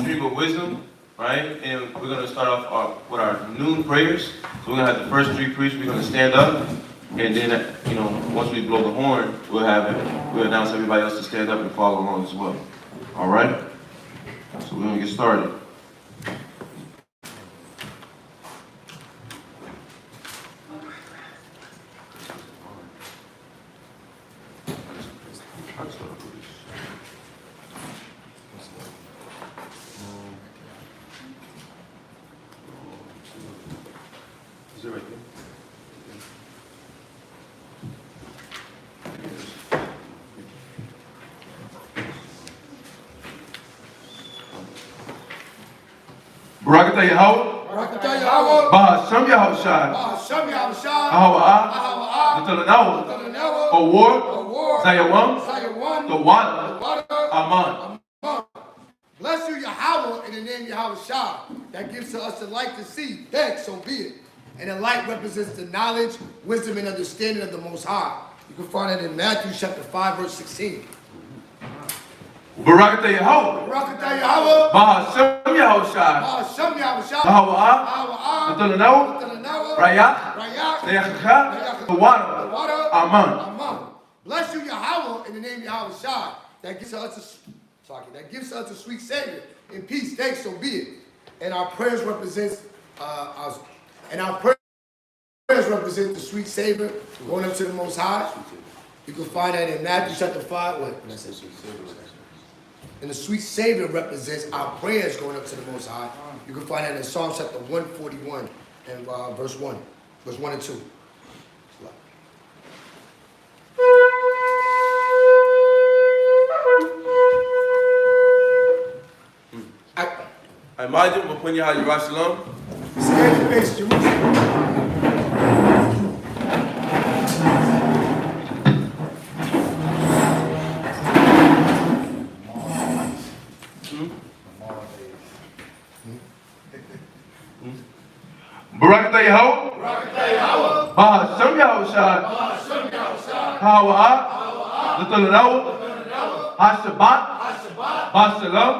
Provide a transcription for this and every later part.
stream of wisdom, right? And we're going to start off with our noon prayers. So we're going to have the first three priests. We're going to stand up, and then, once we blow the horn, we'll announce everybody else to stand up and follow along as well. All right? So we're going to get started. Is it right there? Barakatah Yahweh. Barakatah Yahweh. Bahasham Yahushai. Bahasham Yahushai. Ahawa'ah. Nathalanawa. Award. Zayawam. The water. Aman. Bless you, Yahweh, in the name Yahushai, that gives to us the light to see. Thanks, so be it. And the light represents the knowledge, wisdom, and understanding of the Most High. You can find it in Matthew chapter 5, verse 16. Barakatah Yahweh. Barakatah Yahweh. Bahasham Yahushai. Bahasham Yahushai. Ahawa'ah. Nathalanawa. Rayak. The water. Aman. Bless you, Yahweh, in the name Yahushai, that gives to us a sweet Savior in peace. Thanks, so be it. And our prayers represent the sweet Savior going up to the Most High. You can find that in Matthew chapter 5. And the sweet Savior represents our prayers going up to the Most High. You can find that in Psalm chapter 141 and verse 1 and 2. Imagine Mapunya Yerushalayim. Stand and face Jerusalem. Barakatah Yahweh. Bahasham Yahushai. Ahawa'ah. Nathalanawa. Hashabbat. Basalam.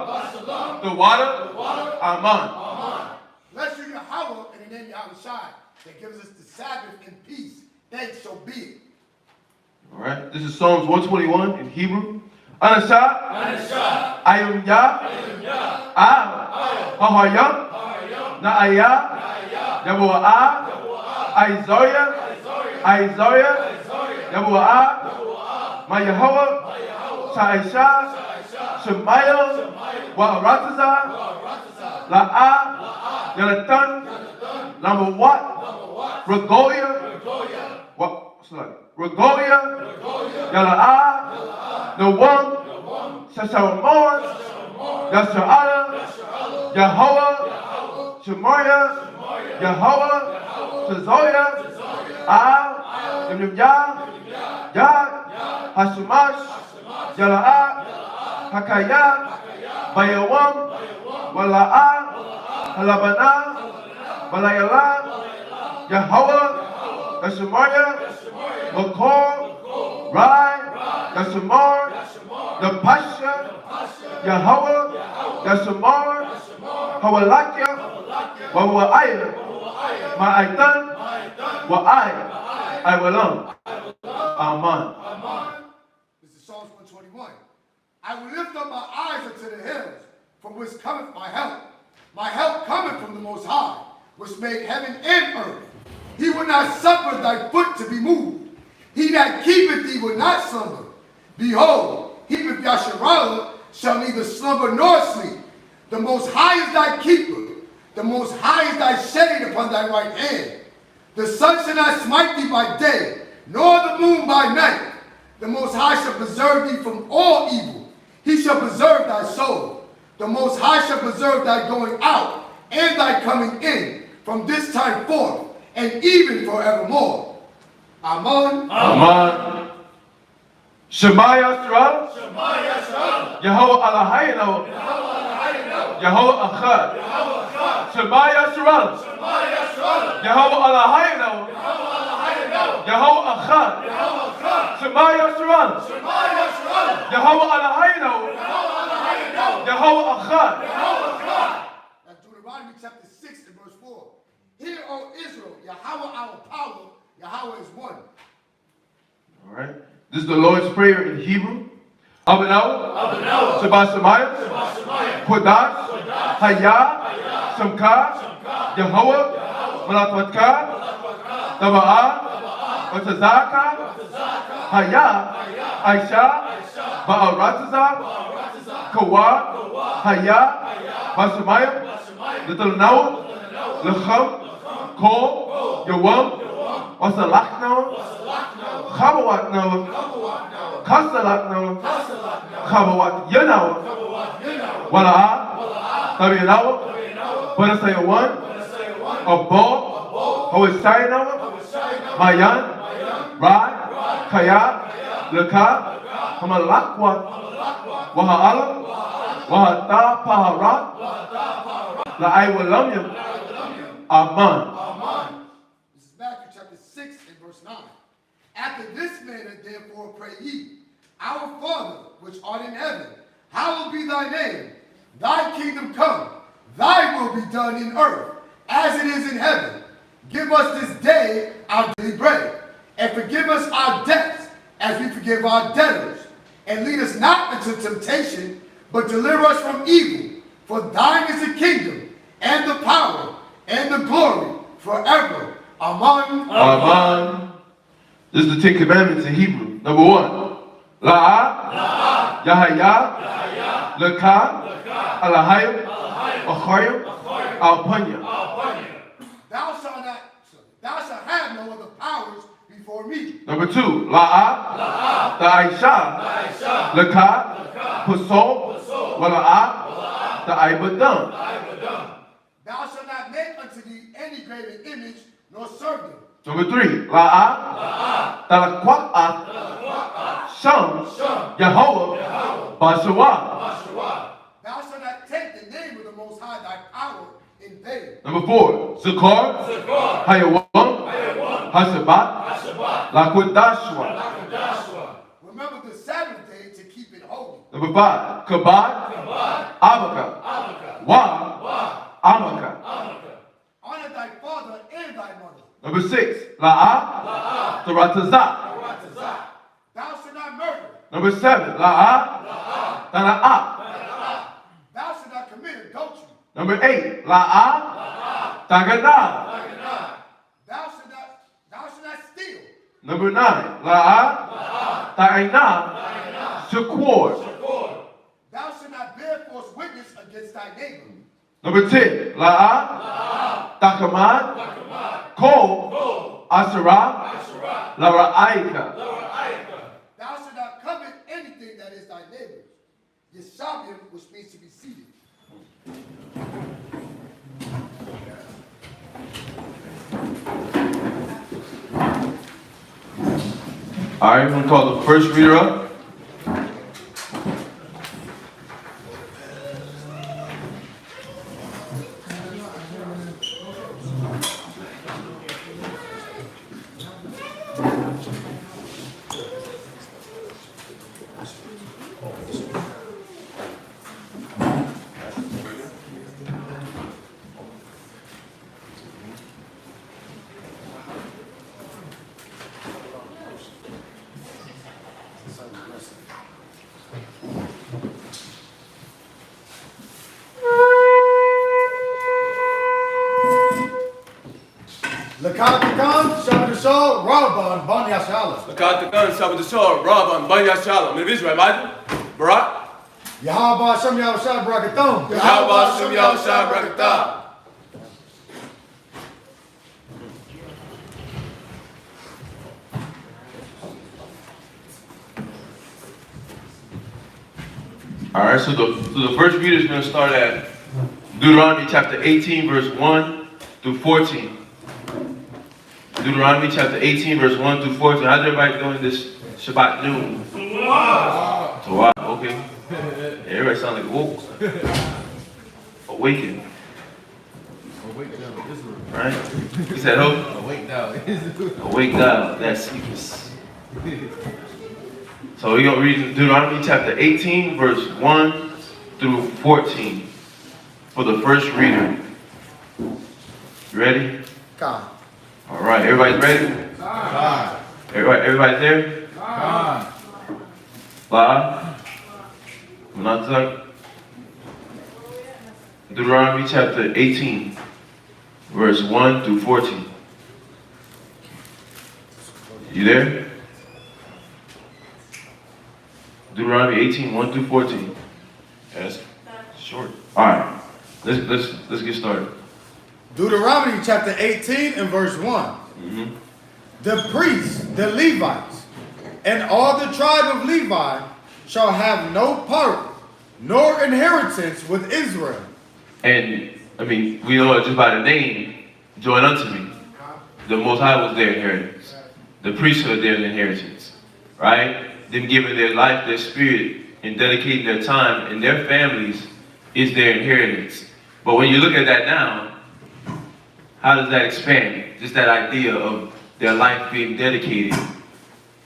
The water. Aman. Bless you, Yahweh, in the name Yahushai, that gives us the Sabbath in peace. Thanks, so be it. All right. This is Psalms 121 in Hebrew. Anasha. Ayum Ya. Hahayam. Na'aya. Yabu'ah. Isaiah. Yabu'ah. Mayahawa. Sha'isha. Shemaiah. Wa'aratazah. La'a. Yonatan. Lamawat. Regolia. Regolia. Yala'a. Nawam. Shasharamon. Yasha'ala. Yahweh. Shemariah. Yahweh. Shazoya. Yamyam. Yad. Hashumash. Yala'a. Hakaya. Bayawam. Wala'a. Halabana. Balayala. Yahweh. Yashemariah. Makor. Rai. Yashemar. Yapasha. Yahweh. Yashemar. Hawalakia. Wawa'ayah. Ma'aitan. Wa'ayah. Iwalam. Aman. This is Psalms 121. I will lift up my eyes unto the hills, from which cometh my help. My help cometh from the Most High, which made heaven and earth. He will not suffer thy foot to be moved. He that keepeth thee will not slumber. Behold, he with Yasharallah shall neither slumber nor sleep. The Most High is thy keeper. The Most High is thy shade upon thy right hand. The sun shall not smite thee by day, nor the moon by night. The Most High shall preserve thee from all evil. He shall preserve thy soul. The Most High shall preserve thy going out and thy coming in from this time forth and even forevermore. Amen. Amen. Shema Yisrael. Yahweh Eloheinu. Yahweh Echad. Shema Yisrael. Yahweh Eloheinu. Yahweh Echad. Shema Yisrael. Yahweh Eloheinu. Yahweh Echad. Deuteronomy chapter 6 and verse 4. Hear, O Israel, Yahweh our power, Yahweh is one. All right. This is the Lord's Prayer in Hebrew. Abanawa, Shabbat Shemayim, Kodash, Hayah, Shamka, Yahweh, Malakwatka, Taba'ah, Batazaka, Hayah, Aisha, Ba'aratazah, Kawa, Hayah, Bashamayim, Little Now, Lecham, Kol, Yawam, Wasalachna, Chabawat Nawa, Kasalat Nawa, Chabawat Yanawa, Wala'ah, Tabinawa, Banasaya One, Abba, Hawasai Nawa, Mayan, Rad, Kaya, Leka, Hamalakwa, Waha'ala, Wahata Paharat, La'aywalamyam, Aman. This is Matthew chapter 6 and verse 9. After this manner, therefore, pray ye, Our Father, which art in heaven, hallowed be thy name. Thy kingdom come, thy will be done in earth, as it is in heaven. Give us this day our daily bread, and forgive us our debts, as we forgive our debtors. And lead us not into temptation, but deliver us from evil. For thine is the kingdom, and the power, and the glory, forever. Amen. Amen. This is the Ten Commandments in Hebrew. Number 1. La'ah, Yahaya, Leka, Alahayim, Achayim, Alpanya. Thou shalt have no other powers before me. Number 2. La'ah, Ta'aisha, Leka, Pasol, Wala'ah, Ta'aibadam. Thou shalt not make unto thee any graven image, nor serve them. Number 3. La'ah, Talakwa'ah, Sham, Yahweh, Bashawa. Thou shalt not take the name of the Most High thy power in vain. Number 4. Zakar, Hayawam, Hashabat, Lakwidashwa. Remember the Sabbath day to keep it holy. Number 5. Kabad, Abaka, Wa, Amaka. Honor thy father and thy mother. Number 6. La'ah, Taratazah. Thou shalt not murder. Number 7. La'ah, Tana'ah. Thou shalt not commit adultery. Number 8. La'ah, Tagadah. Thou shalt not steal. Number 9. La'ah, Ta'inah, Shakur. Thou shalt not bear false witness against thy neighbor. Number 10. La'ah, Takamad, Kol, Asherah, Lara'aika. Thou shalt not covet anything that is thy neighbor's. S.O.W, which means to be seated. All right, I'm going to call the first reader up. Lekatakan, Shabbat Rabban, Ban Yashala. Lekatakan, Sabbath, Rabban, Ban Yashala. Men Israel, Imagine. Barak. Yahweh Shem Yahushua Brakathon. Yahweh Shem Yahushua Brakathon. All right, so the first reader is going to start at Deuteronomy chapter 18, verse 1 through 14. Deuteronomy chapter 18, verse 1 through 14. How's everybody doing this Shabbat noon? Torah. Okay. Everybody sound like woke. Awaken. Awake down, Israel. Right? He said, who? Awake down, Israel. Awake thou that sleepest. So we're going to read Deuteronomy chapter 18, verse 1 through 14 for the first reader. You ready? God. All right, everybody's ready? God. Everybody's there? God. Live? Manatak? Deuteronomy chapter 18, verse 1 through 14. You there? Deuteronomy 18, 1 through 14. That's short. All right, let's get started. Deuteronomy chapter 18 and verse 1. The priests, the Levites, and all the tribe of Levi shall have no part nor inheritance with Israel. And, I mean, we know it just by the name, join unto me. The Most High was their inheritance. The priesthood their inheritance, right? Them giving their life, their spirit, and dedicating their time and their families is their inheritance. But when you look at that now, how does that expand? Just that idea of their life being dedicated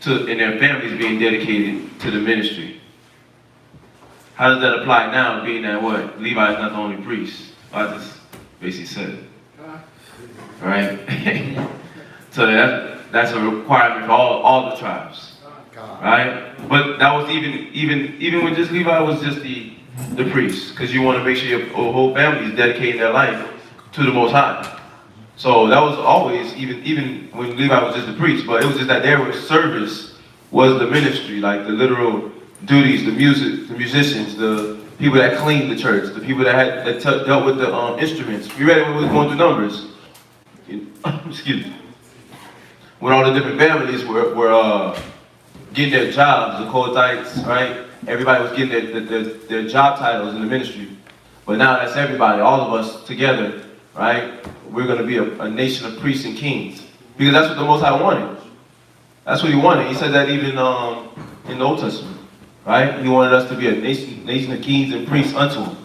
to, and their families being dedicated to the ministry. How does that apply now, being that what? Levi is not the only priest. I just basically said it. Right? So that's a requirement for all the tribes. Right? But that was even when just Levi was just the priest, because you want to make sure your whole family is dedicating their life to the Most High. So that was always, even when Levi was just the priest, but it was just that their service was the ministry, like the literal duties, the music, the musicians, the people that cleaned the church, the people that dealt with the instruments. We read it when we was going through Numbers. Excuse me. When all the different families were getting their jobs, the Kohathites, right? Everybody was getting their job titles in the ministry. But now that's everybody, all of us together, right? We're going to be a nation of priests and kings. Because that's what the Most High wanted. That's what he wanted. He said that even in the Old Testament, right? He wanted us to be a nation of kings and priests unto him.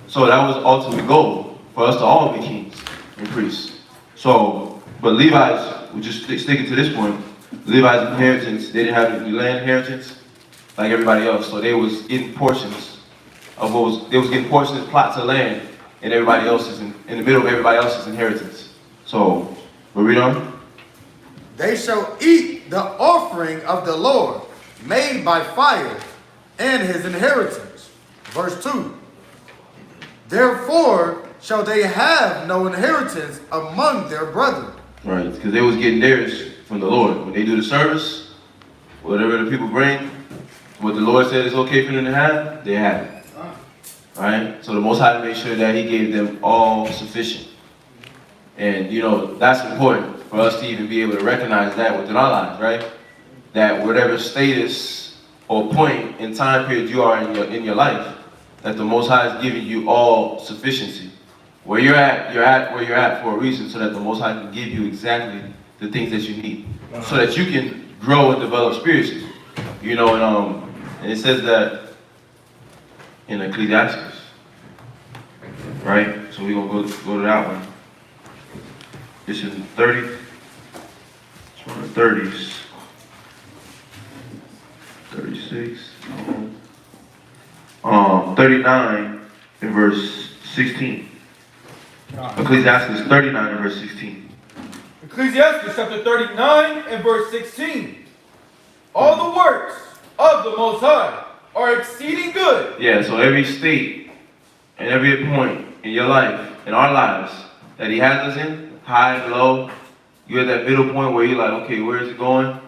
So that was the ultimate goal, for us to all be kings and priests. So, but Levites, we're just sticking to this point, Levi's inheritance, they didn't have any land inheritance like everybody else. So they was getting portions of they was getting portions, plots of land, and everybody else's in the middle of everybody else's inheritance. So, we'll read on. They shall eat the offering of the Lord made by fire and his inheritance. Verse 2. Therefore shall they have no inheritance among their brethren. Right, because they was getting theirs from the Lord. When they do the service, whatever the people bring, what the Lord said is okay for them to have, they have it. Right? So the Most High made sure that he gave them all sufficient. And, you know, that's important for us to even be able to recognize that within our lives, right? That whatever status or point in time period you are in your life, that the Most High is giving you all sufficiency. Where you're at where you're at for a reason, so that the Most High can give you exactly the things that you need, so that you can grow and develop spiritually. You know, and it says that in Ecclesiastes, right? So we're gonna go to that one. It's in 30. It's one of the 30s. 36. 39 and verse 16. Ecclesiastes 39 and verse 16. Ecclesiastes chapter 39 and verse 16. All the works of the Most High are exceeding good. Yeah, so every state and every point in your life, in our lives, that he has us in, high and low, you're at that middle point where you're like, okay, where is it going?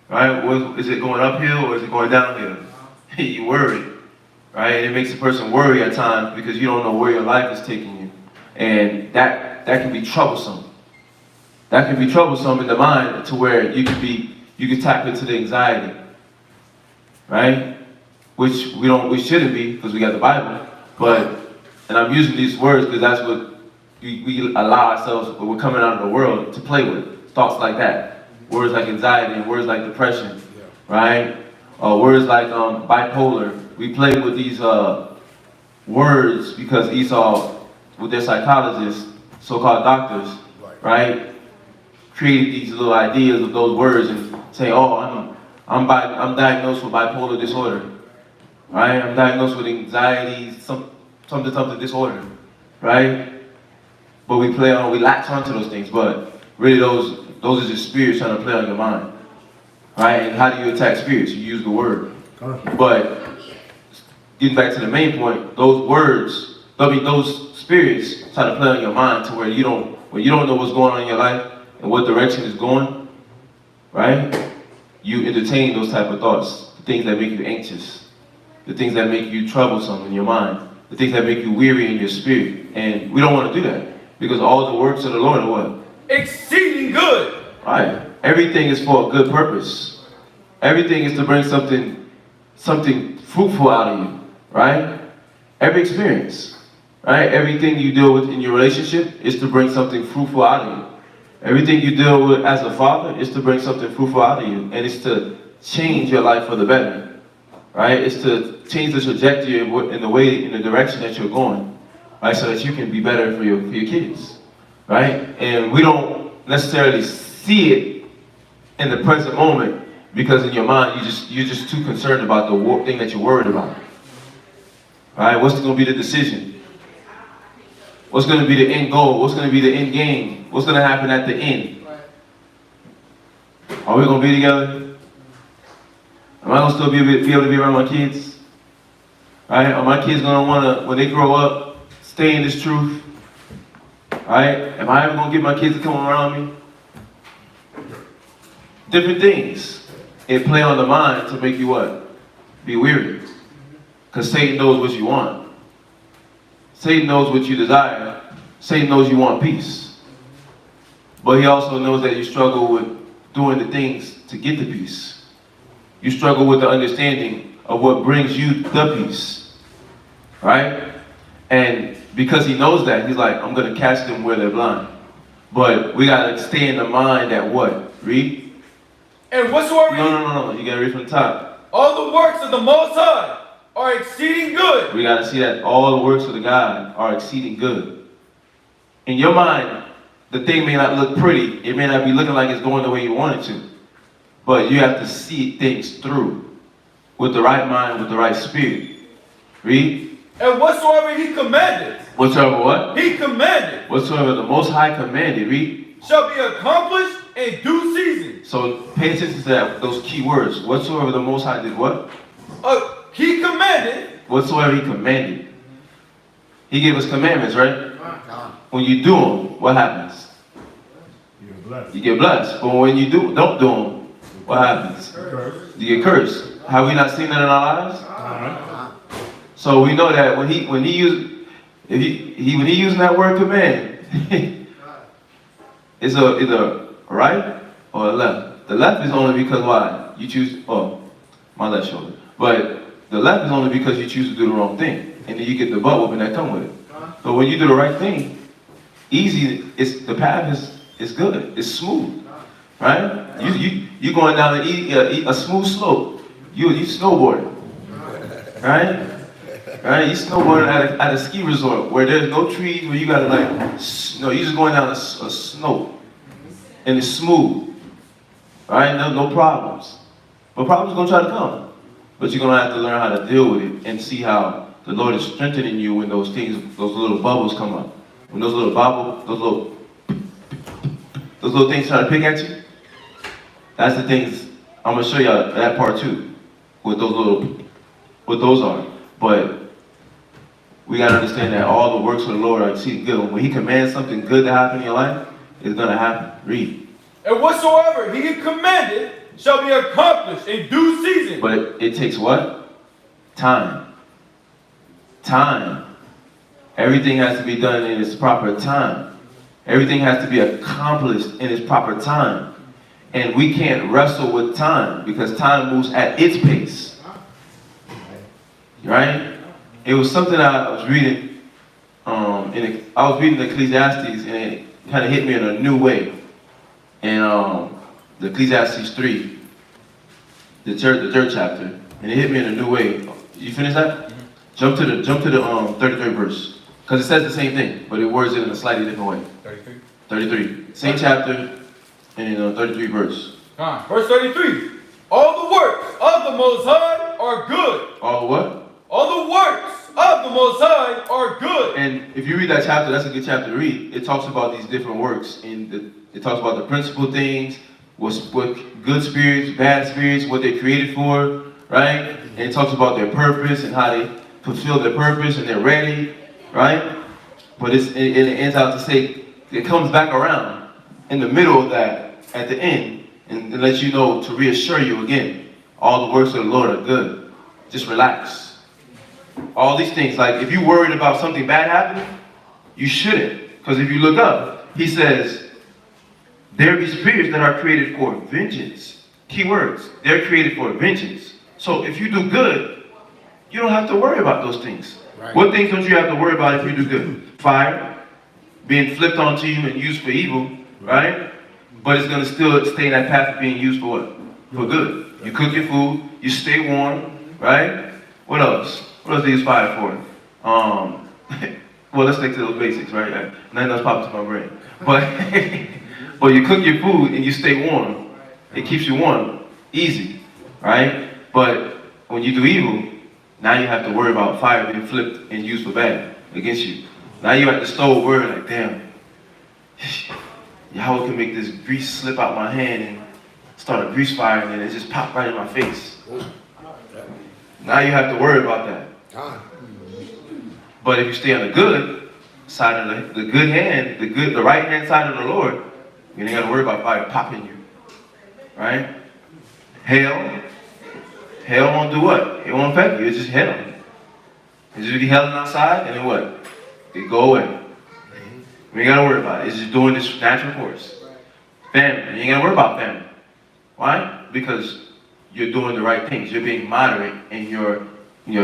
Right? Is it going uphill or is it going downhill? You worry, right? And it makes a person worry at times because you don't know where your life is taking you. And that can be troublesome. That can be troublesome in the mind to where you can tap into the anxiety, right? Which we shouldn't be because we got the Bible. And I'm using these words because that's what we allow ourselves, when we're coming out of the world, to play with. Thoughts like that. Words like anxiety and words like depression, right? Words like bipolar. We play with these words because Esau, with their psychologists, so-called doctors, right, created these little ideas of those words and say, oh, I'm diagnosed with bipolar disorder, right? I'm diagnosed with anxiety, something disorder, right? but we latch onto those things, but really those are just spirits trying to play on your mind, right? And how do you attack spirits? You use the word. But getting back to the main point, those spirits try to play on your mind to where when you don't know what's going on in your life and what direction is going, right? You entertain those type of thoughts, the things that make you anxious, the things that make you troublesome in your mind, the things that make you weary in your spirit. And we don't want to do that because all the works of the Lord are what? Exceeding good. Right. Everything is for a good purpose. Everything is to bring something fruitful out of you, right? Every experience, right? Everything you deal with in your relationship is to bring something fruitful out of you. Everything you deal with as a father is to bring something fruitful out of you, and it's to change your life for the better, right? It's to change the trajectory in the direction that you're going, right? So that you can be better for your kids, right? And we don't necessarily see it in the present moment because in your mind you're just too concerned about the thing that you're worried about, right? What's going to be the decision? What's going to be the end goal? What's going to be the end game? What's going to happen at the end? Are we going to be together? Am I going to still be able to be around my kids? Right? Are my kids going to want to, when they grow up, stay in this truth? Right? Am I ever going to get my kids to come around me? Different things. It play on the mind to make you what? Be weary. Because Satan knows what you want. Satan knows what you desire. Satan knows you want peace. But he also knows that you struggle with doing the things to get the peace. You struggle with the understanding of what brings you the peace. Right? And because he knows that, he's like, I'm going to catch them where they're blind. But we got to stay in the mind that what? Read? And whatsoever No. You got to read from the top. all the works of the Most High are exceeding good. We got to see that all the works of the God are exceeding good. In your mind, the thing may not look pretty. It may not be looking like it's going the way you want it to. But you have to see things through with the right mind, with the right spirit. Read. And whatsoever he commanded. Whatsoever what? He commanded. Whatsoever the Most High commanded. Read. Shall be accomplished in due season. So pay attention to that, those key words. Whatsoever the Most High did what? He commanded. Whatsoever he commanded. He gave us commandments, right? When you do them, what happens? You get blessed. But when you don't do them, what happens? You get cursed. Have we not seen that in our lives? So we know that when he using that word command, it's a right or a left. The left is only because why? You choose, my left shoulder. But the left is only because you choose to do the wrong thing. And then you get the butt whooping that come with it. But when you do the right thing, the path is good. It's smooth. Right? You going down a smooth slope. You snowboarding. Right? Right? You snowboarding at a ski resort where there's no trees, where you gotta you're just going down a snow. And it's smooth. Right? No problems. But problems are gonna try to come. But you're gonna have to learn how to deal with it and see how the Lord is strengthening you when those little bubbles come up. When those little things try to pick at you. That's the things, I'm gonna show y'all that part too. What those are. But we gotta understand that all the works of the Lord are exceeding good. When he commands something good to happen in your life, it's gonna happen. Read. And whatsoever he commanded shall be accomplished in due season. But it takes what? Time. Time. Everything has to be done in its proper time. Everything has to be accomplished in its proper time. And we can't wrestle with time because time moves at its pace. Right? It was something I was reading. I was reading Ecclesiastes and it kind of hit me in a new way. And the Ecclesiastes 3, the third chapter, and it hit me in a new way. Did you finish that? Jump to the 33rd verse, because it says the same thing, but it words it in a slightly different way. 33. Same chapter, and 33 verse. Verse 33. All the works of the Most High are good. All what? All the works of the Most High are good. And if you read that chapter, that's a good chapter to read. It talks about these different works. It talks about the principal things, what good spirits, bad spirits, what they're created for, right? And it talks about their purpose and how they fulfill their purpose and they're ready, right? But it ends out to say, it comes back around in the middle of that, at the end, and it lets you know, to reassure you again, all the works of the Lord are good. Just relax. All these things, like if you're worried about something bad happening, you shouldn't. Because if you look up, he says, there be spirits that are created for vengeance. Key words, they're created for vengeance. So if you do good, you don't have to worry about those things. Right. What things don't you have to worry about if you do good? Fire, being flipped onto you and used for evil, right? But it's going to still stay in that path of being used for what? For good. You cook your food, you stay warm, right? What else? What else do you use fire for? Well, let's stick to those basics, right? Nothing else pops into my brain. But, but you cook your food and you stay warm. It keeps you warm. Easy, right? But when you do evil, now you have to worry about fire being flipped and used for bad against you. Now you're at the stove worrying like, damn, Yahweh can make this grease slip out my hand and start a grease fire and then it just pop right in my face. Now you have to worry about that. But if you stay on the good side of the good hand, the right hand side of the Lord, you ain't got to worry about fire popping you. Right? Hell won't do what? It won't affect you. It's just hell. It's just be hailing outside and then what? It go away. We ain't got to worry about it. It's just doing this natural course. Famine. You ain't got to worry about famine. Why? Because you're doing the right things. You're being moderate in your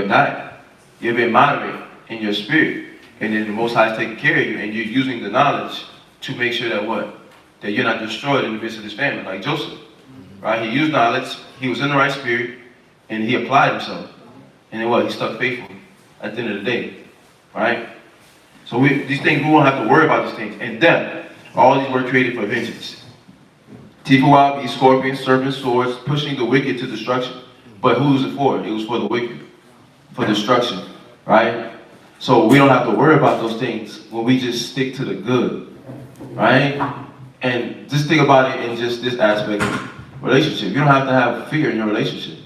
diet. You're being moderate in your spirit. And then the Most High is taking care of you and you're using the knowledge to make sure that what? That you're not destroyed in the midst of this famine, like Joseph. Right? He used knowledge, he was in the right spirit, and he applied himself. And then what? He stuck faithful at the end of the day. Right? So these things, we won't have to worry about these things. And death, all these were created for vengeance. Teeth of wild beasts, scorpions, serpents, swords, pushing the wicked to destruction. But who was it for? It was for the wicked. For destruction. Right? So we don't have to worry about those things when we just stick to the good. Right? And just think about it in just this aspect of relationship. You don't have to have fear in your relationship.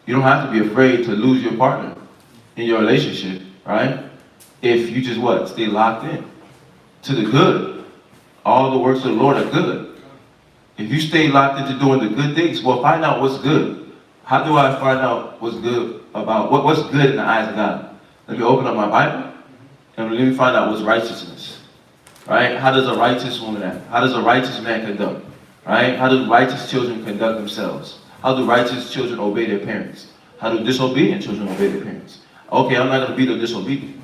You don't have to be afraid to lose your partner in your relationship, right? If you just what? Stay locked in to the good. All the works of the Lord are good. If you stay locked into doing the good things, well, find out what's good. How do I find out what's good about, what's good in the eyes of God? Let me open up my Bible and let me find out what's righteousness. Right? How does a righteous woman act? How does a righteous man conduct? Right? How do righteous children conduct themselves? How do righteous children obey their parents? How do disobedient children obey their parents? Okay, I'm not going to be the disobedient.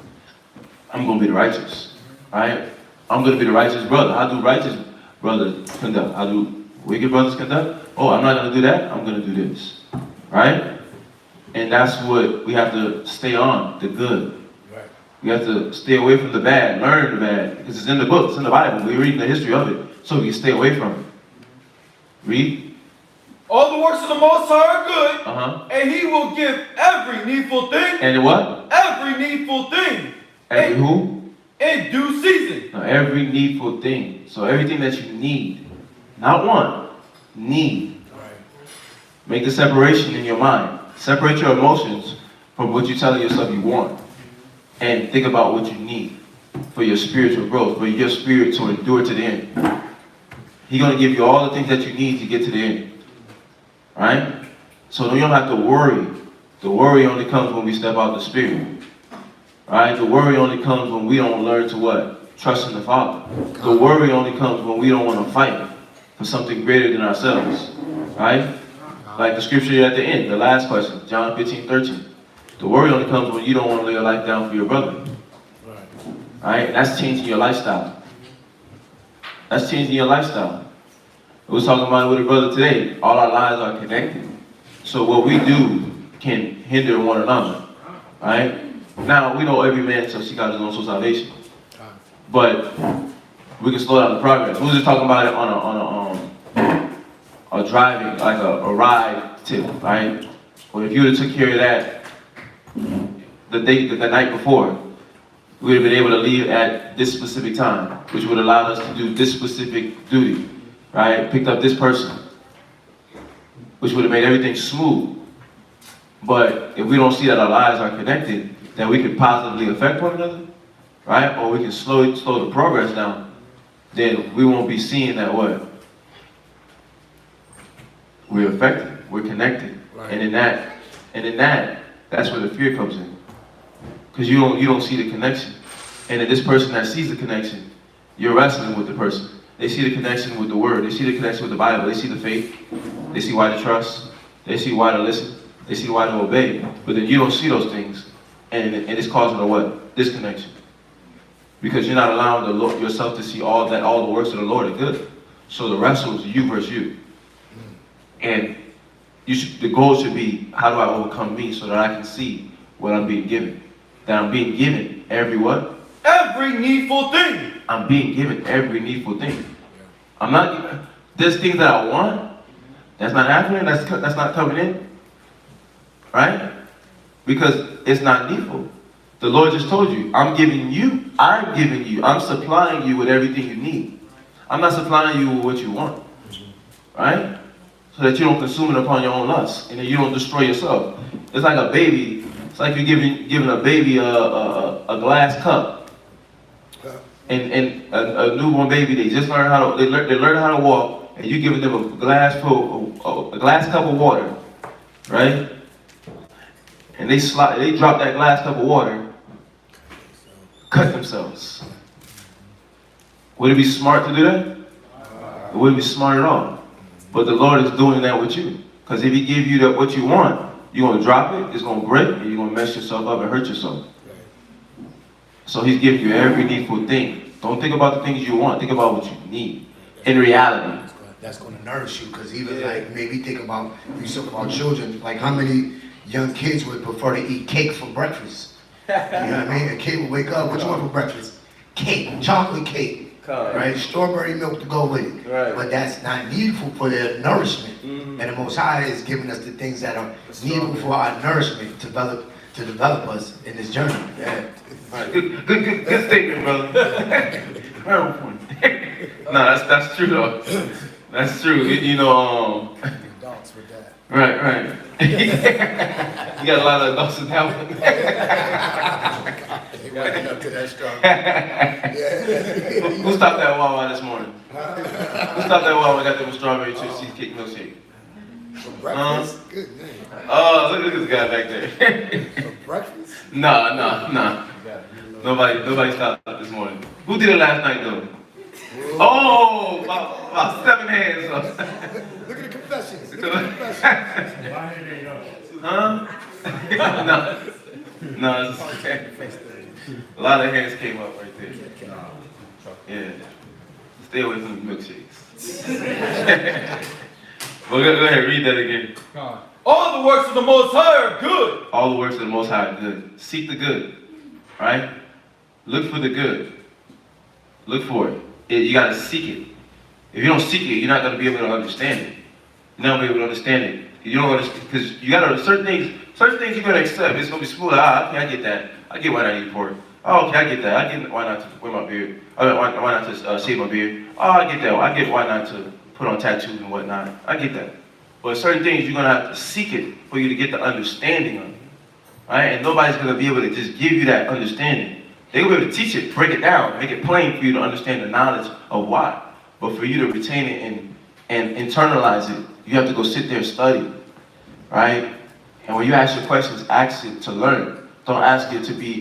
I'm going to be the righteous. Right? I'm going to be the righteous brother. How do righteous brothers conduct? How do wicked brothers conduct? Oh, I'm not going to do that. I'm going to do this. Right? And that's what we have to stay on, the good. We have to stay away from the bad, learn the bad, because it's in the book, it's in the Bible. We're reading the history of it, so we can stay away from it. Read. All the works of the Most High are good, and he will give every needful thing. And what? Every needful thing. Every who? In due season. No, every needful thing. So everything that you need, not want, need. Make the separation in your mind. Separate your emotions from what you're telling yourself you want. And think about what you need for your spiritual growth, for your spirit to endure to the end. He's going to give you all the things that you need to get to the end. Right? So you don't have to worry. The worry only comes when we step out the spirit. Right? The worry only comes when we don't learn to what? Trust in the Father. The worry only comes when we don't want to fight for something greater than ourselves. Right? Like the scripture at the end, the last question, John 15:13. The worry only comes when you don't want to lay your life down for your brother. Right? That's changing your lifestyle. That's changing your lifestyle. We was talking about it with a brother today. All our lives are connected. So what we do can hinder one another. Right? Now, we know every man shall seek out his own soul salvation. But we can slow down the progress. We was just talking about it on a driving, like a ride tip, right? Well, if you would have took care of that, the night before, we would have been able to leave at this specific time, which would allow us to do this specific duty, right? Picked up this person, which would have made everything smooth. But if we don't see that our lives are connected, that we can positively affect one another, right? Or we can slow the progress down, then we won't be seeing that what? We're affected, we're connected. Right. And in that, that's where the fear comes in. Because you don't see the connection. And in this person that sees the connection, you're wrestling with the person. They see the connection with the word, they see the connection with the Bible, they see the faith, they see why to trust, they see why to listen, they see why to obey. But then you don't see those things. And it's causing a what? Disconnection. Because you're not allowing yourself to see all the works of the Lord are good. So the wrestle is you versus you. And the goal should be, how do I overcome me so that I can see what I'm being given? That I'm being given every what? Every needful thing. I'm being given every needful thing. I'm not, there's things that I want, that's not happening, that's not coming in. Right? Because it's not needful. The Lord just told you, I'm giving you, I'm supplying you with everything you need. I'm not supplying you with what you want. Right? So that you don't consume it upon your own lust, and then you don't destroy yourself. It's like a baby. It's like you're giving a baby a glass cup, and a newborn baby, they just learn how to walk, and you giving them a glass cup of water, right? And they drop that glass cup of water, cut themselves. Would it be smart to do that? It wouldn't be smart at all. But the Lord is doing that with you. Because if He give you what you want, you're going to drop it, it's going to break, and you're going to mess yourself up and hurt yourself. So He's giving you every needful thing. Don't think about the things you want, think about what you need. In reality. That's going to nourish you. Because even like, maybe think about, you talk about children, like how many young kids would prefer to eat cake for breakfast? You know what I mean? A kid would wake up, what you want for breakfast? Cake, chocolate cake. Right, strawberry milk to go with it. Right. But that's not needful for their nourishment. And the Most High is giving us the things that are needful for our nourishment to develop us in this journey. Yeah. Right. Good statement, brother. Right on point. No, that's true though. That's true. You know, Adults with that. right. You got a lot of adults in that one. Right up to that strong. Who stopped at Wawa this morning? Who stopped at Wawa and got them strawberry cheesecake milkshake? For breakfast? Good name. Oh, look at this guy back there. For breakfast? No. Nobody stopped this morning. Who did it last night though? Oh, about 7 hands. Look at the confessions. Look at the confessions. Huh? No, it's okay. A lot of hands came up right there. Yeah. Stay away from the milkshakes. Well, go ahead, read that again. All the works of the Most High are good. All the works of the Most High are good. Seek the good, right? Look for the good. Look for it. You got to seek it. If you don't seek it, you're not going to be able to understand it. You're not going to be able to understand it. You don't understand, because you got to, certain things you're going to accept. It's going to be smooth. Okay, I get that. I get why not eat pork. Oh, okay, I get that. I get why not to wear my beard. Why not to shave my beard. Oh, I get that. I get why not to put on tattoos and whatnot. I get that. But certain things, you're going to have to seek it for you to get the understanding of it. Right? And nobody's going to be able to just give you that understanding. They're going to be able to teach it, break it down, make it plain for you to understand the knowledge of why. But for you to retain it and internalize it, you have to go sit there and study. Right? And when you ask your questions, ask it to learn. Don't ask it to be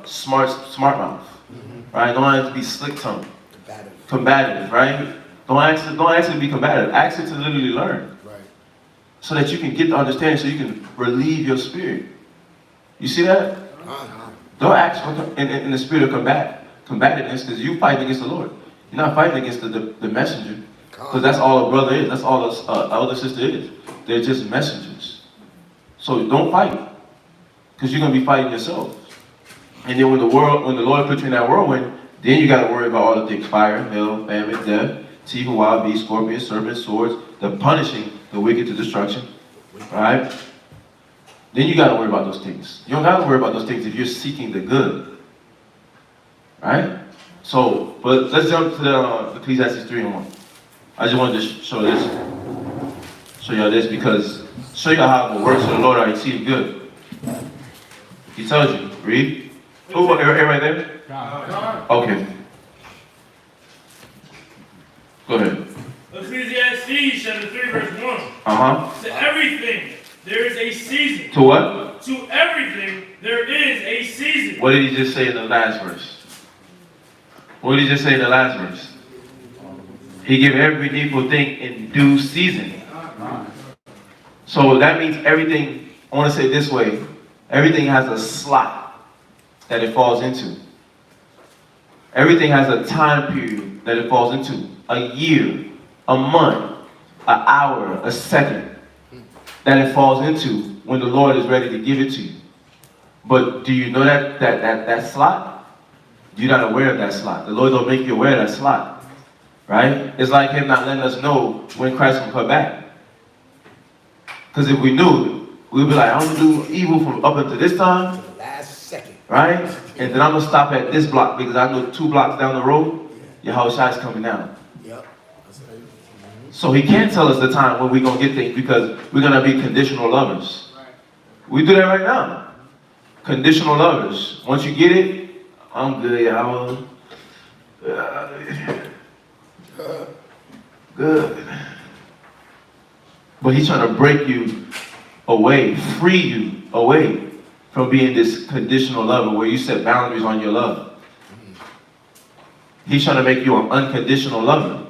smart mouth. Right? Don't ask it to be slick tongue. Combative, right? Don't ask it to be combative. Ask it to literally learn. Right. So that you can get the understanding, so you can relieve your spirit. You see that? Don't ask for in the spirit of combativeness, because you fight against the Lord. You're not fighting against the messenger. Because that's all a brother is. That's all a elder sister is. They're just messengers. So don't fight. Because you're going to be fighting yourself. And then when the Lord puts you in that whirlwind, then you got to worry about all the things: fire, hell, famine, death, teeth, wild beasts, scorpions, serpents, swords, the punishing the wicked to destruction. Right? then you got to worry about those things. You don't got to worry about those things if you're seeking the good. Right? So, but let's jump to the Ecclesiastes 3:1. I just wanted to show y'all this because show y'all how the works of the Lord are exceeding good. He tells you, read. Oh, right there? Okay. Go ahead. Ecclesiastes chapter 3 verse 1. Uh-huh. To everything there is a season. To what? To everything there is a season. What did he just say in the last verse? What did he just say in the last verse? He gave every needful thing in due season. So that means everything, I want to say it this way, everything has a slot that it falls into. Everything has a time period that it falls into. A year, a month, an hour, a second that it falls into when the Lord is ready to give it to you. But do you know that slot? You're not aware of that slot. The Lord don't make you aware of that slot. Right? It's like him not letting us know when Christ will come back. Because if we knew, we'd be like, I'm going to do evil from up until this time. To the last second. Right? And then I'm going to stop at this block because I know 2 blocks down the road, Yahweh is coming down. Yep. So he can't tell us the time when we're going to get things because we're going to be conditional lovers. We do that right now. Conditional lovers. Once you get it, I'm good, Yahweh. Good. But he's trying to break you away, free you away from being this conditional lover where you set boundaries on your love. He's trying to make you an unconditional lover.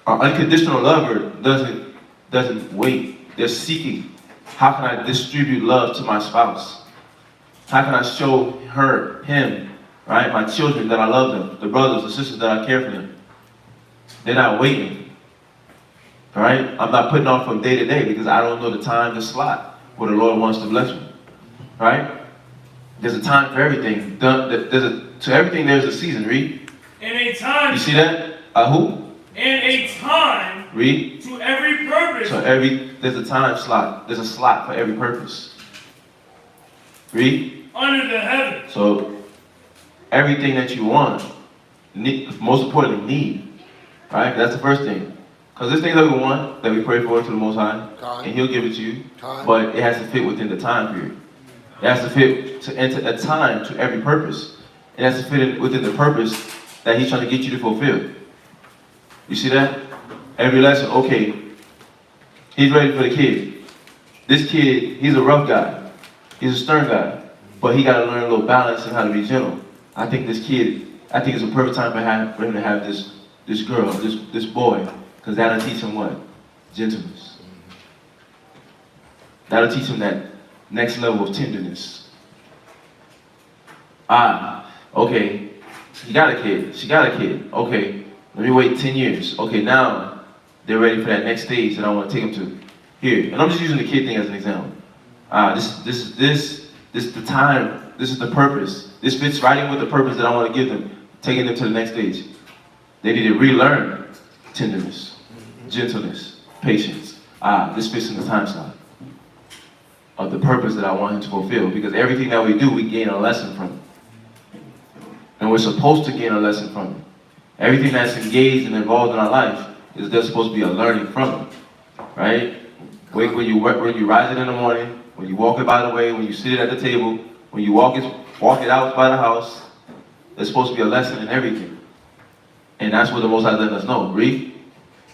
An unconditional lover doesn't wait. They're seeking. How can I distribute love to my spouse? How can I show her, him, right? My children that I love them, the brothers, the sisters that I care for them. They're not waiting. All right? I'm not putting off from day to day because I don't know the time, the slot where the Lord wants to bless me. Right? There's a time for everything. To everything there's a season. Read. And a time. You see that? Who? And a time. Read. To every purpose. So there's a time slot. There's a slot for every purpose. Read. Under the heaven. So everything that you want, most importantly, need. Right? That's the first thing. Because there's things that we want, that we pray for to the Most High, and He'll give it to you, but it has to fit within the time period. It has to fit to enter a time to every purpose. It has to fit within the purpose that He's trying to get you to fulfill. You see that? Every lesson, okay, he's ready for the kid. This kid, he's a rough guy. He's a stern guy, but he got to learn a little balance and how to be gentle. I think it's a perfect time for him to have this girl, this boy, because that'll teach him what? Gentleness. That'll teach him that next level of tenderness. Okay, he got a kid, she got a kid. Okay, let me wait 10 years. Okay, now they're ready for that next stage that I want to take them to. Here, and I'm just using the kid thing as an example. This is the time, this is the purpose. This fits right in with the purpose that I want to give them, taking them to the next stage. They need to relearn tenderness, gentleness, patience. This fits in the time slot of the purpose that I want him to fulfill. Because everything that we do, we gain a lesson from it. And we're supposed to gain a lesson from it. Everything that's engaged and involved in our life, there's supposed to be a learning from it. Right? When you rise it in the morning, when you walk it by the way, when you sit at the table, when you walk it out by the house, there's supposed to be a lesson in everything. And that's what the Most High let us know. Read.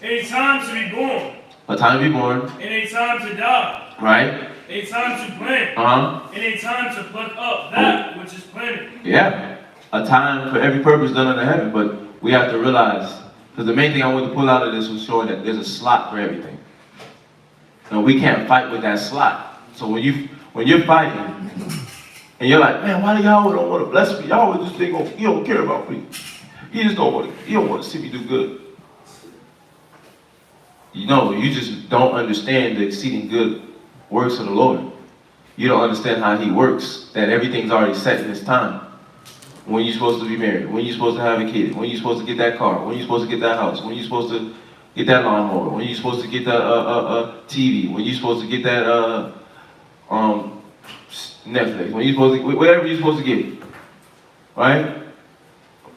A time to be born. A time to be born. And a time to die. Right. A time to plant. And a time to pluck up that which is planted. Yeah. A time for every purpose done under heaven. But we have to realize, because the main thing I wanted to pull out of this was showing that there's a slot for everything. And we can't fight with that slot. So when you're fighting, and you're like, man, why do y'all don't want to bless me? Y'all just think he don't care about me. He don't want to see me do good. You just don't understand the exceeding good works of the Lord. You don't understand how He works, that everything's already set in His time. When you're supposed to be married, when you're supposed to have a kid, when you're supposed to get that car, when you're supposed to get that house, when you're supposed to get that lawnmower, when you're supposed to get that TV, when you're supposed to get that Netflix, when you're supposed to, whatever you're supposed to get, right?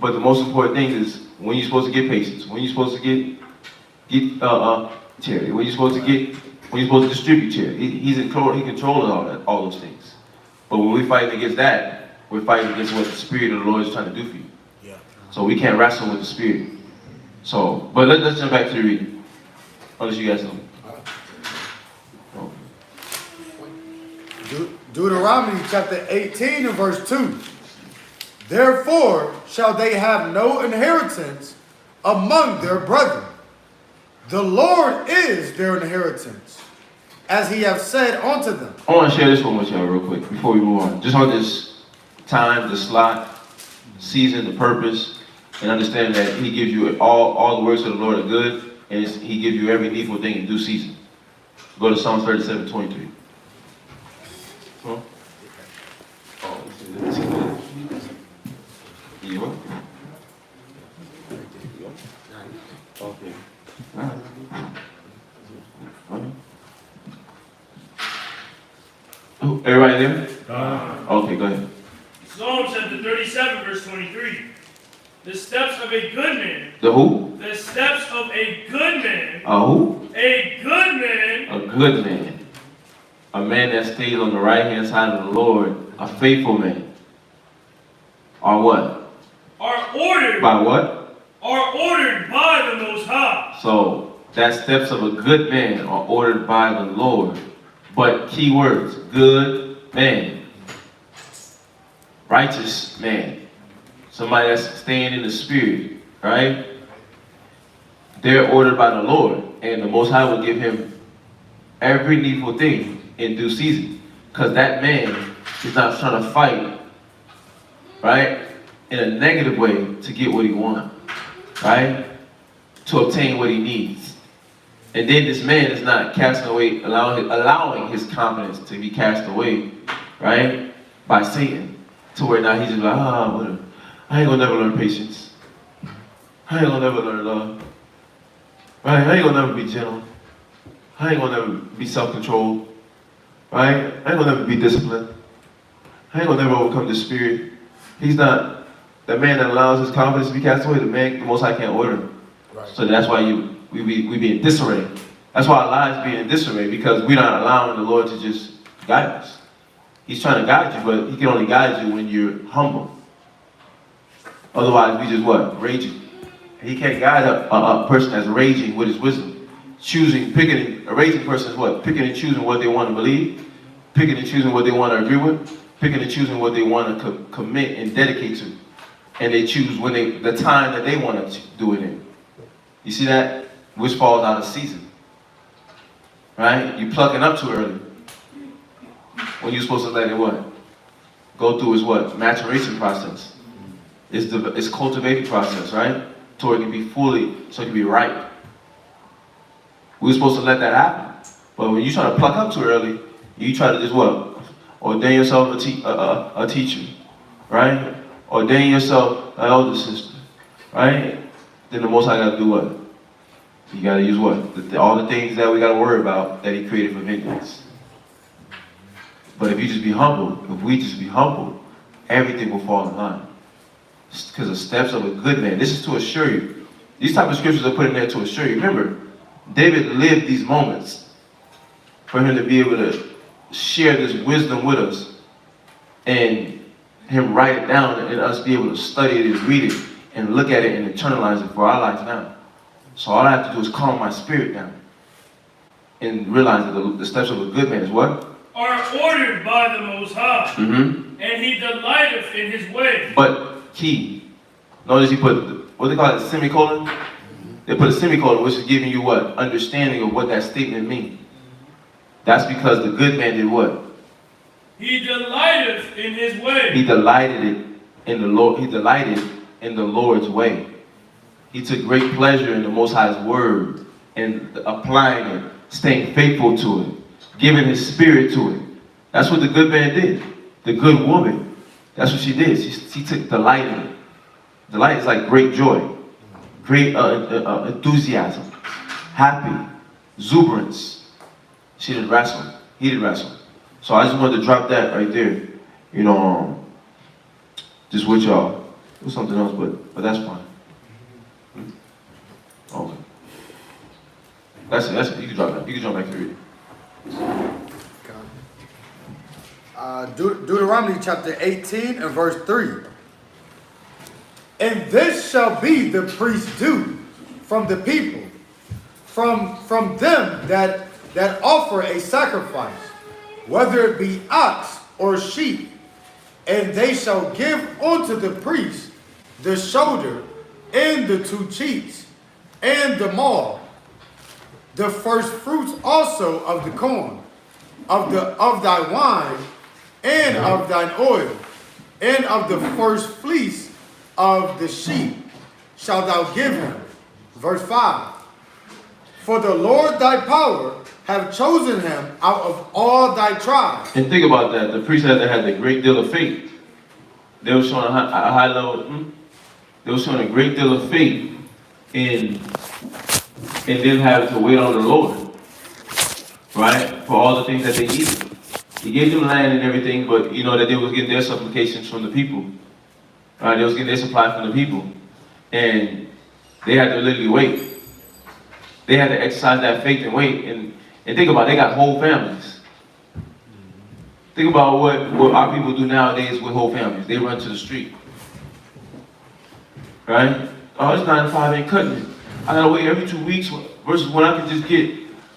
But the most important thing is when you're supposed to get patience, when you're supposed to get charity, when you're supposed to get, when you're supposed to distribute charity. He's in control. He controls all those things. But when we fight against that, we're fighting against what the Spirit of the Lord is trying to do for you. Yeah. So we can't wrestle with the Spirit. So, but let's jump back to the reading. Unless you guys know. Deuteronomy chapter 18 and verse 2. Therefore shall they have no inheritance among their brethren. The Lord is their inheritance, as he have said unto them. I want to share this one with y'all real quick before we move on. Just on this time, the slot, season, the purpose, and understanding that he gives you all the works of the Lord are good, and he gives you every needful thing in due season. Go to Psalm 37:23. Huh? You what? Okay. All right. Oh, everybody there? Okay, go ahead. Psalm chapter 37, verse 23. The steps of a good man. The who? The steps of a good man. A who? A good man. A good man. A man that stays on the right hand side of the Lord. A faithful man. Are what? Are ordered. By what? Are ordered by the Most High. So, that steps of a good man are ordered by the Lord. But key words, good man. Righteous man. Somebody that's staying in the Spirit, right? They're ordered by the Lord. And the Most High will give him every needful thing in due season. Because that man is not trying to fight, right? In a negative way to get what he wants, right? To obtain what he needs. And then this man is not casting away, allowing his confidence to be cast away, right? By Satan. To where now he's just like, whatever. I ain't gonna never learn patience. I ain't gonna never learn love. Right? I ain't gonna never be gentle. I ain't gonna never be self-controlled. Right? I ain't gonna never be disciplined. I ain't gonna never overcome the Spirit. He's not the man that allows his confidence to be cast away. The Most High can't order him. Right. So that's why we be in disarray. That's why our lives be in disarray, because we're not allowing the Lord to just guide us. He's trying to guide you, but he can only guide you when you're humble. Otherwise, we just what? Raging. He can't guide a person that's raging with his wisdom. A raging person is what? Picking and choosing what they want to believe, picking and choosing what they want to agree with, picking and choosing what they want to commit and dedicate to. And they choose the time that they want to do it in. You see that? Which falls out of season. Right? You plucking up too early. When you're supposed to let it what? Go through is what? Maturation process. It's cultivating process, right? So it can be so it can be ripe. We're supposed to let that happen. But when you try to pluck up too early, you try to just what? Ordain yourself a teacher, right? Ordain yourself an elder sister, right? Then the Most High got to do what? You got to use what? All the things that we got to worry about that he created for vengeance. But if you just be humble, if we just be humble, everything will fall in line. Because the steps of a good man. This is to assure you. These type of scriptures are put in there to assure you. Remember, David lived these moments for him to be able to share this wisdom with us and him write it down and us be able to study it and read it and look at it and internalize it for our lives now. So all I have to do is calm my spirit down and realize that the steps of a good man is what? Are ordered by the Most High. Mm-hmm. And he delighteth in his way. But key. Notice he put, what they call it, semicolon? They put a semicolon, which is giving you what? Understanding of what that statement means. That's because the good man did what? He delighteth in his way. He delighted in the Lord. He delighted in the Lord's way. He took great pleasure in the Most High's word and applying it, staying faithful to it, giving his spirit to it. That's what the good man did. The good woman, that's what she did. She took delight in it. Delight is like great joy, great enthusiasm, happy, exuberance. She didn't wrestle. He didn't wrestle. So I just wanted to drop that right there. You know, just with y'all. It was something else, but that's fine. Okay. That's it. You can drop that. You can jump back to read it. Deuteronomy chapter 18 and verse 3. And this shall be the priest's due from the people, from them that offer a sacrifice, whether it be ox or sheep, and they shall give unto the priest the shoulder and the 2 cheeks and the maw, the first fruits also of the corn, of thy wine, and of thine oil, and of the first fleece of the sheep shalt thou give him. Verse 5. For the Lord thy power have chosen him out of all thy tribes. And think about that. The priest had a great deal of faith. They were showing a high level. They were showing a great deal of faith in them having to wait on the Lord, right, for all the things that they needed. He gave them land and everything, but you know that they was getting their supplications from the people. Right? They was getting their supply from the people. And they had to literally wait. They had to exercise that faith and wait. And think about it, they got whole families. Think about what our people do nowadays with whole families. They run to the street. Right? Oh, it's 9 to 5, ain't cutting it. I gotta wait every 2 weeks versus when I can just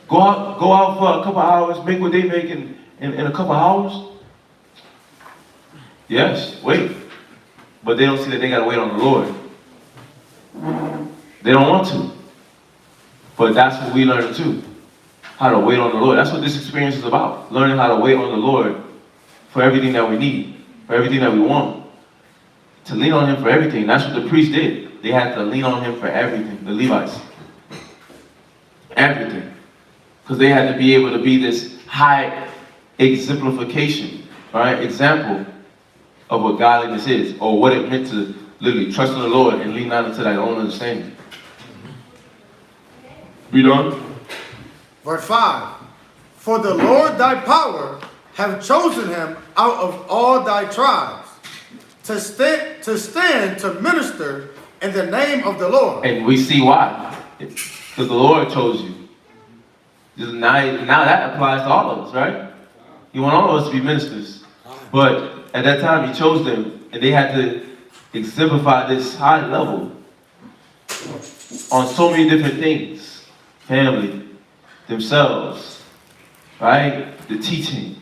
go out for a couple hours, make what they make in a couple hours. Yes, wait. But they don't see that they gotta wait on the Lord. They don't want to. But that's what we learn too. How to wait on the Lord. That's what this experience is about. Learning how to wait on the Lord for everything that we need, for everything that we want. To lean on him for everything. That's what the priests did. They had to lean on him for everything. The Levites. Everything. Because they had to be able to be this high exemplification, right? Example of what godliness is, or what it meant to literally trust in the Lord and lean not into thy own understanding. Read on. Verse 5. For the Lord thy power have chosen him out of all thy tribes to stand to minister in the name of the Lord. And we see why. Because the Lord chose you. Now that applies to all of us, right? He wants all of us to be ministers. But at that time, he chose them, and they had to exemplify this high level on so many different things. Family, themselves, right? The teaching,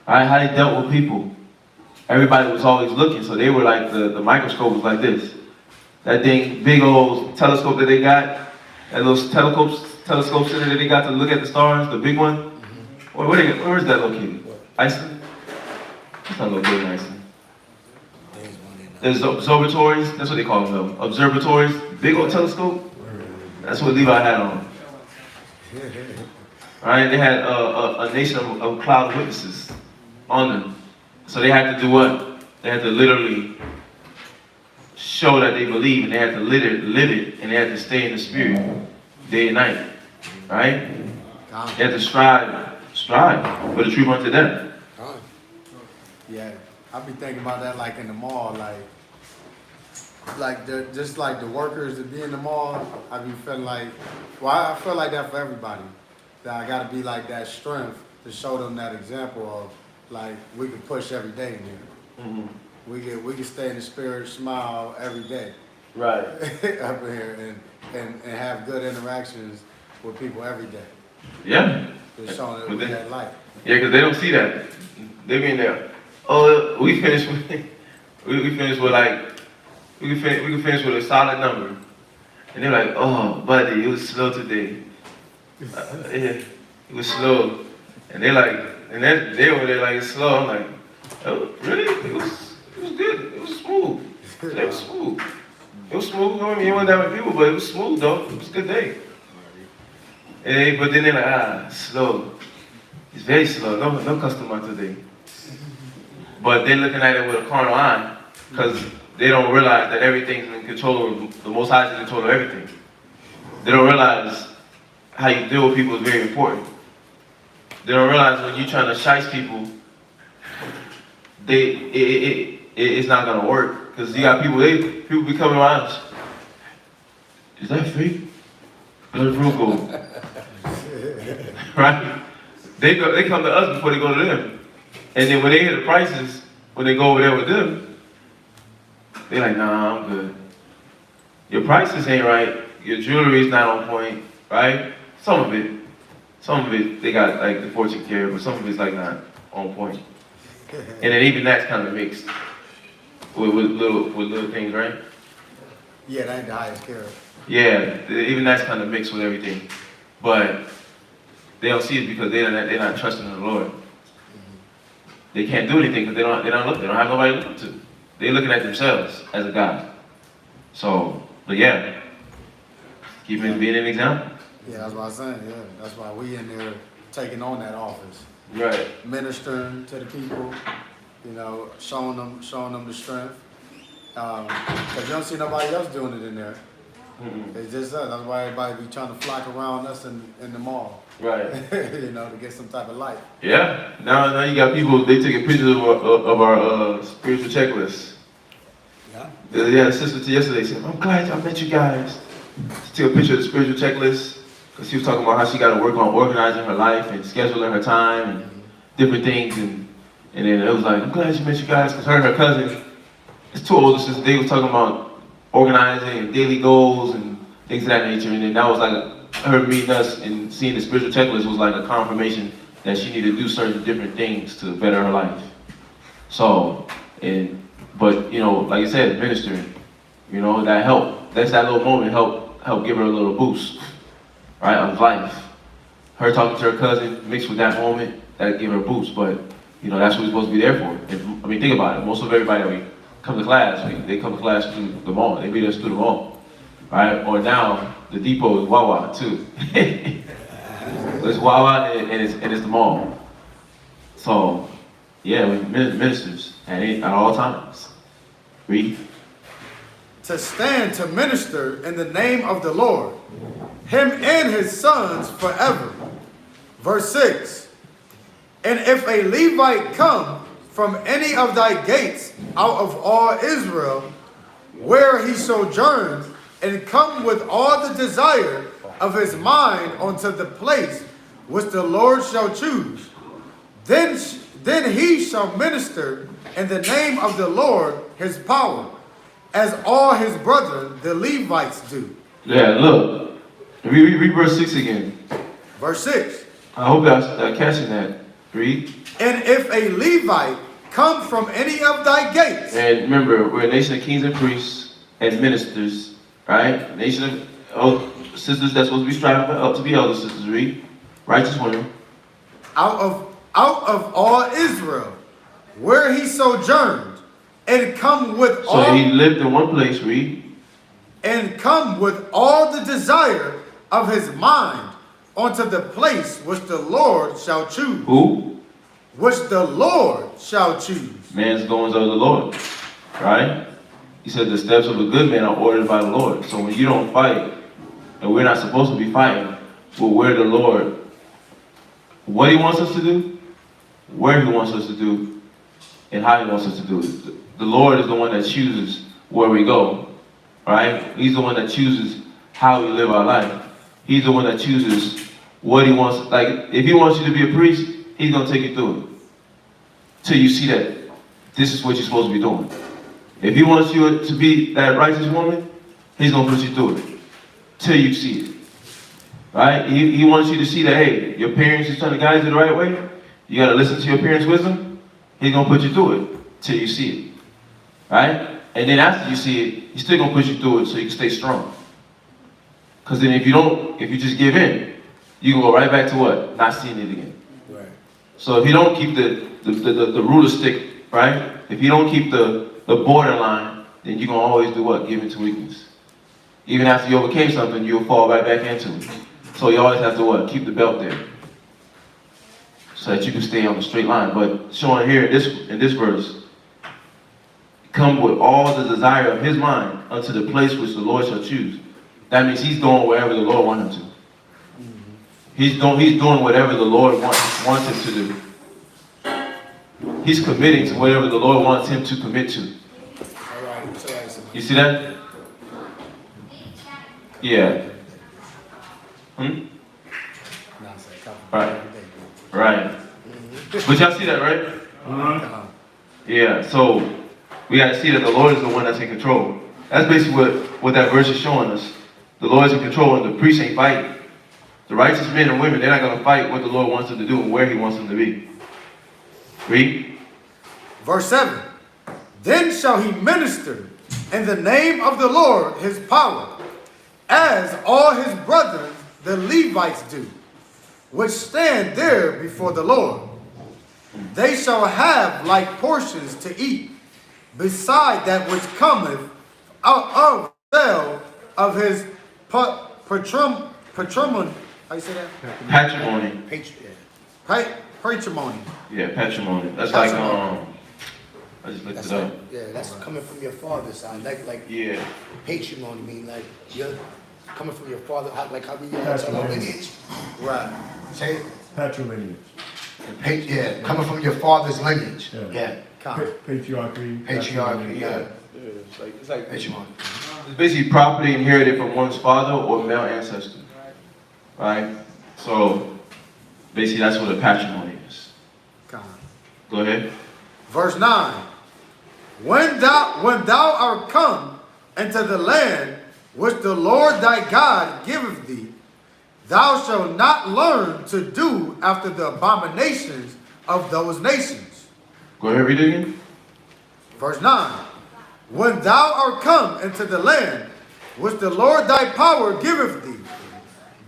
right? How they dealt with people. Everybody was always looking, so they were like, the microscope was like this. That thing, big old telescope that they got, that those telescopes in there that they got to look at the stars, the big one. Where is that located? Iceland? It's not located in Iceland. There's observatories, that's what they call them though. Observatories, big old telescope. That's what Levi had on. Right? They had a nation of cloud witnesses on them. So they had to do what? They had to literally show that they believe, and they had to live it, and they had to stay in the spirit day and night. Right? They had to strive for the truth unto them. Yeah, I be thinking about that like in the mall, just like the workers that be in the mall. I be feeling like, well, I feel like that for everybody. That I gotta be like that strength to show them that example of like we can push every day in here. Mm-hmm. We can stay in the spirit, smile every day. Right. Up here and have good interactions with people every day. Yeah. Just showing that we that light. Yeah, because they don't see that. They be in there. Oh, we finished with like we can finish with a solid number, and they're like, oh, buddy, it was slow today. Yeah, it was slow, and they like, and then they over there like it's slow. I'm like, oh, really? It was good. It was smooth. It was smooth. It was smooth. I mean, it wasn't that many people, but it was smooth though. It was a good day. And but then they're like, slow. It's very slow. No customer today. But they're looking at it with a carnal eye because they don't realize that everything's in control of, the Most High is in control of everything. They don't realize how you deal with people is very important. they don't realize when you're trying to shice people, it's not gonna work. Because you got people be coming around. Is that free? Where's the fruit go? Right? They come to us before they go to them. And then when they hear the prices, when they go over there with them, they like, nah, I'm good. Your prices ain't right. Your jewelry is not on point, right? Some of it, they got like the fortune carrier, but some of it's like not on point. And then even that's kind of mixed with little things, right? Yeah, that ain't the highest carrot. Yeah, even that's kind of mixed with everything. But they don't see it because they're not trusting in the Lord. They can't do anything because they don't have nobody to look up to. They're looking at themselves as a God. So, but yeah, keep it being an example. Yeah, that's what I'm saying. Yeah, that's why we in there taking on that office, Right. ministering to the people, you know, showing them the strength. Cause you don't see nobody else doing it in there. Mm-hmm. It's just us. That's why everybody be trying to flock around us in the mall. Right. You know, to get some type of life. Yeah. Now you got people. They taking pictures of our spiritual checklist. Yeah. Yeah, the sister yesterday said, "I'm glad I met you guys." She took a picture of the spiritual checklist because she was talking about how she got to work on organizing her life and scheduling her time and different things. And then it was like, "I'm glad she met you guys," because her and her cousin, it's two older sisters, they was talking about organizing and daily goals and things of that nature. And then that was like her meeting us and seeing the spiritual checklist was like a confirmation that she needed to do certain different things to better her life. So, but you know, like I said, ministering, you know, that helped. That's that little moment help give her a little boost, right, of life. Her talking to her cousin mixed with that moment, that gave her a boost. But you know, that's what we're supposed to be there for. I mean, think about it. Most of everybody that we come to class, they come to class through the mall. They meet us through the mall, right? Or now the depot is Wawa too. It's Wawa and it's the mall. So yeah, we ministers at all times. Read. To stand to minister in the name of the Lord, him and his sons forever. Verse 6. And if a Levite come from any of thy gates out of all Israel, where he sojourns, and come with all the desire of his mind unto the place which the Lord shall choose, then he shall minister in the name of the Lord his power, as all his brethren the Levites do. Yeah, look. Read verse 6 again. Verse 6. I hope that's catching that. Read. And if a Levite come from any of thy gates. And remember, we're a nation of kings and priests and ministers, right? Nation of sisters that's supposed to be striving up to be elder sisters. Read. Righteous women. Out of all Israel, where he sojourned, and come with all. So he lived in one place. Read. And come with all the desire of his mind unto the place which the Lord shall choose. Who? Which the Lord shall choose. Man's goings of the Lord, right? He said the steps of a good man are ordered by the Lord. So when you don't fight, and we're not supposed to be fighting, but where the Lord, what he wants us to do, where he wants us to do, and how he wants us to do it. The Lord is the one that chooses where we go, right? He's the one that chooses how we live our life. He's the one that chooses what he wants. Like, if he wants you to be a priest, he's going to take you through it till you see that this is what you're supposed to be doing. If he wants you to be that righteous woman, he's going to put you through it till you see it. Right? He wants you to see that, hey, your parents is trying to guide you the right way. You got to listen to your parents' wisdom. He's going to put you through it till you see it. Right? And then after you see it, he's still going to push you through it so you can stay strong. Because then if you just give in, you can go right back to what? Not seeing it again. Right. So if you don't keep the ruler stick, right? If you don't keep the borderline, then you're going to always do what? Give into weakness. Even after you overcame something, you'll fall right back into it. So you always have to what? Keep the belt there. So that you can stay on the straight line. But showing here in this verse, come with all the desire of his mind unto the place which the Lord shall choose. That means he's going wherever the Lord wants him to. He's doing whatever the Lord wants him to do. He's committing to whatever the Lord wants him to commit to. You see that? Yeah. Right. Right. But y'all see that, right? Yeah. So we gotta see that the Lord is the one that's in control. That's basically what that verse is showing us. The Lord is in control, and the priests ain't fighting. The righteous men and women, they're not gonna fight what the Lord wants them to do and where He wants them to be. Read. Verse 7. Then shall he minister in the name of the Lord his power, as all his brothers the Levites do, which stand there before the Lord. They shall have like portions to eat, beside that which cometh out of the cell of his patrimony. How you say that? Patrimony. Patrimony. Yeah, patrimony. That's like I just looked it up. Yeah, that's coming from your father's side. Like Yeah. patrimony mean like you're coming from your father, like how we tell our lineage. Right. Say it. Patrilineage. Yeah, coming from your father's lineage. Yeah. Patriarchy. Patriarchy, yeah. It's like Patrimony. it's basically property inherited from one's father or male ancestor. Right? So basically that's what a patrimony is. Go ahead. Verse 9. When thou art come into the land which the Lord thy God giveth thee, thou shalt not learn to do after the abominations of those nations. Go ahead, read it again. Verse 9. When thou art come into the land which the Lord thy power giveth thee,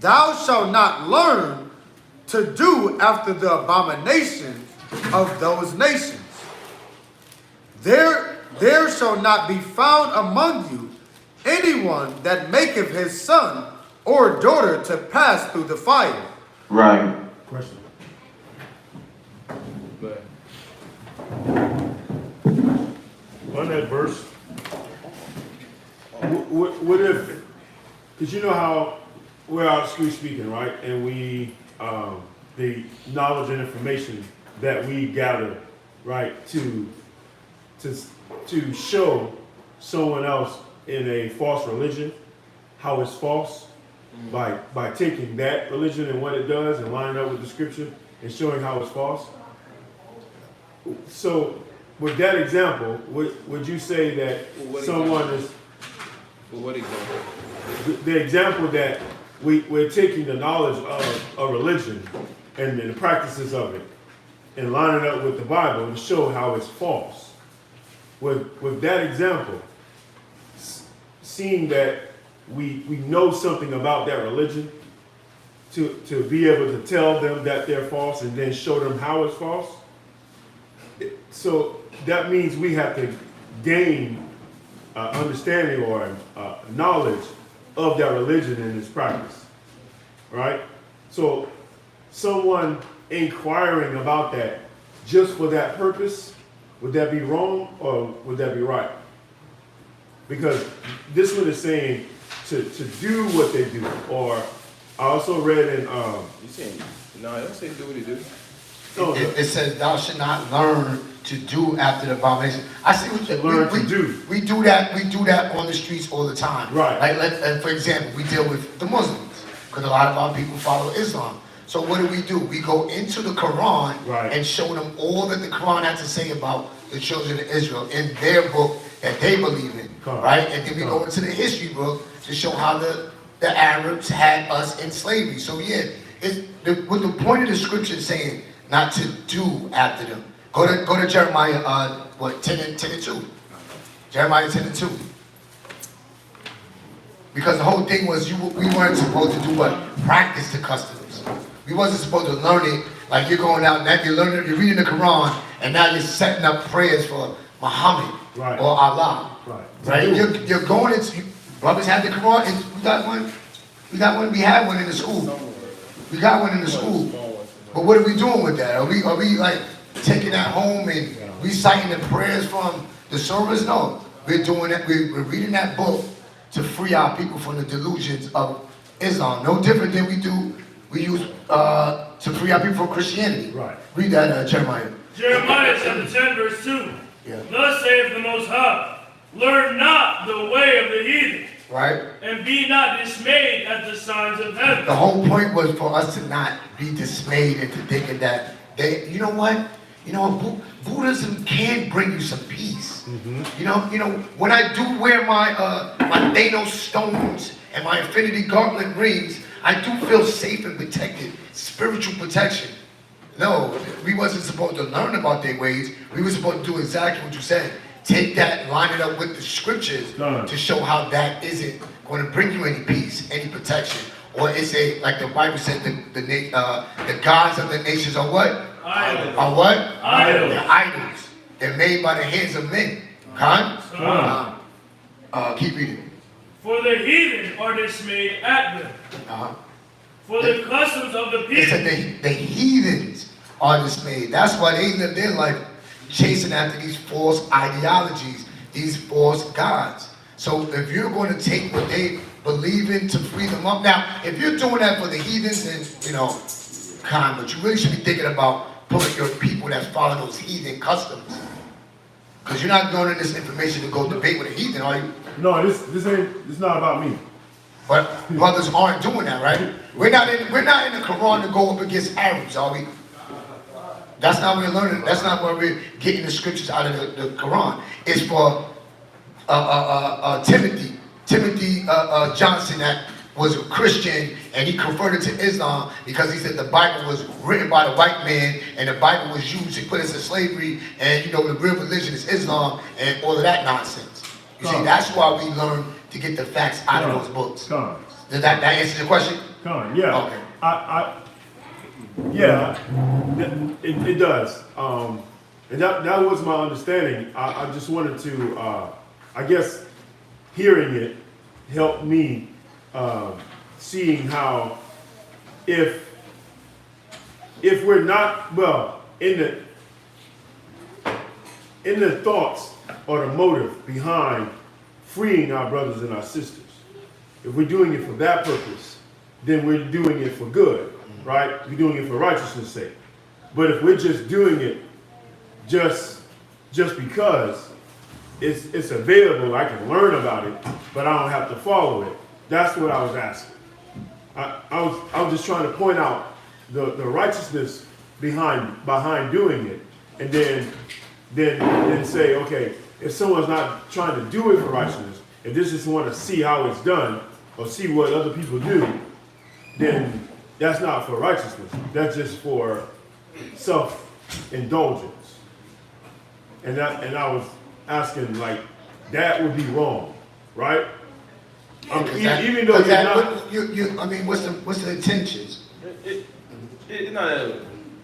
thou shalt not learn to do after the abominations of those nations. There shall not be found among you anyone that maketh his son or daughter to pass through the fire. Right. Question. On that verse, what if, because you know how we're out street speaking, right? And we, the knowledge and information that we gather, right, to show someone else in a false religion how it's false by taking that religion and what it does and lining up with the scripture and showing how it's false. So with that example, would you say that someone is... What example? The example that we're taking the knowledge of a religion and the practices of it and lining up with the Bible to show how it's false. With that example, seeing that we know something about that religion, to be able to tell them that they're false and then show them how it's false. So that means we have to gain understanding or knowledge of that religion and its practice, right? So someone inquiring about that just for that purpose, would that be wrong or would that be right? Because this one is saying to do what they do, or I also read in You saying no? Don't say do what he do. It says thou should not learn to do after the abomination. I see what to do. We do that on the streets all the time. Right. Like for example, we deal with the Muslims because a lot of our people follow Islam. So what do? We go into the Quran and show them all that the Quran has to say about the children of Israel in their book that they believe in, right? And then we go into the history book to show how the Arabs had us in slavery. So yeah, with the point of the scripture saying not to do after them. Go to Jeremiah 10 and 2. Jeremiah 10 and 2. Because the whole thing was we weren't supposed to do what? Practice the customs. We wasn't supposed to learn it like you're going out now you're reading the Quran and now you're setting up prayers for Muhammad or Allah. Right? You're going into brothers have the Quran and we had one in the school. We got one in the school. But what are we doing with that? Are we like taking that home and reciting the prayers from the service? No. We're doing that, we're reading that book to free our people from the delusions of Islam. No different than we do we use to free our people from Christianity. Right. Read that, Jeremiah. Jeremiah chapter 10, verse 2. Yeah. Thus saith the Most High, learn not the way of the heathen, Right? and be not dismayed at the signs of heaven. The whole point was for us to not be dismayed into thinking that they, you know what? Buddhism can bring you some peace. You know, when I do wear my my Thanos stones and my infinity gauntlet rings, I do feel safe and protected, spiritual protection. No, we wasn't supposed to learn about their ways. We were supposed to do exactly what you said. Take that, line it up with the scriptures to show how that isn't going to bring you any peace, any protection. Or it's like the Bible said, the gods of the nations are what? Idols. Are what? Idols. They're idols. They're made by the hands of men. Keep reading. For the heathen are dismayed at them. For the customs of the It people. said the heathens are dismayed. That's why they live their life chasing after these false ideologies, these false gods. So if you're going to take what they believe in to free them up, now if you're doing that for the heathens, then but you really should be thinking about pulling your people that follow those heathen customs. Because you're not learning this information to go debate with a heathen, are you? No, this not about me. But brothers aren't doing that, right? We're not in the Quran to go up against Arabs, are we? That's not what we're learning. That's not where we're getting the scriptures out of the Quran. It's for Timothy Johnson, that was a Christian, and he converted to Islam because he said the Bible was written by the white man, and the Bible was used to put us in slavery, and the real religion is Islam, and all of that nonsense. You see, that's why we learn to get the facts out of those books. Does that answer your question? Yeah. Okay. Yeah, it does. And that was my understanding. I just wanted to, I guess, hearing it helped me seeing how if we're not, well, in the thoughts or the motive behind freeing our brothers and our sisters, if we're doing it for that purpose, then we're doing it for good, right? We're doing it for righteousness' sake. But if we're just doing it just because it's available, I can learn about it, but I don't have to follow it. That's what I was asking. I was just trying to point out the righteousness behind doing it, and then say, okay, if someone's not trying to do it for righteousness, if they just want to see how it's done or see what other people do, then that's not for righteousness. That's just for self-indulgence. And I was asking, like, that would be wrong, right? Even though you're not. What's the intentions? It's not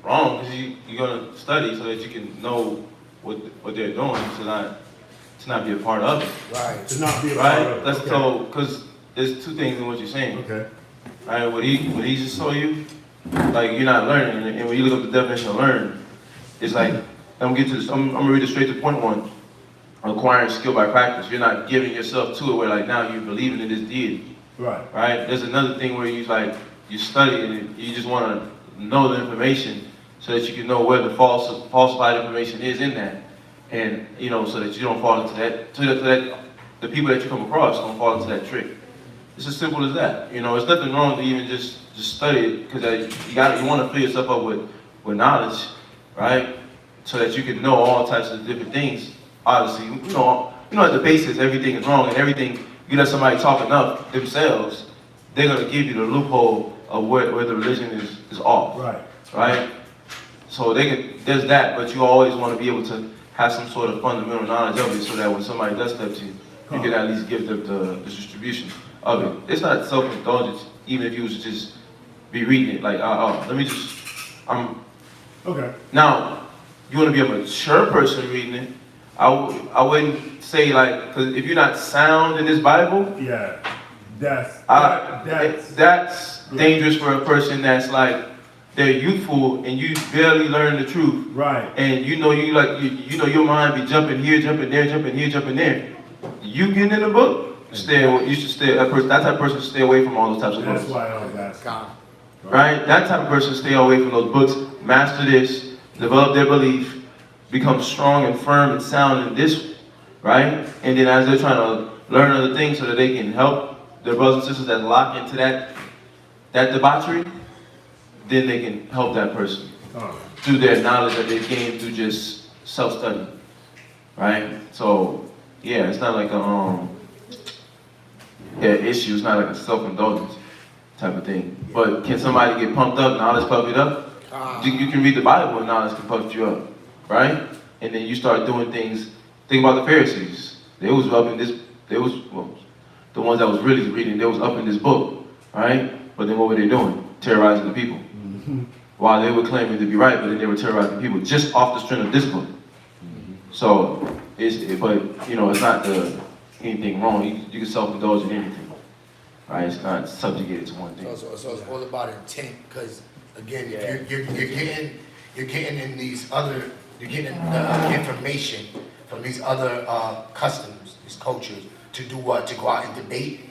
wrong, because you're gonna study so that you can know what they're doing, to not be a part of it. Right. To not be a part of it. That's okay. so, because there's two things in what you're saying. Okay. Right, what he just told you, like, you're not learning, and when you look up the definition of learn, it's like, I'm gonna read it straight to point one. Acquiring skill by practice. You're not giving yourself to it where, like, now you're believing in this deity. Right. Right? There's another thing where you study and you just want to know the information so that you can know where the falsified information is in that. And, so that you don't fall into that, so that the people that you come across don't fall into that trick. It's as simple as that. It's nothing wrong to even just study it, because you want to fill yourself up with knowledge, right? So that you can know all types of different things. Obviously, at the basis, everything is wrong, and everything, you let somebody talk enough themselves, they're going to give you the loophole of where the religion is off. Right. Right? So there's that, but you always want to be able to have some sort of fundamental knowledge of it, so that when somebody does step to you, you can at least give them the distribution of it. It's not self-indulgence, even if you was to just be reading it, like, Okay. Now, you want to be a mature person reading it, I wouldn't say, like, because if you're not sound in this Bible, Yeah. That's dangerous for a person that's like, they're youthful and you barely learn the truth. right. And your mind be jumping here, jumping there, jumping here, jumping there. You getting in the book, you should stay, that type of person should stay away from all those types of books. That's why I was asking. right? That type of person stay away from those books, master this, develop their belief, become strong and firm and sound in this, right? And then as they're trying to learn other things so that they can help their brothers and sisters that lock into that debauchery, then they can help that person through their knowledge that they've gained through just self-study, right? So, yeah, it's not like a issue. It's not like a self-indulgence type of thing. But can somebody get pumped up, knowledge puffed up? You can read the Bible and knowledge can puff you up, right? And then you start doing things. Think about the Pharisees. They was up in this. The ones that was really reading, they was up in this book, right? But then what were they doing? Terrorizing the people. While they were claiming to be right, but then they were terrorizing people just off the strength of this book. So, but you know, it's not anything wrong. You can self-indulge in anything, right? It's not subjugated to one thing. So it's all about intent, because again, you're getting in these other, you're getting information from these other customs, these cultures, to do what? To go out and debate.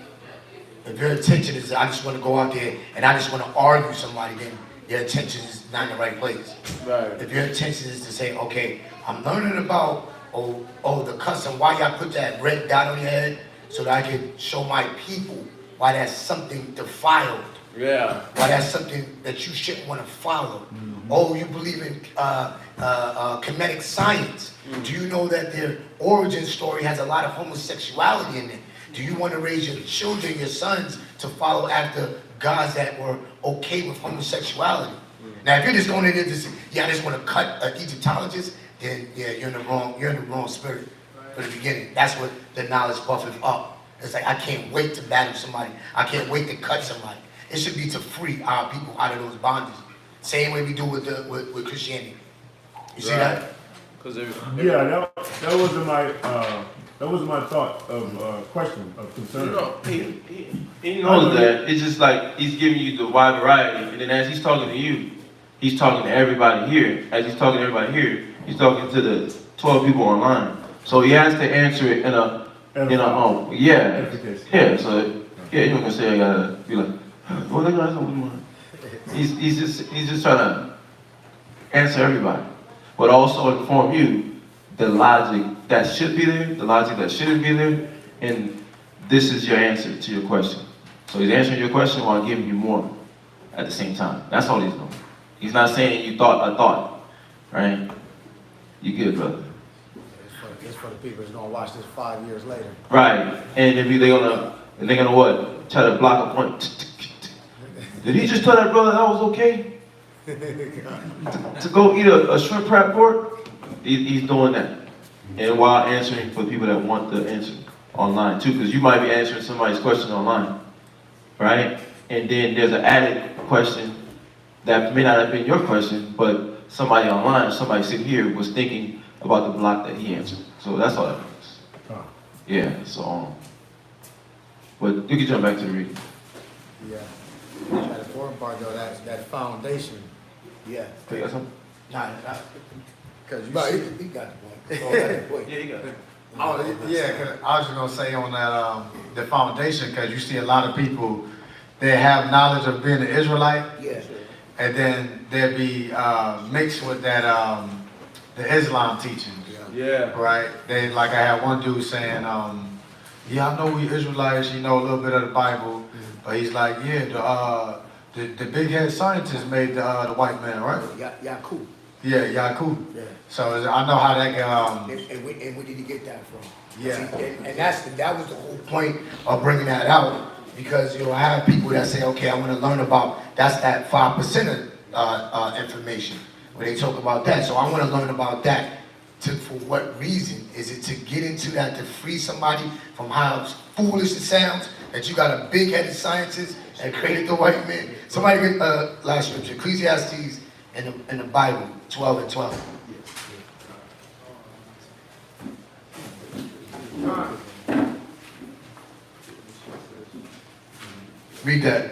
If your intention is, I just want to go out there and I just want to argue somebody, then your intention is not in the right place. Right. If your intention is to say, okay, I'm learning about the custom, why y'all put that red dot on your head, so that I can show my people why that's something defiled. Yeah. Why that's something that you shouldn't want to follow. Oh, you believe in kinetic science. Do you know that their origin story has a lot of homosexuality in it? Do you want to raise your children, your sons, to follow after gods that were okay with homosexuality? Now, if you're just going in there to say, yeah, I just want to cut an Egyptologist, then yeah, you're in the wrong spirit from the beginning. That's what the knowledge buffeth up. It's like, I can't wait to battle somebody. I can't wait to cut somebody. It should be to free our people out of those bondages. Same way we do with Christianity. You see that? Yeah, that wasn't my thought of question of concern. You know, he knows that. It's just like he's giving you the wide variety, and then as he's talking to you, he's talking to everybody here. As he's talking to everybody here, he's talking to the 12 people online. So he has to answer it in a yeah. So yeah, you're not gonna say I gotta be like, well, they got something. He's just trying to answer everybody, but also inform you the logic that should be there, the logic that shouldn't be there, and this is your answer to your question. So he's answering your question while giving you more at the same time. That's all he's doing. He's not saying you thought a thought, right? You good, brother. It's for the people that's gonna watch this 5 years later. Right, and they're gonna what? Try to block a point. Did he just tell that brother that was okay? to go eat a shrimp wrap pork? He's doing that. And while answering for people that want the answer online too, because you might be answering somebody's question online, right? And then there's an added question that may not have been your question, but somebody online, somebody sitting here was thinking about the block that he answered. So that's all that means. Yeah, so, but you can jump back to the reading. Yeah. The important part though, that foundation. Yeah. You got something? Nah. Cause you But see, he got the point. Go ahead. Yeah, you got it. oh yeah, cause I was just gonna say on that the foundation, cause you see a lot of people they have knowledge of being an Israelite, Yeah. and then they'll be mixed with that the Islam teaching. Yeah. Right? They like I had one dude saying, yeah, I know we Israelites, you know a little bit of the Bible, but he's like, yeah, the big head scientist made the white man, right? Yeah, cool. Yeah, Yakub. Yeah. So I know how that And where did he get that from? Yeah. See, and that was the whole point of bringing that out, because I have people that say, okay, I want to learn about that 5% of information when they talk about that. So I want to learn about that. For what reason? Is it to get into that to free somebody from how foolish it sounds that you got a big-headed scientist that created the white man? Somebody get last scripture, Ecclesiastes in the Bible, 12:12. Read that.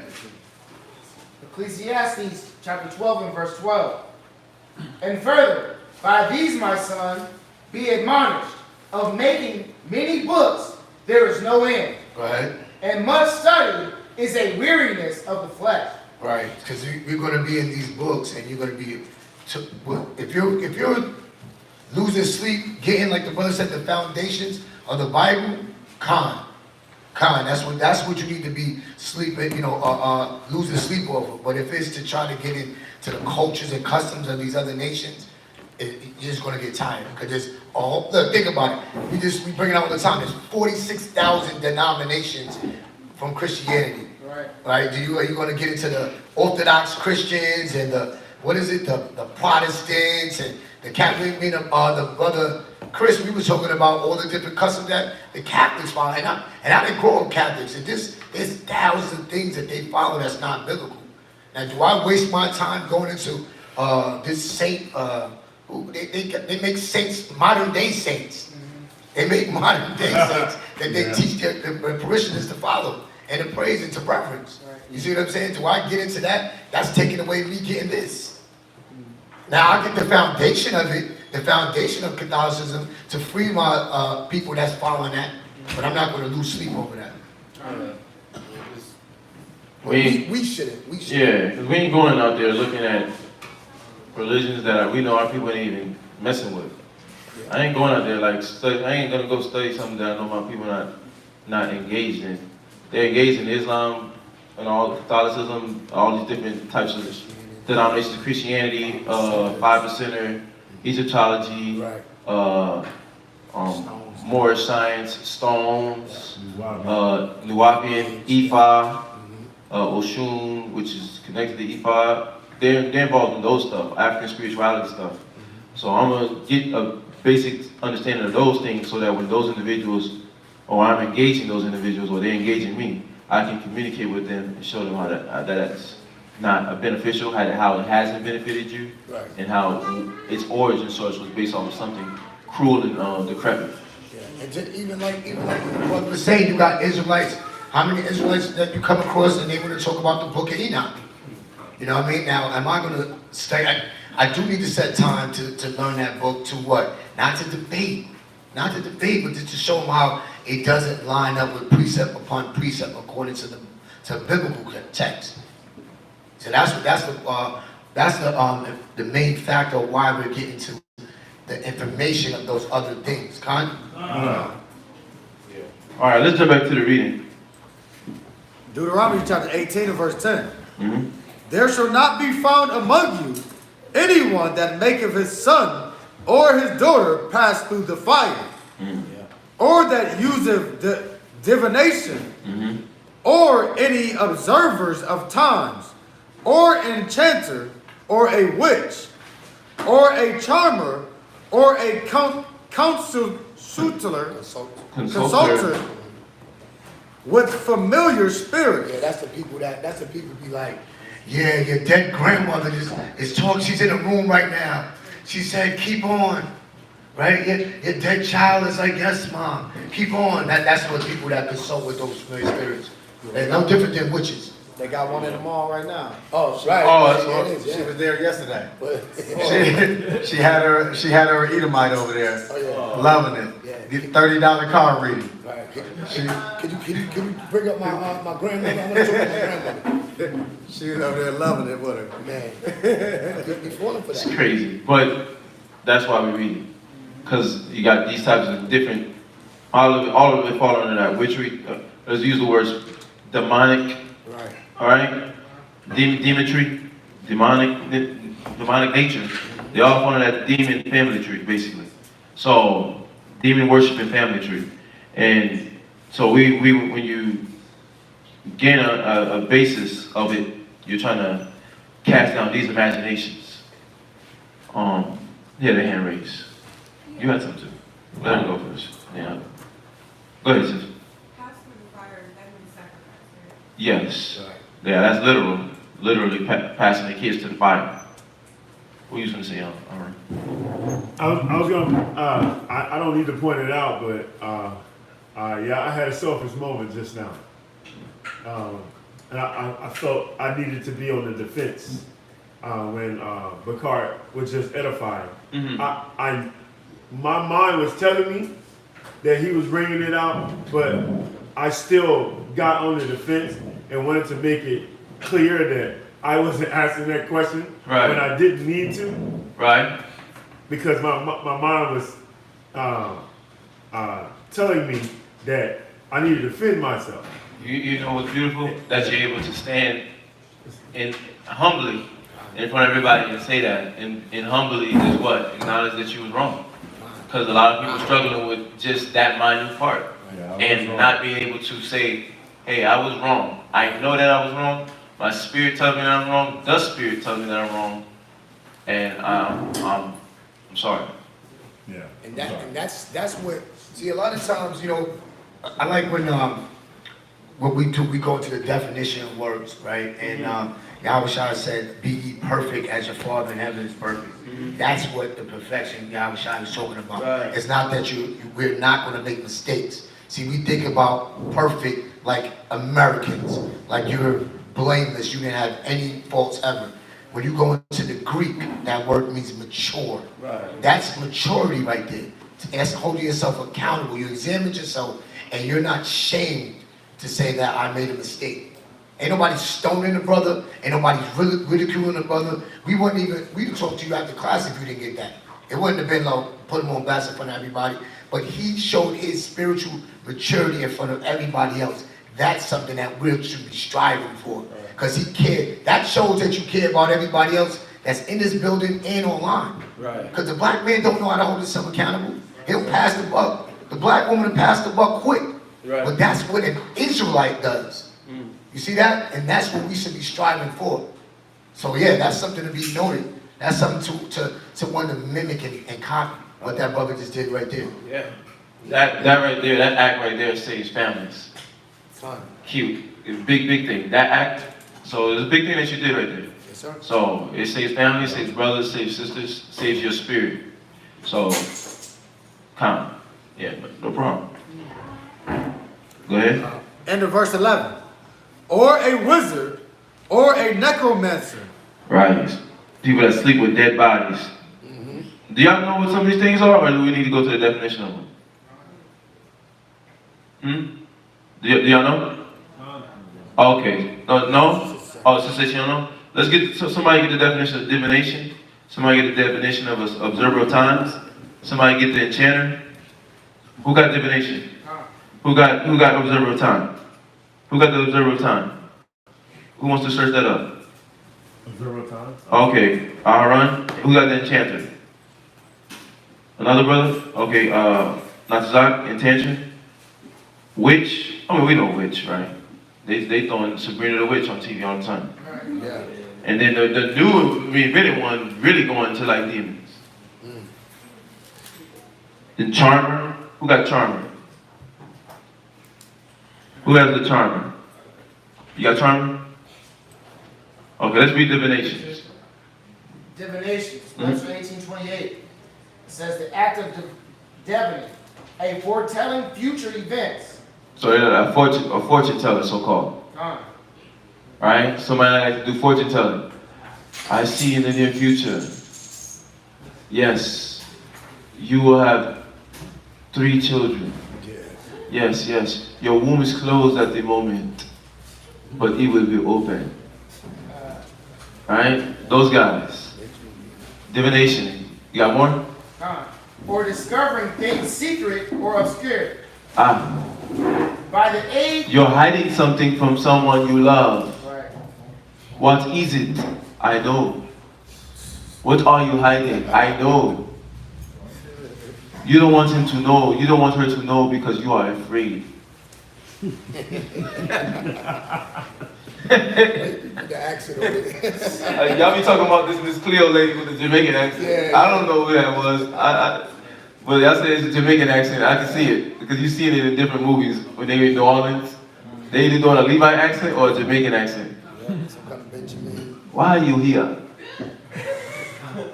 Ecclesiastes chapter 12 and verse 12. And further, by these, my son, be admonished, of making many books there is no end. Go ahead. And much study is a weariness of the flesh. Right, because we're going to be in these books, and you're going to be, if you're losing sleep, getting, like the brother said, the foundations of the Bible, that's what you need to be sleeping, losing sleep over. But if it's to try to get into the cultures and customs of these other nations, you're just going to get tired. Because there's look, think about it. We bring it out all the time. There's 46,000 denominations from Christianity. Right? Are you going to get into the Orthodox Christians and the Protestants and the Catholic? The brother Chris, we were talking about all the different customs that the Catholics follow, and I didn't grow up Catholics, and there's thousands of things that they follow that's not biblical. Now, do I waste my time going into this saint? They make saints, modern day saints. They make modern day saints that they teach their parishioners to follow and to praise and to reverence. You see what I'm saying? Do I get into that? That's taking away me getting this. Now I get the foundation of it, the foundation of Catholicism, to free my people that's following that, but I'm not going to lose sleep over that. We shouldn't. Yeah, because we ain't going out there looking at religions that we know our people ain't even messing with. I ain't going out there like study. I ain't gonna go study something that I know my people not engaged in. They're engaged in Islam and all Catholicism, all these different types of denominations of Christianity, 5%er, Egyptology, Moorish science, stones, Nuwapian, Ifa, Oshun, which is connected to Ifa. They're involved in those stuff, African spirituality stuff. So I'm gonna get a basic understanding of those things so that when those individuals, or I'm engaging those individuals, or they're engaging me, I can communicate with them and show them how that's not beneficial, how it hasn't benefited you, and how its origin source was based off of something cruel and decrepit. Yeah. And just even like what we were saying, you got Israelites. How many Israelites that you come across and they want to talk about the book of Enoch? You know what I mean? Now, am I going to stay? I do need to set time to learn that book to what? Not to debate, but just to show them how it doesn't line up with precept upon precept according to the biblical text. So that's the main factor of why we're getting to the information of those other things. Con? All right, let's jump back to the reading. Deuteronomy chapter 18 and verse 10. Mm-hmm. There shall not be found among you anyone that maketh his son or his daughter pass through the fire, or that useth divination, or any observers of times, or enchanter, or a witch, or a charmer, or a consulter with familiar spirit. Yeah, that's the people be like, yeah, your dead grandmother is talking. She's in the room right now. She said, keep on. Right? Your dead child is like, yes, mom. Keep on. That's what people that consult with those familiar spirits. They're no different than witches. They got one in the mall right now. Oh, right. Oh, that's what. She was there yesterday. She had her Edomite over there, loving it. Yeah. $30 car reading. Right. Can you bring up my grandmother? I want to talk about my grandmother. She was over there loving it with her. Man, be falling for that. It's crazy, but that's why we read it. Because you got these types of different, all of it fall under that witchery. Let's use the words demonic, all right? Demonry, demonic nature. They all fall under that demon family tree, basically. So, demon worshiping family tree. And so we when you gain a basis of it, you're trying to cast down these imaginations. Yeah, the hand raised. You had something too. Let him go first. Yeah. Go ahead, sis. Pass through the fire, that means sacrifice, right? Yes. Yeah, that's literal. Literally passing the kids to the fire. What are you going to say, all right? I was gonna. I don't need to point it out, but yeah, I had a selfish moment just now, and I felt I needed to be on the defense when Bakar was just edifying. Mm-hmm. My mind was telling me that he was bringing it out, but I still got on the defense and wanted to make it clear that I wasn't asking that question Right. when I didn't need to, Right? because my mind was telling me that I needed to defend myself. You know what's beautiful? That you're able to stand humbly in front of everybody and say that. And humbly is what? Acknowledge that you was wrong. Because a lot of people struggling with just that minute part. And not being able to say, hey, I was wrong. I know that I was wrong. My spirit tells me that I'm wrong. The spirit tells me that I'm wrong. And I'm sorry. Yeah. And that's what, see, a lot of times, you know, I like when what we do, we go to the definition of words, right? And Yahweh Shai said, be ye perfect as your Father in heaven is perfect. That's what the perfection Yahweh Shai is talking about. Right. It's not that we're not going to make mistakes. See, we think about perfect like Americans, like you're blameless, you didn't have any faults ever. When you go into the Greek, that word means mature. Right. That's maturity right there. That's holding yourself accountable. You examine yourself and you're not ashamed to say that I made a mistake. Ain't nobody stoning the brother. Ain't nobody ridiculing the brother. We would talk to you after class if you didn't get that. It wouldn't have been like put him on blast in front of everybody. But he showed his spiritual maturity in front of everybody else. That's something that we should be striving for. Because he cared. That shows that you care about everybody else that's in this building and online. Right. Because the black man don't know how to hold himself accountable. He'll pass the buck. The black woman will pass the buck quick. Right. But that's what an Israelite does. You see that? And that's what we should be striving for. So yeah, that's something to be noted. That's something to want to mimic and copy what that brother just did right there. Yeah. That right there, that act right there saves families. Fine. Cute. It's a big thing. That act, so it's a big thing that you did right there. Yes, sir. So it saves families, saves brothers, saves sisters, saves your spirit. So, calm. Yeah, but no problem. Go ahead. End of verse 11. Or a wizard, or a necromancer. Right. People that sleep with dead bodies. Do y'all know what some of these things are, or do we need to go to the definition of them? Do y'all know? Okay. No? Oh, since you don't know? Let's get, so somebody get the definition of divination. Somebody get the definition of observer of times. Somebody get the enchanter. Who got divination? Who got observer of time? Who got the observer of time? Who wants to search that up? Observer of time? Okay, Aaron. Who got the enchanter? Another brother? Okay, Natazak, intention. Witch. I mean, we know witch, right? They throwing Sabrina the Witch on TV all the time. Yeah. And then the new reinvented one really going to like demons. Then Charmer. Who got Charmer? Who has the Charmer? You got Charmer? Okay, let's read divinations. Divination, Scripture 18:28. It says the act of divining, a foretelling future events. So a fortune teller, so called. Right? Somebody like to do fortune telling. I see in the near future. Yes, you will have 3 children. Yes. Your womb is closed at the moment, but it will be open. Right? Those guys. Divination. You got more? Or discovering things secret or obscure. By the aid. You're hiding something from someone you love. Right. What is it? I know. What are you hiding? I know. You don't want him to know. You don't want her to know because you are afraid. The accent over there. Y'all be talking about this Cleo lady with the Jamaican accent. Yeah. I don't know who that was. But y'all say it's a Jamaican accent. I can see it because you see it in different movies when they in New Orleans. They either doing a Levite accent or a Jamaican accent. Yeah, some kind of Benjamin. Why are you here?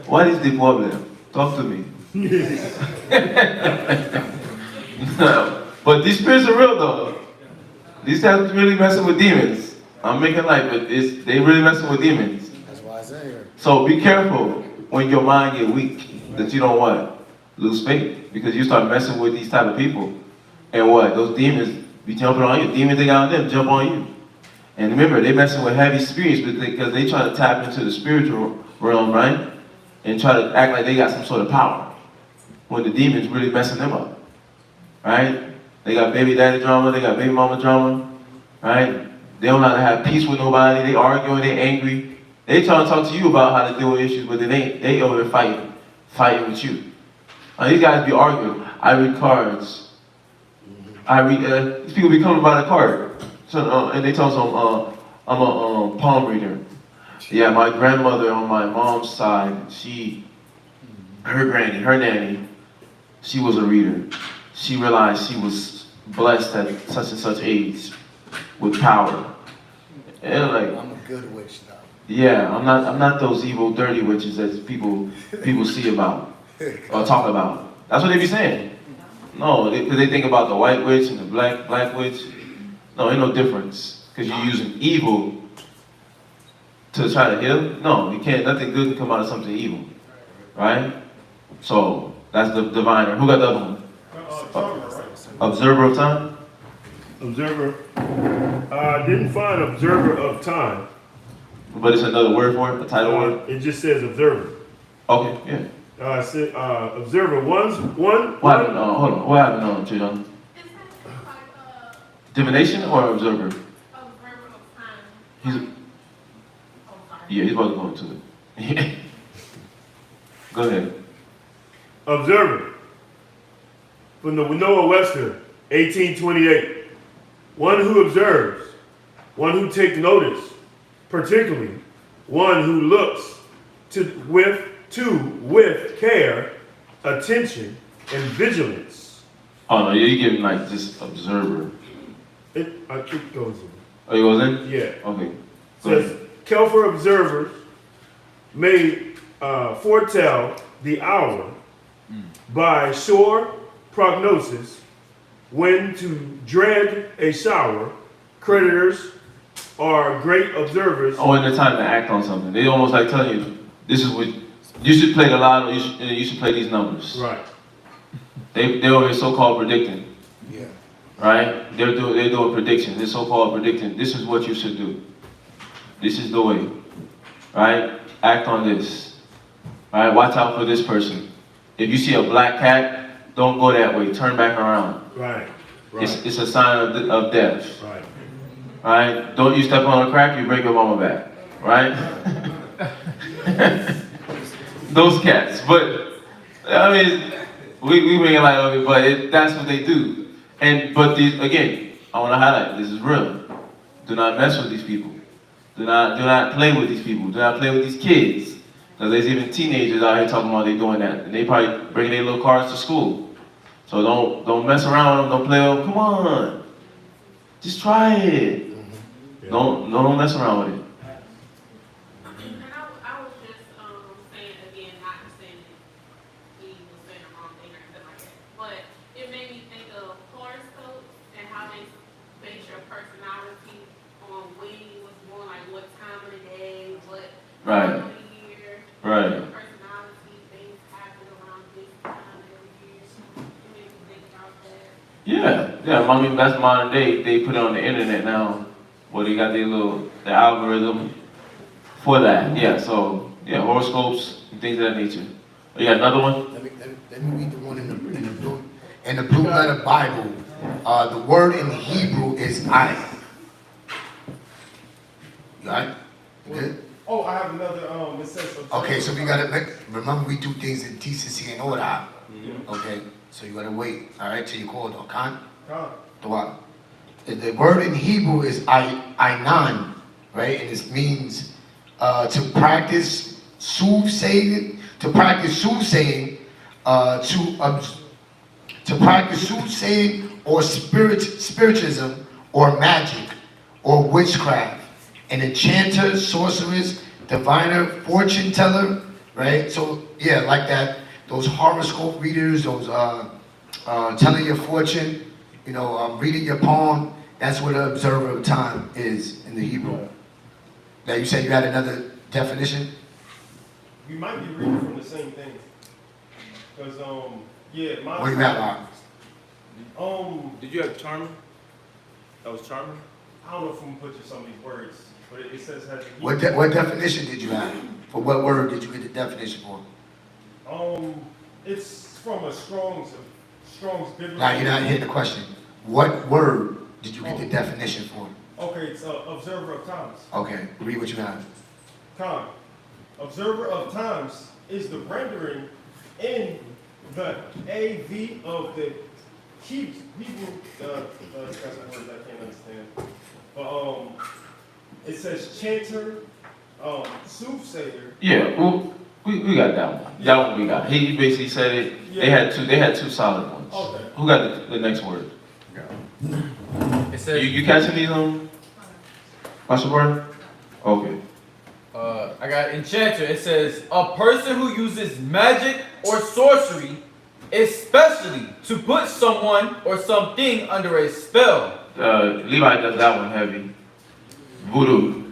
What is the problem? Talk to me. But these spirits are real though. These guys really messing with demons. I'm making light, but they really messing with demons. That's why I say here. So be careful when your mind get weak that you don't what? Lose faith. Because you start messing with these type of people. And what? Those demons be jumping on you. Demons they got on them, jump on you. And remember, they messing with heavy spirits because they try to tap into the spiritual realm, right? And try to act like they got some sort of power. When the demons really messing them up, right? They got baby daddy drama, they got baby mama drama, right? They don't know how to have peace with nobody, they arguing, they angry. They trying to talk to you about how to deal with issues, but they over there fighting with you. These guys be arguing. I read cards. These people be coming by the card. So, and they tell us I'm a palm reader. Yeah, my grandmother on my mom's side, her nanny, she was a reader. She realized she was blessed at such and such age with power. And like, I'm a good witch though. yeah, I'm not those evil, dirty witches that people see about or talk about. That's what they be saying. No, because they think about the white witch and the black witch. No, ain't no difference. Because you're using evil to try to heal. No, you can't. Nothing good can come out of something evil, right? So that's the diviner. Who got the other one? Observer of time. Observer. I didn't find observer of time. But it's another word for it, a title word? It just says observer. Okay, yeah. Observer, one. What happened? Hold on. What happened on Chidon? Divination or observer? He's about to go into it. Go ahead. Observer. From the Noah Webster, 1828. One who observes, one who takes notice, particularly one who looks with care, attention, and vigilance. Oh no, you're giving like just observer. It goes in. Oh, it goes in? Yeah. Okay. Says careful observers may foretell the hour by sure prognosis when to dread a shower. Creditors are great observers. Oh, and the time to act on something. They almost like telling you, this is what you should play the lotto. You should play these numbers. Right. They're over here so-called predicting. Yeah. Right? They're doing predictions. They're so-called predicting. This is what you should do. This is the way. Right? Act on this. Right? Watch out for this person. If you see a black cat, don't go that way. Turn back around. Right. It's a sign of death. Right. Right? Don't you step on a crack, you break your mama back. Right? Those cats. But, I mean, we make it like of it, but that's what they do. But again, I want to highlight, this is real. Do not mess with these people. Do not play with these people. Do not play with these kids. Because there's even teenagers out here talking about they doing that. And they probably bringing their little cars to school. So don't mess around with them, don't play with them. Come on. Just try it. Yeah. Don't mess around with it. And I was just saying again, not saying that he was saying the wrong thing or anything like that, but it made me think of horoscopes and how they base your personality on when you was born, like what time of the day, what Right. time of the year. Right. Your personality, things happen around this time every year. It made me think about that. Yeah. I mean, that's modern day. They put it on the internet now. Well, they got the algorithm for that. Yeah, so, horoscopes and things of that nature. Oh, you got another one? Let me read the one in the blue letter Bible. The word in Hebrew is I. You all right? You good? Oh, I have another, it says. Okay, so we gotta remember we do things in decency and order. Okay, so you gotta wait, all right, till you call okay? The one. The word in Hebrew is ainan, right? And it means to practice soothsaying, to practice soothsaying or spiritism or magic or witchcraft. An enchanter, sorceress, diviner, fortune teller, right? So yeah, like that. Those horoscope readers, those telling your fortune, reading your palm. That's what an observer of time is in the Hebrew. Now you said you had another definition? We might be reading from the same thing. Because, What do you have, Did you have Charmer? That was Charmer? I don't know if I'm gonna butcher some of these words, but it says has a What definition did you have? For what word did you get the definition for? It's from a Strong's biblical. Now you're not hearing the question. What word did you get the definition for? Okay, it's observer of times. Okay, read what you have. Time. Observer of times is the rendering in the AV of the Hebrew. That's a word I can't understand. But it says chanter, soothsayer. Yeah, well, we got that one. That one we got. He basically said it. Yeah. They had two solid ones. Okay. Who got the next word? It says, You catching these Pastor Barton? Okay. I got enchanter. It says, a person who uses magic or sorcery, especially to put someone or something under a spell. Levi does that one heavy. Voodoo.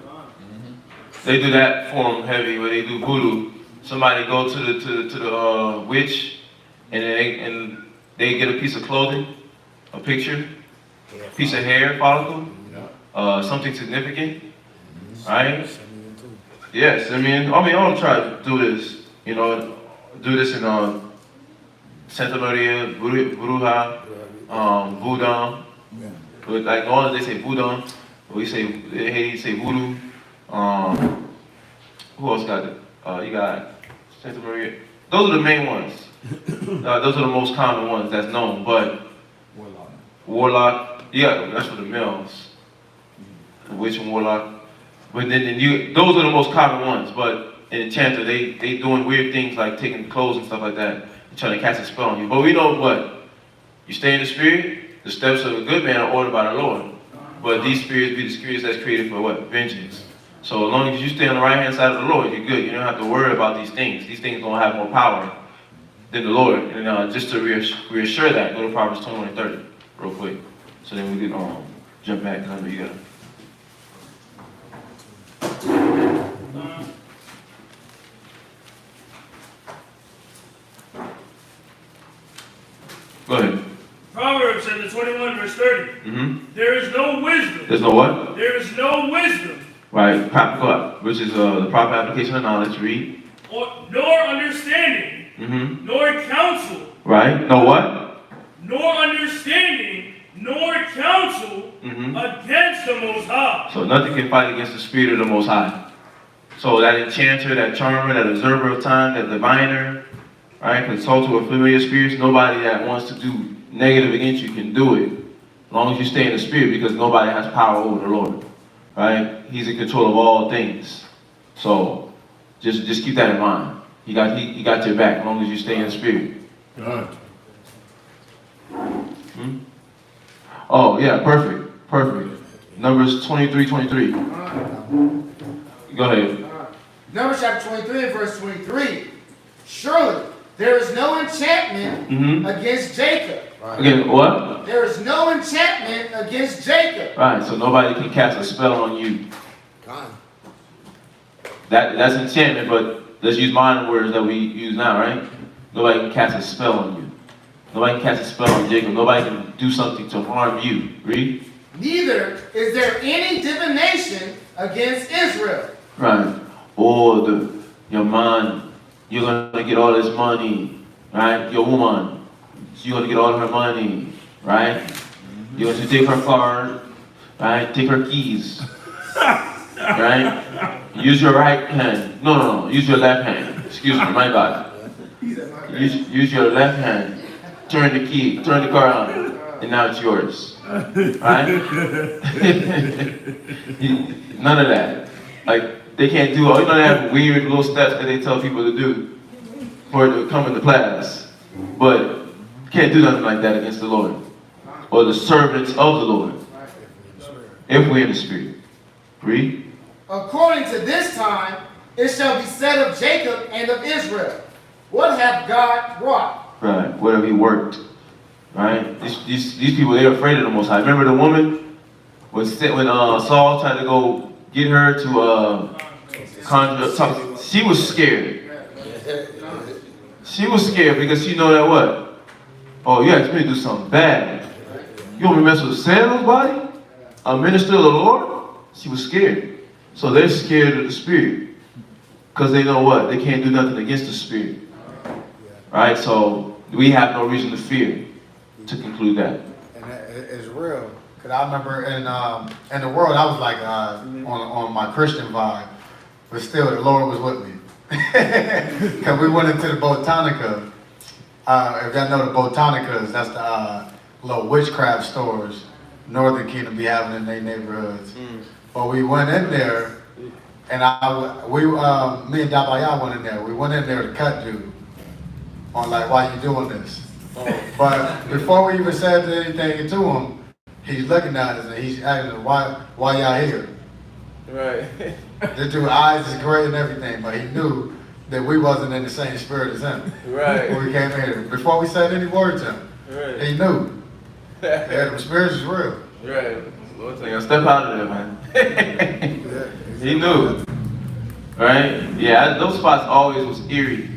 They do that form heavy where they do voodoo. Somebody go to the witch and they get a piece of clothing, a picture, piece of hair follicle, something significant, right? Yes, I mean, all try to do this, do this in Santa Maria, Bruja, Voodoo. Like New Orleans, they say Voodoo. We say in Haiti, say Voodoo. Who else got it? You got Santa Maria. Those are the main ones. Those are the most common ones that's known. But Warlock, yeah, that's for the males. The witch and warlock. But then those are the most common ones. But in Enchanter, they doing weird things like taking clothes and stuff like that and trying to cast a spell on you. But we know what? You stay in the spirit, the steps of a good man are ordered by the Lord. But these spirits be the spirits that's created for what? Vengeance. So as long as you stay on the right hand side of the Lord, you're good. You don't have to worry about these things. These things don't have more power than the Lord. And just to reassure that, go to Proverbs 21 and 30 real quick. So then we can jump back, because I know you got it. Go ahead. Proverbs chapter 21, verse 30. Mm-hmm. There is no wisdom. There's no what? There is no wisdom. Right, practical, which is the proper application of knowledge. Read. Nor understanding. Mm-hmm. Nor counsel. Right. No what? Nor understanding. Nor counsel against the Most High. So nothing can fight against the Spirit of the Most High. So that enchanter, that charmer, that observer of time, that diviner, right, consulter with familiar spirits, nobody that wants to do negative against you can do it. As long as you stay in the Spirit, because nobody has power over the Lord. Right? He's in control of all things. So just keep that in mind. He got your back as long as you stay in the Spirit. Oh yeah, perfect. Numbers 23:23. Go ahead. Numbers chapter 23 and verse 23. Surely there is no enchantment against Jacob. Again, what? There is no enchantment against Jacob. Right, so nobody can cast a spell on you. That's enchantment, but let's use modern words that we use now, right? Nobody can cast a spell on you. Nobody can cast a spell on Jacob. Nobody can do something to harm you. Read. Neither is there any divination against Israel. Right. Or your man, you're gonna get all this money, right? Your woman, you're gonna get all her money, right? You're going to take her card, right? Take her keys, right? Use your right hand. No. Use your left hand. Excuse me, my bad. Use your left hand. Turn the car on, and now it's yours. Right? None of that. Like, they can't do all, they have weird little steps that they tell people to do for it to come into class. But can't do nothing like that against the Lord or the servants of the Lord if we're in the Spirit. Read. According to this time, it shall be said of Jacob and of Israel, what hath God wrought? Right, whatever he worked. Right? These people, they're afraid of the Most High. Remember the woman when Saul tried to go get her to conjure up? She was scared. She was scared because she know that what? Oh, you asked me to do something bad. You want me to mess with Samuel's body? a minister of the Lord, she was scared. So they're scared of the spirit. Because they know what? They can't do nothing against the spirit. Right? So we have no reason to fear, to conclude that. And it's real. Because I remember in the world, I was like on my Christian vibe. But still, the Lord was with me. Because we went into the Botanica. If y'all know the Botanicas, that's the little witchcraft stores Northern Kingdom be having in their neighborhoods. But we went in there, and me and Dabaya went in there. We went in there to cut dude on like, why you doing this? But before we even said anything to him, he's looking at us and he's asking, why y'all here? Right. This dude's eyes is great and everything, but he knew that we wasn't in the same spirit as him. Right. When we came here, before we said any word to him, Right. he knew. Yeah, the spirit is real. Right. Lord tell you, step out of there, man. He knew. Right? Yeah, those spots always was eerie.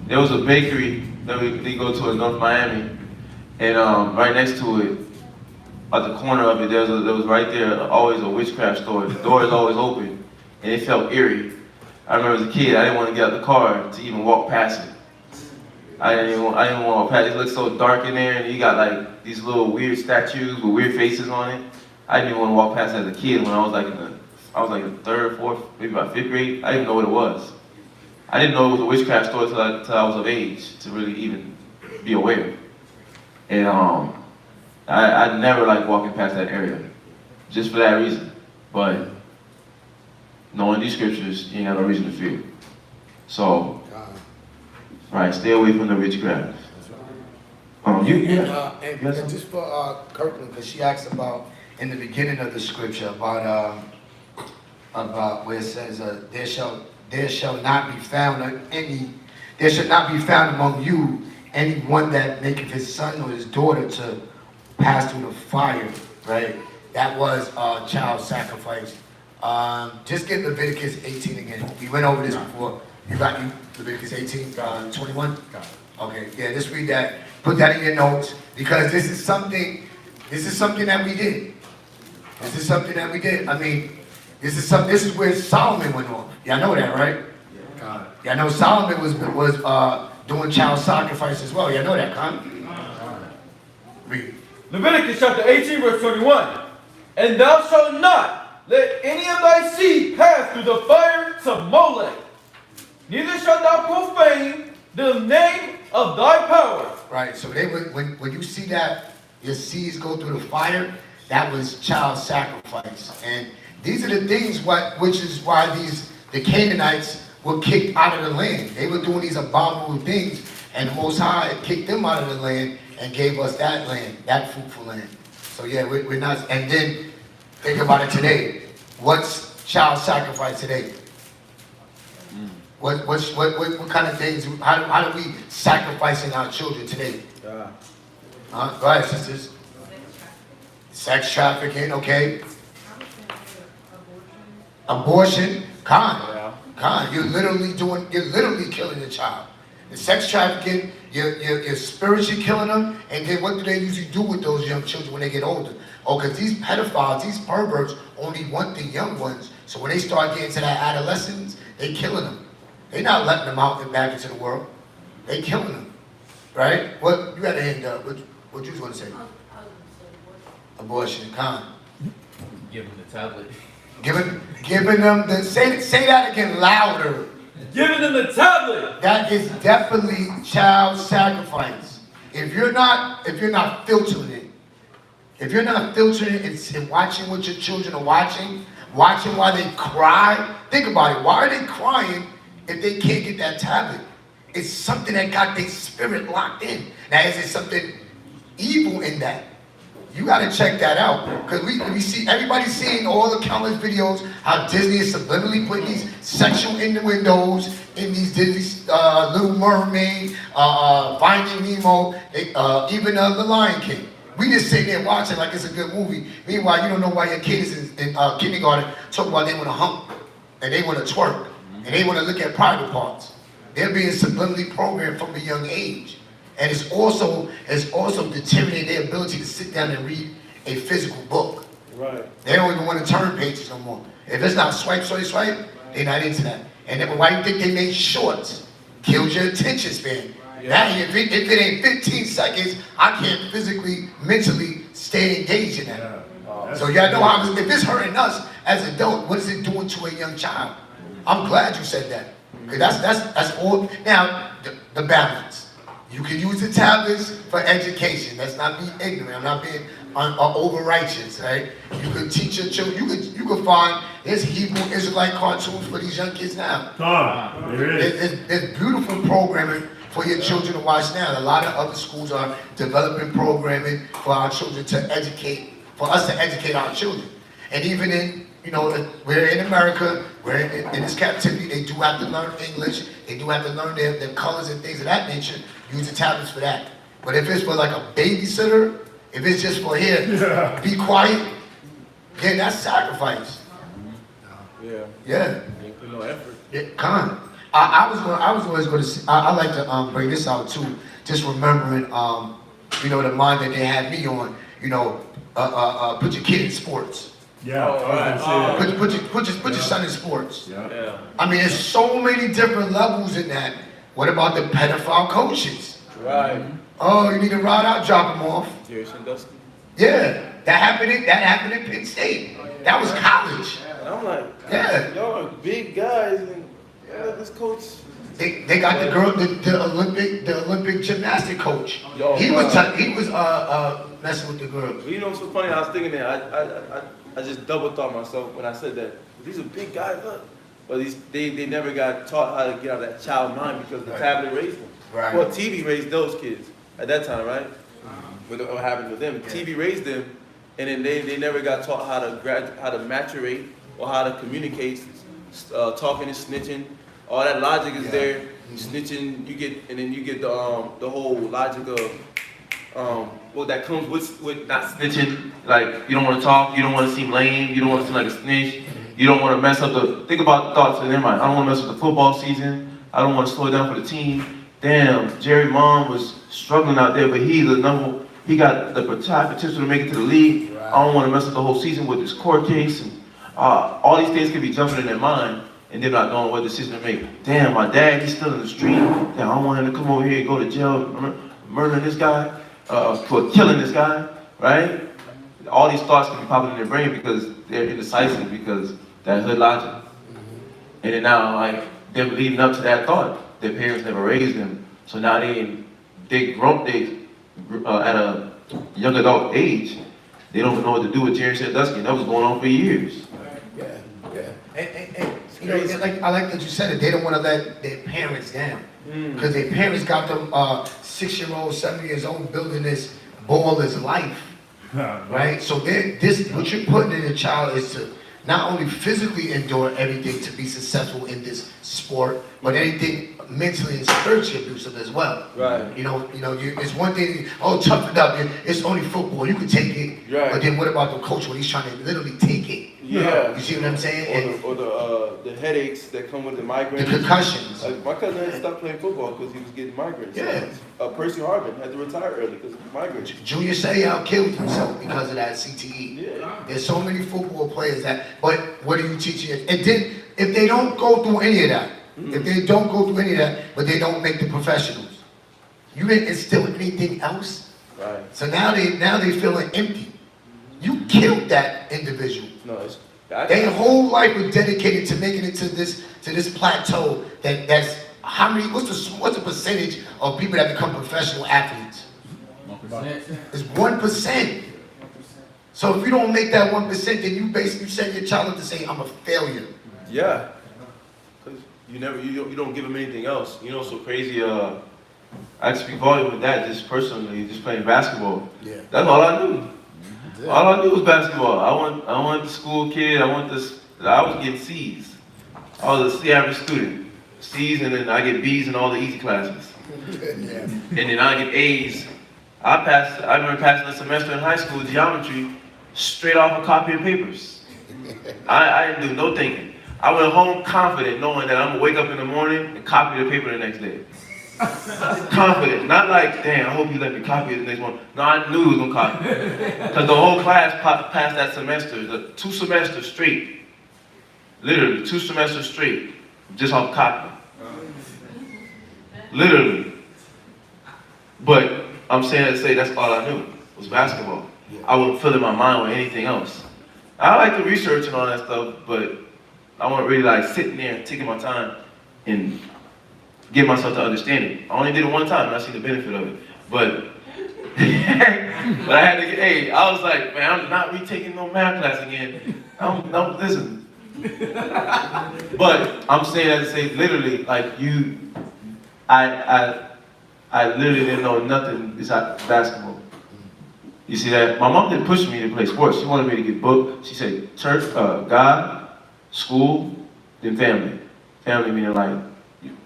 There was a bakery that we go to in North Miami, and right next to it, at the corner of it, there was right there always a witchcraft store. The door is always open, and it felt eerie. I remember as a kid, I didn't want to get out the car to even walk past it. I didn't want to walk past it. It looked so dark in there, and you got like these little weird statues with weird faces on it. I didn't even want to walk past it as a kid when I was like in the third, fourth, maybe about fifth grade. I didn't know what it was. I didn't know it was a witchcraft store till I was of age to really even be aware. And I never liked walking past that area, just for that reason. But knowing these scriptures, you ain't got no reason to fear. So, right, stay away from the witchcraft. And just for Kirkland, because she asked about in the beginning of the scripture about where it says there shall not be found among you anyone that maketh his son or his daughter to pass through the fire, right? That was child sacrifice. Just get Leviticus 18 again. We went over this before. You got Leviticus 18, 21? Okay, yeah, just read that. Put that in your notes, because this is something that we did. This is something that we did. I mean, this is where Solomon went on. Y'all know that, right? Y'all know Solomon was doing child sacrifice as well. Y'all know that, Con? Read. Leviticus chapter 18, verse 21. And thou shalt not let any of thy seed pass through the fire to Molech. Neither shalt thou profane the name of thy power. Right, so they would, when you see that your seeds go through the fire, that was child sacrifice. And these are the things which is why the Canaanites were kicked out of the land. They were doing these abominable things, and the Most High kicked them out of the land and gave us that land, that fruitful land. So yeah, we're not. And then think about it today. What's child sacrifice today? What kind of things? How do we sacrificing our children today? Go ahead, sisters. Sex trafficking, okay. Abortion, you're literally killing your child. The sex trafficking, you're spiritually killing them, and then what do they usually do with those young children when they get older? Oh, because these pedophiles, these perverts only want the young ones, so when they start getting to that adolescence, they killing them. They're not letting them out and back into the world. They killing them, right? What, you got a hand up, what you was gonna say? Abortion, Give them the tablet. Giving them the, say that again louder. Giving them the tablet. That is definitely child sacrifice. If you're not filtering it, and watching what your children are watching why they cry, think about it. Why are they crying if they can't get that tablet? It's something that got their spirit locked in. Now, is there something evil in that? You gotta check that out, because we see everybody seeing all the countless videos how Disney is subliminally putting these sexual innuendos in these Disney Little Mermaid, Finding Nemo, even The Lion King. We just sitting there watching like it's a good movie. Meanwhile, you don't know why your kid is in kindergarten talking about they want to hump and they want to twerk and they want to look at private parts. They're being subliminally programmed from a young age. And it's also deteriorating their ability to sit down and read a physical book. They don't even want to turn pages no more. If it's not swipe, they're not into that. And then why do you think they made shorts? Killed your attention span. Now, if it ain't 15 seconds, I can't physically, mentally stay engaged in that. So y'all know how, if it's hurting us as adults, what is it doing to a young child? I'm glad you said that. Because that's all. Now, the balance. You can use the tablets for education. Let's not be ignorant. I'm not being over-righteous, right? You can teach your children. You can find, there's Hebrew Israelite cartoons for these young kids now. There's beautiful programming for your children to watch now. A lot of other schools are developing programming for our children to educate, for us to educate our children. And even in, we're in America, we're in this captivity, they do have to learn English, they do have to learn their colors and things of that nature, use the tablets for that. But if it's for like a babysitter, if it's just for here, be quiet, then that's sacrifice. Yeah. Ain't put no effort. I was always going to. I like to bring this out too. Just remembering, the mind that they had me on. Put your kid in sports. Yeah. Put your son in sports. Yeah. I mean, there's so many different levels in that. What about the pedophile coaches? Right. Oh, you need to ride out, drop them off. Jerry Sandusky. Yeah, that happened in Penn State. That was college. And I'm like, y'all are big guys, and this coach. They got the girl, the Olympic gymnastic coach. He was messing with the girls. You know what's so funny? I was thinking that I just double thought myself when I said that. These are big guys, but they never got taught how to get out of that child mind because the tablet raised them. Right. Well, TV raised those kids at that time, right? What happened with them? TV raised them, and then they never got taught how to maturate or how to communicate, talking and snitching. All that logic is there. Snitching, you get the whole logic of that comes with not snitching. Like, you don't want to talk, you don't want to seem lame, you don't want to seem like a snitch, you don't want to mess up think about the thoughts in their mind. I don't want to mess up the football season, I don't want to slow it down for the team. Damn, Jerry Mom was struggling out there, but he got the potential to make it to the league. Right. I don't want to mess up the whole season with this court case, and all these things can be jumping in their mind, and they're not knowing what decision to make. Damn, my dad, he's still in the street. Damn, I don't want him to come over here and go to jail, murdering this guy, for killing this guy, right? All these thoughts can be popping in their brain because they're indecisive because that hood logic. And then now, like, they're leading up to that thought. Their parents never raised them, so now they grown at a young adult age. They don't know what to do with Jerry Sandusky. That was going on for years. Yeah. And like I like that you said it. They don't want to let their parents down because their parents got them 6-year-old, 7 years old building this baller's life, right? So what you're putting in your child is to not only physically endure everything to be successful in this sport, but anything mentally and spiritually abusive as well. Right. It's one thing, tough it up. It's only football. You can take it. Right. But then what about the coach when he's trying to literally take it? Yeah. You see what I'm saying? Or the headaches that come with the migraines. The concussions. Like my cousin had to stop playing football because he was getting migraines. Yeah. Percy Harvin had to retire early because of migraines. Junior Seau killed himself because of that CTE. Yeah. There's so many football players but what are you teaching? And then if they don't go through any of that, but they don't make the professionals, you didn't instill anything else. Right. So now they feeling empty. You killed that individual. No, their whole life was dedicated to making it to this plateau. That's how many? What's the percentage of people that become professional athletes? 1%. It's 1%. So if you don't make that 1%, then you basically send your child up to say, "I'm a failure." Yeah. Cause you don't give them anything else. You know, so crazy. I speak volume with that just personally, just playing basketball. Yeah. That's all I knew. All I knew was basketball. I want the school kid. I was getting C's. I was a C average student. C's, and then I get B's in all the easy classes. And then I get A's. I remember passing a semester in high school, geometry, straight off a copy of papers. I didn't do no thinking. I went home confident, knowing that I'm gonna wake up in the morning and copy the paper the next day. Confident, not like, damn, I hope you let me copy it the next one. No, I knew he was gonna copy it. Because the whole class passed that semester, the 2 semesters straight. Literally, 2 semesters straight, just off copy. Literally. But I'm saying to say that's all I knew, was basketball. I wouldn't fill in my mind with anything else. I like the research and all that stuff, but I wasn't really like sitting there taking my time and get myself to understand it. I only did it one time and I seen the benefit of it. But but I had to get, hey, I was like, man, I'm not retaking no math class again. I'm listen. But I'm saying that to say literally, like I literally didn't know nothing besides basketball. You see that? My mom didn't push me to play sports. She wanted me to get booked. She said, church, God, school, then family. Family meaning like,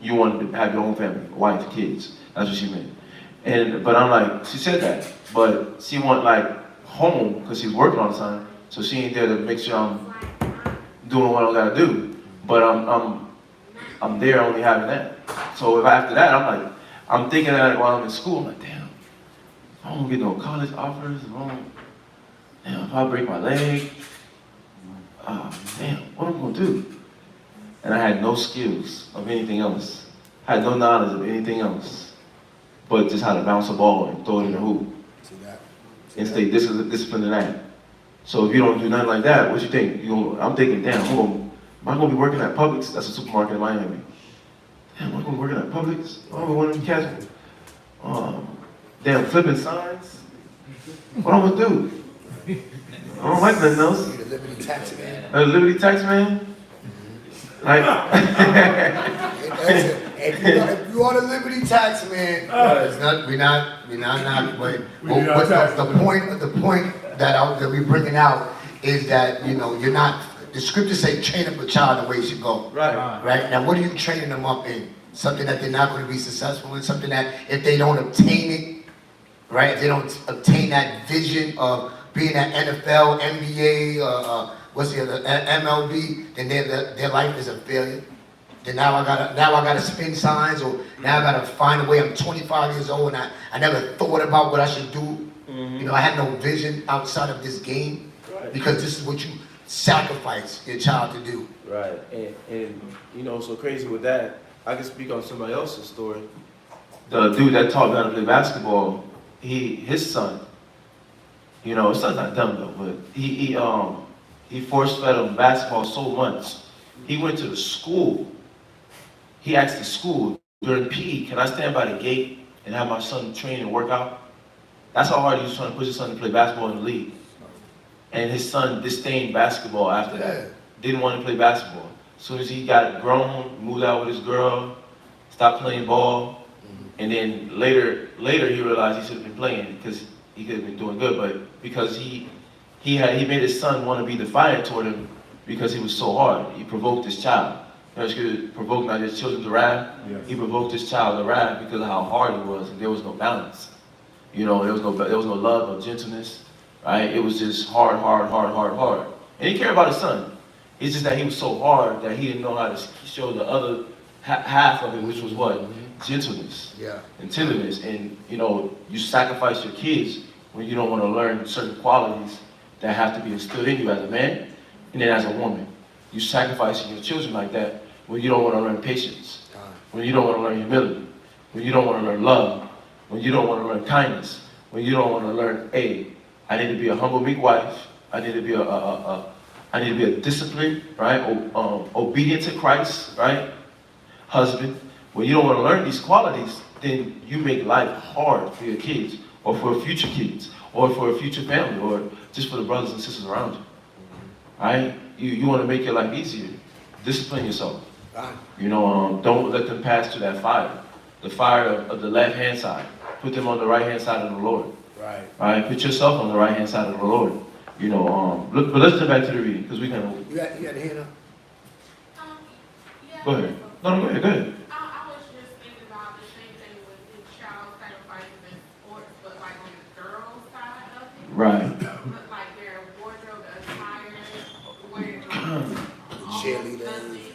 you wanted to have your own family, wife, kids. That's what she meant. But I'm like, she said that. But she want like home, because she's working all the time. So she ain't there to make sure I'm doing what I gotta do. But I'm there only having that. So if after that, I'm thinking that while I'm in school, I'm like, damn. I don't get no college offers. Damn, if I break my leg, damn, what am I gonna do? And I had no skills of anything else. I had no knowledge of anything else, but just how to bounce a ball and throw it in the hoop. And stay disciplined in that. So if you don't do nothing like that, what you think? I'm thinking, damn, am I gonna be working at Publix? That's a supermarket in Miami. Damn, am I gonna be working at Publix? Oh, one of them cats. Damn, flipping signs? What am I gonna do? I don't like nothing else. You're the Liberty Tax Man. A Liberty Tax Man? Like, if you are the Liberty Tax Man, it's not, we're not, but the point that we're bringing out is that, you know, you're not, the scriptures say train up a child the way he should go. Right? Now, what are you training them up in? Something that they're not going to be successful in, something that if they don't obtain it, right? If they don't obtain that vision of being at NFL, NBA, what's the other, MLB, then their life is a failure. Then now I gotta spin signs, or now I gotta find a way. I'm 25 years old and I never thought about what I should do. You know, I had no vision outside of this game, because this is what you sacrifice your child to do. Right, and you know, so crazy with that, I can speak on somebody else's story. the dude that taught me how to play basketball, his son, you know, his son's not dumb though, but he force fed him basketball so much. He went to the school. He asked the school during PE, can I stand by the gate and have my son train and work out? That's how hard he was trying to push his son to play basketball in the league. And his son disdained basketball after that. Didn't want to play basketball. As soon as he got grown, moved out with his girl, stopped playing ball, and then later he realized he should have been playing because he could have been doing good, but because he made his son want to be defiant toward him because he was so hard. He provoked his child. You know, he provoked not his children to wrath. Yes. He provoked his child to wrath because of how hard he was, and there was no balance. You know, there was no love, no gentleness, right? It was just hard. And he cared about his son. It's just that he was so hard that he didn't know how to show the other half of it, which was what? Gentleness and tenderness. And, you know, you sacrifice your kids when you don't want to learn certain qualities that have to be instilled in you as a man and then as a woman. You sacrificing your children like that when you don't want to learn patience, when you don't want to learn humility, when you don't want to learn love, when you don't want to learn kindness, when you don't want to learn, hey, I need to be a humble, meek wife. I need to be a disciplined, right? Obedient to Christ, right? Husband. When you don't want to learn these qualities, then you make life hard for your kids, or for future kids, or for a future family, or just for the brothers and sisters around you. Right? You want to make your life easier. Discipline yourself. You know, don't let them pass through that fire. The fire of the left-hand side. Put them on the right-hand side of the Lord. Right? Put yourself on the right-hand side of the Lord. You know, but let's get back to the reading, because we can. You got the hand up? Yeah. Go ahead. No, go ahead. I was just thinking about the same thing with the child sacrifices in sports, but like on the girls' side of it. Right. But like their wardrobe, the attire, where cheerleaders,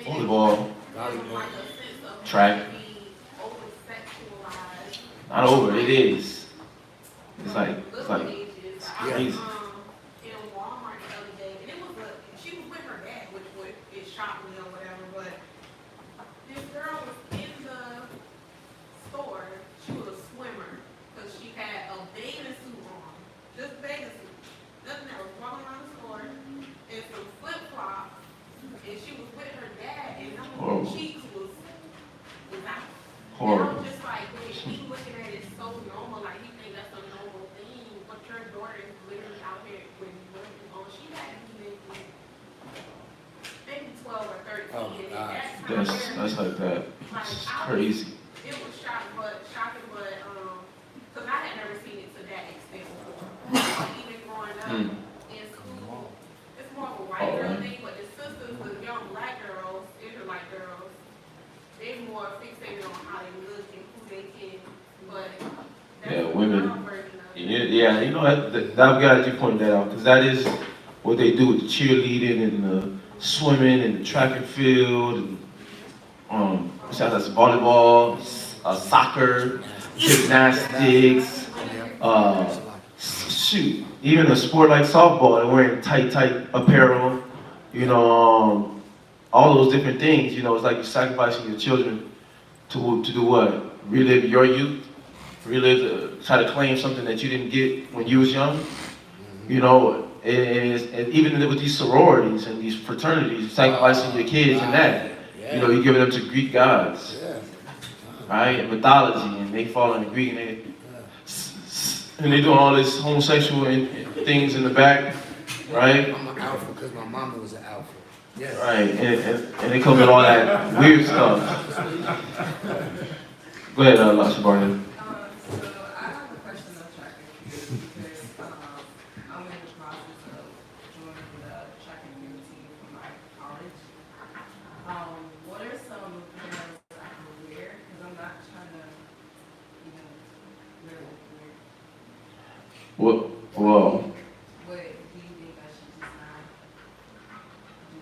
volleyball, like a sense of track. being overseen Not over, it is. It's like Little it's ages. crazy. In Walmart the other day, and she was with her dad, which it shocked me or whatever, but this girl was in the store. She was a swimmer because she had a bathing suit on, just a bathing suit, nothing else. Walking around the store in some flip flops, and she was with her dad, and her cheeks was out. Horrible. And I was just like, wait, he looking at it so normal, like he think that's a normal thing, but your daughter is literally out here with nothing on. She had to be maybe 12 or 13. Oh, and gosh. at that time, That's like that. It's crazy. it was shocking, but because I had never seen it to that extent before. Even growing up in school, it's more of a white girl thing, but the sisters, the young black girls, Israelite girls, they're more fixated on how they look and who they can, but that's Yeah, the women. girl version of it. Yeah, you know, I'm glad you pointed that out, because that is what they do with the cheerleading and the swimming and the track and field, and besides that's volleyball, soccer, gymnastics, shoot, even a sport like softball, they're wearing tight apparel, you know, all those different things, you know, it's like you're sacrificing your children to do what? Relive your youth? Try to claim something that you didn't get when you was young? You know, and even with these sororities and these fraternities, sacrificing your kids and that. You know, you give them to Greek gods, right? And mythology, and they fall into Greek, and they doing all this homosexual things in the back, right? I'm an alpha because my mama was an alpha. Yeah. Right, and they come with all that weird stuff. Go ahead, Lasha Barnett. So I have a question on track and field because I'm in the process of joining the track and field team for my college. What are some things I can wear? Because I'm not trying to, wear weird. Well, What do you think I should just not do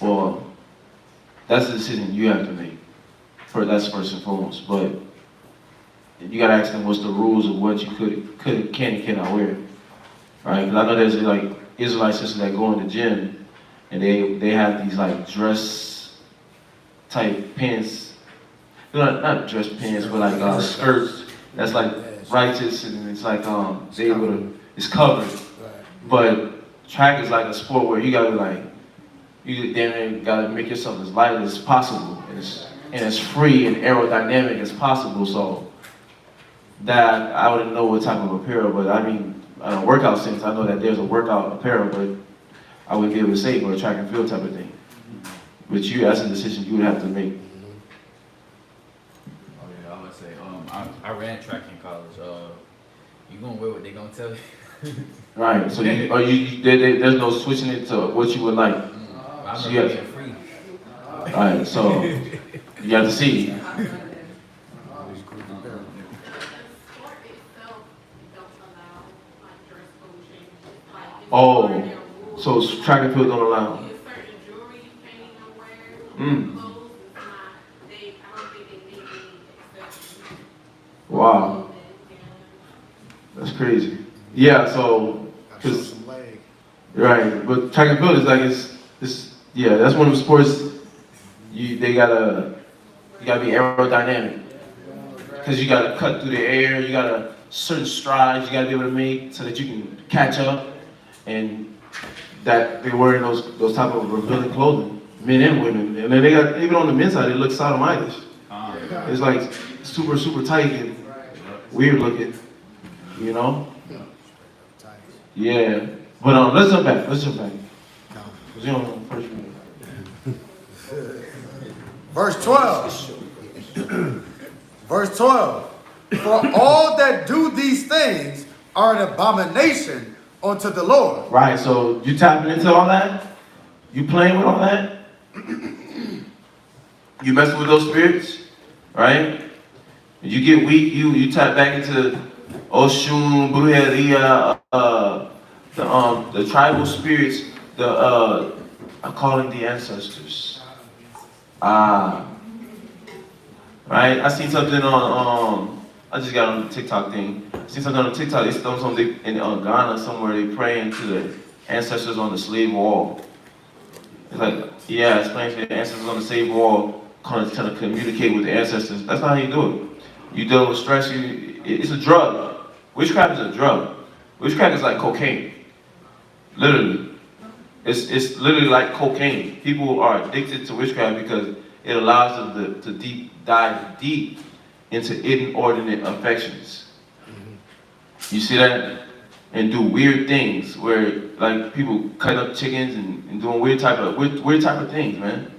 it? well, that's a decision you have to make. That's first and foremost, but you gotta ask them what's the rules of what you can and cannot wear, right? Because I know there's like Israelite sisters that go in the gym and they have these like dress type pants, not dress pants, but like skirts that's like righteous and it's like it's covered. But track is like a sport where you gotta like you damn gotta make yourself as light as possible and as free and aerodynamic as possible. So that I wouldn't know what type of apparel, but I mean, workout sense, I know that there's a workout apparel, but I wouldn't be able to say for a track and field type of thing. But that's a decision you would have to make. Oh yeah, I would say, I ran track in college. You gonna wear what they gonna tell you. Right. So there's no switching it to what you would like. I'm So being free. all right. So you have to see. Oh, so track and field don't allow. Wow. That's crazy. Yeah, so, cause, right, but track and field is like, that's one of the sports, you gotta be aerodynamic. Cause you gotta cut through the air, you gotta certain strides you gotta be able to make so that you can catch up. And that they're wearing those type of revealing clothing, men and women. And then they got, even on the men's side, it looks sodomitish. It's like super, super tight and weird looking, you know? Yeah. But let's jump back. Cause you don't know first reading. Verse 12. Verse 12. For all that do these things are an abomination unto the Lord. Right, so you tapping into all that? You playing with all that? You messing with those spirits? Right? When you get weak, you tap back into Oshun, Brujeria, the tribal spirits, I'm calling the ancestors. right? I seen something on, I just got on the TikTok thing. I seen something on TikTok, they filmed something in Ghana somewhere, they praying to the ancestors on the slave wall. It's like, yeah, it's praying to the ancestors on the slave wall, trying to communicate with the ancestors. That's not how you do it. You deal with stress, it's a drug. Witchcraft is a drug. Witchcraft is like cocaine. Literally. It's literally like cocaine. People are addicted to witchcraft because it allows them to dive deep into inordinate affections. You see that? And do weird things where like people cutting up chickens and doing weird type of things, man.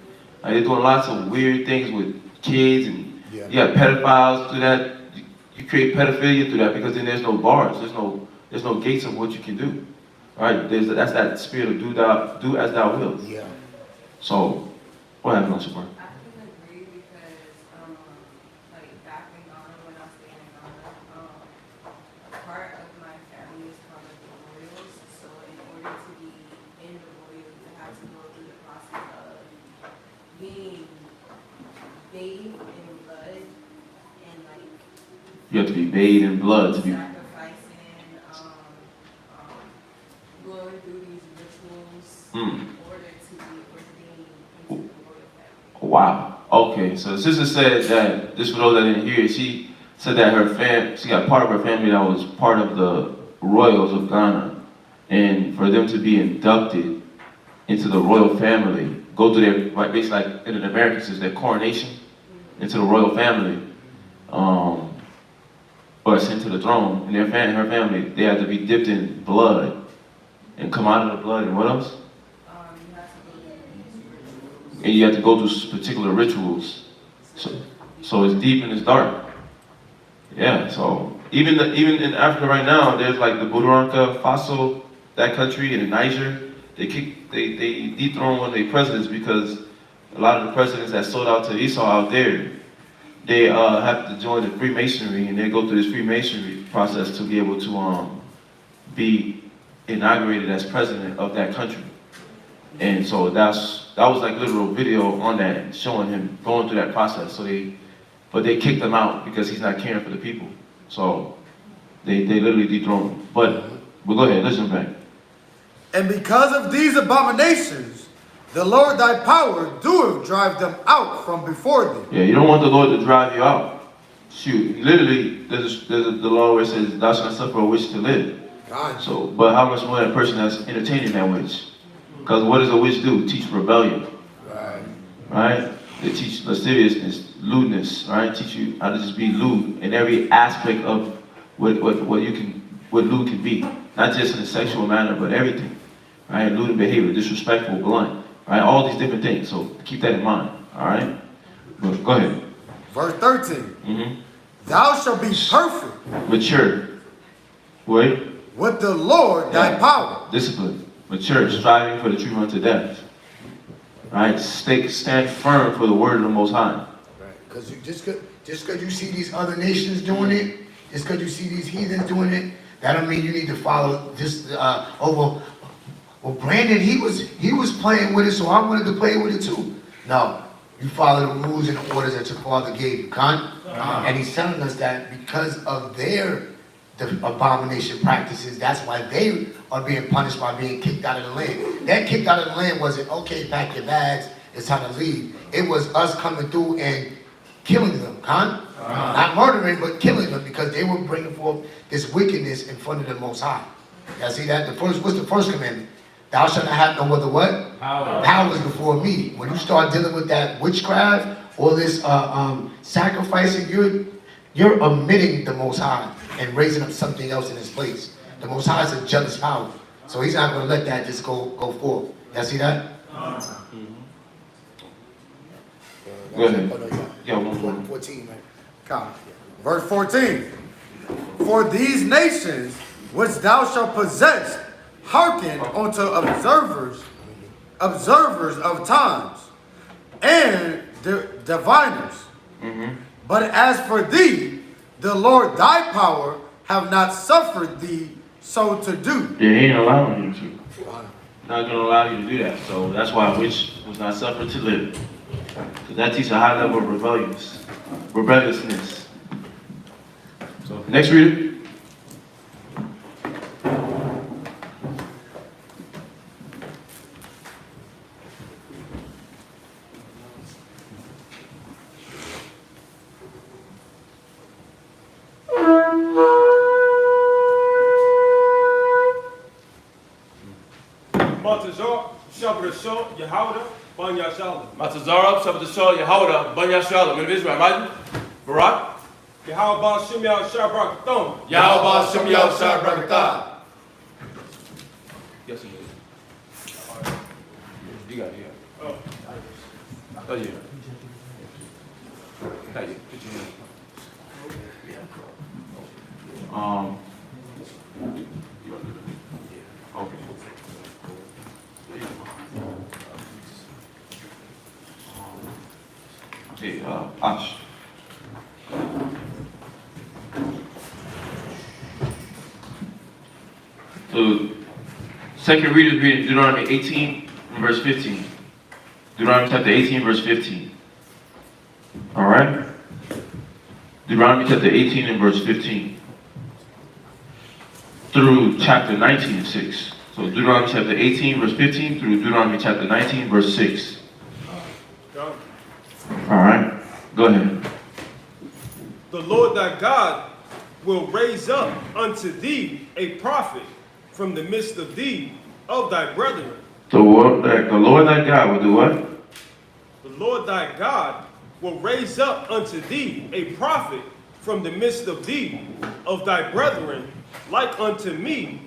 Like they're doing lots of weird things with kids and you got pedophiles through that. You create pedophilia through that because then there's no bars, there's no gates of what you can do. Right? That's that spirit of do as thou wilt. Yeah. So what happened on support? I can agree because, like back in Ghana, when I stayed in Ghana, a part of my family is part of the royals. So in order to be in the royals, you have to go through the process of being bathed in blood and like. You have to be bathed in blood to be. Going through these rituals in order to be ordained into the royal family. Wow. Okay, so the sister said that, this for those that didn't hear, she said that she got part of her family that was part of the royals of Ghana. And for them to be inducted into the royal family, go through their, like basically like in the Americans, is their coronation into the royal family, or sent to the throne, and her family, they had to be dipped in blood and come out of the blood, and what else? And you have to go through particular rituals. So it's deep and it's dark. Yeah, so even in Africa right now, there's like the Burkina Faso, that country, and in Niger, they dethrone one of their presidents because a lot of the presidents that sold out to Esau out there, they have to join the Freemasonry, and they go through this Freemasonry process to be able to be inaugurated as president of that country. And so that was like literal video on that, showing him going through that process. But they kicked him out because he's not caring for the people. So they literally dethroned him. But go ahead, listen back. And because of these abominations, the Lord thy power doeth drive them out from before thee. Yeah, you don't want the Lord to drive you out. Shoot, literally, there's the law where it says, thou shalt not suffer a witch to live. So, but how much more that person that's entertaining that witch? Because what does a witch do? Teach rebellion. Right? They teach lasciviousness, lewdness, right? Teach you how to just be lewd in every aspect of what lewd can be. Not just in a sexual manner, but everything. Right? Lewd in behavior, disrespectful, blunt. Right? All these different things. So keep that in mind. Alright? Go ahead. Verse 13. Thou shalt be perfect. Mature. Wait. With the Lord thy power. Discipline. Mature. Striving for the truth unto death. Right? Stand firm for the word of the Most High. Right. Because just because you see these other nations doing it, just because you see these heathens doing it, that don't mean you need to follow this. Well, Brandon, he was playing with it, so I wanted to play with it too. No, you follow the rules and orders that your father gave you, and he's telling us that because of the abomination practices, that's why they are being punished by being kicked out of the land. That kicked out of the land wasn't, okay, pack your bags, it's time to leave. It was us coming through and killing them, not murdering, but killing them because they were bringing forth this wickedness in front of the Most High. Y'all see that? What's the first commandment? Thou shalt not have no other what? Powers before me. When you start dealing with that witchcraft or this sacrificing, you're omitting the Most High and raising up something else in his place. The Most High is a jealous power. So he's not going to let that just go forth. Y'all see that? Go ahead. Yeah, 14, man. Verse 14. For these nations which thou shalt possess, hearken unto observers of times, and diviners. But as for thee, the Lord thy power have not suffered thee so to do. Yeah, he ain't allowing you to. Not going to allow you to do that. So that's why a witch was not suffered to live. Because that teaches a high level of rebelliousness. rebelliousness. So next reader. Matazar, Shabbat Shah, Yehuda, Banya Shalom. Matazara, Sabbath, Yehuda, Banya Shalom. Men of Israel, Imagine. Barak. Yahweh Shemiah Shabbat Thon. Yahweh Shemiah Shabbat. Yes, you did. You got it, yeah. Oh, yeah. Thank you. Put your hand. Okay. Okay, Ash. So, second reader is reading Deuteronomy 18, verse 15. Deuteronomy chapter 18, verse 15. All right? Deuteronomy chapter 18 and verse 15. Through chapter 19 and 6. So Deuteronomy chapter 18, verse 15 through Deuteronomy chapter 19, verse 6. All right? Go ahead. The Lord thy God will raise up unto thee a prophet from the midst of thee, of thy brethren. The Lord thy God will do what? The Lord thy God will raise up unto thee a prophet from the midst of thee, of thy brethren, like unto me.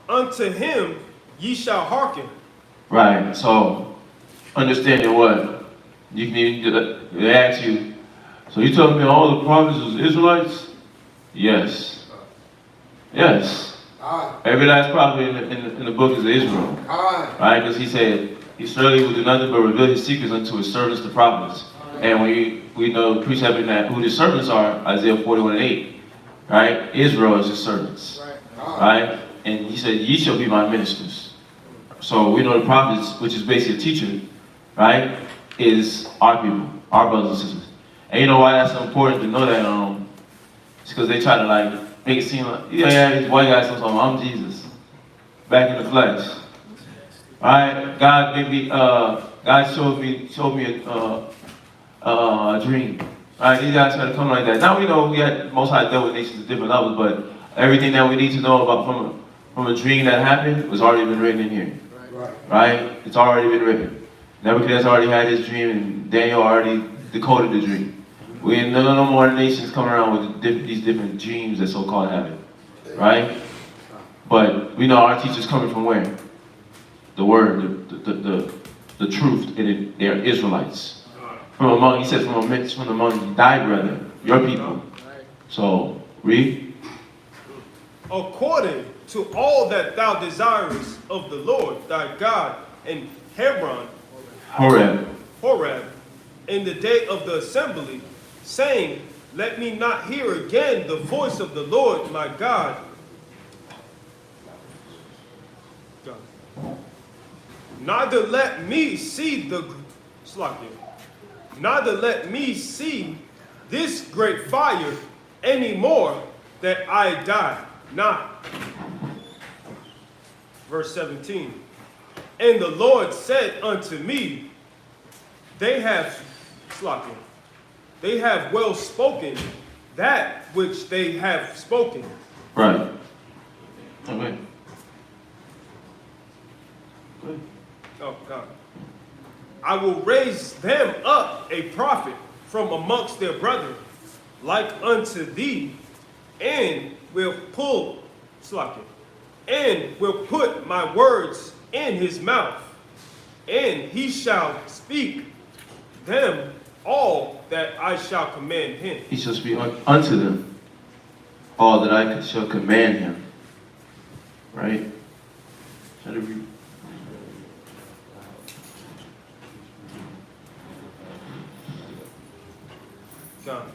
Unto him ye shall hearken. Right. So, understanding what? You can they ask you, so you telling me all the prophets was Israelites? Yes. Yes. Every last prophet in the book is Israel. Right? Because he said, he surely will do nothing but reveal his secrets unto his servants, the prophets. And we know precepting that who the servants are, Isaiah 41:8. Right? Israel is his servants. Right? And he said, ye shall be my ministers. So we know the prophets, which is basically a teacher, right, is our people, our brothers and sisters. And you know why that's so important to know that? It's because they try to like make it seem like, yeah, these white guys talking about, I'm Jesus, back in the flesh. Right? God made me, God showed me a dream. Right? These guys try to come like that. Now we know we had Most High dealt with nations at different levels, but everything that we need to know about from a dream that happened was already been written in here. Right? It's already been written. Nebuchadnezzar already had his dream, and Daniel already decoded the dream. We ain't no more nations coming around with these different dreams that so-called have it. Right? But we know our teachers coming from where? The word, the truth, and they're Israelites. From among, he says, from among thy brethren, your people. So, read. According to all that thou desirest of the Lord thy God in Horeb, in the day of the assembly, saying, let me not hear again the voice of the Lord my God. Neither let me see this great fire any more, that I die not. Verse 17. And the Lord said unto me, they have well spoken that which they have spoken. Right. Amen. Good. Oh God. I will raise them up a prophet from amongst their brethren, like unto thee, and will put my words in his mouth, and he shall speak them all that I shall command him. He shall speak unto them all that I shall command him. Right? Try to read. God.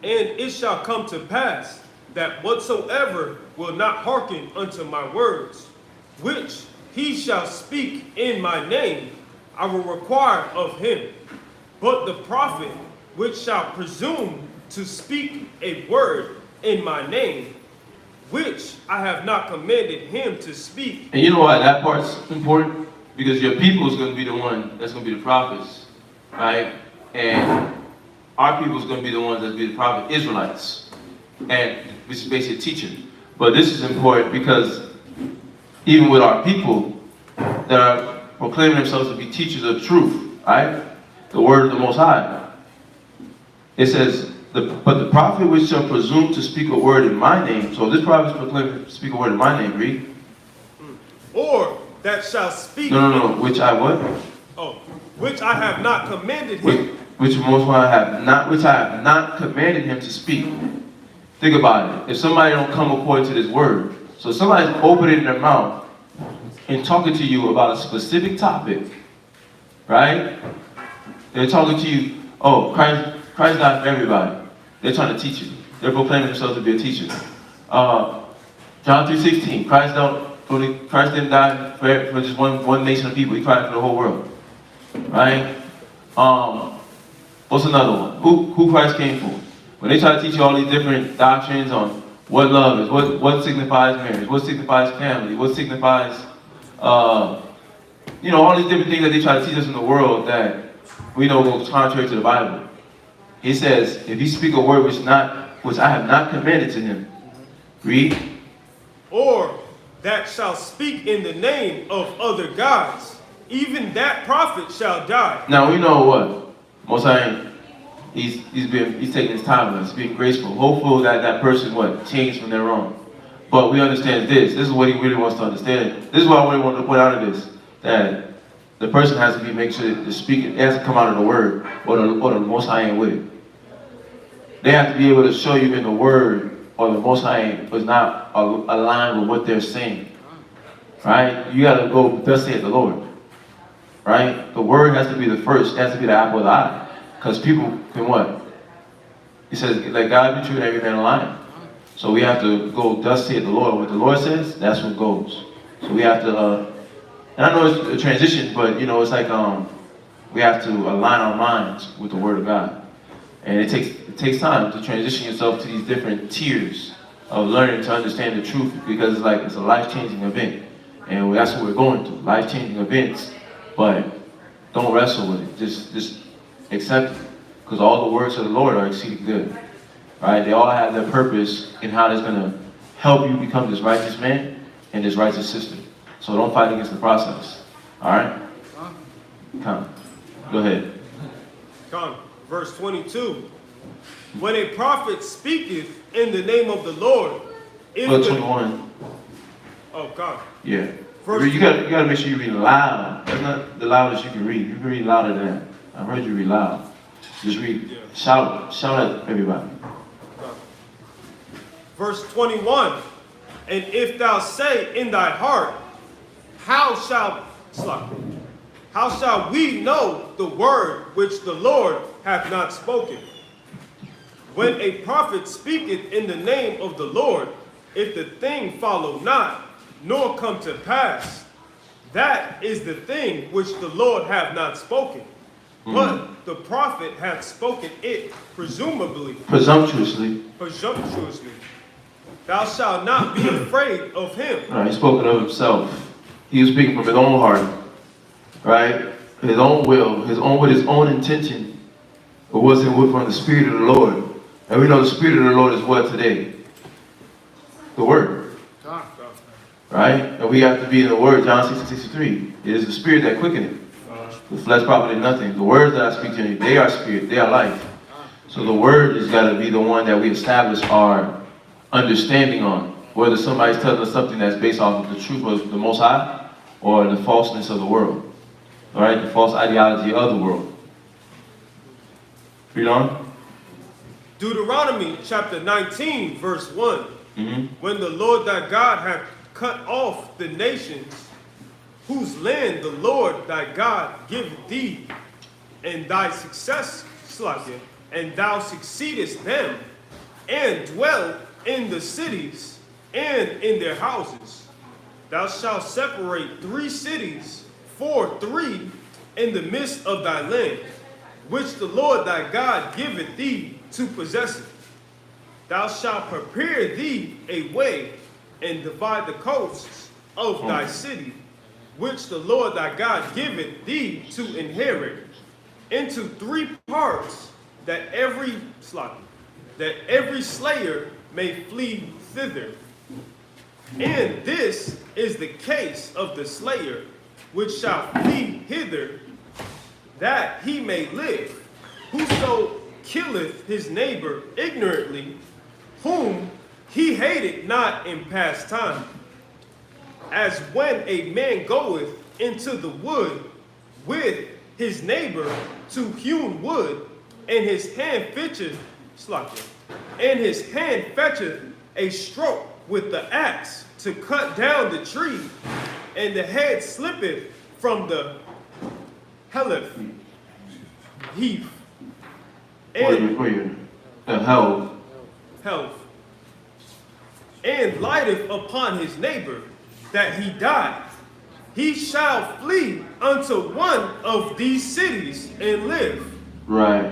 And it shall come to pass that whatsoever will not hearken unto my words, which he shall speak in my name, I will require of him. But the prophet which shall presume to speak a word in my name, which I have not commanded him to speak. And you know why that part's important? Because your people is going to be the one that's going to be the prophets, right? And our people is going to be the ones that's be the prophet, Israelites, and which is basically teaching. But this is important because even with our people that are proclaiming themselves to be teachers of truth, right? The word of the Most High. It says, but the prophet which shall presume to speak a word in my name. So if this prophet is proclaiming to speak a word in my name, read. Or that shall speak. No. Which I what? Oh, which I have not commanded him. Which I have not commanded him to speak. Think about it. If somebody don't come according to this word, so somebody's opening their mouth and talking to you about a specific topic, right? They're talking to you, oh, Christ died for everybody. They're trying to teach you. They're proclaiming themselves to be a teacher. John 3:16, Christ didn't die for just one nation of people. He cried for the whole world, right? What's another one? Who Christ came for? When they try to teach you all these different doctrines on what love is, what signifies marriage, what signifies family, what signifies, all these different things that they try to teach us in the world that we know goes contrary to the Bible. He says, if you speak a word which I have not commanded to him, read. Or that shall speak in the name of other gods, even that prophet shall die. Now we know what Most High, he's taking his time with us, being graceful, hopeful that person changed from their wrong. But we understand this. This is what he really wants to understand. This is what I really wanted to point out of this, that the person has to make sure to speak it has to come out of the word, or the Most High ain't with it. They have to be able to show you in the word, or the Most High was not aligned with what they're saying. Right? You got to go, thus saith the Lord. Right? The word has to be the first. It has to be the apple of the eye. Because people can what? He says, let God be true and every man a liar. So we have to go, thus saith the Lord. What the Lord says, that's what goes. So we have to, and I know it's a transition, but it's like we have to align our minds with the word of God. And it takes time to transition yourself to these different tiers of learning to understand the truth, because it's a life-changing event. And that's what we're going through, life-changing events. But don't wrestle with it. Just accept it. Because all the words of the Lord are exceeding good. Right? They all have their purpose in how it's going to help you become this righteous man and this righteous sister. So don't fight against the process. Alright? Come. Go ahead. Come. Verse 22. When a prophet speaketh in the name of the Lord, Verse 21. Oh, God. Yeah. You gotta make sure you read loud. That's not the loudest you can read. You can read louder than that. I heard you read loud. Just read. Yeah. Shout at everybody. Verse 21. And if thou say in thy heart, how shall we know the word which the Lord hath not spoken? When a prophet speaketh in the name of the Lord, if the thing follow not, nor come to pass, that is the thing which the Lord hath not spoken. But the prophet hath spoken it presumptuously. Thou shalt not be afraid of him. Right, he spoke of himself. He was speaking from his own heart, right? His own will, with his own intention. But wasn't from the Spirit of the Lord. And we know the Spirit of the Lord is what today? The Word. Right? And we have to be in the Word. John 6:63. It is the Spirit that quickeneth. The flesh profited nothing. The words that I speak to you, they are spirit, they are life. So the Word has got to be the one that we establish our understanding on. Whether somebody's telling us something that's based off of the truth of the Most High or the falseness of the world. All right? The false ideology of the world. Read on. Deuteronomy chapter 19, verse 1. Mm-hmm. When the Lord thy God hath cut off the nations whose land the Lord thy God giveth thee, and thy success, and thou succeedest them, and dwell in the cities and in their houses. Thou shalt separate 3 cities for 3 in the midst of thy land. which the Lord thy God giveth thee to possess it. Thou shalt prepare thee a way and divide the coasts of thy city, which the Lord thy God giveth thee to inherit, into 3 parts, that every slayer may flee thither. And this is the case of the slayer which shall flee hither, that he may live. Whoso killeth his neighbor ignorantly, whom he hated not in past time, as when a man goeth into the wood with his neighbor to hewn wood, and his hand fetcheth a stroke with the axe to cut down the tree, and the head slippeth from the heath, and health, and lighteth upon his neighbor, that he die. He shall flee unto one of these cities and live. Right.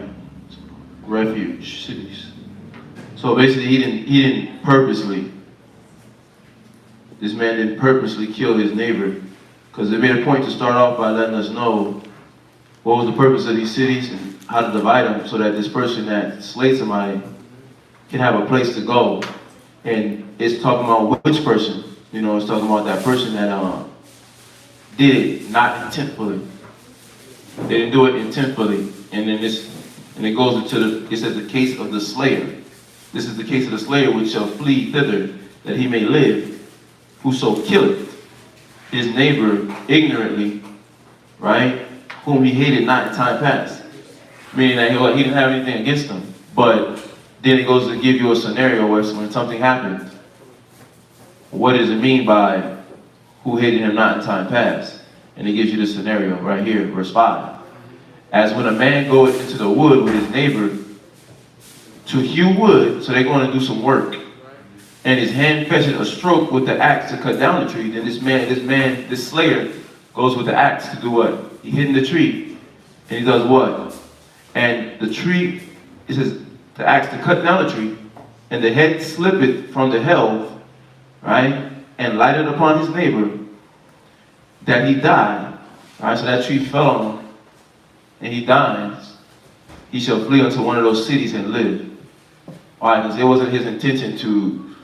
Refuge cities. So basically, he didn't purposely. This man didn't purposely kill his neighbor, because they made a point to start off by letting us know what was the purpose of these cities and how to divide them, so that this person that slayed somebody can have a place to go. And it's talking about which person. You know, it's talking about that person that did it not intentfully. They didn't do it intentfully. And then it goes into it says the case of the slayer. This is the case of the slayer which shall flee thither, that he may live. Whoso killeth his neighbor ignorantly, right? Whom he hated not in time past. Meaning that he didn't have anything against him. But then it goes to give you a scenario where when something happened, what does it mean by who hated him not in time past? And it gives you the scenario right here, verse 5. As when a man goeth into the wood with his neighbor to hew wood, so they're going to do some work, and his hand fetcheth a stroke with the axe to cut down the tree, then this slayer goes with the axe to do what? He hit in the tree, and he does what? And the tree, it says, the axe to cut down the tree, and the head slippeth from the helve, right? And lighted upon his neighbor, that he died. Right? So that tree fell on him, and he dies. He shall flee unto one of those cities and live. Why? Because it wasn't his intention to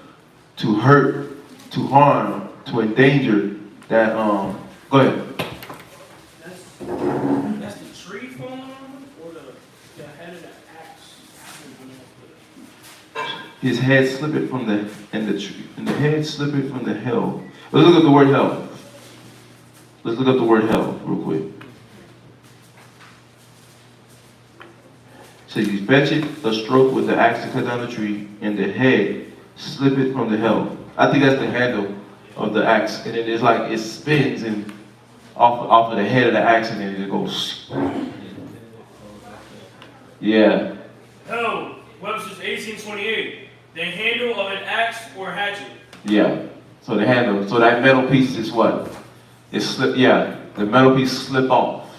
hurt, to harm, to endanger that, go ahead. That's the tree falling on, or the head of the axe? His head slippeth from the tree, and the head slippeth from the hell. Let's look at the word hell. Let's look up the word hell real quick. So he fetcheth a stroke with the axe to cut down the tree, and the head slippeth from the hell. I think that's the handle of the axe, and it's like it spins and off of the head of the axe, and then it goes. Yeah. Hell, Webster's 1828. The handle of an axe or hatchet. Yeah. So the handle. So that metal piece is what? It slipped. Yeah. The metal piece slipped off.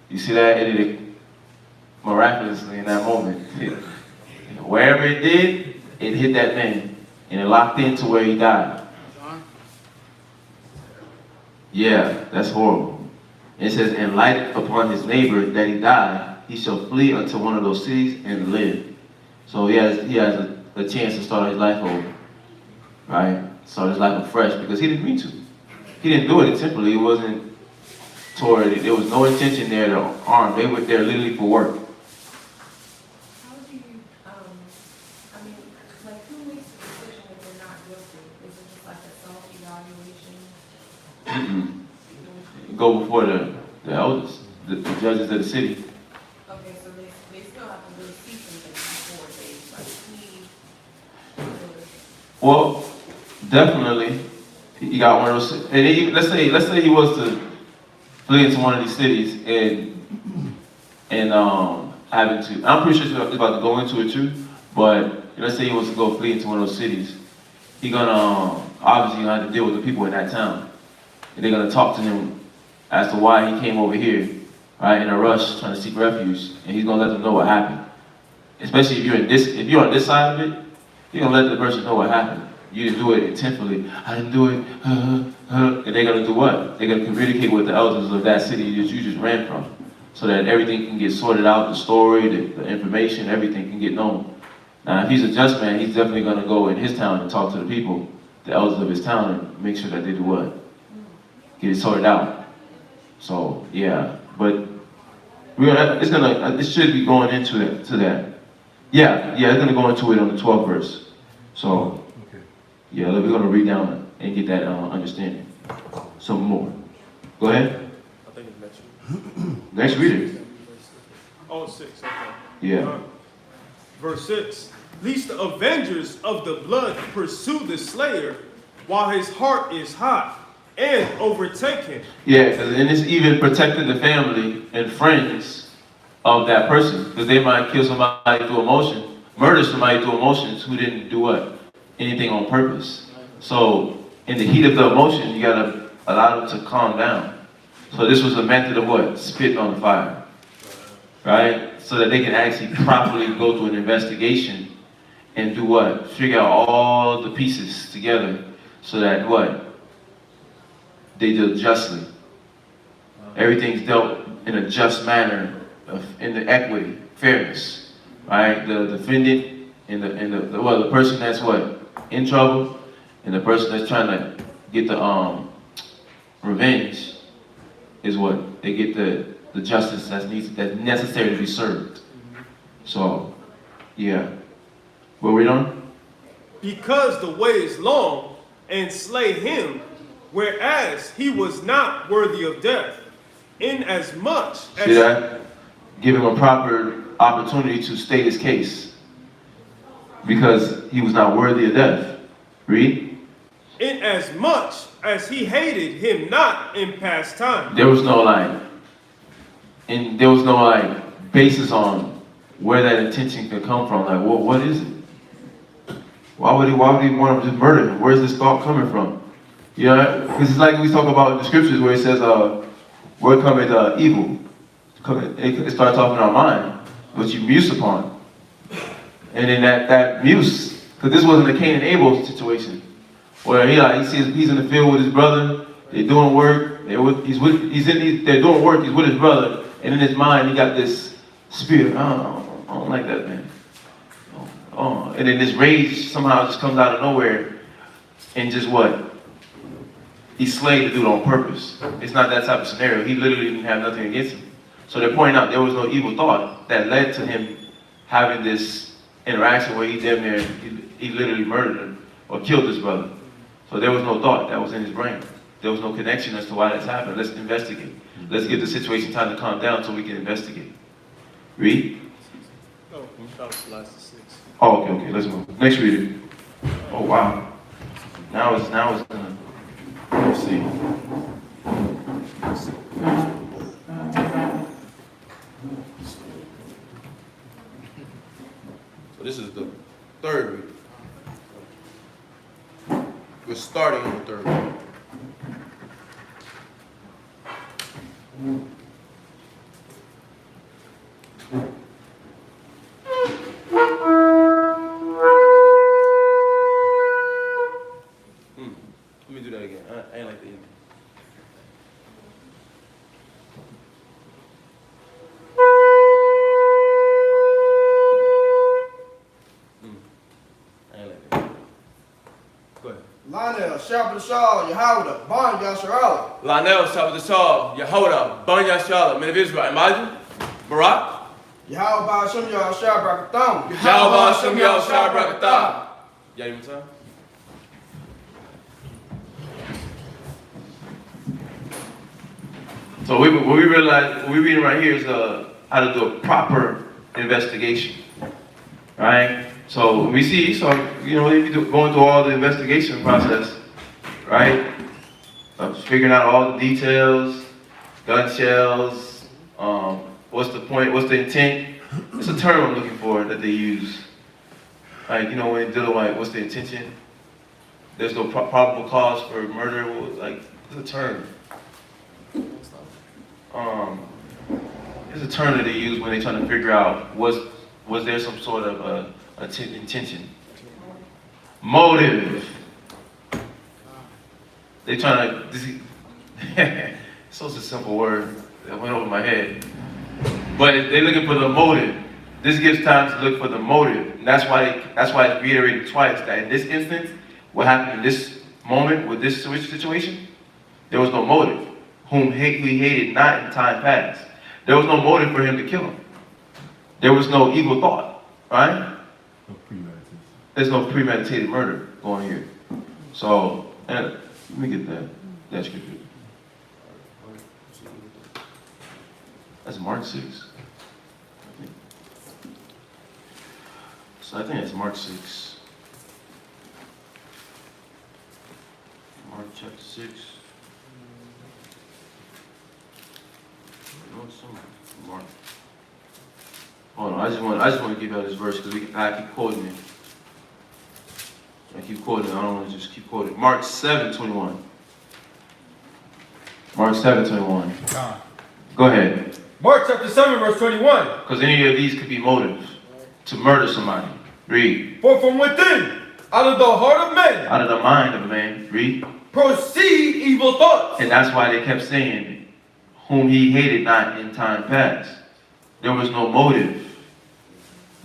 You see that? It miraculously in that moment. Wherever it did, it hit that man, and it locked into where he died. Yeah, that's horrible. It says, and light upon his neighbor that he died, he shall flee unto one of those cities and live. So he has a chance to start his life over, right? Start his life afresh, because he didn't mean to. He didn't do it intentionally. It wasn't toward it. There was no intention there to harm. They were there literally for work. How do you, I mean, like, who makes the decision if they're not guilty? Is it just like a self-evaluation? Go before the elders, the judges of the city. Okay, so they still have to really see something before they, like, see. Well, definitely, he got one of those. And he, let's say he was to flee into one of these cities and having to. I'm pretty sure he's about to go into it too. But let's say he was to go flee into one of those cities. He's gonna obviously gonna have to deal with the people in that town, and they're gonna talk to him as to why he came over here right, in a rush, trying to seek refuge, and he's gonna let them know what happened. Especially if you're on this side of it, you're gonna let the person know what happened. You didn't do it intentionally. I didn't do it. And they're gonna do what? They're gonna communicate with the elders of that city that you just ran from, so that everything can get sorted out, the story, the information, everything can get known. Now, if he's a just man, he's definitely gonna go in his town and talk to the people, the elders of his town, and make sure that they do what? Get it sorted out. So yeah, but it should be going into that. Yeah, it's gonna go into it on the 12th verse. So. Yeah, we're going to read down and get that understanding. Some more. Go ahead. I think it's next week. Next reading. Oh, 6, okay. Yeah. Verse 6. Lest the avengers of the blood pursue the slayer while his heart is hot and overtake him. Yeah, and it's even protecting the family and friends of that person, because they might kill somebody through emotion, murder somebody through emotions who didn't do what? Anything on purpose. So in the heat of the emotion, you gotta allow them to calm down. So this was a method of what? Spitting on the fire, right? So that they can actually properly go through an investigation and do what? Figure out all the pieces together so that what? They deal justly. Everything's dealt in a just manner, in the equity, fairness, right? The defendant and the person that's what? In trouble, and the person that's trying to get the revenge is what? They get the justice that's necessary to be served. So, yeah. Where we on? Because the way is long, and slay him, whereas he was not worthy of death, inasmuch as... See that? Give him a proper opportunity to state his case. Because he was not worthy of death. Read. Inasmuch as he hated him not in past time. There was no basis on where that intention could come from. Like, what is it? Why would he want to just murder him? Where's this thought coming from? You know, because it's like we talk about in the scriptures where it says, where cometh evil? It starts off in our mind, what you muse upon. And then that muse, because this wasn't a Cain and Abel situation, where he's in the field with his brother, they're doing work, they're doing work, he's with his brother, and in his mind he got this spirit, I don't like that, man. And then this rage somehow just comes out of nowhere, and just what? He slayed the dude on purpose. It's not that type of scenario. He literally didn't have nothing against him. So they're pointing out there was no evil thought that led to him having this interaction where he literally murdered him or killed his brother. So there was no thought that was in his brain. There was no connection as to why that's happened. Let's investigate. Let's give the situation time to calm down so we can investigate. Read. Oh, that was the last 6. Oh, okay, let's move. Next reading. Oh wow. Now it's gonna, let's see. So this is the third reading. We're starting on the third reading. Let me do that again. I ain't like the ending. I ain't like that. Go ahead. Lionel, Shabbat Shah, Yahweh, Bon Yasharala. Lionel, Sabbath, Yehoda, Ban Yashala, men of Israel. Imagine, Barak. Yahweh Ba'ashem Yahshua Brakatham. Yahweh Ba'ashem Yahshua Brakatham. Yeah, you want time? So what we realize, what we're reading right here is how to do a proper investigation, right? So we see, going through all the investigation process, right? Figuring out all the details, gun shells, what's the point, what's the intent? It's a term I'm looking for that they use. Like, when they're dealing with what's the intention? There's no probable cause for murder, like, it's a term. it's a term that they use when they're trying to figure out was there some sort of intention, motive. They trying to. It's such a simple word that went over my head, but they're looking for the motive. This gives time to look for the motive, and that's why it's reiterated twice that in this instance, what happened in this moment with this situation, there was no motive. Whom he hated not in time past. There was no motive for him to kill him. There was no evil thought, right? No premeditation. There's no premeditated murder going here. So, let me get that scripture. That's Mark 6. So I think it's Mark 6. Mark chapter 6. No, it's somewhere. Mark. Hold on, I just want to give y'all this verse because I keep quoting it. I keep quoting it. I don't want to just keep quoting it. Mark 7:21. Mark 7:21. Go ahead. Mark chapter 7, verse 21. Because any of these could be motives to murder somebody. Read. For from within, out of the heart of man, Out of the mind of a man. Read. proceed evil thoughts. And that's why they kept saying, whom he hated not in time past. There was no motive.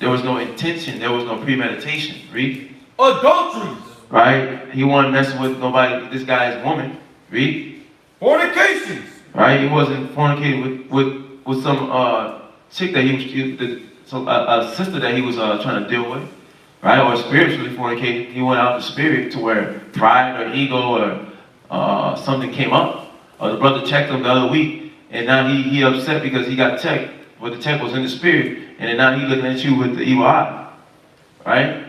There was no intention. There was no premeditation. Read. Adulteries. Right? He wasn't messing with nobody, this guy's woman. Read. Fornications. Right? He wasn't fornicating with some chick that a sister that he was trying to deal with. Right? Or spiritually fornicating. He went out the spirit to where pride or ego or something came up. Or the brother checked him the other week, and now he upset because he got checked, but the check was in the spirit, and then now he looking at you with the evil eye. Right?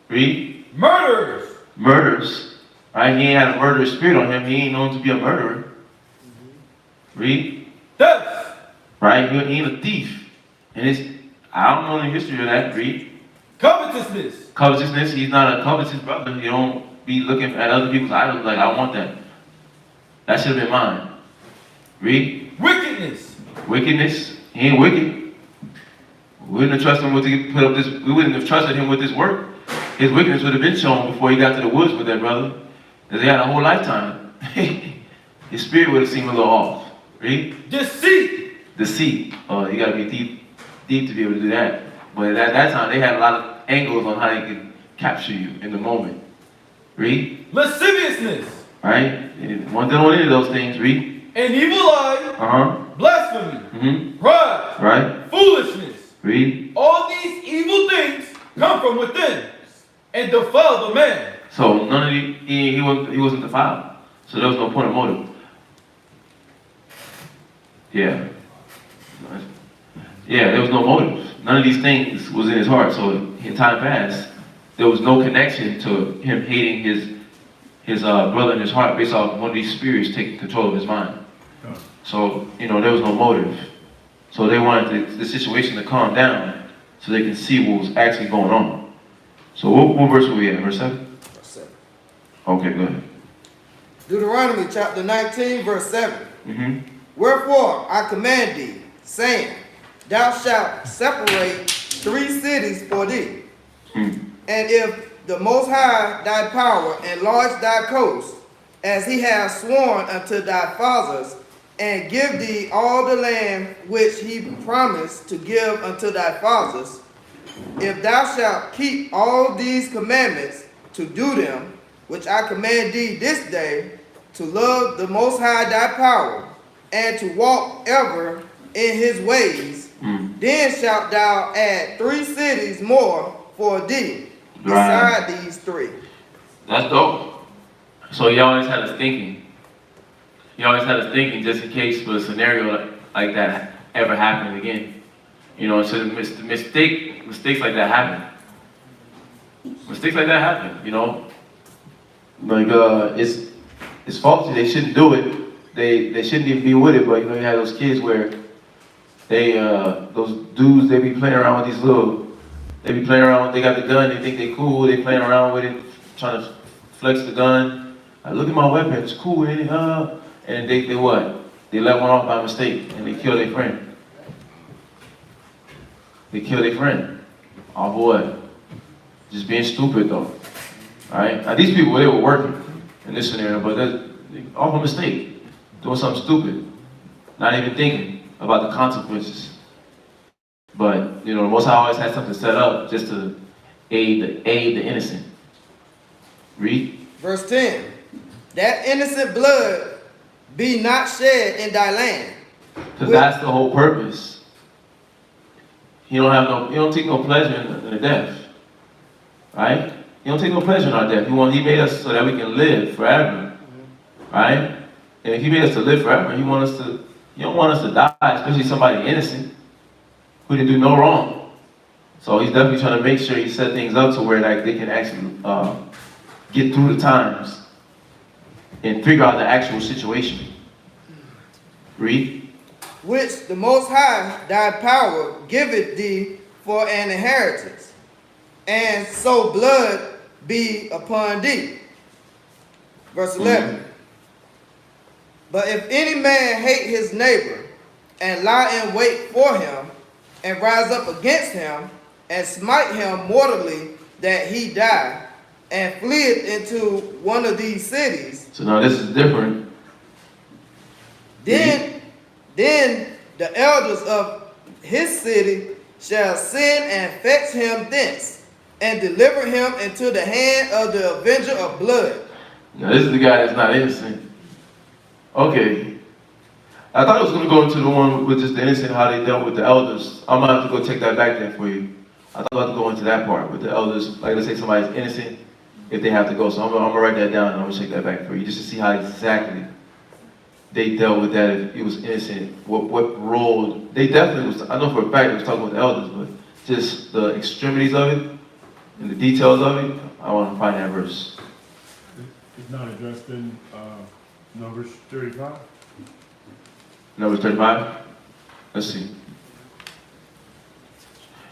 Read. Murders. Murders. Right? He ain't had a murderous spirit on him. He ain't known to be a murderer. Read. Theft. Right? He ain't a thief. And I don't know the history of that. Read. Covetousness. Covetousness. He's not a covetous brother. He don't be looking at other people's idols like, I want that. That should have been mine. Read. Wickedness. Wickedness. He ain't wicked. We wouldn't have trusted him we wouldn't have trusted him with this work. His wickedness would have been shown before he got to the woods with that brother. Because they had a whole lifetime. His spirit would have seemed a little off. Read. Deceit. Deceit. Oh, you gotta be deep to be able to do that. But at that time, they had a lot of angles on how they could capture you in the moment. Read. Lasciviousness. Right? One thing on any of those things. Read. An evil eye. Blasphemy. Pride. Right. Foolishness. Read. All these evil things come from within and defile the man. So none of he wasn't defiled. So there was no point of motive. Yeah. Yeah, there was no motive. None of these things was in his heart. So in time past, there was no connection to him hating his brother in his heart based off one of these spirits taking control of his mind. So, there was no motive. So they wanted the situation to calm down so they can see what was actually going on. So what verse were we at? Verse 7? Verse 7. Okay, go ahead. Deuteronomy chapter 19, verse 7. Mm-hmm. Wherefore I command thee, saying, Thou shalt separate 3 cities for thee. Mm. And if the Most High thy power enlarge thy coast, as he hath sworn unto thy fathers, and give thee all the land which he promised to give unto thy fathers, if thou shalt keep all these commandments to do them, which I command thee this day, to love the Most High thy power, and to walk ever in his ways, then shalt thou add 3 cities more for thee, beside these 3. That's dope. So he always had us thinking. He always had us thinking just in case for a scenario like that ever happened again. So mistakes like that happen. Mistakes like that happen, Like, it's faulty. They shouldn't do it. They shouldn't even be with it, but you have those kids where those dudes, they be playing around with they got the gun, they think they cool, they playing around with it, trying to flex the gun. Like, look at my weapon, it's cool, ain't it? And they what? They let one off by mistake, and they kill their friend. they killed their friend. Off of what? Just being stupid though. Alright? Now these people, they were working in this scenario, but that's off a mistake. Doing something stupid. Not even thinking about the consequences. But, you know, the Most High always has something set up just to aid the innocent. Read. Verse 10. That innocent blood be not shed in thy land. Because that's the whole purpose. He don't take no pleasure in the death. Right? He don't take no pleasure in our death. He made us so that we can live forever. Right? And if he made us to live forever, he don't want us to die, especially somebody innocent who didn't do no wrong. So he's definitely trying to make sure he set things up to where like they can actually get through the times and figure out the actual situation. Read. Which the Most High thy power giveth thee for an inheritance, and so blood be upon thee. Verse 11. But if any man hate his neighbor, and lie in wait for him, and rise up against him, and smite him mortally that he die, and fleeth into one of these cities. So now this is different. Then the elders of his city shall send and fetch him thence, and deliver him into the hand of the avenger of blood. Now this is the guy that's not innocent. Okay. I thought I was going to go into the one with just the innocent, how they dealt with the elders. I'm going to have to go take that back there for you. I thought I was going to go into that part with the elders. Like, let's say somebody's innocent, if they have to go. So I'm going to write that down and I'm going to take that back for you just to see how exactly they dealt with that if he was innocent. What role, they definitely was, I know for a fact they was talking with the elders, but just the extremities of it and the details of it, I want to find that verse. It's not addressed in Numbers 35? Numbers 35? Let's see.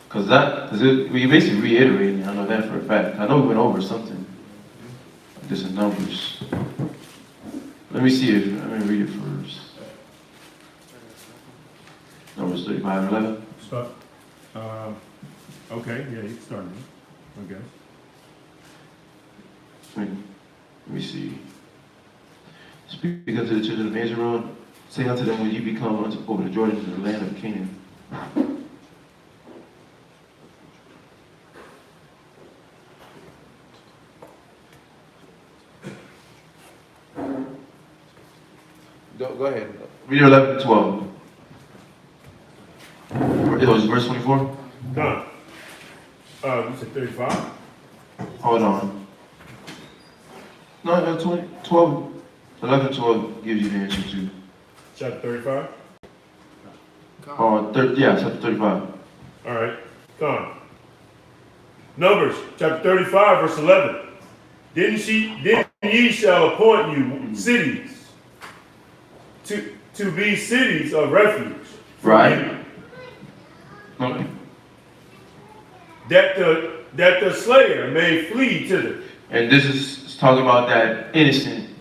Because we basically reiterating, I know that for a fact. I know we went over something like this in Numbers. Let me read it first. Numbers 35 and 11. Start. Okay, yeah, you can start me, I guess. Let me see. Speak unto the children of Israel, say unto them when you become over the Jordan to the land of Canaan. Go ahead. Read 11 to 12. It was verse 24? Done. You said 35? Hold on. No, 20, 12. 11 to 12 gives you the answer too. Chapter 35? Chapter 35. All right, gone. Numbers, chapter 35, verse 11. Then ye shall appoint you cities to be cities of refuge. Right. Okay. That the slayer may flee to them. And this is talking about that innocent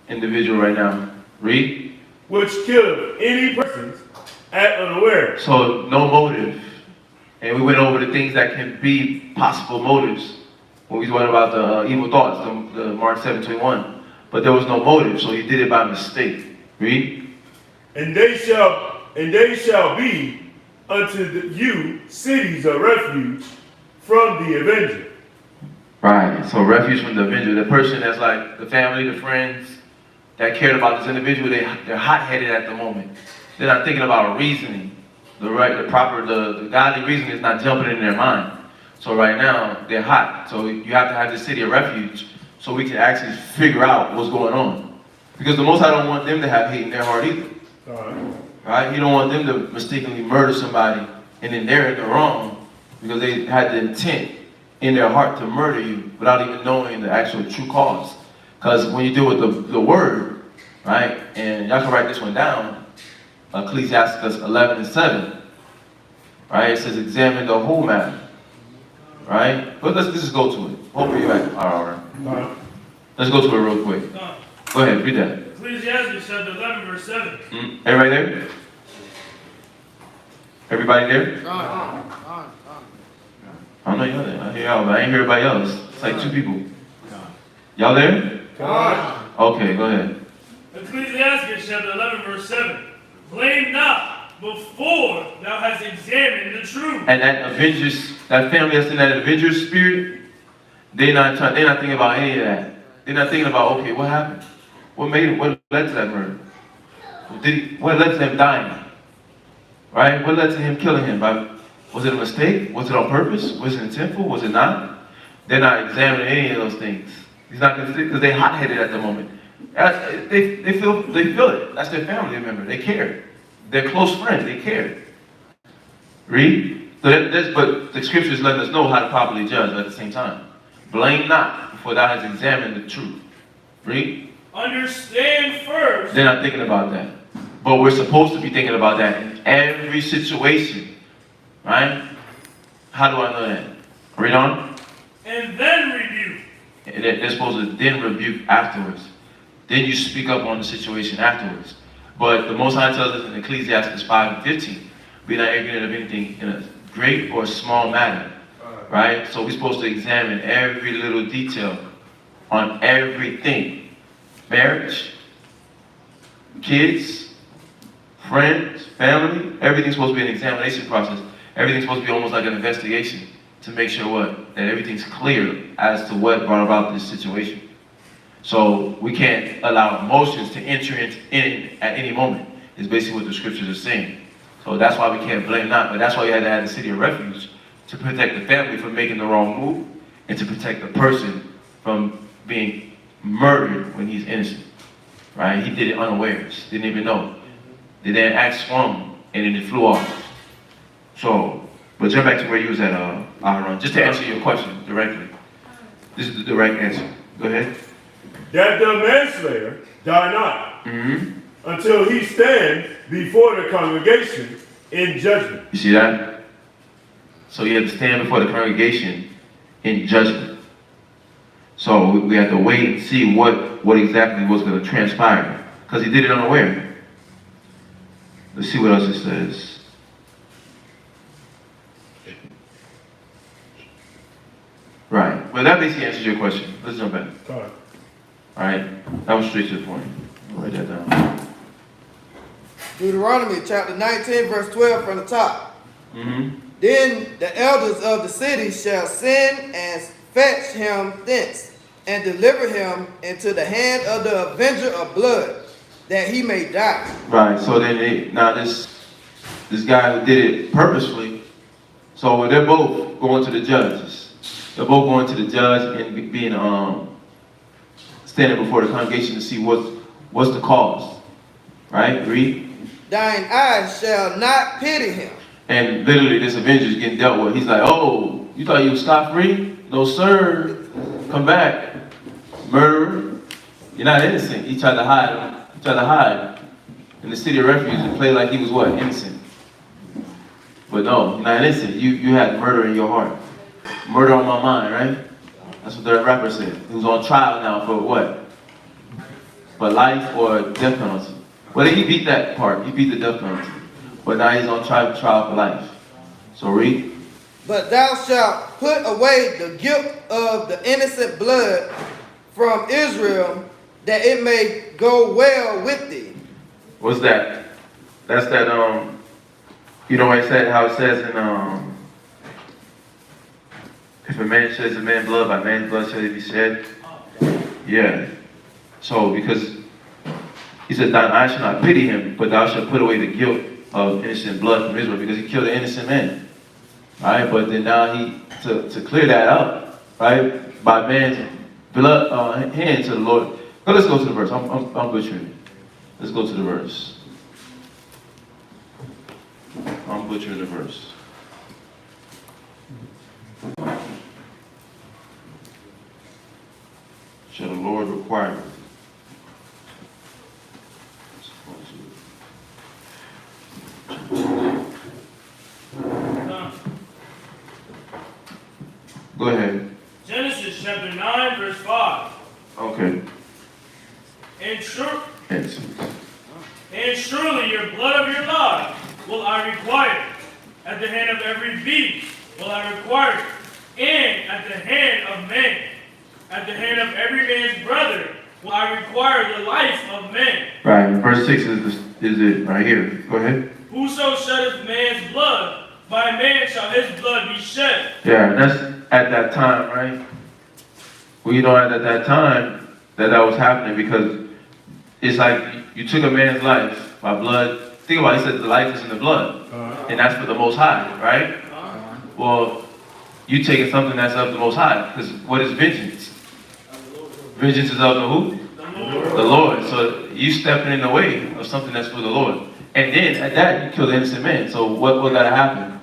individual right now. Read. Which killeth any persons at unaware. So no motive. And we went over the things that can be possible motives when we went about the evil thoughts, the Mark 7:21. But there was no motive, so he did it by mistake. Read. And they shall be unto you cities of refuge from the avenger. Right. So refuge from the avenger, the person that's like the family, the friends that cared about this individual, they're hot-headed at the moment. They're not thinking about reasoning. The godly reasoning is not jumping in their mind. So right now, they're hot. So you have to have this city of refuge so we can actually figure out what's going on. Because the Most High don't want them to have hate in their heart either. Right? You don't want them to mistakenly murder somebody and then they're in the wrong because they had the intent in their heart to murder you without even knowing the actual true cause. Because when you deal with the word, right, and y'all can write this one down, Ecclesiastes 11:7, right, it says examine the whole matter, right? But let's just go to it. Hopefully you're back. All right. Let's go to it real quick. Go ahead, read that. Ecclesiastes chapter 11, verse 7. Everybody there? Everybody there? I know y'all there. I hear y'all, but I ain't hear everybody else. It's like 2 people. Y'all there? Okay, go ahead. Ecclesiastes chapter 11, verse 7. Blame not before thou hast examined the truth. And that Avengers, that family that's in that Avengers spirit, they're not thinking about any of that. They're not thinking about, okay, what happened? What led to that murder? What led to them dying? Right? What led to him killing him? Was it a mistake? Was it on purpose? Was it intentful? Was it not? They're not examining any of those things. He's not considered because they're hot-headed at the moment. They feel it. That's their family member. They care. They're close friends. They care. Read. But the scriptures let us know how to properly judge at the same time. Blame not before thou hast examined the truth. Read. Understand first. They're not thinking about that. But we're supposed to be thinking about that in every situation. Right? How do I know that? Read on. And then rebuke. And they're supposed to then rebuke afterwards. Then you speak up on the situation afterwards. But the Most High tells us in Ecclesiastes 5 and 15, be not ignorant of anything in a great or small matter. Right? So we're supposed to examine every little detail on everything. Marriage, kids, friends, family, everything's supposed to be an examination process. Everything's supposed to be almost like an investigation to make sure what? That everything's clear as to what brought about this situation. So we can't allow emotions to enter in at any moment, is basically what the scriptures are saying. So that's why we can't blame not, but that's why we had to have the city of refuge, to protect the family from making the wrong move, and to protect the person from being murdered when he's innocent. Right? He did it unawares, didn't even know. They then axe swung, and then it flew off. So, but jump back to where you was at, Aaron, just to answer your question directly. This is the direct answer. Go ahead. That the manslayer die not until he stand before the congregation in judgment. You see that? So he had to stand before the congregation in judgment. So we had to wait and see what exactly was going to transpire, because he did it unaware. Let's see what else it says. Right. Well, that basically answers your question. Let's jump back. All right. All right. That was straight to the point. I'll write that down. Deuteronomy chapter 19, verse 12 from the top. Then the elders of the city shall send and fetch him thence, and deliver him into the hand of the avenger of blood, that he may die. Right. So then now this guy who did it purposefully, so they're both going to the judges. They're both going to the judge and being standing before the congregation to see what's the cause. Right? Read. Thine eyes shall not pity him. And literally this avenger is getting dealt with. He's like, oh, you thought you were scot-free? No, sir. Come back. Murderer. You're not innocent. He tried to hide him. He tried to hide in the city of refuge and play like he was what? Innocent. But no, you're not innocent. You had murder in your heart. Murder on my mind, right? That's what the rapper said. He was on trial now for what? For life or death penalty. Well, he beat that part. He beat the death penalty. But now he's on trial for life. So read. But thou shalt put away the guilt of the innocent blood from Israel, that it may go well with thee. What's that? That's that, you know what I said, how it says in, if a man sheds a man's blood, by man's blood shall it be shed. Yeah. So, because he said, thine eye shall not pity him, but thou shalt put away the guilt of innocent blood from Israel, because he killed an innocent man. Right? But then now to clear that up, right, by man's blood, hand to the Lord. Now let's go to the verse. I'm butchering it. Let's go to the verse. I'm butchering the verse. Shall the Lord require it? Go ahead. Genesis chapter 9, verse 5. Okay. And Yes. surely your blood of your lives will I require. At the hand of every beast will I require it. and at the hand of man, at the hand of every man's brother, will I require the life of man. Right, verse 6 is it right here. Go ahead. Whoso sheddeth man's blood, by man shall his blood be shed. Yeah, that's at that time, right? Well, you know, at that time that was happening, because it's like you took a man's life by blood. Think about it, he said the life is in the blood. And that's for the Most High, right? Well, you taking something that's of the Most High, because what is vengeance? Vengeance is of the who? The Lord. So you stepping in the way of something that's for the Lord. And then at that, you kill the innocent man. So what gotta happen?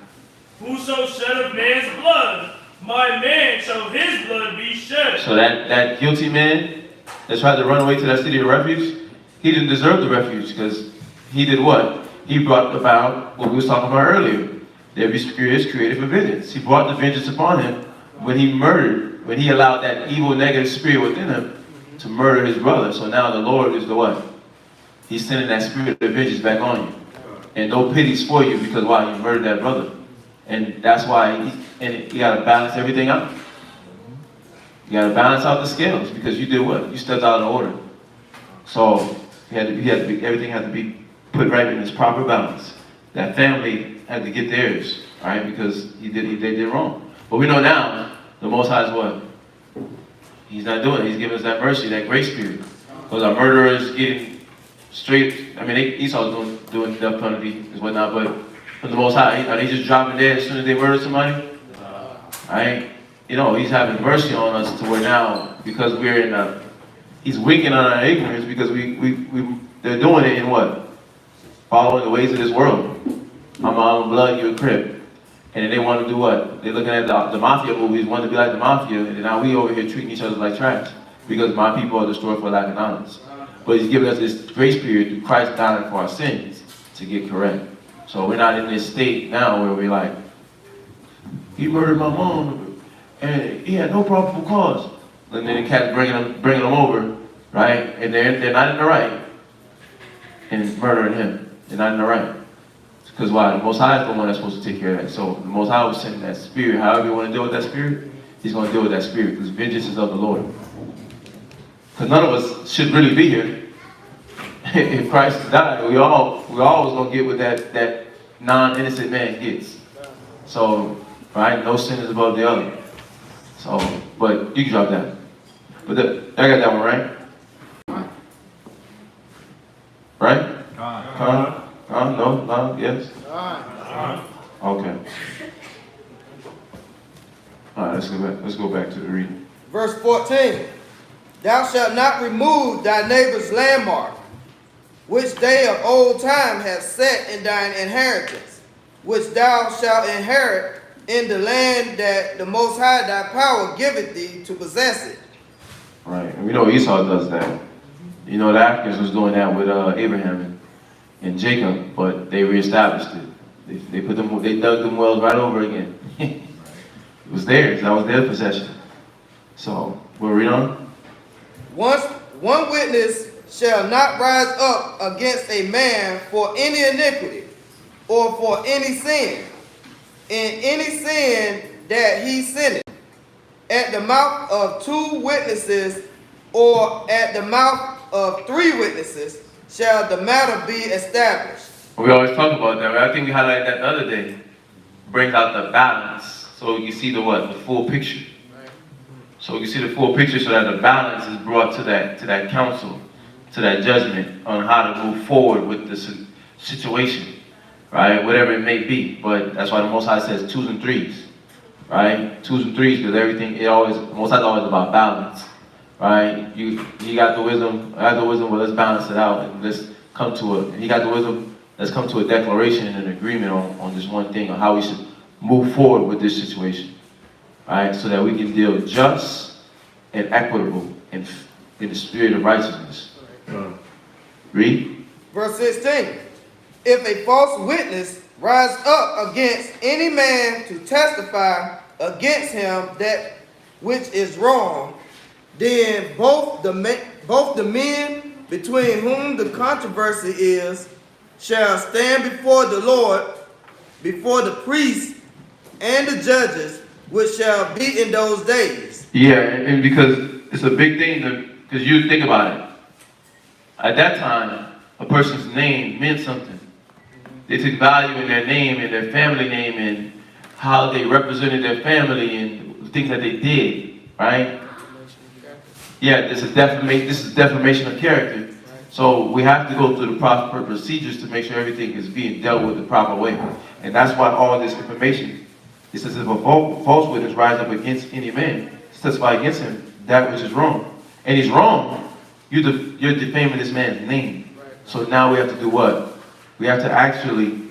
Whoso sheddeth man's blood, my man shall his blood be shed. So that guilty man that tried to run away to that city of refuge, he didn't deserve the refuge, because he did what? He brought about what we was talking about earlier. Every spirit is created for vengeance. He brought the vengeance upon him when he murdered, when he allowed that evil, negative spirit within him to murder his brother. So now the Lord is the what? He's sending that spirit of vengeance back on you. And no pity's for you, because why? You murdered that brother. And that's why you got to balance everything out. You got to balance out the scales, because you did what? You stepped out of order. So everything had to be put right in its proper balance. That family had to get theirs, right? Because they did wrong. But we know now, the Most High is what? He's not doing it. He's giving us that mercy, that grace spirit. Because our murderers getting straight, I mean, Esau's doing death penalty and whatnot, but from the Most High, are they just dropping dead as soon as they murder somebody? Right? You know, he's having mercy on us to where now, because we're in he's winking on our ignorance, because they're doing it in what? Following the ways of this world. I'm a blood, you're a crip. And then they want to do what? They're looking at the mafia movies, want to be like the mafia, and now we over here treating each other like trash, because my people are destroyed for lack of knowledge. But he's giving us this grace period through Christ dying for our sins to get correct. So we're not in this state now where we're like, he murdered my mom, and he had no probable cause. And then the cat's bringing them over, right? And they're not in the right, and murdering him. They're not in the right. Because why? The Most High is the one that's supposed to take care of that. So the Most High was sending that spirit. However you want to deal with that spirit, he's going to deal with that spirit, because vengeance is of the Lord. Because none of us should really be here. If Christ died, we all was going to get what that non-innocent man gets. So, right? No sin is above the other. So, but you can drop that. But I got that one, right? Right? No, yes? Okay. All right, let's go back to the reading. Verse 14. Thou shalt not remove thy neighbor's landmark, which they of old time have set in thine inheritance, which thou shalt inherit in the land that the Most High thy power giveth thee to possess it. Right, and we know Esau does that. You know, the Africans was doing that with Abraham and Jacob, but they reestablished it. They dug them wells right over again. It was theirs. That was their possession. So we'll read on. One witness shall not rise up against a man for any iniquity or for any sin, in any sin that he sinneth, at the mouth of 2 witnesses or at the mouth of 3 witnesses shall the matter be established. We always talk about that, right? I think we highlighted that the other day. Brings out the balance, so you see the full picture. So you see the full picture, so that the balance is brought to that counsel, to that judgment on how to move forward with the situation, right? Whatever it may be. But that's why the Most High says 2s and 3s, right? 2s and 3s, because everything the Most High is always about balance, right? You got the wisdom, I got the wisdom. Well, let's balance it out and let's come to he got the wisdom. Let's come to a declaration and an agreement on this one thing, on how we should move forward with this situation, right? So that we can deal just and equitable and in the spirit of righteousness. Read. Verse 16. If a false witness rise up against any man to testify against him that which is wrong, then both the men between whom the controversy is shall stand before the Lord, before the priests and the judges, which shall be in those days. Yeah, and because it's a big thing, because you think about it. At that time, a person's name meant something. They took value in their name and their family name and how they represented their family and things that they did, right? Yeah, this is defamation of character. So we have to go through the proper procedures to make sure everything is being dealt with the proper way. And that's why all this information, it says if a false witness rise up against any man, testify against him, that which is wrong. And he's wrong, you're defaming this man's name. So now we have to do what? We have to actually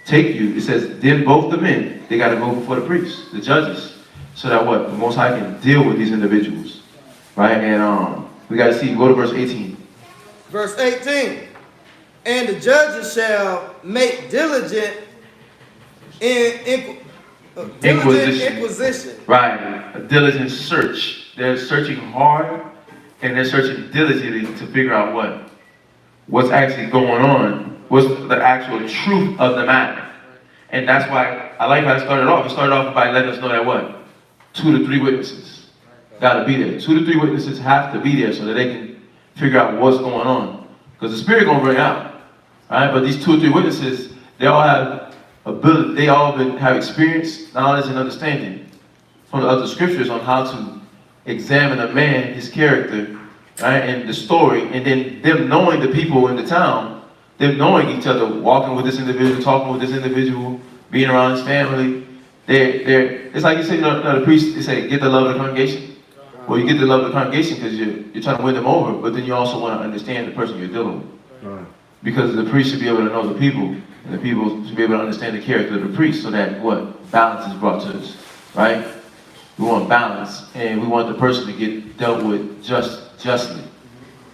take you. It says, then both the men, they got to go before the priests, the judges, so that what? The Most High can deal with these individuals. Right? And we got to see, go to verse 18. Verse 18. And the judges shall make diligent inquisition. Right. A diligent search. They're searching hard and they're searching diligently to figure out what's actually going on, what's the actual truth of the matter. And that's why I like how it started off. It started off by letting us know that what? 2 to 3 witnesses got to be there. 2 to 3 witnesses have to be there so that they can figure out what's going on. Because the spirit gonna bring out. All right, but these 2 or 3 witnesses, they all have ability, they all have experience, knowledge, and understanding from the other scriptures on how to examine a man, his character, right, and the story, and then them knowing the people in the town, them knowing each other, walking with this individual, talking with this individual, being around his family. It's like you say, the priest, they say, get the love of the congregation. Well, you get the love of the congregation because you're trying to win them over, but then you also want to understand the person you're dealing with. Right. Because the priest should be able to know the people, and the people should be able to understand the character of the priest, so that what? Balance is brought to us, right? We want balance, and we want the person to get dealt with justly.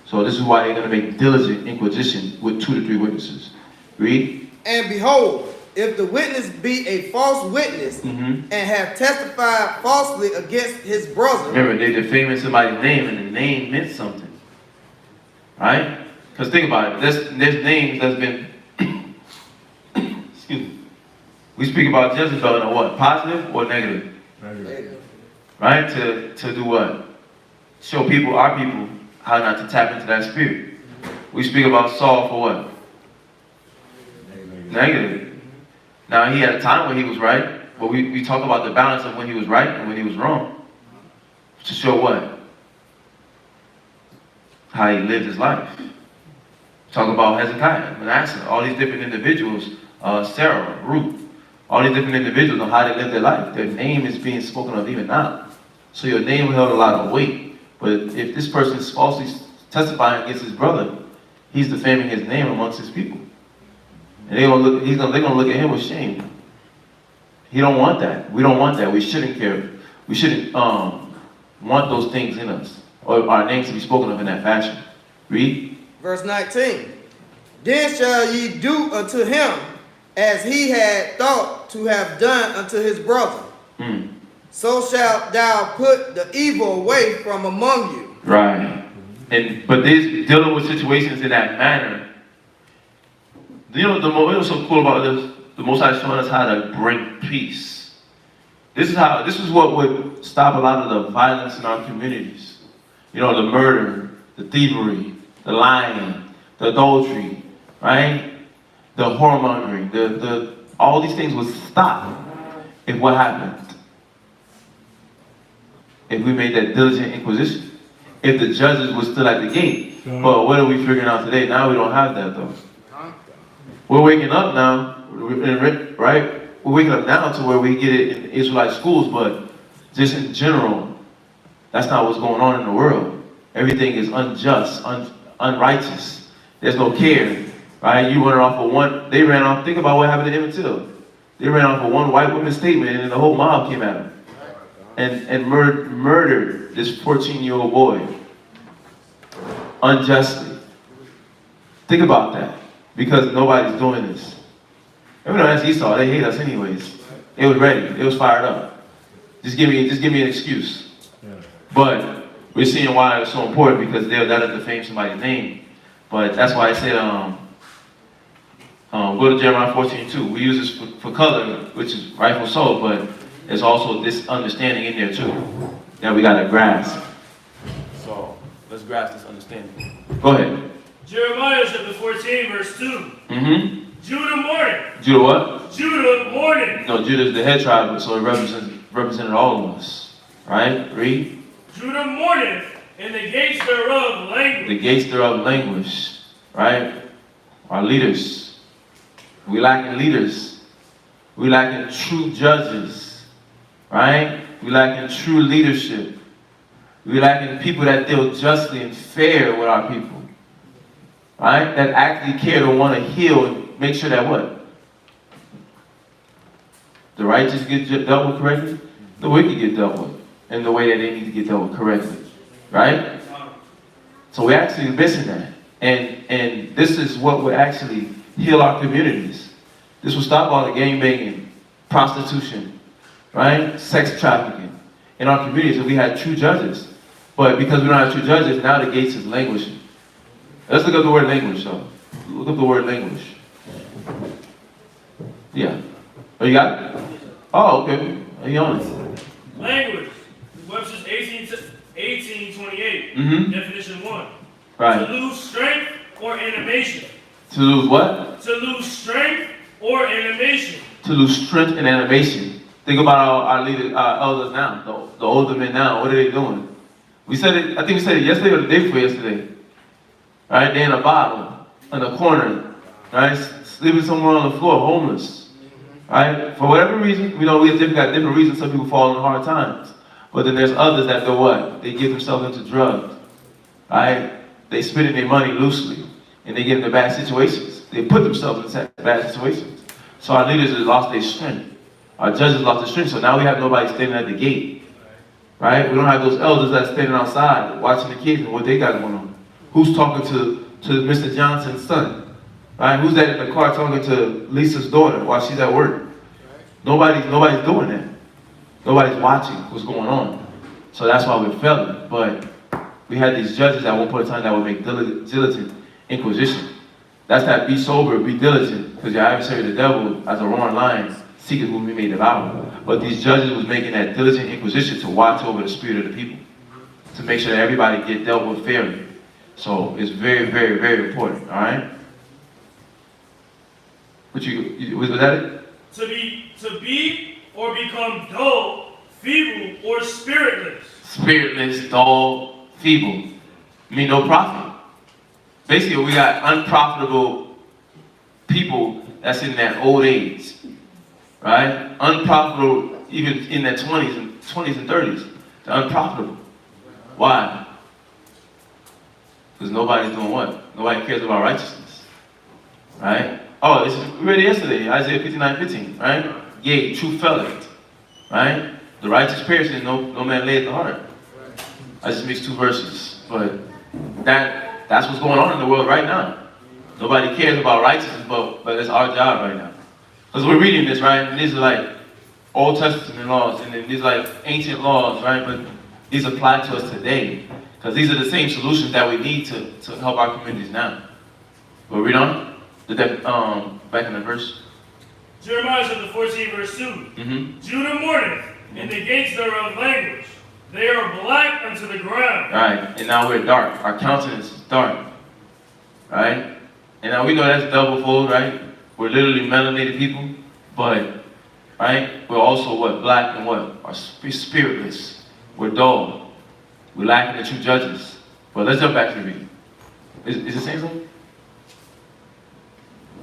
So this is why they're going to make diligent inquisition with 2 to 3 witnesses. Read. And behold, if the witness be a false witness and have testified falsely against his brother. Remember, they defaming somebody's name, and the name meant something. Right? Because think about it. There's names that's been, excuse me. We speak about Jezebel in a what? Positive or negative? Negative. Right? To do what? Show people, our people, how not to tap into that spirit. We speak about Saul for what? Negative. Now, he had a time when he was right, but we talk about the balance of when he was right and when he was wrong. To show what? How he lived his life. Talk about Hezekiah, Manasseh, all these different individuals, Sarah, Ruth, all these different individuals on how they lived their life. Their name is being spoken of even now. So your name held a lot of weight. But if this person is falsely testifying against his brother, he's defaming his name amongst his people. And they're gonna look at him with shame. He don't want that. We don't want that. We shouldn't care. We shouldn't want those things in us, or our names to be spoken of in that fashion. Read. Verse 19. Then shall ye do unto him as he had thought to have done unto his brother. So shalt thou put the evil away from among you. Right. But this dealing with situations in that manner. You know, what's so cool about this? The Most High showing us how to bring peace. This is what would stop a lot of the violence in our communities. You know, the murder, the thievery, the lying, the adultery, right? The whoremongering, all these things would stop if what happened? If we made that diligent inquisition. If the judges were still at the gate. But what are we figuring out today? Now we don't have that though. We're waking up now, right? We're waking up now to where we get it in Israelite schools, but just in general, that's not what's going on in the world. Everything is unjust, unrighteous. There's no care, right? You went off of one, they ran off, think about what happened to Emmett Till. They ran off of one white woman's statement and the whole mob came at him and murdered this 14-year-old boy unjustly. Think about that. Because nobody's doing this. Everyone that's Esau, they hate us anyways. They was ready. They was fired up. Just give me an excuse. But we're seeing why it's so important, because that'll defame somebody's name. But that's why I said, go to Jeremiah 14:2. We use this for color, which is rightful so, but there's also this understanding in there too that we gotta grasp. So let's grasp this understanding. Go ahead. Jeremiah chapter 14, verse 2. Mm-hmm. Judah mourning. Judah what? Judah mourning. No, Judah's the head tribe, so it represented all of us. Right? Read. Judah mourneth, and the gates thereof languish. The gates thereof languish. Right? Our leaders. We lacking leaders. We lacking true judges. Right? We lacking true leadership. We lacking people that deal justly and fair with our people. Right? That actually care to want to heal and make sure that what? The righteous get dealt with correctly, the wicked get dealt with in the way that they need to get dealt with correctly. Right? So we're actually missing that. And this is what would actually heal our communities. This will stop all the gang banging, prostitution, right? Sex trafficking in our communities if we had true judges. But because we don't have true judges, now the gates is languishing. Let's look up the word language, though. Look up the word language. Yeah. Oh, you got it? Oh, okay. Are you on it? Language. Webster's 1828. Definition 1. Right. To lose strength or animation. To lose what? To lose strength or animation. To lose strength and animation. Think about our leaders, our elders now, the older men now. What are they doing? We said it, I think we said it yesterday or the day before yesterday. Right? They're in a bottle, in a corner, right? Sleeping somewhere on the floor, homeless. Right? For whatever reason, we know we got different reasons some people fall in hard times. But then there's others that do what? They give themselves into drugs. Right? They spend their money loosely. And they get into bad situations. They put themselves in bad situations. So our leaders have lost their strength. Our judges lost their strength. So now we have nobody standing at the gate. Right? We don't have those elders that are standing outside watching the kids and what they got going on. Who's talking to Mr. Johnson's son? Right? Who's that in the car talking to Lisa's daughter while she's at work? Nobody's doing that. Nobody's watching what's going on. So that's why we're failing. But we had these judges at one point in time that would make diligent inquisition. That's that be sober, be diligent, because your adversary the devil, as a roaring lion, seeketh whom he may devour. But these judges was making that diligent inquisition to watch over the spirit of the people, to make sure that everybody get dealt with fairly. So it's very, very, very important, all right? Was that it? To be or become dull, feeble, or spiritless. Spiritless, dull, feeble. Mean no profit. Basically, we got unprofitable people that's in that old age, right? Unprofitable, even in their 20s and 30s. They're unprofitable. Why? Because nobody's doing what? Nobody cares about righteousness, right? Oh, we read it yesterday, Isaiah 59:15, right? Yea, true felleth, right? The righteous perish and no man lay at the heart. I just mixed two verses, but that's what's going on in the world right now. Nobody cares about righteousness, but it's our job right now. Because we're reading this, right? And these are like Old Testament laws, and then these are like ancient laws, right? But these apply to us today. Because these are the same solutions that we need to help our communities now. But read on. Did that back in the verse? Jeremiah chapter 14, verse 2. Judah mourneth, and the gates thereof languish. They are black unto the ground. Right, and now we're dark. Our countenance is dark. Right? And now we know that's double fold, right? We're literally melanated people, but, right? We're also what? Black and what? We're spiritless. We're dull. We're lacking the true judges. But let's jump back to the reading. Is it saying something?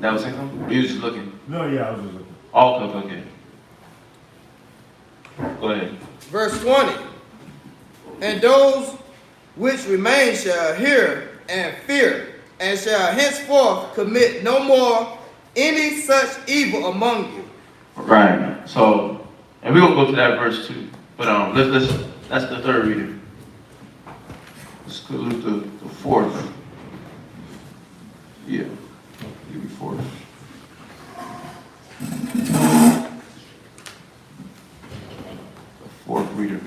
That was saying something? Or you was just looking? No, yeah, I was just looking. Oh, okay. Go ahead. Verse 20. And those which remain shall hear and fear, and shall henceforth commit no more any such evil among you. Right. So, and we're gonna go to that verse too. But that's the third reading. Let's go to the fourth. Yeah. Give me fourth. The fourth reader.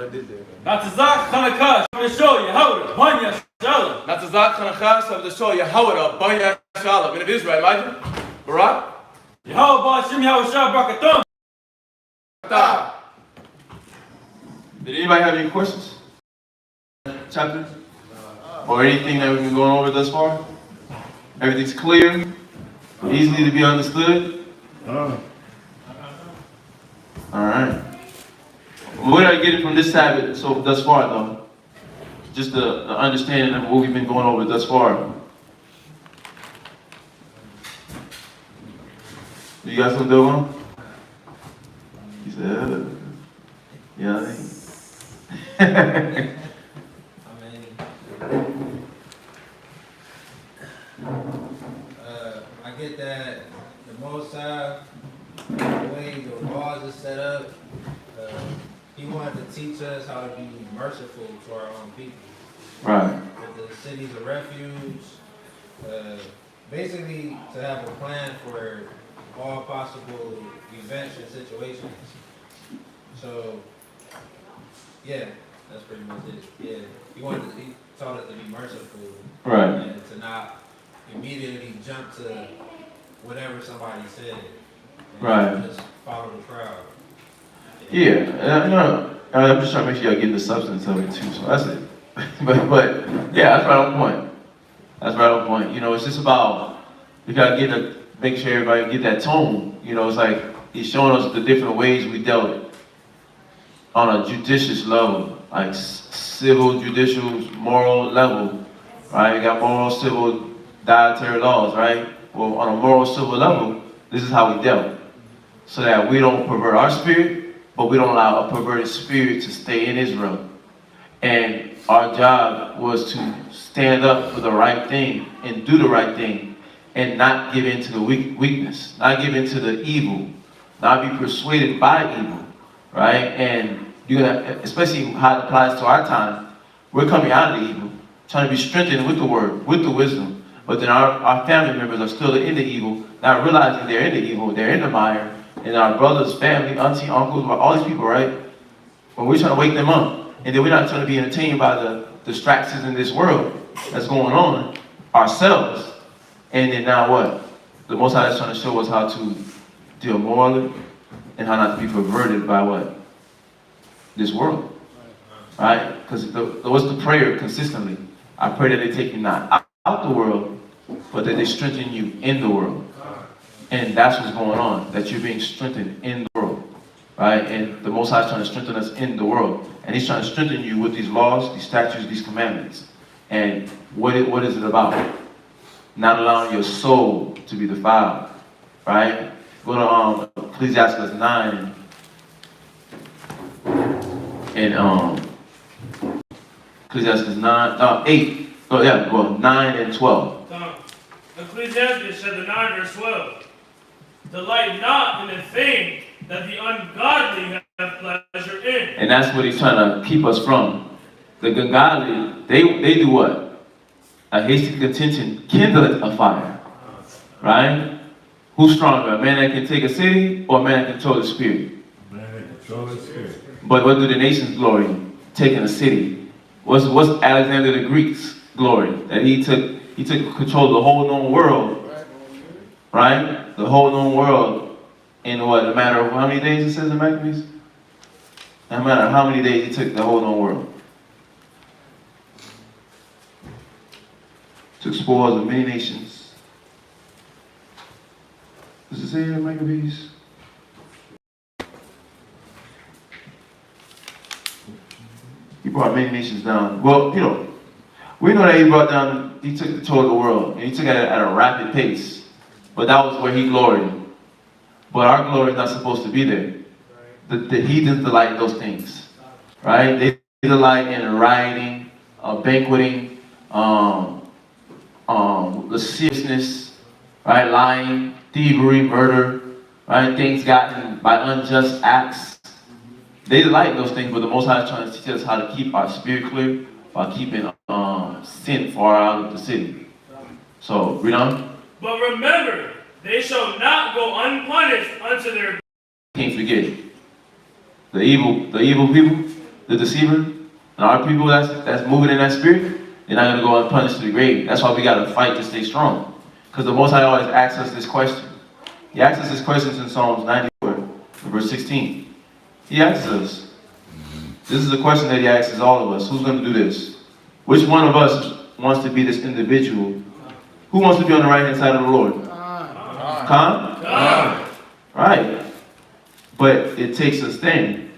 I did there. Natazak Kanakash, Show Yehovah, Banya Shalom. Natazak Kanachas of the show Yahweh, Banya Shalom. And of Israel, Elijah, Barak, Yehovah Bashim Yahushua Brakathum. Did anybody have any questions? Chapter? Or anything that we've been going over thus far? Everything's clear, easily to be understood? All right. What did I get from this Sabbath so thus far, though? Just the understanding of what we've been going over thus far. You got something to do on? He said, yeah, I get that the Most High, the way the laws are set up, He wanted to teach us how to be merciful to our own people. Right. With the cities of refuge, basically to have a plan for all possible events and situations. So, yeah, that's pretty much it. Yeah, he taught us to be merciful, right, and to not immediately jump to whatever somebody said, and right, just follow the crowd. Yeah, no, I'm just trying to make sure y'all get the substance of it too. So that's it. but yeah, that's right on point. That's right on point. You know, it's just about we gotta make sure everybody get that tone. You know, it's like he's showing us the different ways we dealt it on a judicious level, like civil, judicial, moral level, right? You got moral, civil, dietary laws, right? Well, on a moral, civil level, this is how we dealt, so that we don't pervert our spirit, but we don't allow a perverted spirit to stay in Israel. And our job was to stand up for the right thing and do the right thing, and not give in to the weakness, not give in to the evil, not be persuaded by evil, right? And you're gonna, especially how it applies to our time, we're coming out of the evil, trying to be strengthened with the word, with the wisdom. But then our family members are still in the evil, not realizing they're in the evil, they're in the mire, and our brothers, family, auntie, uncles, all these people, right? But we're trying to wake them up. And then we're not trying to be entertained by the distractions in this world that's going on ourselves. And then now what? The Most High is trying to show us how to deal morally and how not to be perverted by what? This world, right? Because what's the prayer consistently? I pray that they take you not out the world, but that they strengthen you in the world. And that's what's going on, that you're being strengthened in the world, right? And the Most High is trying to strengthen us in the world. And He's trying to strengthen you with these laws, these statutes, these commandments. And what is it about? Not allowing your soul to be defiled, right? Go to Ecclesiastes 9 and Ecclesiastes 8. Oh yeah, well 9 and 12. Ecclesiastes chapter 9 verse 12. Delight not in the thing that the ungodly have pleasure in. And that's what He's trying to keep us from. The ungodly, they do what? A hasty contention kindleth a fire, right? Who's stronger, a man that can take a city or a man that can control the spirit? Man that control the spirit. But what do the nations glory in? Taking a city. What's Alexander the Greek's glory? That he took control of the whole known world, right? The whole known world in what? A matter of how many days it says in Maccabees? No matter how many days he took the whole known world. Took spoils of many nations. Does it say in Maccabees? He brought many nations down. Well, you know, we know that he took control of the world, and he took it at a rapid pace. But that was where he gloried. But our glory is not supposed to be there. The heathens delight in those things, right? They delight in rioting, banqueting, lasciviousness, right? Lying, thievery, murder, right? Things gotten by unjust acts. They delight in those things, but the Most High is trying to teach us how to keep our spirit clear by keeping sin far out of the city. So, read on. But remember, they shall not go unpunished unto their... Can't forget. The evil people, the deceiver, and our people that's moving in that spirit, they're not gonna go unpunished to the grave. That's why we gotta fight to stay strong. Because the Most High always asks us this question. He asks us this question in Psalms 94, verse 16. He asks us, this is a question that he asks all of us. Who's gonna do this? Which one of us wants to be this individual? Who wants to be on the right-hand side of the Lord? Khan? Right. But it takes a stand.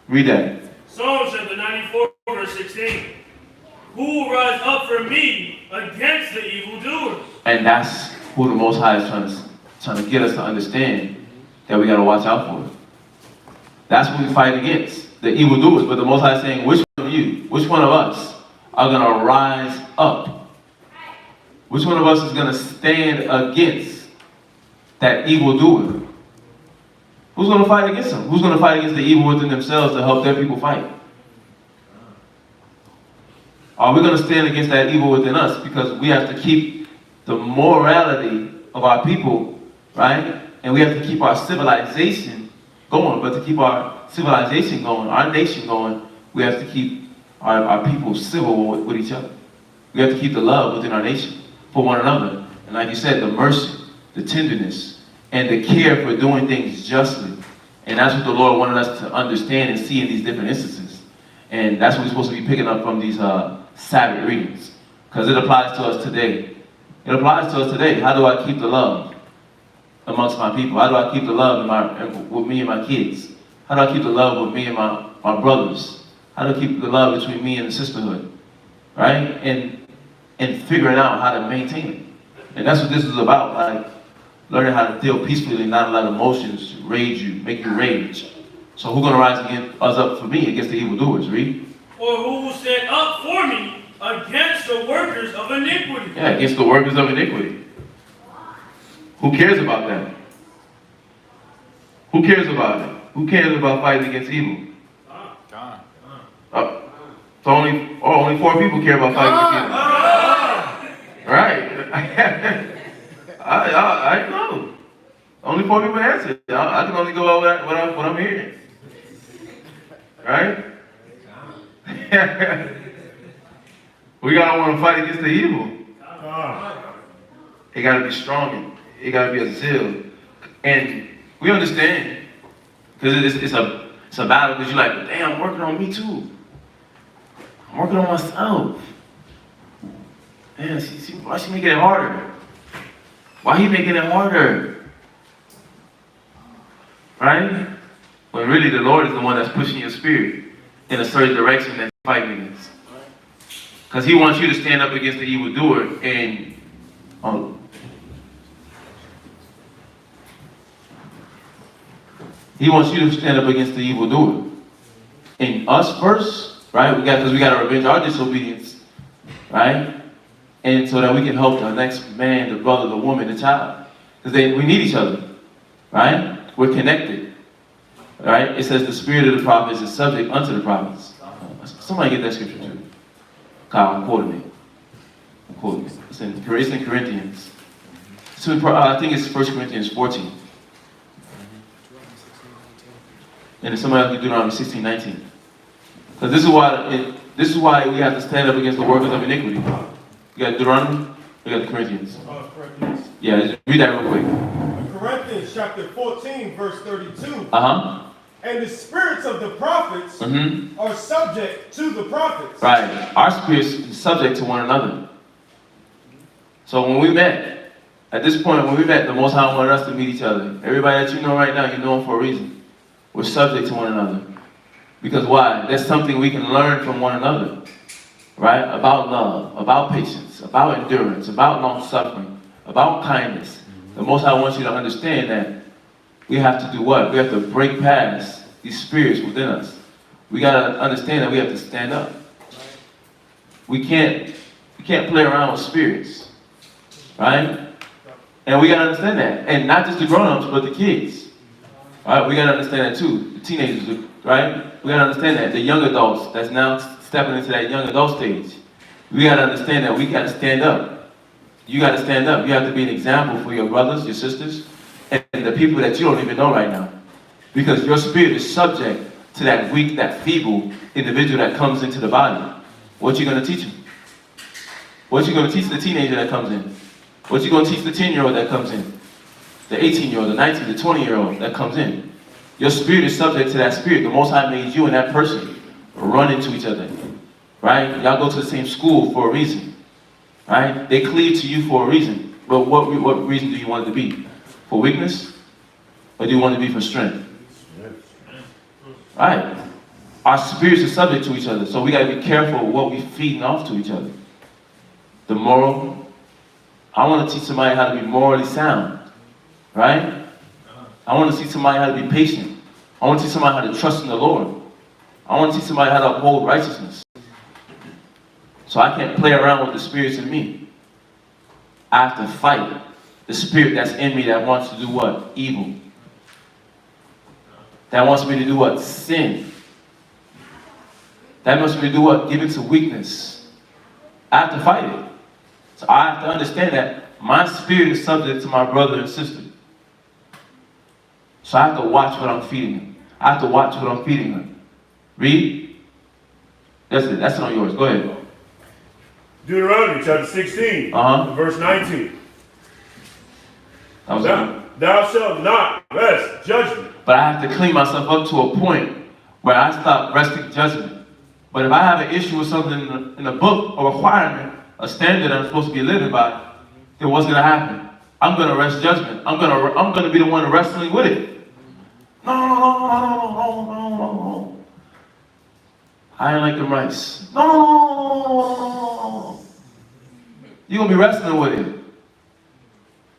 Read that. Psalm chapter 94, verse 16. Who will rise up for me against the evildoers? And that's who the Most High is trying to get us to understand that we got to watch out for. That's what we fight against, the evildoers. But the Most High is saying, which one of you, which one of us are going to rise up? Which one of us is going to stand against that evildoer? Who's going to fight against them? Who's going to fight against the evil within themselves to help their people fight? Are we going to stand against that evil within us? Because we have to keep the morality of our people, right? And we have to keep our civilization going. But to keep our civilization going, our nation going, we have to keep our people civil with each other. We have to keep the love within our nation for one another. And like you said, the mercy, the tenderness, and the care for doing things justly. And that's what the Lord wanted us to understand and see in these different instances. And that's what we're supposed to be picking up from these Sabbath readings. Because it applies to us today. It applies to us today. How do I keep the love amongst my people? How do I keep the love with me and my kids? How do I keep the love with me and my brothers? How do I keep the love between me and the sisterhood? Right? And figuring out how to maintain it. And that's what this is about. Like, learning how to deal peacefully and not let emotions rage you, make you rage. So who's going to rise against us up for me against the evildoers, read? Or who will stand up for me against the workers of iniquity? Yeah, against the workers of iniquity. Who cares about that? Who cares about it? Who cares about fighting against evil? So only 4 people care about fighting against evil. Right. I know. Only 4 people answered. I can only go over what I'm hearing. Right? We gotta want to fight against the evil. It gotta be strong. It gotta be a zeal. And we understand. Because it's a battle because you're like, damn, I'm working on me too. I'm working on myself. Man, why is she making it harder? Why he making it harder? Right? When really the Lord is the one that's pushing your spirit in a certain direction that you're fighting against. Because he wants you to stand up against the evildoer and he wants you to stand up against the evildoer. And us first, right? Because we got to revenge our disobedience, right? And so that we can help the next man, the brother, the woman, the child. Because we need each other, right? We're connected, right? It says the spirit of the prophets is subject unto the prophets. Somebody get that scripture too. Kyle, I'm quoting it. It's in Corinthians. So I think it's 1 Corinthians 14. And then somebody else can do Deuteronomy 16, 19. Because this is why we have to stand up against the workers of iniquity. You got Deuteronomy, you got the Corinthians. Corinthians. Yeah, just read that real quick. Corinthians chapter 14, verse 32. And the spirits of the prophets are subject to the prophets. Right. Our spirits are subject to one another. So when we met, at this point, when we met, the Most High wanted us to meet each other. Everybody that you know right now, you know them for a reason. We're subject to one another. Because why? That's something we can learn from one another. Right? About love, about patience, about endurance, about long-suffering, about kindness. The Most High wants you to understand that we have to do what? We have to break past these spirits within us. We got to understand that we have to stand up. We can't play around with spirits. Right? And we got to understand that. And not just the grown-ups, but the kids. Right? We got to understand that too. The teenagers, right? We got to understand that. The young adults that's now stepping into that young adult stage. We got to understand that we got to stand up. You got to stand up. You have to be an example for your brothers, your sisters, and the people that you don't even know right now. Because your spirit is subject to that weak, that feeble individual that comes into the body, what you gonna teach him? What you gonna teach the teenager that comes in? What you gonna teach the 10-year-old that comes in? The 18-year-old, the 19, the 20-year-old that comes in? Your spirit is subject to that spirit. The Most High made you and that person run into each other, right? Y'all go to the same school for a reason, right? They cleave to you for a reason. But what reason do you want it to be? For weakness? Or do you want it to be for strength? Right? Our spirits are subject to each other, so we gotta be careful of what we're feeding off to each other. The moral, I want to teach somebody how to be morally sound, right? I want to teach somebody how to be patient. I want to teach somebody how to trust in the Lord. I want to teach somebody how to uphold righteousness. So I can't play around with the spirits in me. I have to fight the spirit that's in me that wants to do what? Evil. That wants me to do what? Sin. That wants me to do what? Give into weakness. I have to fight it. So I have to understand that my spirit is subject to my brother and sister. So I have to watch what I'm feeding them. I have to watch what I'm feeding them. Read. That's it. That's it on yours. Go ahead. Deuteronomy chapter 16, verse 19. Thou shalt not rest judgment. But I have to clean myself up to a point where I stop resting judgment. But if I have an issue with something in a book, a requirement, a standard I'm supposed to be living by, then what's gonna happen? I'm gonna rest judgment. I'm gonna be the one wrestling with it. No. I ain't like them rice. No. You're gonna be wrestling with it.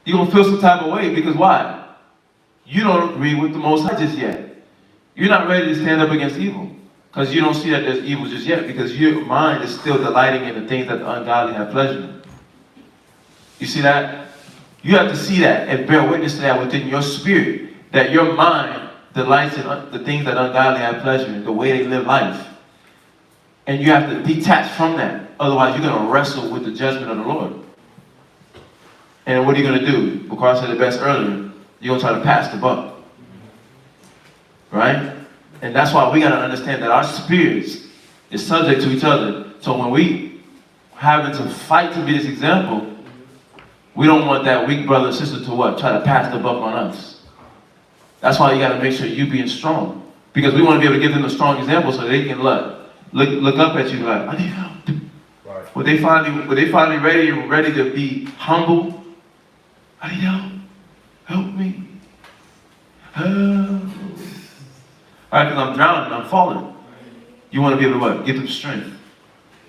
You're gonna feel some type of way because why? You don't agree with the Most High just yet. You're not ready to stand up against evil. Because you don't see that there's evil just yet, because your mind is still delighting in the things that the ungodly have pleasure in. You see that? You have to see that and bear witness to that within your spirit, that your mind delights in the things that ungodly have pleasure in, the way they live life. And you have to detach from that. Otherwise, you're going to wrestle with the judgment of the Lord. And what are you going to do? Because I said it best earlier, you're going to try to pass the buck. Right? And that's why we got to understand that our spirits is subject to each other. So when we having to fight to be this example, we don't want that weak brother or sister to what? Try to pass the buck on us. That's why you got to make sure you being strong. Because we want to be able to give them a strong example so they can look up at you like, I need help. Right. Were they finally ready to be humble? I need help. Help me. Help. All right, because I'm drowning, I'm falling. You want to be able to what? Give them strength.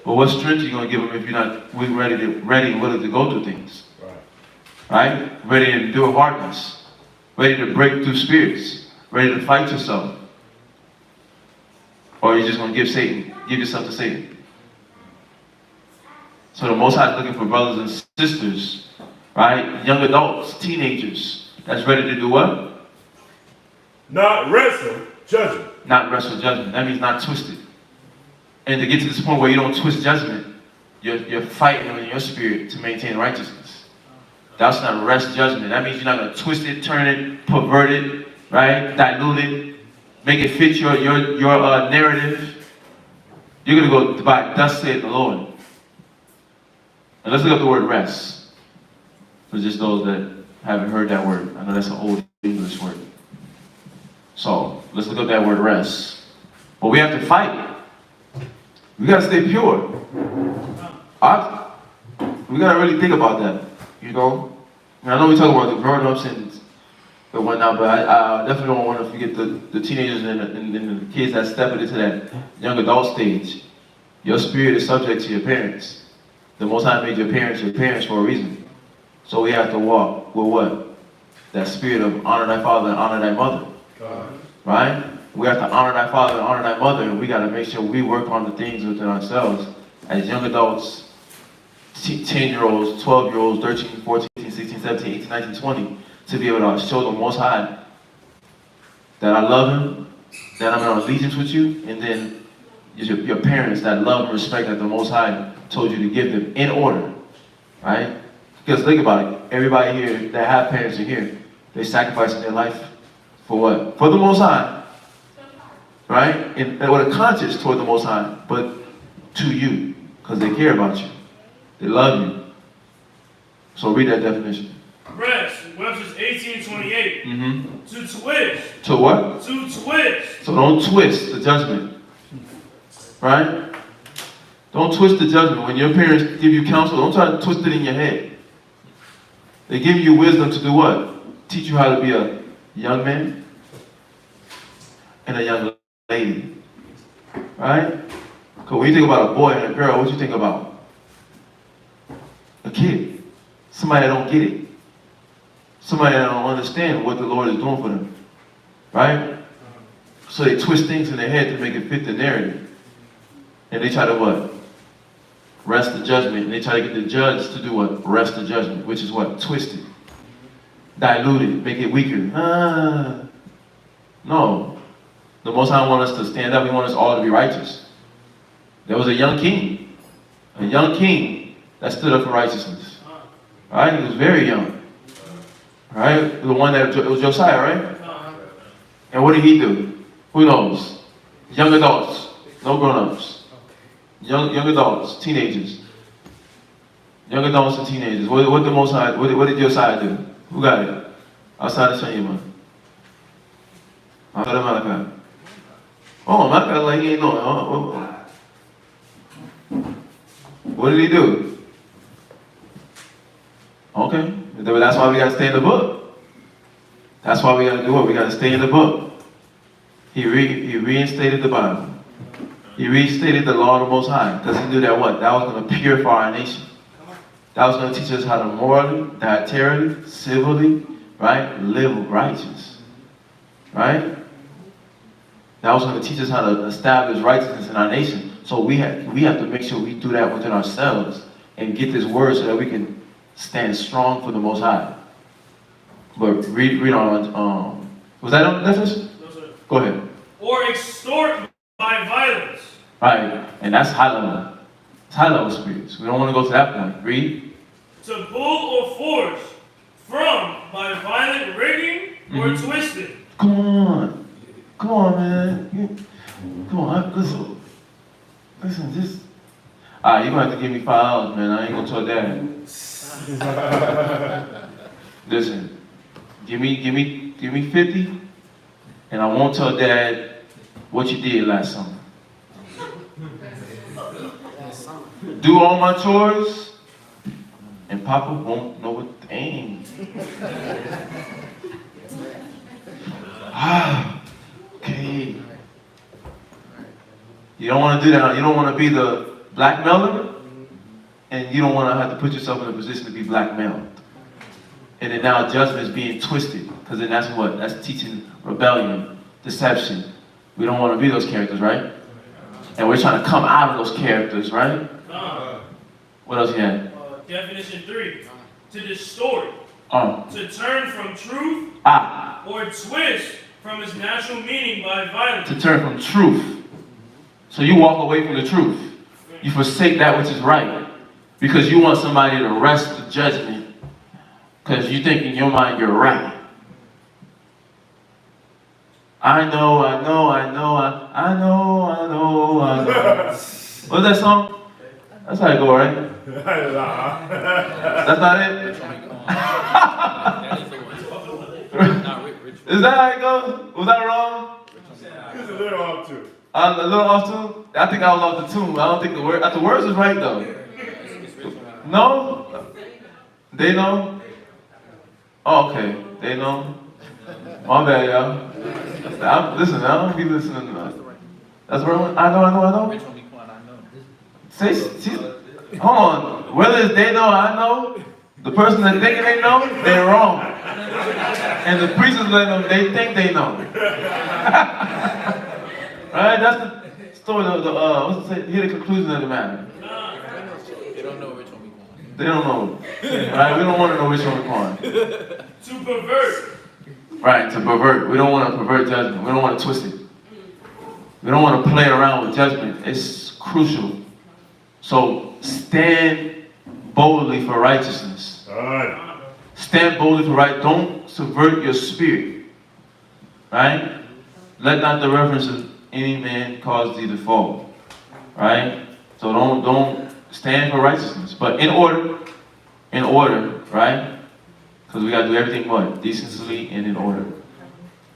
But what strength are you going to give them if you're not ready and willing to go through things? Right? Ready to endure hardness. Ready to break through spirits. Ready to fight yourself. Or are you just going to give yourself to Satan? So the Most High is looking for brothers and sisters, right? Young adults, teenagers, that's ready to do what? Not wrestle judgment. Not wrestle judgment. That means not twist it. And to get to this point where you don't twist judgment, you're fighting in your spirit to maintain righteousness. That's not rest judgment. That means you're not going to twist it, turn it, pervert it, right? Dilute it, make it fit your narrative. You're going to go by thus saith the Lord. And let's look up the word rest. For just those that haven't heard that word. I know that's an old English word. So, let's look up that word rest. But we have to fight. We got to stay pure. We got to really think about that, you know? I know we talk about the grown-ups and whatnot, but I definitely don't want to forget the teenagers and the kids that step into that young adult stage. Your spirit is subject to your parents. The Most High made your parents for a reason. So we have to walk with what? That spirit of honor thy father and honor thy mother. Right? We have to honor thy father and honor thy mother, and we got to make sure we work on the things within ourselves as young adults, 10-year-olds, 12-year-olds, 13, 14, 16, 17, 18, 19, 20, to be able to show the Most High that I love him, that I'm in allegiance with you, and then your parents that love and respect that the Most High told you to give them in order. Right? Because think about it. Everybody here that have parents are here. They sacrificing their life for what? For the Most High. right? And with a conscience toward the Most High, but to you, because they care about you. They love you. So read that definition. Rest, Webster's 1828. To twist. To what? To twist. So don't twist the judgment. Right? Don't twist the judgment. When your parents give you counsel, don't try to twist it in your head. They give you wisdom to do what? Teach you how to be a young man and a young lady. Right? Because when you think about a boy and a girl, what you think about? A kid. Somebody that don't get it. Somebody that don't understand what the Lord is doing for them. Right? So they twist things in their head to make it fit the narrative. And they try to what? Rest the judgment. And they try to get the judge to do what? Rest the judgment. Which is what? Twist it. Dilute it. Make it weaker. No. The Most High wants us to stand up. He wants us all to be righteous. There was a young king. A young king that stood up for righteousness. Right? He was very young. Right? The one that, it was Josiah, right? And what did he do? Who knows? Young adults. No grown-ups. Young adults, teenagers. Young adults and teenagers. What the Most High, what did Josiah do? Who got it? Outside of Shanyama. Outside of Malachi. Oh, Malachi like he ain't know. What did he do? Okay. That's why we got to stay in the book. That's why we got to do what? We got to stay in the book. He reinstated the Bible. He restated the law of the Most High, because he knew that what? That was going to purify our nation. That was going to teach us how to morally, dietarily, civilly, right, live righteous. Right? That was going to teach us how to establish righteousness in our nation. So we have to make sure we do that within ourselves and get this word so that we can stand strong for the Most High. But read on. Was that on the definition? No, sir. Go ahead. Or extort by violence. Right, and that's high level. It's high level spirits. We don't want to go to that point. Read. To pull or force from by violent rigging or twisting. Come on, man. Come on, listen. Just. Alright, you're gonna have to give me $5, man. I ain't gonna tell Dad. Listen, give me 50, and I won't tell Dad what you did last summer. Do all my chores, and Papa won't know a thing. Okay. You don't want to do that. You don't want to be the blackmailer, and you don't want to have to put yourself in a position to be blackmailed. And then now judgment is being twisted, because then that's what? That's teaching rebellion, deception. We don't want to be those characters, right? And we're trying to come out of those characters, right? What else you had? Definition 3. To distort. To turn from truth. Or twist from its natural meaning by violence. To turn from truth. So you walk away from the truth. You forsake that which is right. Because you want somebody to rest the judgment. Because you think in your mind you're right. I know. What's that song? That's how it go, right? That's not it? Is that how it goes? Was that wrong? It's a little off too. A little off too? I think I was off the tune. I don't think the words is right though. No? They know? Oh, okay. They know? My bad, y'all. Listen, I don't be listening to that. That's where I know. See, hold on. Whether it's they know or I know, the person that's thinking they know, they're wrong. And the priest is letting them, they think they know. Right? That's the story of the, what's it say? Hear the conclusion of the matter. They don't know which one we want. They don't know. Right? We don't want to know which one we're going. To pervert. Right, to pervert. We don't want to pervert judgment. We don't want to twist it. We don't want to play around with judgment. It's crucial. So stand boldly for righteousness. All right. Stand boldly for right. Don't subvert your spirit. Right? Let not the reverence any man cause thee to fall. Right? So don't stand for righteousness. But in order, right? Because we got to do everything what? Decently and in order.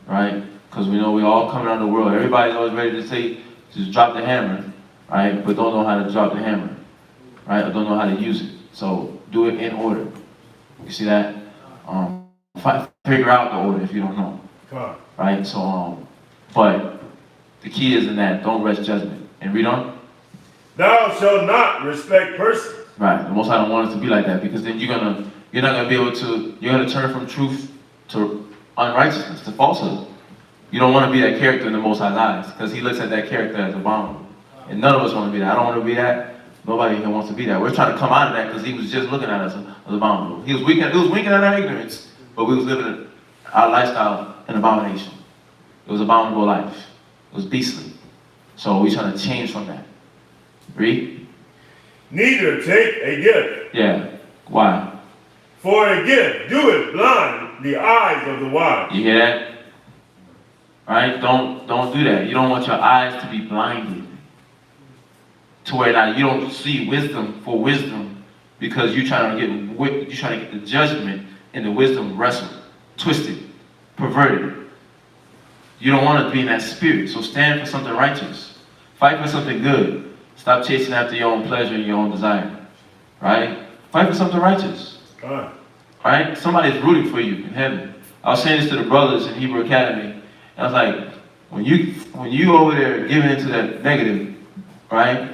Right? Because we know we all coming out of the world. Everybody's always ready to say, just drop the hammer, right? But don't know how to drop the hammer, right? Or don't know how to use it. So do it in order. You see that? Figure out the order if you don't know. Right? So, but the key is in that, don't rush judgment. And read on. Thou shalt not respect persons. Right. The Most High don't want us to be like that, because then you're not gonna be able to. You're gonna turn from truth to unrighteousness, to falsehood. You don't want to be that character in the Most High's eyes, because He looks at that character as abominable. And none of us want to be that. I don't want to be that. Nobody here wants to be that. We're trying to come out of that because He was just looking at us as abominable. He was winking at our ignorance, but we was living our lifestyle in abomination. It was abominable life. It was beastly. So we're trying to change from that. Read. Neither take a gift. Yeah. Why? For a gift doeth blind the eyes of the wise. You hear that? Right? Don't do that. You don't want your eyes to be blinded to where now you don't see wisdom for wisdom, because you're trying to get the judgment and the wisdom wrestled, twisted, perverted. You don't want to be in that spirit. So stand for something righteous. Fight for something good. Stop chasing after your own pleasure and your own desire. Right? Fight for something righteous. Right? Somebody's rooting for you in heaven. I was saying this to the brothers in Hebrew Academy. And I was like, when you over there giving into that negative, right?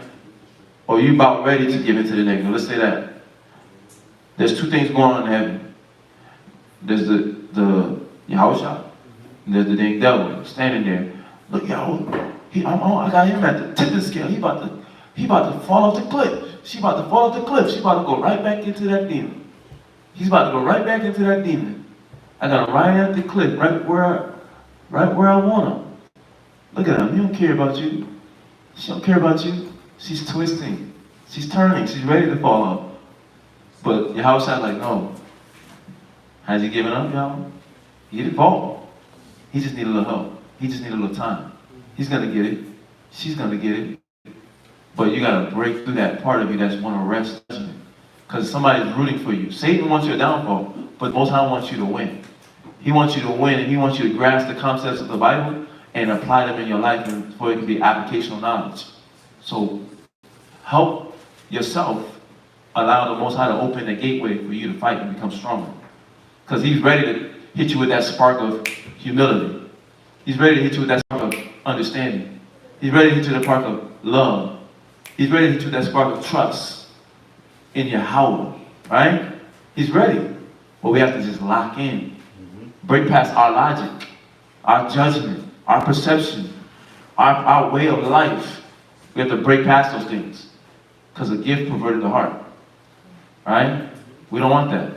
Or you about ready to give into the negative. Let's say that. There's two things going on in heaven. There's the Yahushua. And there's the dang devil standing there. Look, yo, I got him at the tip of the scale. He about to fall off the cliff. She about to fall off the cliff. She about to go right back into that demon. He's about to go right back into that demon. I got him right at the cliff, right where I want him. Look at him. He don't care about you. She don't care about you. She's twisting. She's turning. She's ready to fall off. But your house like, no. Has he given up, y'all? He didn't fall. He just need a little help. He just need a little time. He's going to get it. She's going to get it. But you got to break through that part of you that's want to rest judgment. Because somebody's rooting for you. Satan wants your downfall, but Most High wants you to win. He wants you to win, and He wants you to grasp the concepts of the Bible and apply them in your life, and for it to be applicational knowledge. So help yourself allow the Most High to open the gateway for you to fight and become stronger. Because He's ready to hit you with that spark of humility. He's ready to hit you with that spark of understanding. He's ready to hit you with that spark of love. He's ready to hit you with that spark of trust in your house, right? He's ready. But we have to just lock in. Break past our logic, our judgment, our perception, our way of life. We have to break past those things. Because the gift perverted the heart. Right? We don't want that.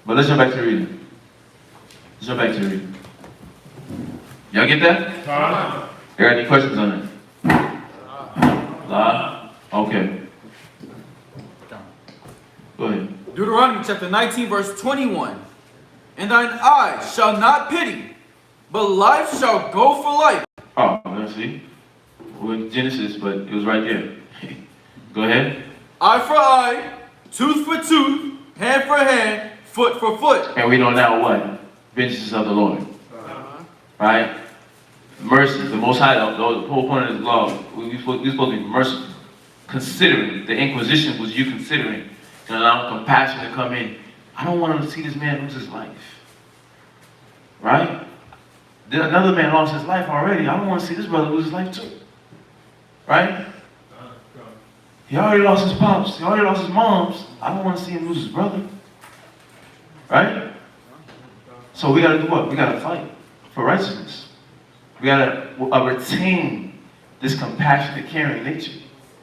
But let's jump back to the reading. Let's jump back to the reading. Y'all get that? You got any questions on that? Okay. Go ahead. Deuteronomy chapter 19, verse 21. And thine eyes shall not pity, but life shall go for life. Oh, let's see. We're in Genesis, but it was right there. Go ahead. Eye for eye, tooth for tooth, hand for hand, foot for foot. And we know now what? Vengeance of the Lord. Right? Mercy. The Most High, the whole point of this law, we're supposed to be merciful. Considering. The Inquisition was you considering. And allowing compassion to come in. I don't want him to see this man lose his life. Right? Another man lost his life already. I don't want to see this brother lose his life too. Right? He already lost his pops. He already lost his moms. I don't want to see him lose his brother. Right? So we got to do what? We got to fight for righteousness. We got to retain this compassionate, caring nature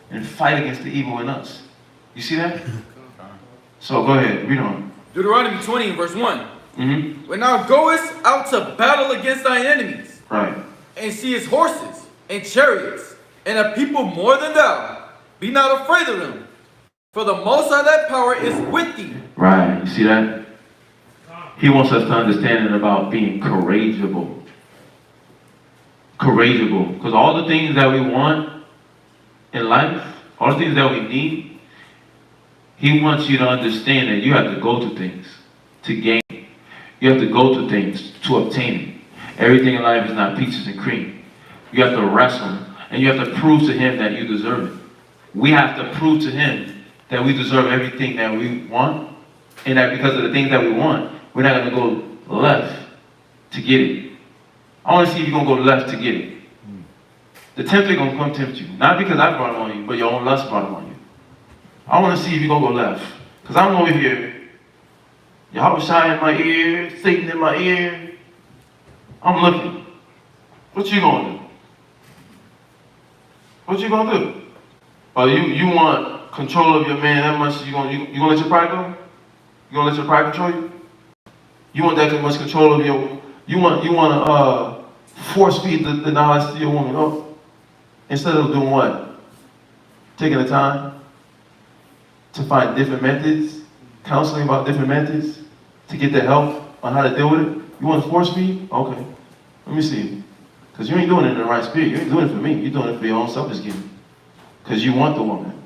and fight against the evil in us. You see that? So go ahead, read on. Deuteronomy 20, verse 1. When thou goest out to battle against thine enemies, right, and seest horses and chariots, and a people more than thou, be not afraid of them, for the Most High thy power is with thee. Right, you see that? He wants us to understand it about being courageable. courageable. Because all the things that we want in life, all the things that we need, he wants you to understand that you have to go to things to gain. You have to go to things to obtain it. Everything in life is not peaches and cream. You have to wrestle, and you have to prove to him that you deserve it. We have to prove to him that we deserve everything that we want, and that because of the things that we want, we're not going to go left to get it. I want to see if you're going to go left to get it. The tempter going to come tempt you. Not because I brought him on you, but your own lust brought him on you. I want to see if you're going to go left. Because I'm over here, Yahweh in my ear, Satan in my ear. I'm looking. What you going to do? What you going to do? Oh, you want control of your man that much, you gonna let your pride go? You gonna let your pride control you? You want that much control of your, you want to force feed the knowledge to your woman, oh, instead of doing what? Taking the time to find different methods, counseling about different methods, to get the help on how to deal with it. You want to force feed? Okay, let me see. Because you ain't doing it in the right spirit. You ain't doing it for me. You're doing it for your own selfish gain. Because you want the woman.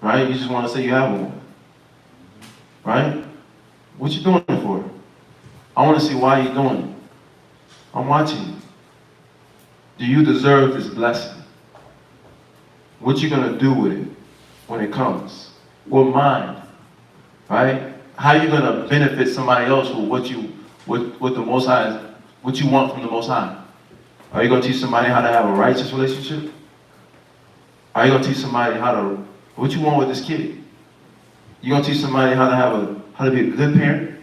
Right? You just want to say you have a woman. Right? What you doing it for? I want to see why you're doing it. I'm watching you. Do you deserve this blessing? What you going to do with it when it comes? What mind? Right? How you going to benefit somebody else with what the Most High is, what you want from the Most High? Are you going to teach somebody how to have a righteous relationship? Are you going to teach somebody what you want with this kid? You going to teach somebody how to be a good parent?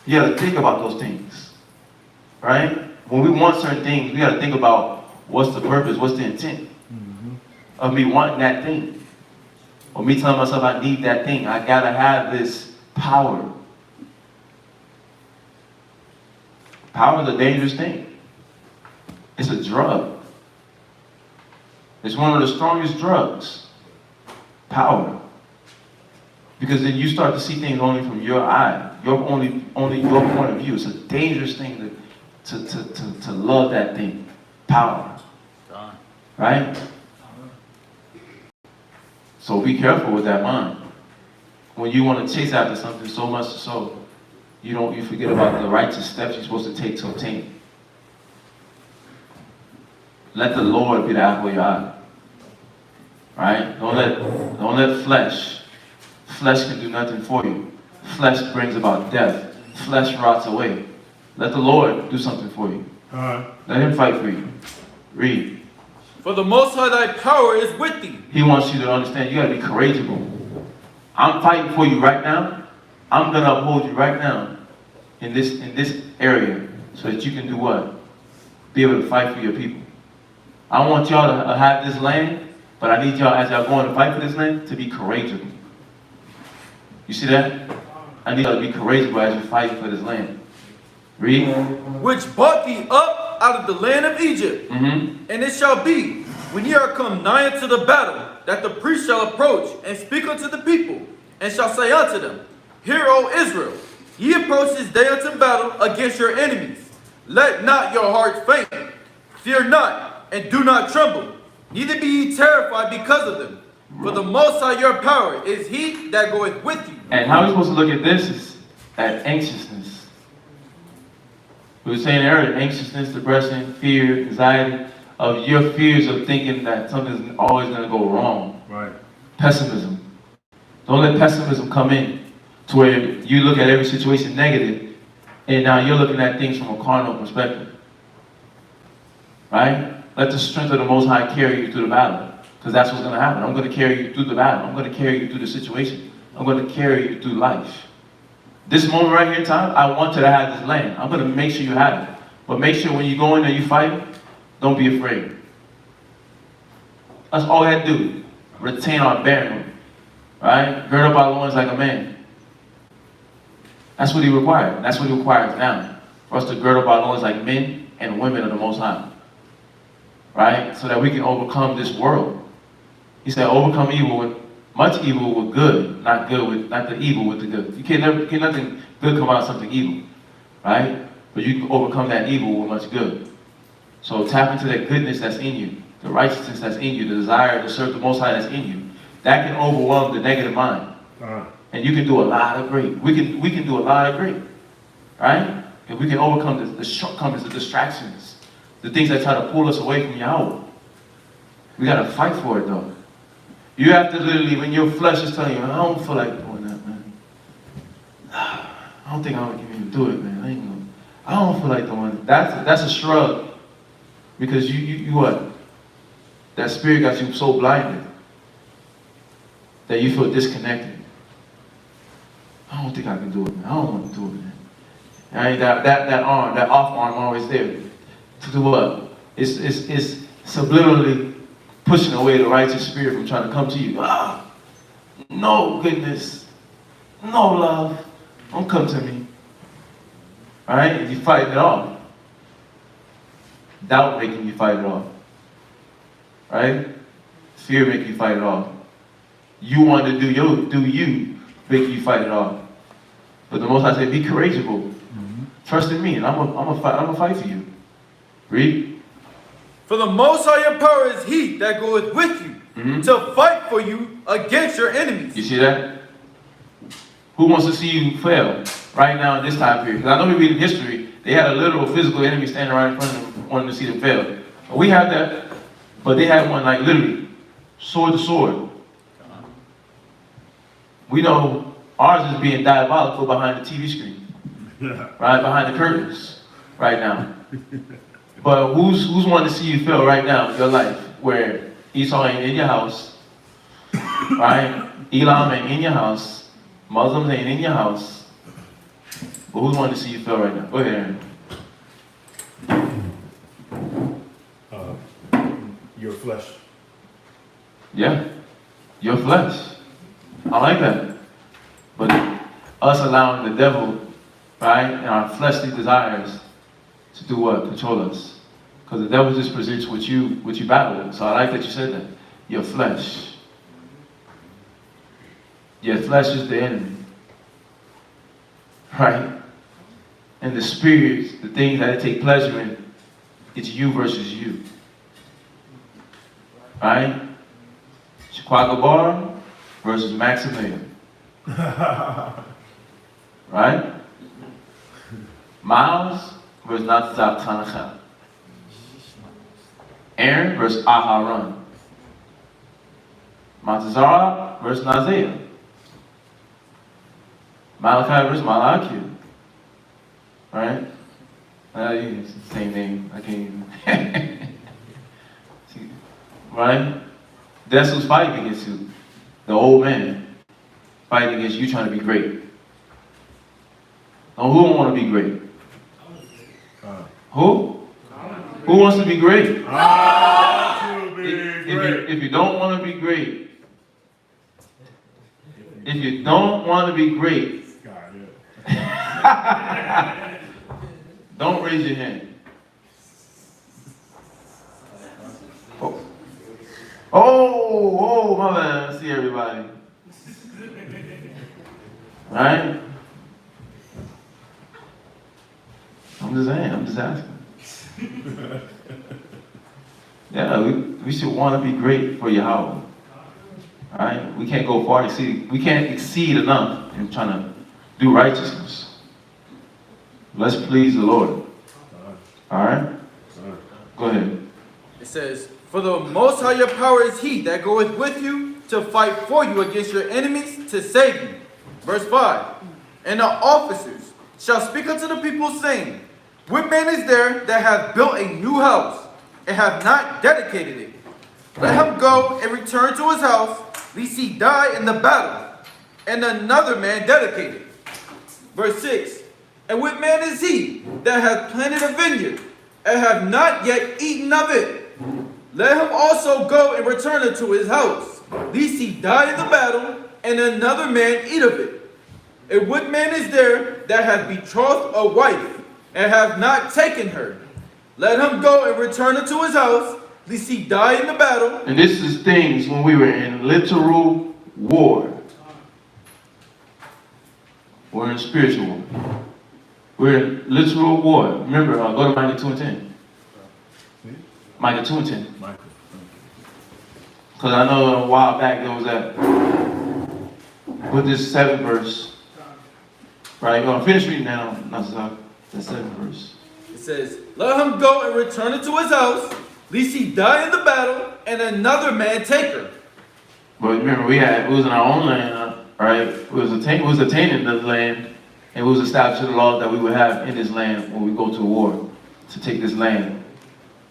You got to think about those things, right? When we want certain things, we got to think about what's the purpose, what's the intent of me wanting that thing, or me telling myself I need that thing. I got to have this power. Power is a dangerous thing. It's a drug. It's one of the strongest drugs. Power. Because then you start to see things only from your eye, only your point of view. It's a dangerous thing to love that thing. Power. Right? So be careful with that mind. When you want to chase after something so much so you forget about the righteous steps you're supposed to take to obtain it. Let the Lord be the apple of your eye. Right? Don't let flesh. Flesh can do nothing for you. Flesh brings about death. Flesh rots away. Let the Lord do something for you. Let him fight for you. Read. For the Most High thy power is with thee. He wants you to understand you got to be courageous. I'm fighting for you right now. I'm going to uphold you right now in this area so that you can do what? Be able to fight for your people. I want y'all to have this land, but I need y'all, as y'all going to fight for this land, to be courageous. You see that? I need y'all to be courageous as you fight for this land. Read. Which brought thee up out of the land of Egypt. And it shall be, when ye are come nigh unto the battle, that the priest shall approach and speak unto the people, and shall say unto them, Hear, O Israel, ye approach this day unto battle against your enemies. Let not your heart faint. Fear not, and do not tremble. Neither be ye terrified because of them. For the Most High your power is he that goeth with you. And how we're supposed to look at this is at anxiousness. We were saying earlier, anxiousness, depression, fear, anxiety, of your fears of thinking that something's always going to go wrong. Right. Pessimism. Don't let pessimism come in to where you look at every situation negative, and now you're looking at things from a carnal perspective. Right? Let the strength of the Most High carry you through the battle. Because that's what's going to happen. I'm going to carry you through the battle. I'm going to carry you through the situation. I'm going to carry you through life. This moment right here in time, I want you to have this land. I'm going to make sure you have it. But make sure when you go in there, you fight, don't be afraid. That's all we have to do. Retain our bearing. Right? Gird up our loins like a man. That's what he required. That's what he requires now. For us to gird up our loins like men and women of the Most High. Right? So that we can overcome this world. He said, overcome evil with much evil with good, not the evil with the good. You can't nothing good come out of something evil, right? But you can overcome that evil with much good. So tap into that goodness that's in you, the righteousness that's in you, the desire to serve the Most High that's in you. That can overwhelm the negative mind. And you can do a lot of great. We can do a lot of great. Right? If we can overcome the shortcomings, the distractions, the things that try to pull us away from Yahweh. We got to fight for it though. You have to literally, when your flesh is telling you, I don't feel like doing that, man. I don't think I can even do it, man. I don't feel like doing it. That's a shrug. Because you what? That spirit got you so blinded that you feel disconnected. I don't think I can do it, man. I don't want to do it, man. Right? That arm, that off arm always there. To do what? It's subliminally pushing away the righteous spirit from trying to come to you. No goodness, no love. Don't come to me. Alright? And you fight it off. Doubt making you fight it off. Right? Fear making you fight it off. You want to do you making you fight it off. But the Most High said, be courageous. Trust in me, and I'm gonna fight for you. Read. For the Most High your power is He that goeth with you to fight for you against your enemies. You see that? Who wants to see you fail right now in this time period? Because I know we read in history, they had a literal physical enemy standing right in front of them, wanting to see them fail. We have that, but they had one like literally, sword to sword. We know ours is being diabolical behind the TV screen. Right? Behind the curtains right now. But who's wanting to see you fail right now in your life where Esau ain't in your house, right? Elam ain't in your house, Muslims ain't in your house. But who's wanting to see you fail right now? Go ahead, Aaron. Your flesh. Yeah, your flesh. I like that. But us allowing the devil, right, and our fleshly desires to do what? Control us. Because the devil just presents what you battle with. So I like that you said that. Your flesh. Your flesh is the enemy. Right? And the spirits, the things that it take pleasure in, it's you versus you. Right? Chicago Bar versus Maximilian. Right? Miles versus Natzak Tanachel. Aaron versus Aharon. Montezara versus Nazia. Malachi versus Malachi. Right? It's the same name. I can't even. Right? That's who's fighting against you. The old man fighting against you trying to be great. Now, who don't want to be great? Who? Who wants to be great? If you don't want to be great, if you don't want to be great, don't raise your hand. Oh, my bad. I see everybody. Right? I'm just saying, I'm just asking. Yeah, we should want to be great for Yahweh. Right? We can't go far, we can't exceed enough in trying to do righteousness. Let's please the Lord. Alright? Go ahead. It says, for the Most High your power is He that goeth with you to fight for you against your enemies to save you. Verse 5. And the officers shall speak unto the people, saying, what man is there that hath built a new house, and hath not dedicated it? Let him go and return to his house, lest he die in the battle, and another man dedicate it. Verse 6. And what man is he that hath planted a vineyard, and have not yet eaten of it? Let him also go and return unto his house, lest he die in the battle, and another man eat of it. And what man is there that hath betrothed a wife, and have not taken her? Let him go and return unto his house, lest he die in the battle. And this is things when we were in literal war. We're in spiritual war. We're in literal war. Remember, go to Micah 2:10. Micah 2 and 10. Because I know a while back there was that, with this 7th verse, right? You're going to finish reading now, not the 7th verse. It says, let him go and return into his house, lest he die in the battle, and another man take her. But remember, we was in our own land, right? We was attaining the land, and we was establishing the laws that we would have in this land when we go to war, to take this land,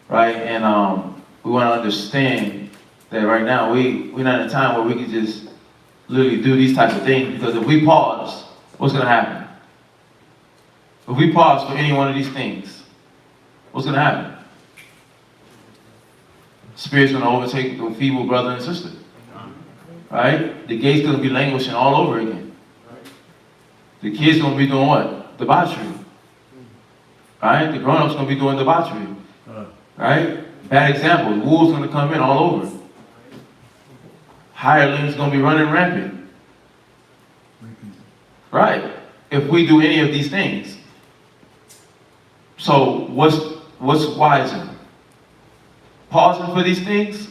right? And we want to understand that right now, we're not in a time where we can just literally do these types of things, because if we pause, what's going to happen? If we pause for any one of these things, what's going to happen? Spirit's going to overtake the feeble brother and sister. Right? The gate's going to be languishing all over again. The kids going to be doing what? Debauchery. Right? The grown-ups going to be doing debauchery. Right? Bad example. Wolves going to come in all over. Hirelings going to be running rampant. Right? If we do any of these things. So what's wiser? Pausing for these things?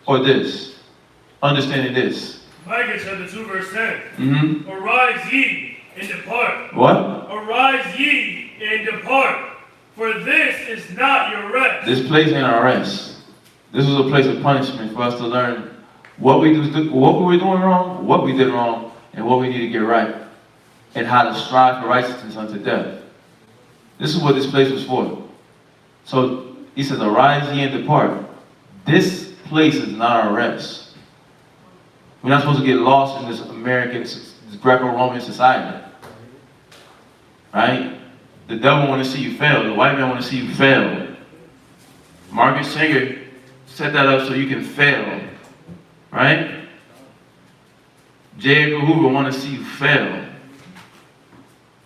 Or this? Understanding this? Micah chapter 2 verse 10. Mm-hmm. Arise ye and depart. What? Arise ye and depart. For this is not your rest. This place ain't our rest. This was a place of punishment for us to learn what we were doing wrong, what we did wrong, and what we need to get right, and how to strive for righteousness unto death. This is what this place was for. So he says, arise ye and depart. This place is not our rest. We're not supposed to get lost in this this Greco-Roman society. Right? The devil want to see you fail. The white man want to see you fail. Margaret Sanger set that up so you can fail. Right? J. Edgar Hoover want to see you fail.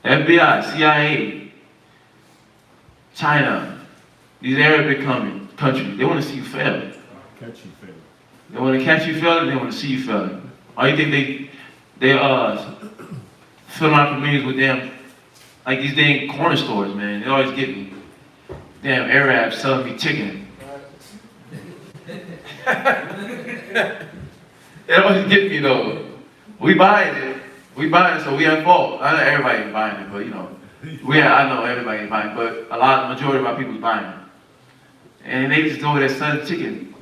FBI, CIA, China, these Arabic countries, they want to see you fail. Catch you fail. They want to catch you failing, they want to see you failing. Why do you think they fill out communities with them, like these dang corner stores, man? They always get me. Damn Arabs selling me chicken. They always get me though. We buying it, so we at fault. I know everybody ain't buying it, but you know, I know everybody ain't buying it, but majority of our people's buying it. And they just go with that selling chicken.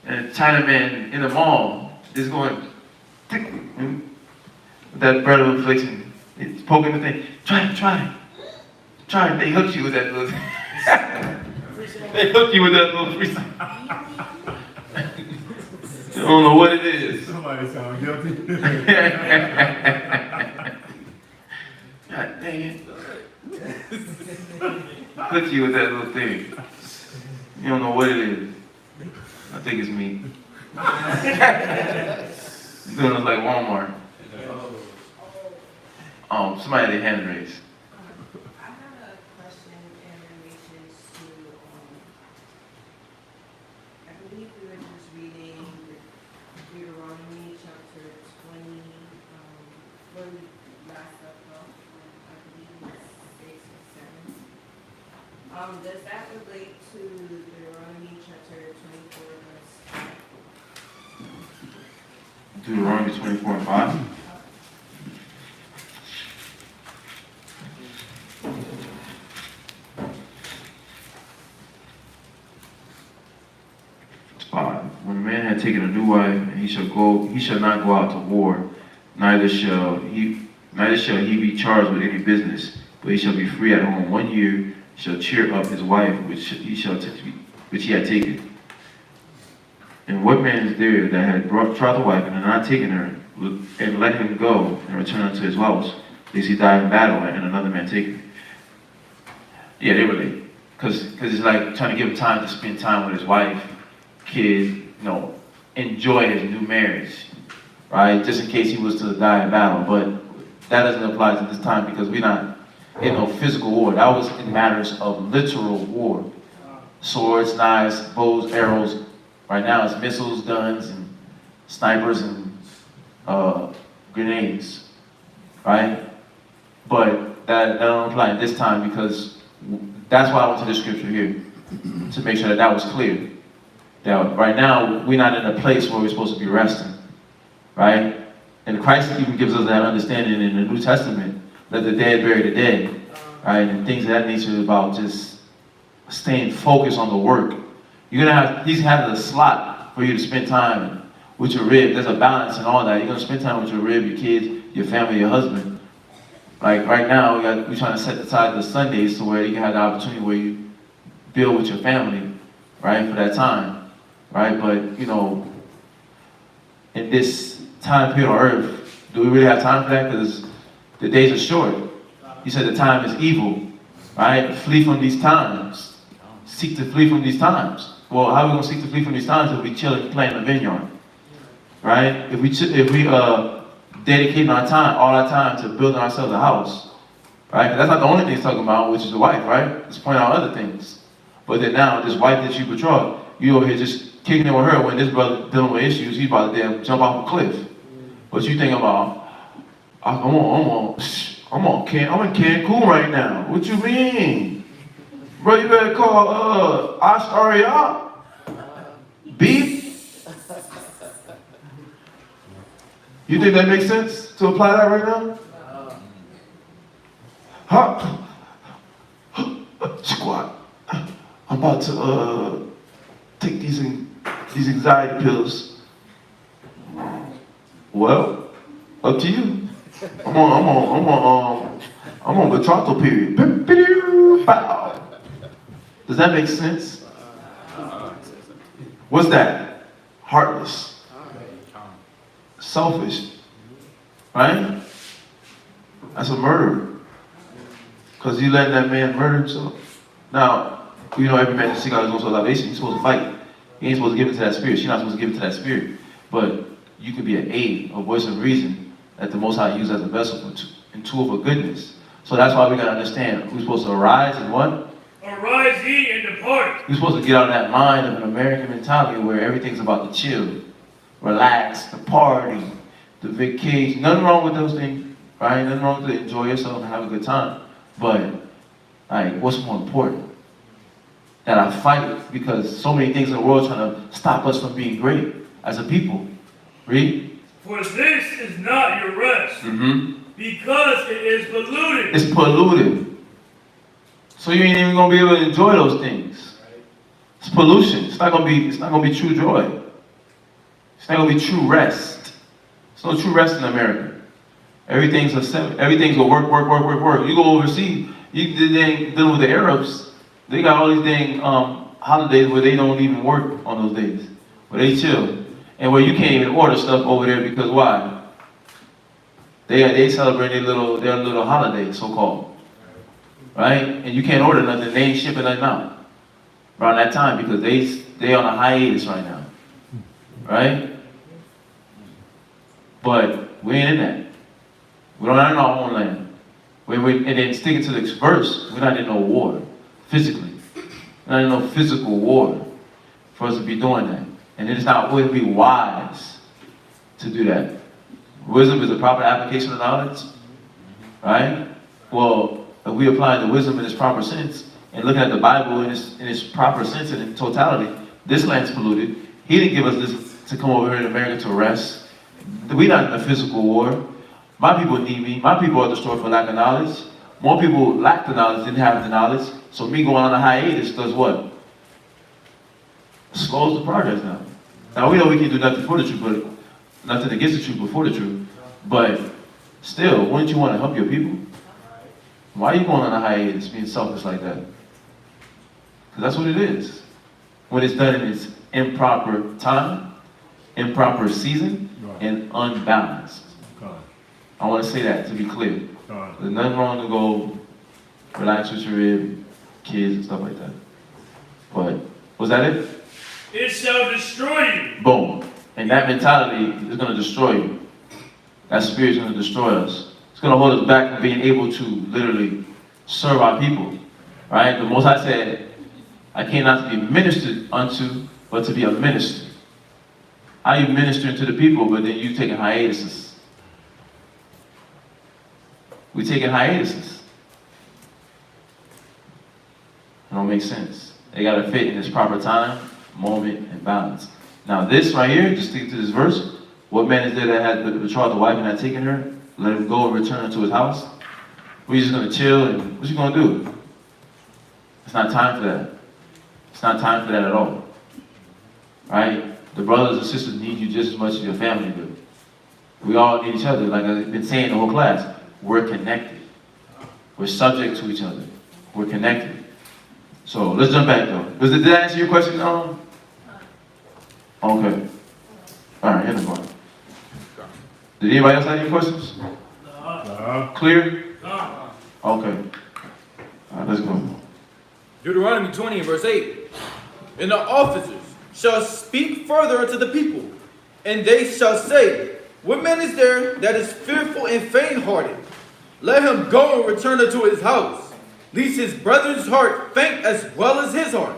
And a Chinaman in the mall is going, tick, with that bread of affliction. It's poking the thing. Try it. They hook you with that little They hook you with that little free stuff. You don't know what it is. Somebody sound guilty. God dang it. Hook you with that little thing. You don't know what it is. I think it's me. Doing it like Walmart. Somebody had their hand raised. I have a question in relation to, I believe we were just reading Deuteronomy chapter 20, where we last left off, I believe it's 6 or 7. Does that relate to Deuteronomy chapter 24 verse 5? Deuteronomy 24 and 5. When a man had taken a new wife, and he shall not go out to war, neither shall he be charged with any business, but he shall be free at home 1 year, shall cheer up his wife which he had taken. And what man is there that had trod the wife and had not taken her, and let him go and return unto his house, lest he die in battle and another man take her? Yeah, they relate. Because it's like trying to give him time to spend time with his wife, kid, enjoy his new marriage, right? Just in case he was to die in battle. But that doesn't apply to this time because we're not in no physical war. That was in matters of literal war. Swords, knives, bows, arrows. Right now it's missiles, guns, and snipers, and grenades, right? But that don't apply at this time because That's why I went to the scripture here, to make sure that that was clear. That right now, we're not in a place where we're supposed to be resting, right? And Christ even gives us that understanding in the New Testament, let the dead bury the dead, right? And things of that nature about just staying focused on the work. You're gonna have, he's having a slot for you to spend time with your rib. There's a balance and all that. You're gonna spend time with your rib, your kids, your family, your husband. Like right now, we're trying to set aside the Sundays to where you can have the opportunity where you build with your family, right, for that time, right? But, you know, in this time period on earth, do we really have time for that? Because the days are short. He said the time is evil, right? Flee from these times. Seek to flee from these times. Well, how are we going to seek to flee from these times if we chill and plant in the vineyard, right? If we dedicate our time, all our time to building ourselves a house, right? That's not the only thing he's talking about, which is the wife, right? He's pointing out other things. But then now, this wife that you betrothed, you over here just kicking it with her when this brother dealing with issues, he's about to damn jump off a cliff. But you think about, I'm in Cancun right now. What you mean? Bro, you better call Ash Beef. You think that makes sense to apply that right now? Squat. I'm about to take these anxiety pills. Well, up to you. I'm on betrothal period. Does that make sense? What's that? Heartless. Selfish. Right? That's a murder. Because you letting that man murder himself. Now, you know every man that seek out his own salvation, he's supposed to fight. He ain't supposed to give it to that spirit. She's not supposed to give it to that spirit. But you could be an aid, a voice of reason that the Most High used as a vessel and tool for goodness. So that's why we got to understand. We're supposed to arise and what? Arise ye and depart. We're supposed to get out of that mind of an American mentality where everything's about the chill, relax, the party, the vacation. Nothing wrong with those things, right? Nothing wrong with to enjoy yourself and have a good time. But, like, what's more important? That I fight because so many things in the world trying to stop us from being great as a people. Read. For this is not your rest, because it is polluted. It's polluted. So you ain't even gonna be able to enjoy those things. It's pollution. It's not gonna be true joy. It's not gonna be true rest. There's no true rest in America. Everything's a work. You go overseas, dealing with the Arabs, they got all these dang holidays where they don't even work on those days. Where they chill. And where you can't even order stuff over there because why? They celebrate their little holiday, so-called. Right? And you can't order nothing, they ain't shipping nothing out around that time because they on a hiatus right now. Right? But we ain't in that. We're not in our own land. And then sticking to the verse, we're not in no war, physically. We're not in no physical war for us to be doing that. And it wouldn't be wise to do that. Wisdom is a proper application of knowledge, right? Well, if we apply the wisdom in its proper sense, and looking at the Bible in its proper sense and in totality, this land's polluted. He didn't give us this to come over here in America to rest. We're not in a physical war. My people need me. My people are destroyed for lack of knowledge. More people lack the knowledge than have the knowledge. So me going on a hiatus does what? Slows the progress down. Now we know we can do nothing for the truth, but nothing against the truth, but for the truth. But still, wouldn't you want to help your people? Why are you going on a hiatus, being selfish like that? Because that's what it is. When it's done in its improper time, improper season, and unbalanced. I want to say that to be clear. There's nothing wrong to go relax with your rib, kids, and stuff like that. But was that it? It shall destroy you. Boom. And that mentality is going to destroy you. That spirit is going to destroy us. It's going to hold us back from being able to literally serve our people. Right? The Most High said, I came not to be ministered unto, but to be a minister. How you ministering to the people, but then you taking hiatuses? We taking hiatuses. It don't make sense. They gotta fit in its proper time, moment, and balance. Now this right here, just stick to this verse. What man is there that had betrothed the wife and had taken her, let him go and return her to his house? We're just gonna chill and what you gonna do? It's not time for that. It's not time for that at all. Right? The brothers and sisters need you just as much as your family do. We all need each other. Like I've been saying the whole class, we're connected. We're subject to each other. We're connected. So let's jump back though. Did that answer your question? Okay. All right, in the morning. Did anybody else have any questions? Clear? Okay. All right, let's go. Deuteronomy 20 and verse 8. And the officers shall speak further unto the people, and they shall say, what man is there that is fearful and faint-hearted? Let him go and return unto his house, lest his brother's heart faint as well as his heart.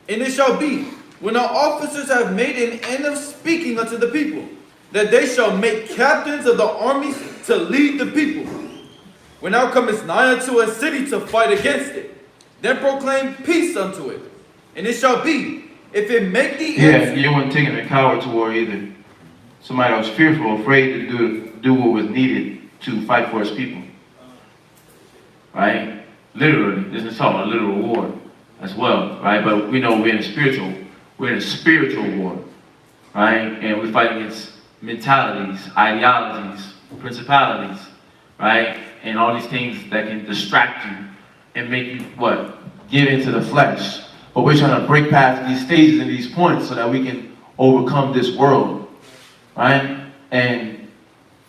And it shall be, when the officers have made an end of speaking unto the people, that they shall make captains of the armies to lead the people. When thou comest nigh unto a city to fight against it, then proclaim peace unto it. And it shall be, if it make thee answer. You weren't taking a coward to war either. Somebody that was fearful, afraid to do what was needed to fight for his people. Right? Literally, this is talking about literal war as well, right? But we know we're in a spiritual war, right? And we fight against mentalities, ideologies, principalities, right? And all these things that can distract you and make you, what? Give into the flesh. But we're trying to break past these stages and these points so that we can overcome this world, right? And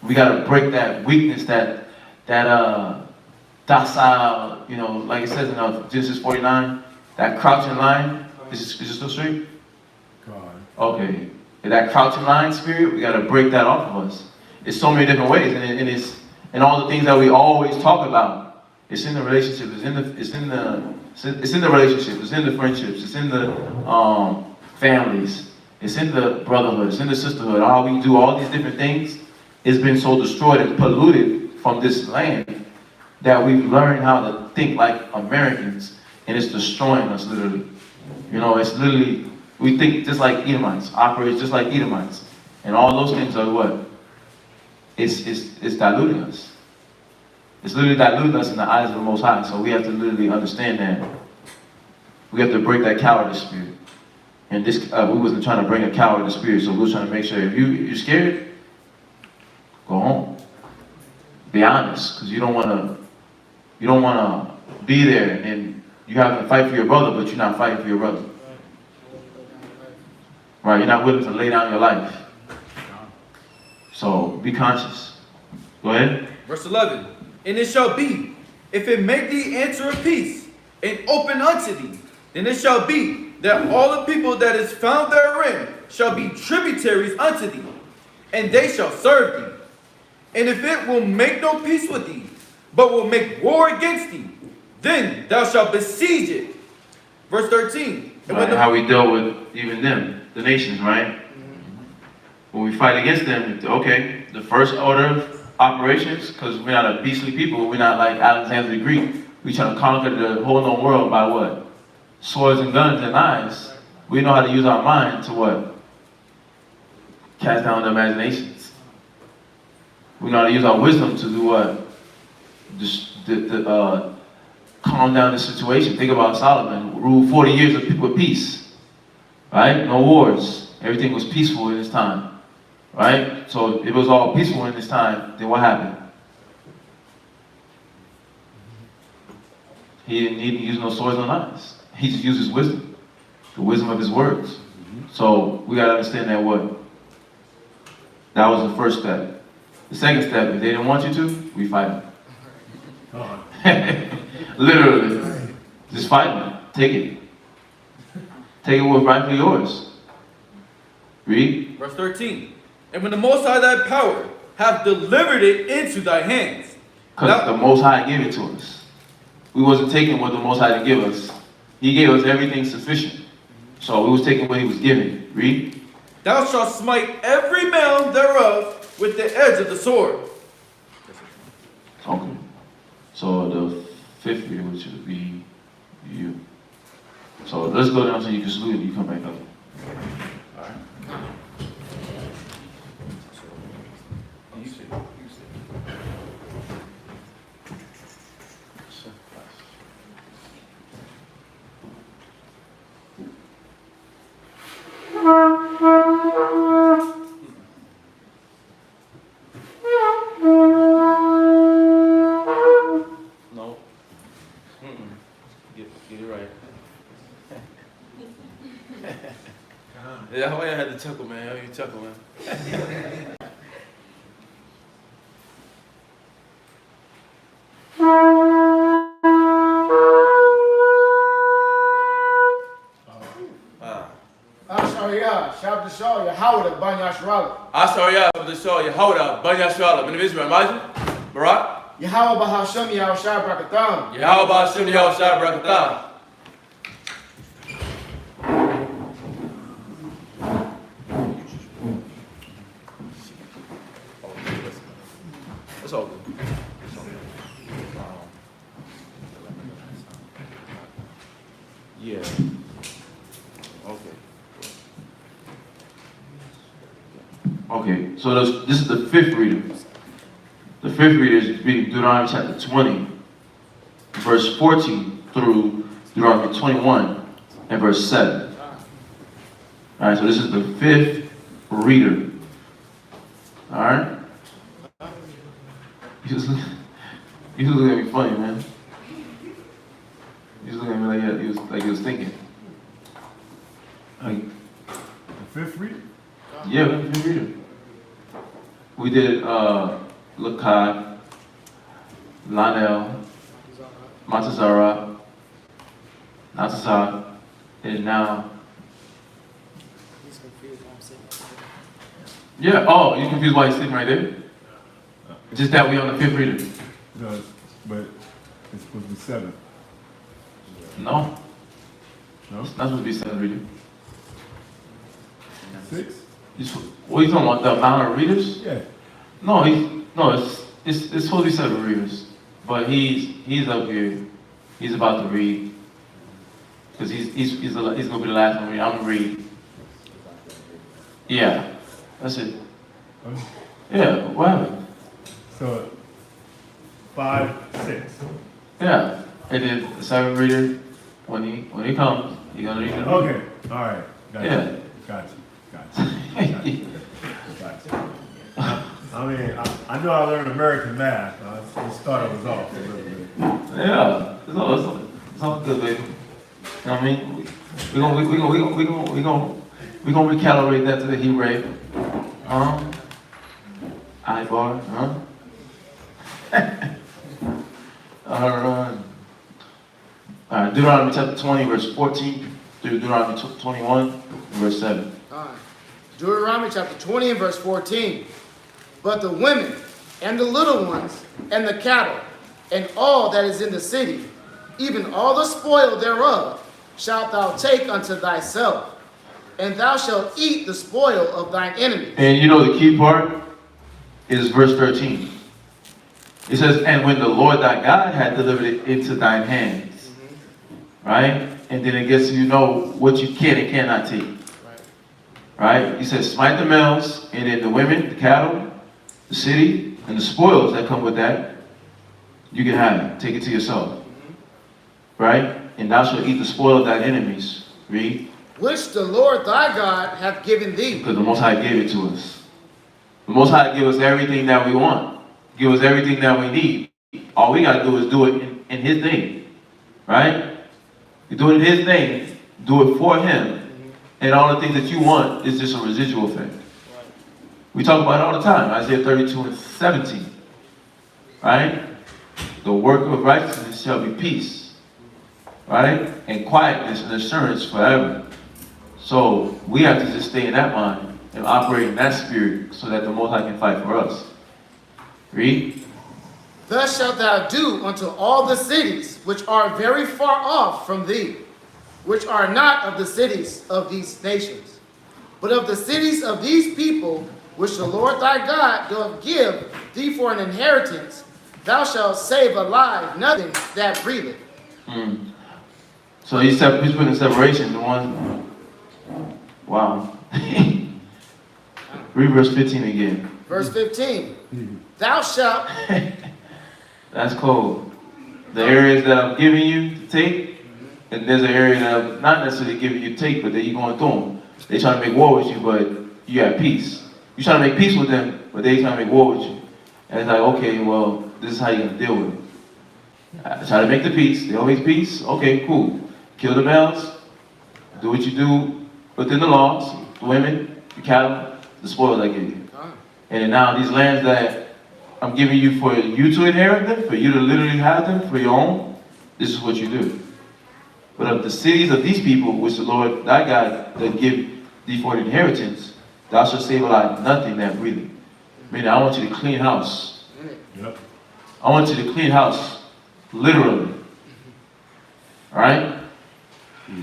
we got to break that weakness, that docile, you know, like it says in Genesis 49, that crouching lion. Is it still straight? God. Okay. That crouching lion spirit, we got to break that off of us. It's so many different ways, and it's in all the things that we always talk about. It's in the relationship. It's in the relationship. It's in the friendships. It's in the families. It's in the brotherhood. It's in the sisterhood. How we do all these different things. It's been so destroyed and polluted from this land that we've learned how to think like Americans, and it's destroying us literally. You know, it's literally, we think just like Edomites, operate just like Edomites, and all those things are what? It's diluting us. It's literally diluting us in the eyes of the Most High. So we have to literally understand that. We have to break that cowardice spirit. And this, we wasn't trying to bring a cowardice spirit, so we were trying to make sure if you're scared, go home. Be honest, because you don't want to be there and you have to fight for your brother, but you're not fighting for your brother. Right? You're not willing to lay down your life. So be conscious. Go ahead. Verse 11. And it shall be, if it make thee answer of peace, and open unto thee, then it shall be that all the people that is found therein shall be tributaries unto thee, and they shall serve thee. And if it will make no peace with thee, but will make war against thee, then thou shalt besiege it. Verse 13. Right, how we deal with even them, the nations, right? When we fight against them, okay, the first order of operations, because we're not a beastly people, we're not like Alexander the Greek. We trying to conquer the whole known world by what? Swords and guns and knives. We know how to use our mind to what? Cast down the imaginations. We know how to use our wisdom to do what? Calm down the situation. Think about Solomon, ruled 40 years with peace, right? No wars. Everything was peaceful in his time. Right? So if it was all peaceful in this time, then what happened? He didn't use no swords, no knives. He just used his wisdom. The wisdom of his words. So we gotta understand that that was the first step. The second step, if they didn't want you to, we fight them. Literally. Just fight them. Take it. Take it what's rightfully yours. Read. Verse 13. And when the Most High thy power hath delivered it into thy hands. Because the Most High gave it to us. We wasn't taking what the Most High didn't give us. He gave us everything sufficient. So we was taking what he was giving. Read. Thou shalt smite every male thereof with the edge of the sword. Okay. So the fifth reader, which would be you. So let's go down so you can salute and you come back up. All right. You sit. No. Get it right. Yeah, why I had to chuckle, man. How you chuckle, man? Asariyah, Shabdashah, Yehoda, Banyashrala, Ben of Israel, Majid, Barak, Yahweh Bahashem Yahushua Brakatham. Yahweh Hashem, Yahushua Barakatah. It's all good. It's all good. Yeah. Okay. Okay, so this is the fifth reader. The fifth reader is reading Deuteronomy chapter 20, verse 14 through Deuteronomy 21 and verse 7. All right, so this is the fifth reader. All right? You just looking at me funny, man. You just looking at me like he was thinking. Like, The fifth reader? yeah, the fifth reader. We did Lakai, Lanel, Montezara, Natsasa, and now. He's confused why I'm sitting Yeah, oh, you confused why he's sitting right there? Just that we on the fifth reader. No, but it's supposed to be 7. No, No? it's not supposed to be seven reader. 6? What are you talking about? The amount of readers? Yeah. No, it's supposed to be seven readers, but he's up here. He's about to read because he's gonna be the last one to read. I'm gonna read. Yeah, that's it. Okay. Yeah, what happened? So 5, 6. Yeah, and then the seventh reader when he comes, he's gonna read it. Okay. All right. Gotcha. Yeah. Gotcha. I mean, I know I learned American math. I just thought it was off a little bit. Yeah, it's all good, baby. You know what I mean? We're gonna recalibrate that to the heat rate. I-bar, huh? All right, Deuteronomy chapter 20, verse 14 through Deuteronomy 21, verse 7. All right. Deuteronomy chapter 20 and verse 14. But the women and the little ones and the cattle and all that is in the city, even all the spoil thereof, shalt thou take unto thyself, and thou shalt eat the spoil of thine enemies. And you know the key part is verse 13. It says, and when the Lord thy God had delivered it into thine hands. Right? And then it gets you know what you can and cannot take. Right? He says, smite the males, and then the women, the cattle, the city, and the spoils that come with that, you can have it. Take it to yourself. Right? And thou shalt eat the spoil of thine enemies. Read. Which the Lord thy God hath given thee. Because the Most High gave it to us. The Most High give us everything that we want. Give us everything that we need. All we got to do is do it in His name. Right? You do it in His name. Do it for Him. And all the things that you want is just a residual thing. We talk about it all the time. Isaiah 32 and 17. Right? The work of righteousness shall be peace. Right? And quietness and assurance forever. So we have to just stay in that mind and operate in that spirit so that the Most High can fight for us. Read. Thus shalt thou do unto all the cities which are very far off from thee, which are not of the cities of these nations, but of the cities of these people, which the Lord thy God doth give thee for an inheritance. Thou shalt save alive nothing that breatheth. So he's putting in separation. The one, wow. Read verse 15 again. Verse 15. Thou shalt. That's cold. The areas that I'm giving you to take, and there's an area that I'm not necessarily giving you to take, but then you're going through them. They trying to make war with you, but you have peace. You trying to make peace with them, but they trying to make war with you. And it's like, okay, well, this is how you're going to deal with it. I try to make the peace. They always peace. Okay, cool. Kill the males. Do what you do within the laws. The women, the cattle, the spoils I give you. And now these lands that I'm giving you for you to inherit them, for you to literally have them for your own, this is what you do. But of the cities of these people, which the Lord thy God doth give thee for an inheritance, thou shalt save alive nothing that breatheth. Meaning, I want you to clean house. Yep. I want you to clean house. Literally. Alright?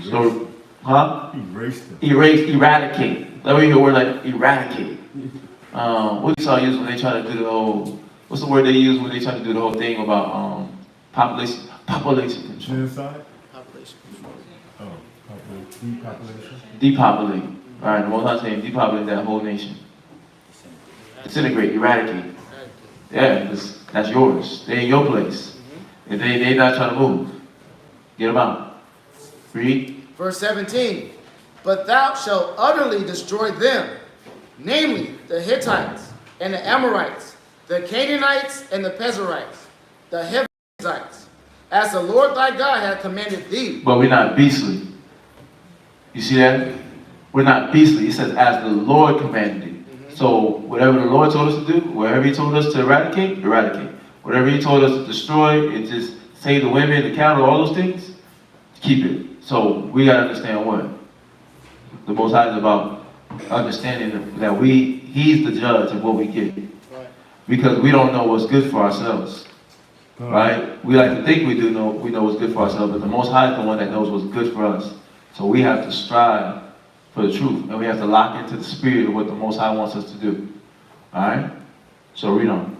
So, huh? Erase them. Erase, eradicate. Let me hear a word like eradicate. What do y'all use when they try to do the whole, what's the word they use when they try to do the whole thing about population control? Genocide? Population. Oh, depopulation? Depopulate. Alright, the Most High saying depopulate that whole nation. Disintegrate, eradicate. Yeah, because that's yours. They in your place. If they not trying to move, get them out. Read. Verse 17. But thou shalt utterly destroy them, namely the Hittites and the Amorites, the Canaanites and the Pezerites, the Hebrites, as the Lord thy God hath commanded thee. But we're not beastly. You see that? We're not beastly. He says, as the Lord commanded thee. So whatever the Lord told us to do, wherever he told us to eradicate, eradicate. Whatever he told us to destroy, and just save the women, the cattle, all those things, keep it. So we got to understand what? The Most High is about understanding that he's the judge of what we get. Because we don't know what's good for ourselves. Right? We like to think we know what's good for ourselves, but the Most High is the one that knows what's good for us. So we have to strive for the truth, and we have to lock into the spirit of what the Most High wants us to do. Alright? So read on.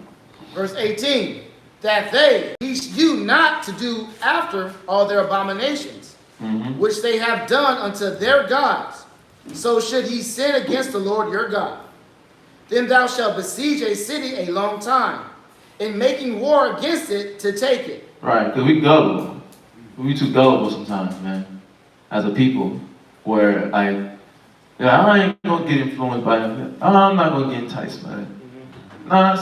Verse 18. That they teach you not to do after all their abominations, which they have done unto their gods. So should he sin against the Lord your God. Then thou shalt besiege a city a long time, in making war against it to take it. Right, because we gullible. We too gullible sometimes, man. As a people, where I ain't gonna get influenced by them. I'm not gonna get enticed by it. Nah,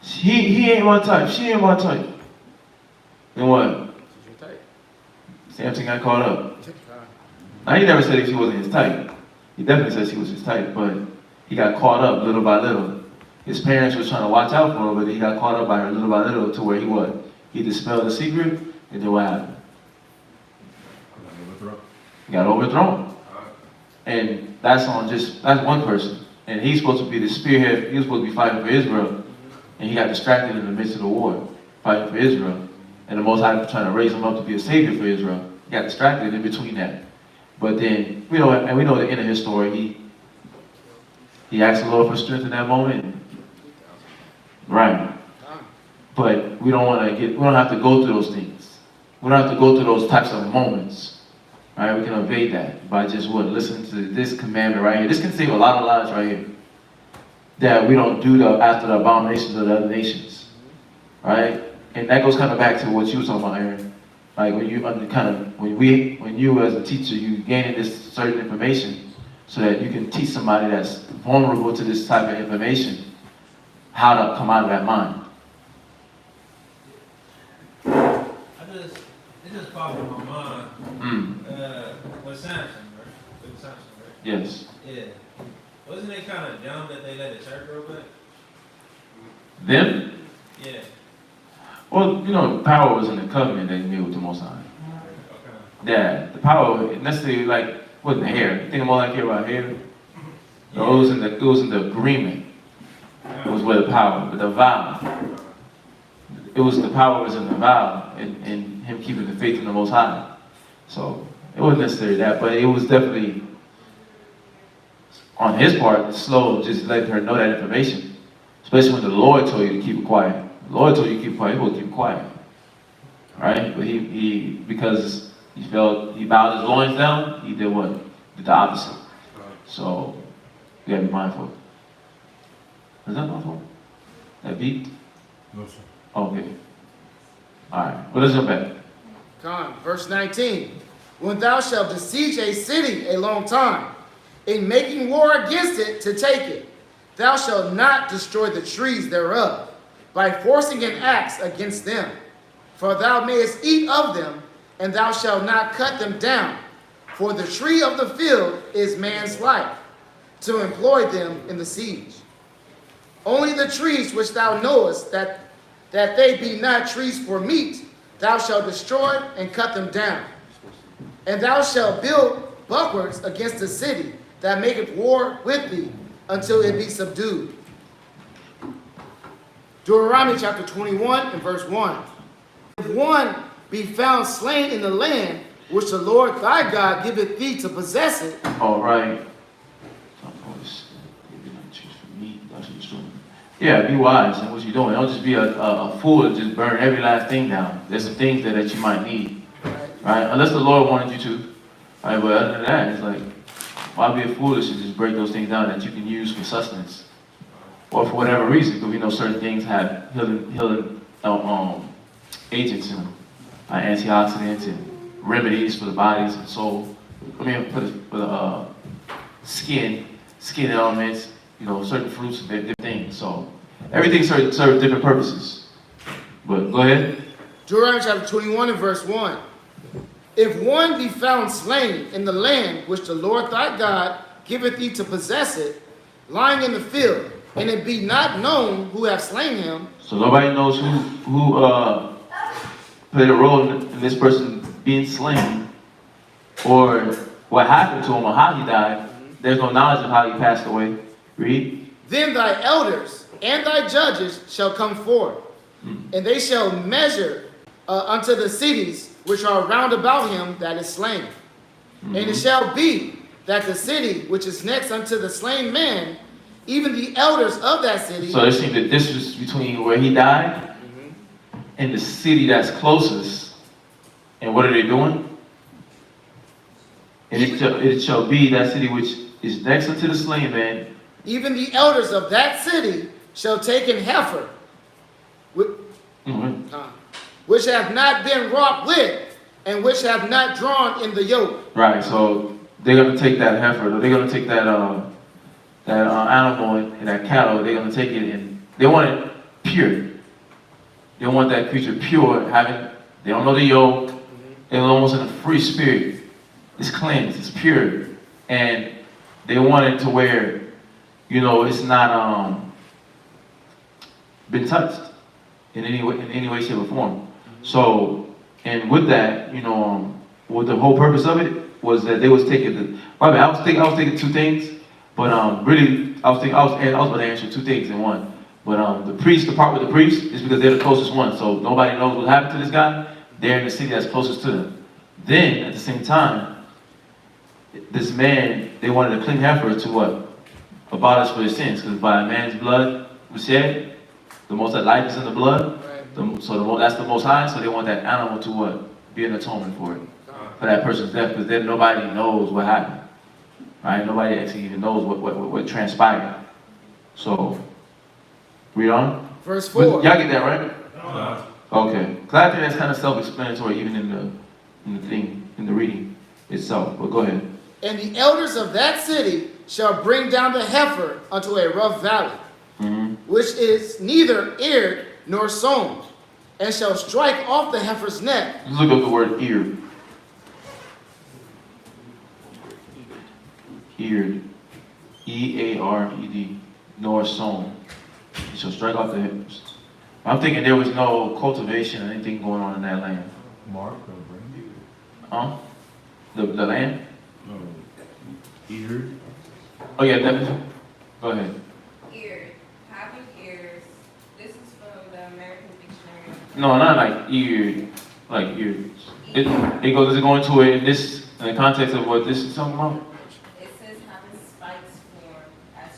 he ain't my type. She ain't my type. Then what? Samson got caught up. Now he never said she wasn't his type. He definitely said she was his type, but he got caught up little by little. His parents was trying to watch out for him, but he got caught up by her little by little to where he what? He dispelled the secret, and then what happened? He got overthrown. And that's one person. And he's supposed to be the spearhead. He was supposed to be fighting for Israel. And he got distracted in the midst of the war, fighting for Israel. And the Most High was trying to raise him up to be a savior for Israel. He got distracted in between that. But then, we know the end of his story. He asked the Lord for strength in that moment. Right. But we don't have to go through those things. We don't have to go through those types of moments. All right, we can evade that by just listening to this commandment right here. This can save a lot of lives right here. That we don't do after the abominations of the other nations. Right? And that goes kind of back to what you were talking about, Aaron. Like when you as a teacher, you gaining this certain information so that you can teach somebody that's vulnerable to this type of information how to come out of that mind. It just popped in my mind. With Samson, right? With Samson, right? Yes. Yeah. Wasn't it kind of dumb that they let the church grow back? Them? Yeah. Well, the power was in the covenant that he made with the Most High. Okay. Yeah, the power necessarily wasn't the hair. You think I'm all I care about hair? No, it was in the agreement. It was where the power, but the vow. The power was in the vow and him keeping the faith in the Most High. So it wasn't necessarily that, but it was definitely on his part slow, just letting her know that information. Especially when the Lord told you to keep it quiet. The Lord told you to keep it quiet, he will keep it quiet. Right? But he because he bowed his loins down, he did what? Did the opposite. So, you gotta be mindful. Is that my phone? That beat? No, sir. Okay. Alright, what is it back? Verse 19. When thou shalt besiege a city a long time, in making war against it to take it, thou shalt not destroy the trees thereof, by forcing an axe against them. For thou mayest eat of them, and thou shalt not cut them down. For the tree of the field is man's life, to employ them in the siege. Only the trees which thou knowest that they be not trees for meat, thou shalt destroy and cut them down. And thou shalt build bulwarks against the city that maketh war with thee, until it be subdued. Deuteronomy chapter 21 and verse 1. If one be found slain in the land which the Lord thy God giveth thee to possess it. All right. Yeah, be wise in what you're doing. Don't just be a fool and just burn every last thing down. There's some things that you might need, right? Unless the Lord wanted you to, right? But other than that, it's like, why be a foolish and just break those things down that you can use for sustenance, or for whatever reason? Because we know certain things have healing agents in them, antioxidants and remedies for the bodies and soul. I mean, for the skin elements. You know, certain fruits and different things. So everything serves different purposes. But go ahead. Deuteronomy chapter 21 and verse 1. If one be found slain in the land which the Lord thy God giveth thee to possess it, lying in the field, and it be not known who have slain him. So nobody knows who played a role in this person being slain, or what happened to him, or how he died. There's no knowledge of how he passed away. Read. Then thy elders and thy judges shall come forth, and they shall measure unto the cities which are round about him that is slain. And it shall be that the city which is next unto the slain man, even the elders of that city. So there seems a distance between where he died and the city that's closest. And what are they doing? And it shall be that city which is next unto the slain man. Even the elders of that city shall take an heifer, which have not been wrought with, and which have not drawn in the yoke. Right, so they're going to take that heifer, they're going to take that animal and that cattle, they're going to take it and they want it pure. They want that creature pure, they don't know the yoke, they're almost in a free spirit. It's cleansed, it's pure. And they want it to where, you know, it's not been touched in any way, shape, or form. So, and with that, you know, what the whole purpose of it was that they was taking I was thinking two things, but really, I was about to answer two things in one. But the part with the priest is because they're the closest one, so nobody knows what happened to this guy. They're in the city that's closest to them. Then, at the same time, this man, they wanted a clean heifer to what? Abolish for his sins, because by a man's blood was shed, the most that life is in the blood, that's the most high, so they want that animal to what? Be an atonement for it, for that person's death, because then nobody knows what happened, right? Nobody actually even knows what transpired. So, read on. Verse 4. Y'all get that, right? Okay, because I think that's kind of self-explanatory even in the reading itself, but go ahead. And the elders of that city shall bring down the heifer unto a rough valley, which is neither eared nor sown, and shall strike off the heifer's neck. Look up the word eared. Eared. E-A-R-E-D. Nor sown. You shall strike off the heifers. I'm thinking there was no cultivation or anything going on in that land. Mark or Huh? The land? Eared. Oh yeah, definitely. Go ahead. Eared. Having ears. This is from the American Dictionary. No, not like eared. Like ears. Does it go into it in the context of what this is talking about? It says having spikes formed as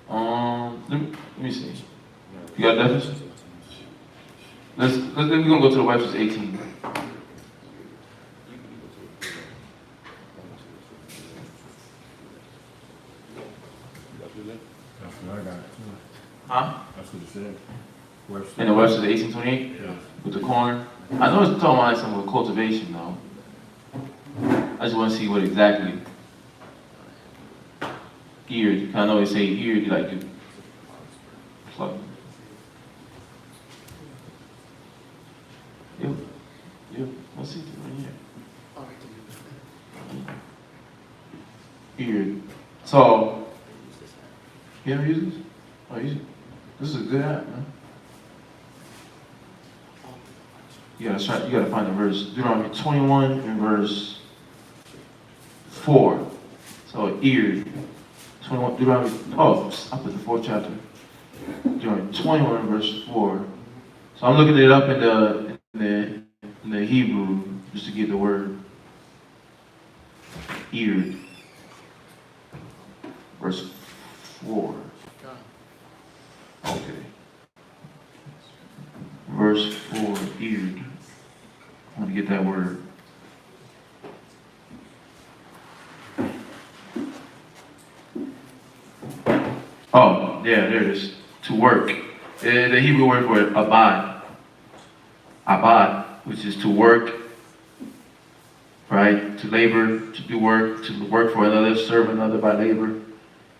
corn. Let me see. You got definition? We're gonna go to the Webster's 18. That's what I got. Huh? That's what it said. In the Webster, the 1828? Yeah. With the corn? I know it's talking about some cultivation though. I just want to see what exactly. Eared. I know they say eared, like you plug. Yep. Yep. Let's see right here. Eared. So, you ever use this? Oh, use it. This is a good app, man. You gotta find the verse. Deuteronomy 21 and verse 4. So eared. 21, Deuteronomy, I put the 4th chapter. Deuteronomy 21 verse 4. So I'm looking it up in the Hebrew just to get the word eared. Verse 4. Okay. Verse 4, eared. I want to get that word. Oh, yeah, there it is. To work. The Hebrew word for it, abad. Abad, which is to work, right? To labor, to do work, to work for another, serve another by labor.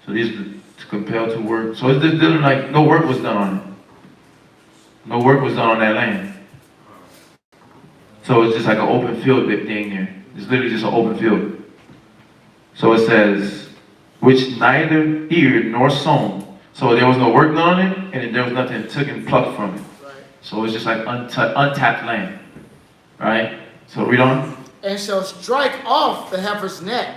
So these are to compel to work. So it's literally like no work was done on it. No work was done on that land. So it's just like an open field thing there. It's literally just an open field. So it says, which neither eared nor sown. So there was no work done on it, and there was nothing took and plucked from it. Right. So it's just like untapped land. Right? So read on. And shall strike off the heifer's neck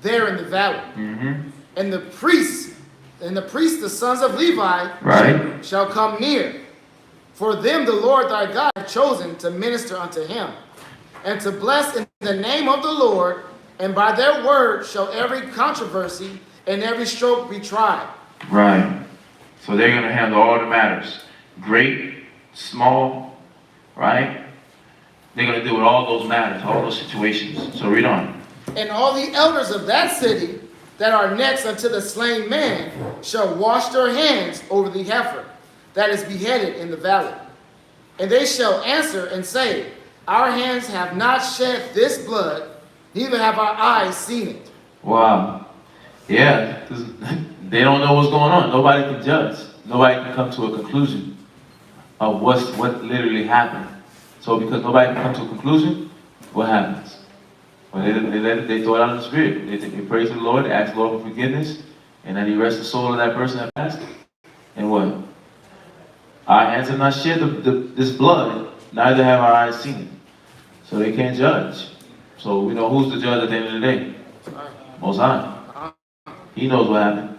there in the valley. Mm-hmm. And the priests, the sons of Levi, Right. shall come near. For them the Lord thy God hath chosen to minister unto him, and to bless in the name of the Lord, and by their word shall every controversy and every stroke be tried. Right. So they're going to handle all the matters. Great, small, right? They're going to deal with all those matters, all those situations. So read on. And all the elders of that city that are next unto the slain man shall wash their hands over the heifer that is beheaded in the valley. And they shall answer and say, our hands have not shed this blood, neither have our eyes seen it. Wow. Yeah. They don't know what's going on. Nobody can judge. Nobody can come to a conclusion of what literally happened. So because nobody can come to a conclusion, what happens? Well, they throw it out in the spirit. They praise the Lord, they ask the Lord for forgiveness, and then he rests the soul of that person that passed. And what? Our hands have not shed this blood, neither have our eyes seen it. So they can't judge. So we know who's the judge at the end of the day? Most High. He knows what happened.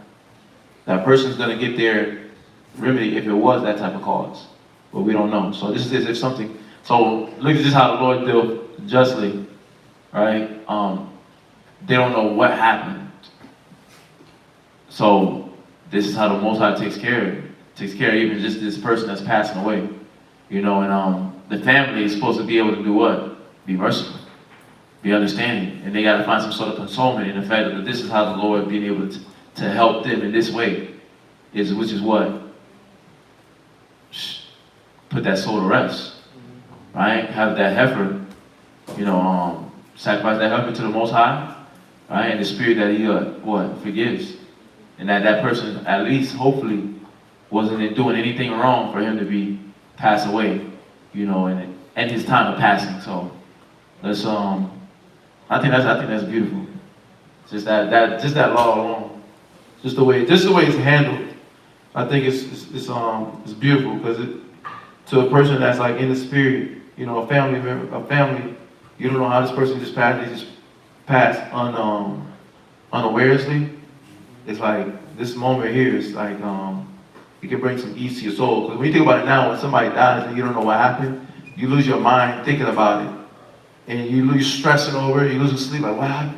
That person's going to get their remedy if it was that type of cause. But we don't know. So this is as if something. So look at just how the Lord dealt justly, right? They don't know what happened. So this is how the Most High takes care of it. Takes care of even just this person that's passing away. You know, and the family is supposed to be able to do what? Be merciful. Be understanding. And they got to find some sort of consolement in the fact that this is how the Lord being able to help them in this way. Which is what? Put that soul to rest. Right? Have that heifer, sacrifice that heifer to the Most High. Right? And the spirit that he, forgives. And that person, at least, hopefully, wasn't doing anything wrong for him to be passed away, and his time of passing. So let's I think that's beautiful. Just that law alone, just the way it's handled. I think it's beautiful because to a person that's like in the spirit, a family member, you don't know how this person just passed. They just passed unawarely. It's like this moment here is like it can bring some ease to your soul. Because when you think about it now, when somebody dies and you don't know what happened, you lose your mind thinking about it. And you lose stressing over it, you lose sleep, like what happened?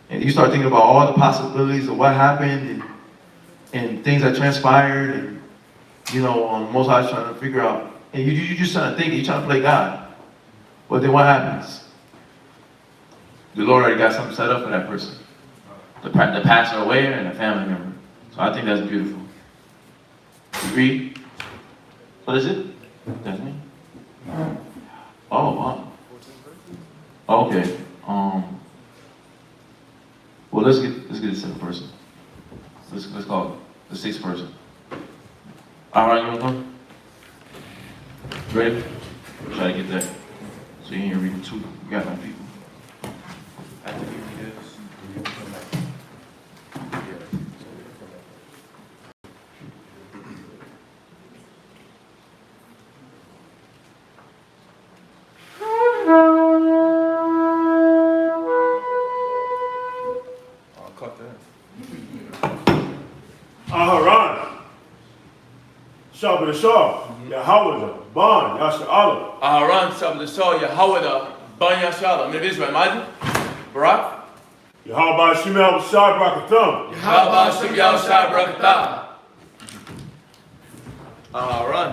And you start thinking about all the possibilities of what happened and things that transpired and, Most High is trying to figure out. And you just trying to think, you're trying to play God. But then what happens? The Lord already got something set up for that person. The passer away and the family member. So I think that's beautiful. Read. What is it? That's me. Oh, wow. Okay. Well, let's get the second person. Let's call it the sixth person. All right, you wanna go? Ready? Try to get that. So you ain't reading two. You got my people. After you read this, you come back. I'll cut that. Aharon. Shabbat Shah. Yahweh. Ban. Yasha Allah. Aharon, Sabbath, S.O.W, Yahweh, Ban Yashala. Men of Israel, imagine. Barak. Yahweh Shemel Shai Brakatham. Yahweh Shem Yahushua Barakatah. Aharon.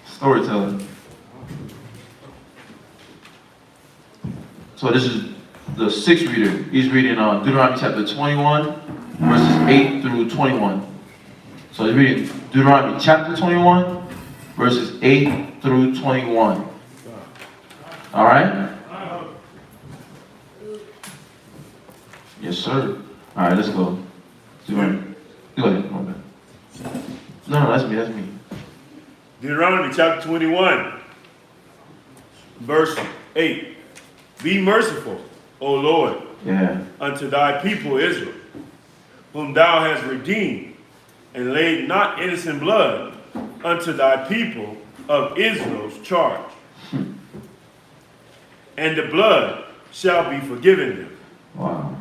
Storytelling. So this is the sixth reader. He's reading Deuteronomy chapter 21, verses 8 through 21. So he's reading Deuteronomy chapter 21, verses 8 through 21. All right? Yes, sir. All right, let's go. Go ahead. My bad. No, that's me. Deuteronomy chapter 21, verse 8. Be merciful, O Lord, unto thy people Israel, whom thou hast redeemed, and laid not innocent blood unto thy people of Israel's charge. And the blood shall be forgiven them.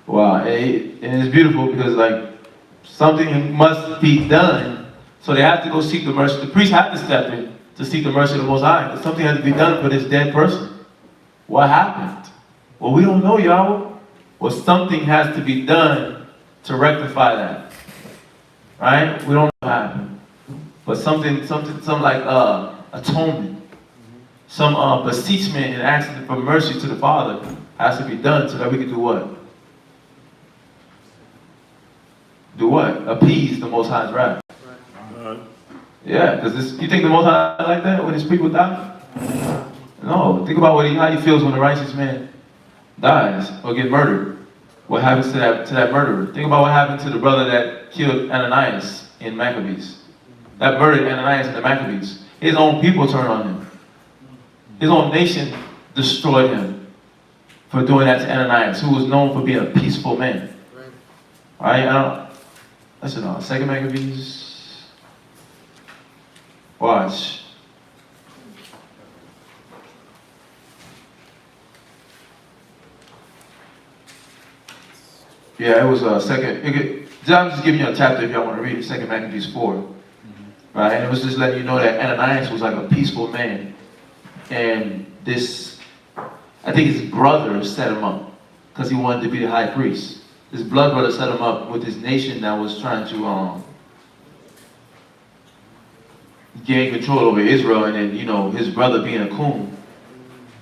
Wow, and it's beautiful because something must be done, so they have to go seek the mercy. The priest have to step in to seek the mercy of the Most High. Something has to be done for this dead person. What happened? Well, we don't know, y'all. Well, something has to be done to rectify that, right? We don't know what happened, but something like atonement, some beseechment and asking for mercy to the Father has to be done so that we can do what? Do what? Appease the Most High's wrath. Yeah, because you think the Most High like that when his people die? No. Think about how he feels when a righteous man dies or gets murdered. What happens to that murderer? Think about what happened to the brother that killed Ananias in Maccabees. That murdered Ananias in the Maccabees. His own people turned on him. His own nation destroyed him for doing that to Ananias, who was known for being a peaceful man. Right? Listen, Second Maccabees. Watch. Yeah, it was second. I'm just giving you a chapter if y'all want to read it. Second Maccabees 4. Right? And it was just letting you know that Ananias was like a peaceful man. And I think his brother set him up because he wanted to be the high priest. His blood brother set him up with his nation that was trying to gain control over Israel, and then, his brother being a coon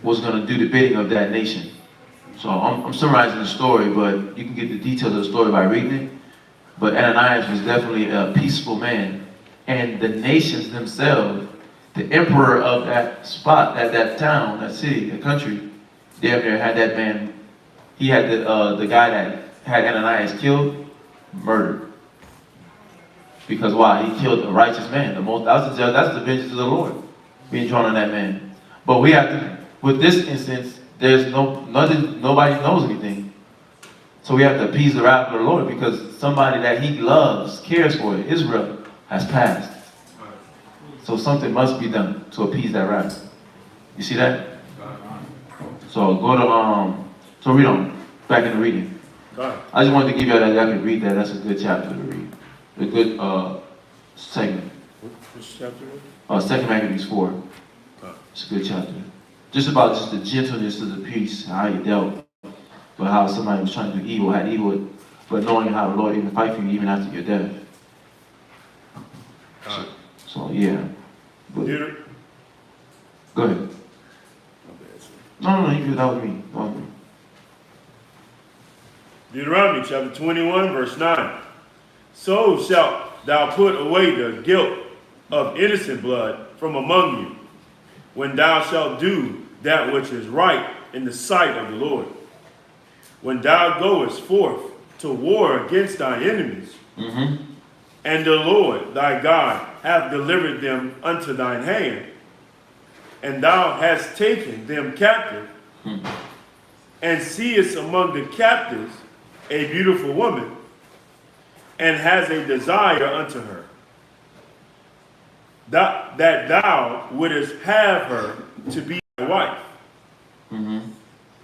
was going to do the bidding of that nation. So I'm summarizing the story, but you can get the details of the story by reading it. But Ananias was definitely a peaceful man, and the nations themselves, the emperor of that spot, that town, that city, that country, damn near had that man. He had the guy that had Ananias killed, murdered. Because why? He killed a righteous man. That's the vengeance of the Lord being drawn on that man. But we have to, with this instance, there's nobody knows anything. So we have to appease the wrath of the Lord because somebody that he loves, cares for, Israel, has passed. So something must be done to appease that wrath. You see that? So go to, so read on, back in the reading. I just wanted to give you that, I could read that. That's a good chapter to read. A good segment. Which chapter? Second Maccabees 4. It's a good chapter. Just about just the gentleness of the peace, how he dealt, but how somebody was trying to do evil, had evil, but knowing how the Lord even fight for you even after your death. So yeah. But, go ahead. No, you do that with me. Deuteronomy chapter 21, verse 9. So shalt thou put away the guilt of innocent blood from among you, when thou shalt do that which is right in the sight of the Lord. When thou goest forth to war against thy enemies, and the Lord thy God hath delivered them unto thine hand, and thou hast taken them captive, and seest among the captives a beautiful woman, and has a desire unto her, that thou wouldest have her to be thy wife,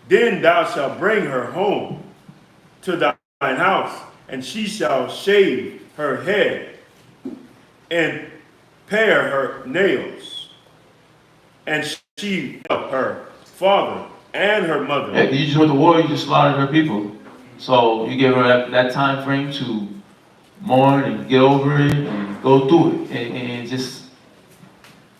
then thou shalt bring her home to thine house, and she shall shave her head and pare her nails, and she her father and her mother. Yeah, you just went to war, you just slaughtered her people. So you gave her that time frame to mourn and get over it and go through it. And just,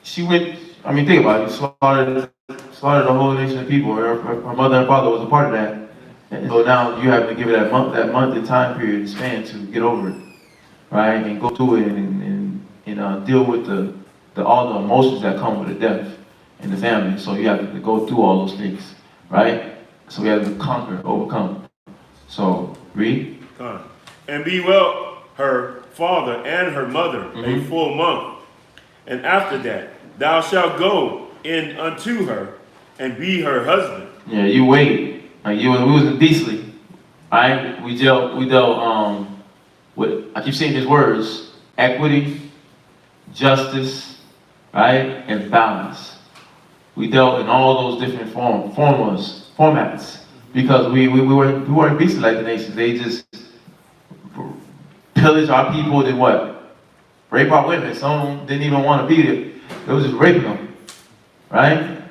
she went, I mean, think about it, you slaughtered the whole nation of people. Her mother and father was a part of that. And so now you have to give it that month and time period span to get over it, right? And go through it and deal with all the emotions that come with the death in the family. So you have to go through all those things, right? So we have to conquer, overcome. So, read. And be well her father and her mother a full month. And after that, thou shalt go in unto her and be her husband. Yeah, you wait. Like we was indecently, right? We dealt with, I keep saying these words, equity, justice, right, and balance. We dealt in all those different formats, because we weren't beastly like the nations. They just pillaged our people, then what? Rape our women. Some of them didn't even want to be there. They was just raping them, right?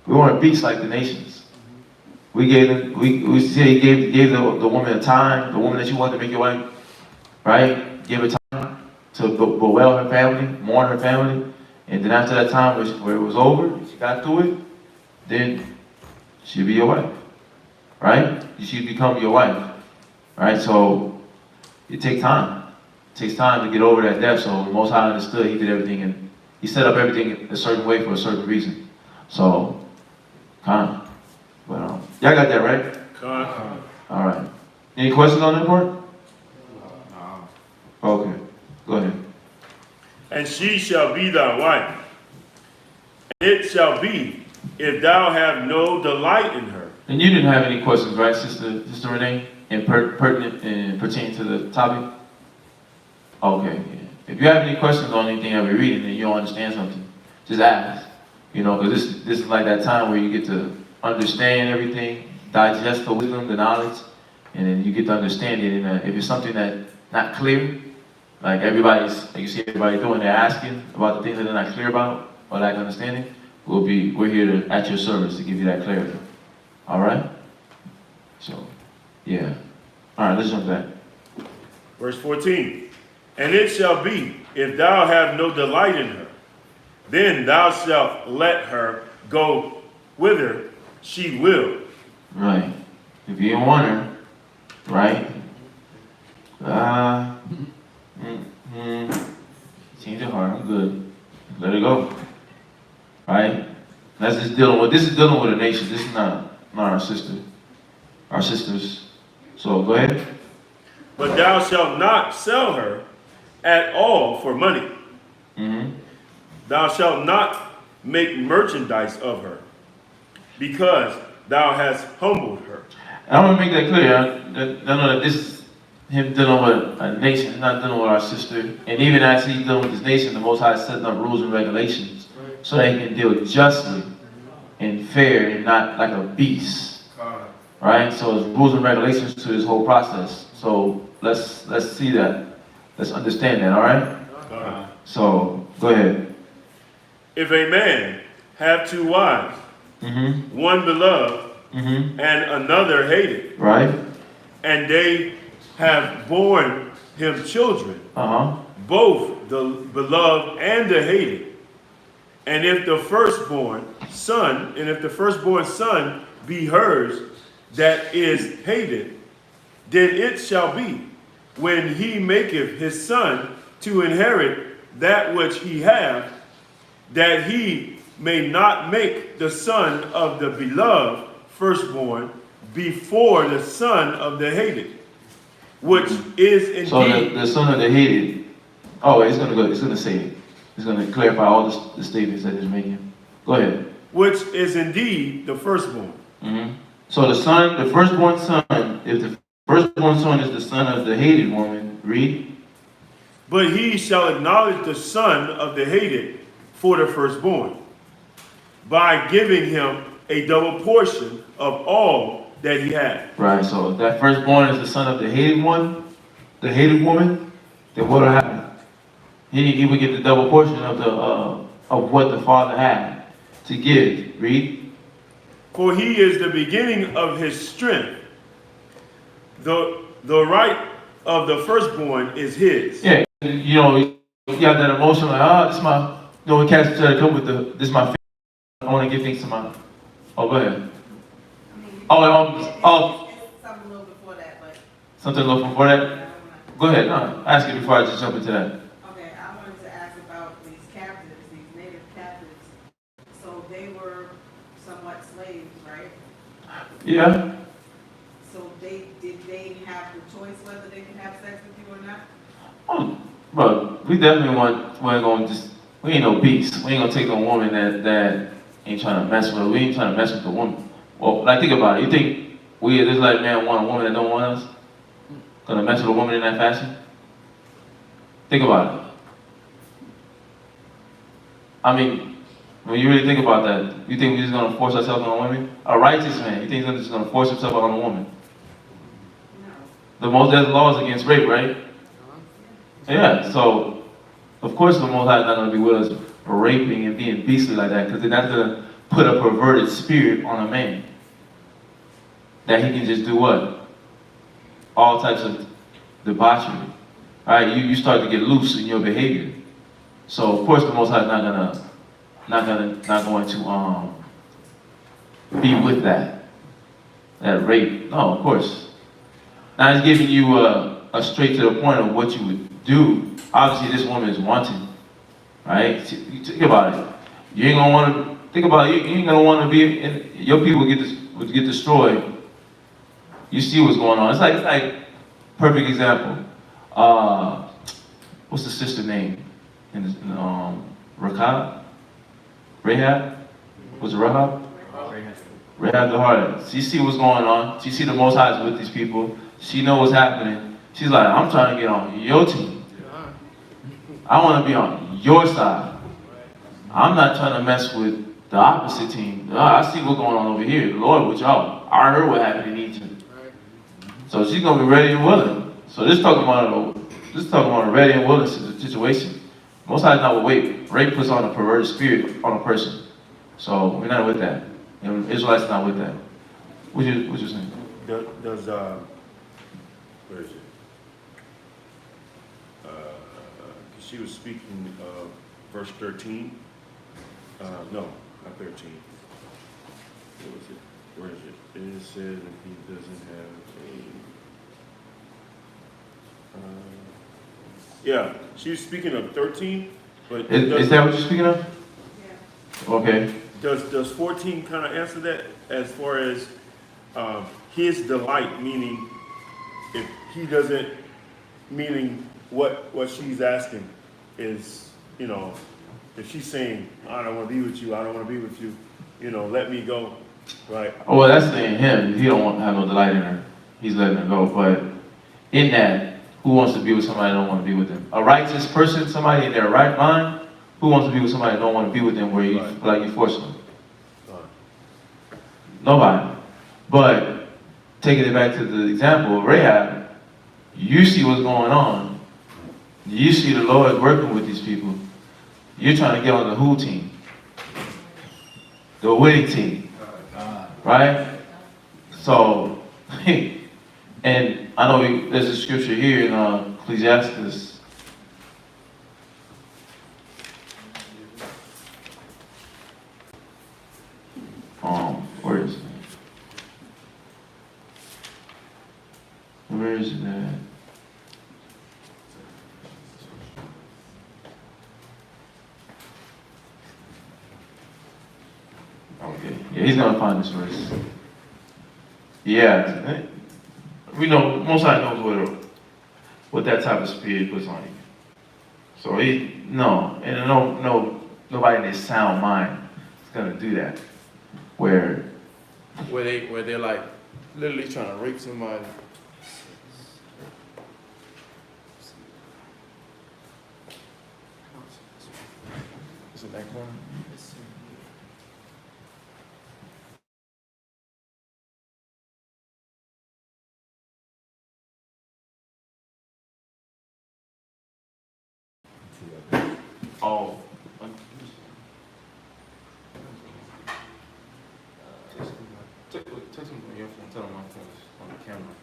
We weren't beasts like the nations. We gave them, we say gave the woman a time, the woman that you wanted to make your wife, right? Give her time to bewail her family, mourn her family, and then after that time where it was over, she got through it, then she'd be your wife, right? She'd become your wife, right? So it takes time. It takes time to get over that death. So the Most High understood. He did everything, and He set up everything a certain way for a certain reason. So, kind. But y'all got that right? All right. Any questions on that part? No. Okay. Go ahead. And she shall be thy wife. And it shall be, if thou have no delight in her. And you didn't have any questions, right, Sister Renee, pertinent and pertaining to the topic? Okay. Yeah. If you have any questions on anything that we're reading and you don't understand something, just ask. You know, because this is like that time where you get to understand everything, digest the wisdom, the knowledge, and then you get to understand it. And if it's something that's not clear, like you see everybody doing, they're asking about the things that they're not clear about or lack understanding, we're here at your service to give you that clarity. All right? So, yeah. All right, let's jump back. Verse 14. And it shall be, if thou have no delight in her, then thou shalt let her go whither she will. Right. If you don't want her, right? Change your heart. I'm good. Let it go. Right? This is dealing with a nation. This is not our sister. Our sisters. So go ahead. But thou shalt not sell her at all for money. Thou shalt not make merchandise of her, because thou hast humbled her. I want to make that clear. I know that this is him dealing with a nation, not dealing with our sister. And even as he's dealing with this nation, the Most High is setting up rules and regulations so that he can deal justly and fair and not like a beast. Right? So there's rules and regulations to this whole process. So let's see that. Let's understand that, all right? So go ahead. If a man have two wives, one beloved and another hated, right? And they have borne him children, both the beloved and the hated. And if the firstborn son be hers that is hated, then it shall be, when he maketh his son to inherit that which he hath, that he may not make the son of the beloved firstborn before the son of the hated, which is indeed. So the son of the hated. Oh, it's gonna say it. It's gonna clarify all the statements that it's making. Go ahead. Which is indeed the firstborn. So the firstborn son, if the firstborn son is the son of the hated woman, read. But he shall acknowledge the son of the hated for the firstborn, by giving him a double portion of all that he had. Right, so if that firstborn is the son of the hated one, the hated woman, then what will happen? He would get the double portion of what the father had to give. Read. For he is the beginning of his strength. The right of the firstborn is his. Yeah, you got that emotion like, this is my, when cats try to come with this is my favorite. I want to give things to my, go ahead. Something a little before that, but. Something a little before that? Go ahead, no, ask it before I just jump into that. Okay, I wanted to ask about these captives, these native captives. So they were somewhat slaves, right? Yeah. So did they have the choice whether they can have sex with you or not? Oh, bro, we definitely we ain't no beast. We ain't gonna take no woman that ain't trying to mess with her. We ain't trying to mess with the woman. Well, like, think about it. You think this like man want a woman that don't want us? Gonna mess with a woman in that fashion? Think about it. I mean, when you really think about that, you think we're just gonna force ourselves on a woman? A righteous man, you think he's just gonna force himself on a woman? No. There's laws against rape, right? Yeah, so of course the Most High is not gonna be with us for raping and being beastly like that, because then that's gonna put a perverted spirit on a man. That he can just do what? All types of debauchery. Right? You start to get loose in your behavior. So of course the Most High is not going to be with that rape. No, of course. Now he's giving you a straight to the point of what you would do. Obviously this woman is wanting, right? Think about it. You ain't gonna want to think about it. You ain't gonna want to be in, your people would get destroyed. You see what's going on. It's like perfect example. What's the sister name? Rahab? Was it Rahab? Rahab the harlot. She see what's going on. She see the Most High is with these people. She know what's happening. She's like, I'm trying to get on your team. I want to be on your side. I'm not trying to mess with the opposite team. I see what's going on over here. The Lord with y'all. I heard what happened in Egypt. So she's gonna be ready and willing. So this talking about a ready and willing situation. Most High is not with rape. Rape puts on a perverted spirit on a person. So we're not with that. And Israelites not with that. What you saying? Does where is it? She was speaking of verse 13. No, not 13. What was it? Where is it? It says that he doesn't have yeah, she was speaking of 13, but is that what you're speaking of? Yeah. Okay. Does 14 kind of answer that as far as his delight, meaning if he doesn't, meaning what she's asking is, if she's saying, I don't want to be with you, I don't want to be with you, let me go, right? Oh, well, that's saying him. He don't want to have no delight in her. He's letting her go. But in that, who wants to be with somebody that don't want to be with them? A righteous person, somebody in their right mind, who wants to be with somebody that don't want to be with them where you feel like you force them? Nobody. But taking it back to the example of Rahab, you see what's going on. You see the Lord working with these people. You're trying to get on the who team? The winning team. Right? So, and I know there's a scripture here in Ecclesiastes. Where is it? Where is it at? Okay. Yeah, he's gonna find this verse. Yeah. We know, Most High knows what that type of spirit puts on you. So nobody in their sound mind is gonna do that. Where they're like literally trying to rape somebody. Is it that corner? Oh. Text him on your phone, tell him my phone's on the camera.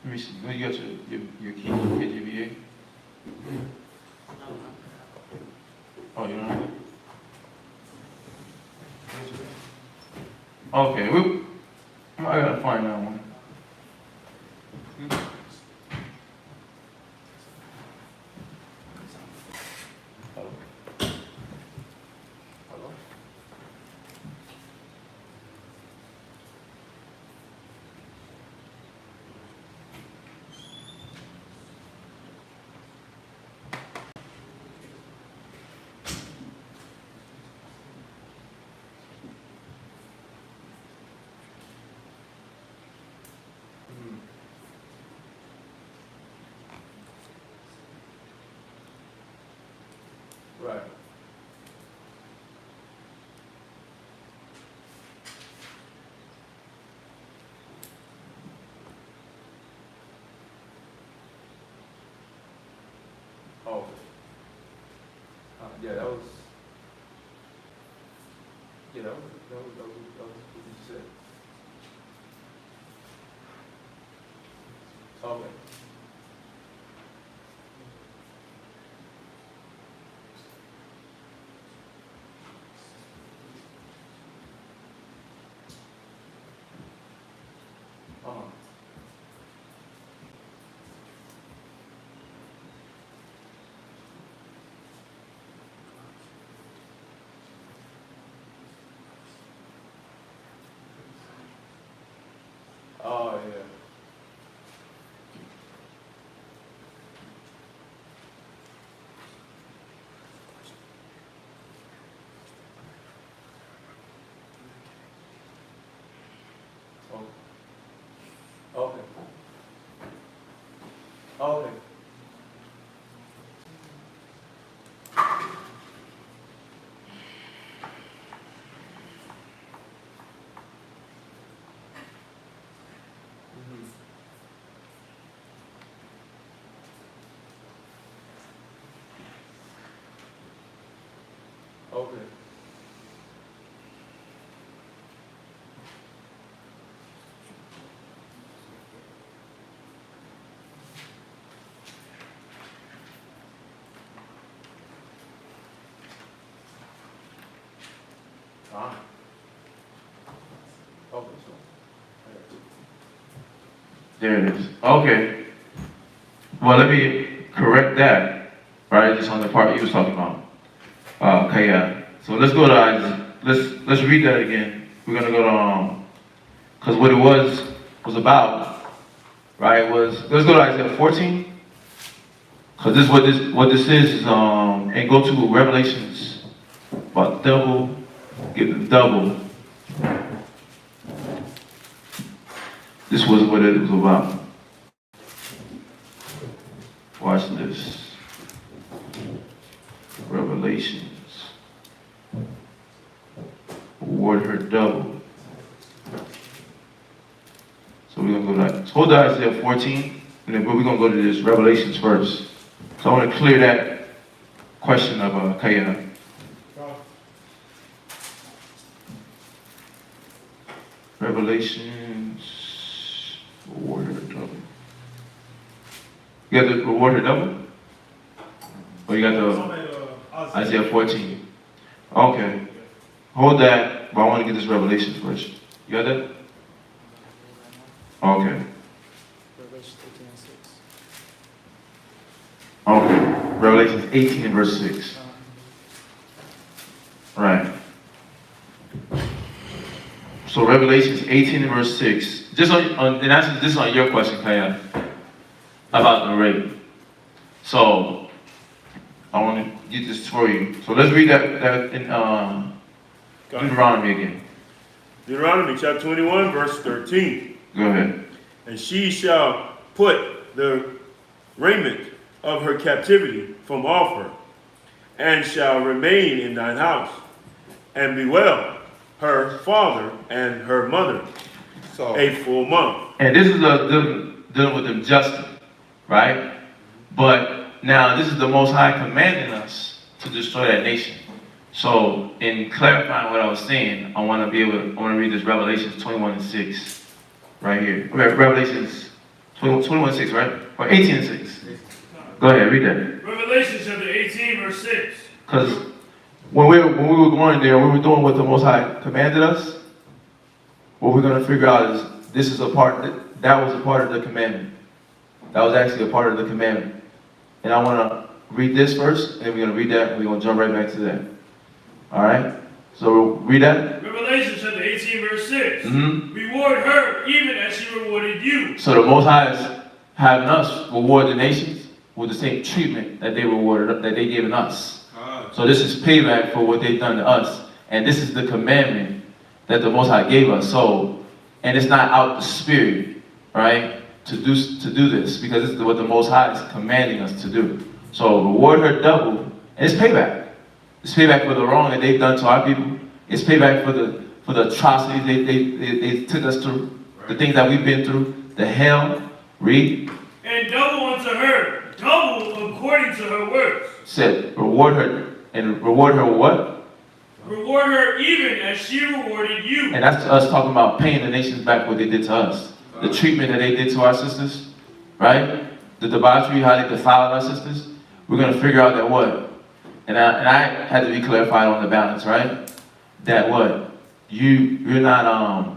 Let me see, when you got your key, your KGBA? Oh, you don't have it? Okay, I gotta find that one. Right. Oh. Yeah, that was what you said. Okay. Oh, yeah. Okay. Okay. Okay. Okay, there it is. Okay. Well, let me correct that, right? Just on the part you was talking about. Okay, yeah. So let's go to Isaiah. Let's read that again. We're gonna go to because what it was about, right? Let's go to Isaiah 14. Because this what this is and go to Revelations about double, get the double. This was what it was about. Watch this. Revelations. Award her double. So we're gonna go to that. Hold to Isaiah 14, and then we're gonna go to this Revelations first. So I want to clear that question of Kaya. Revelations. Award her double. You got the reward her double? Or you got the Isaiah 14? Okay. Hold that. that, but I want to get this revelation first. You got that? Okay. Okay. Revelation 18 and verse 6. Right. So Revelations 18 and verse 6. Just in answer to this on your question, Kaya, about the rape. So I want to get this for you. So let's read that in Deuteronomy again. Deuteronomy chapter 21, verse 13. Go ahead. And she shall put the raiment of her captivity from off her, and shall remain in thine house, and bewail her father and her mother a full month. And this is dealing with them justly, right? But now this is the Most High commanding us to destroy that nation. So in clarifying what I was saying, I want to read this Revelations 21 and 6 right here. Revelations 21 and 6, right? Or 18 and 6. Go ahead, read that. Revelation chapter 18, verse 6. Because when we were going there, we were doing what the Most High commanded us. What we're going to figure out is this is a part, that was a part of the commandment. That was actually a part of the commandment. And I want to read this first, and then we're going to read that, and we're going to jump right back to that. All right? So read that. Revelation chapter 18, verse 6. Mm-hmm. Reward her even as she rewarded you. So the Most High is having us reward the nations with the same treatment that they rewarded, that they given us. So this is payback for what they've done to us. And this is the commandment that the Most High gave us. So, and it's not out the spirit, right, to do this, because this is what the Most High is commanding us to do. So reward her double, and it's payback. It's payback for the wrong that they've done to our people. It's payback for the atrocities they took us through, the things that we've been through, the hell. Read. And double unto her, double according to her works. Said reward her, and reward her what? Reward her even as she rewarded you. And that's us talking about paying the nations back what they did to us. The treatment that they did to our sisters, right? The debauchery, how they defiled our sisters. We're going to figure out that what? And I had to be clarified on the balance, right? That what? You're not,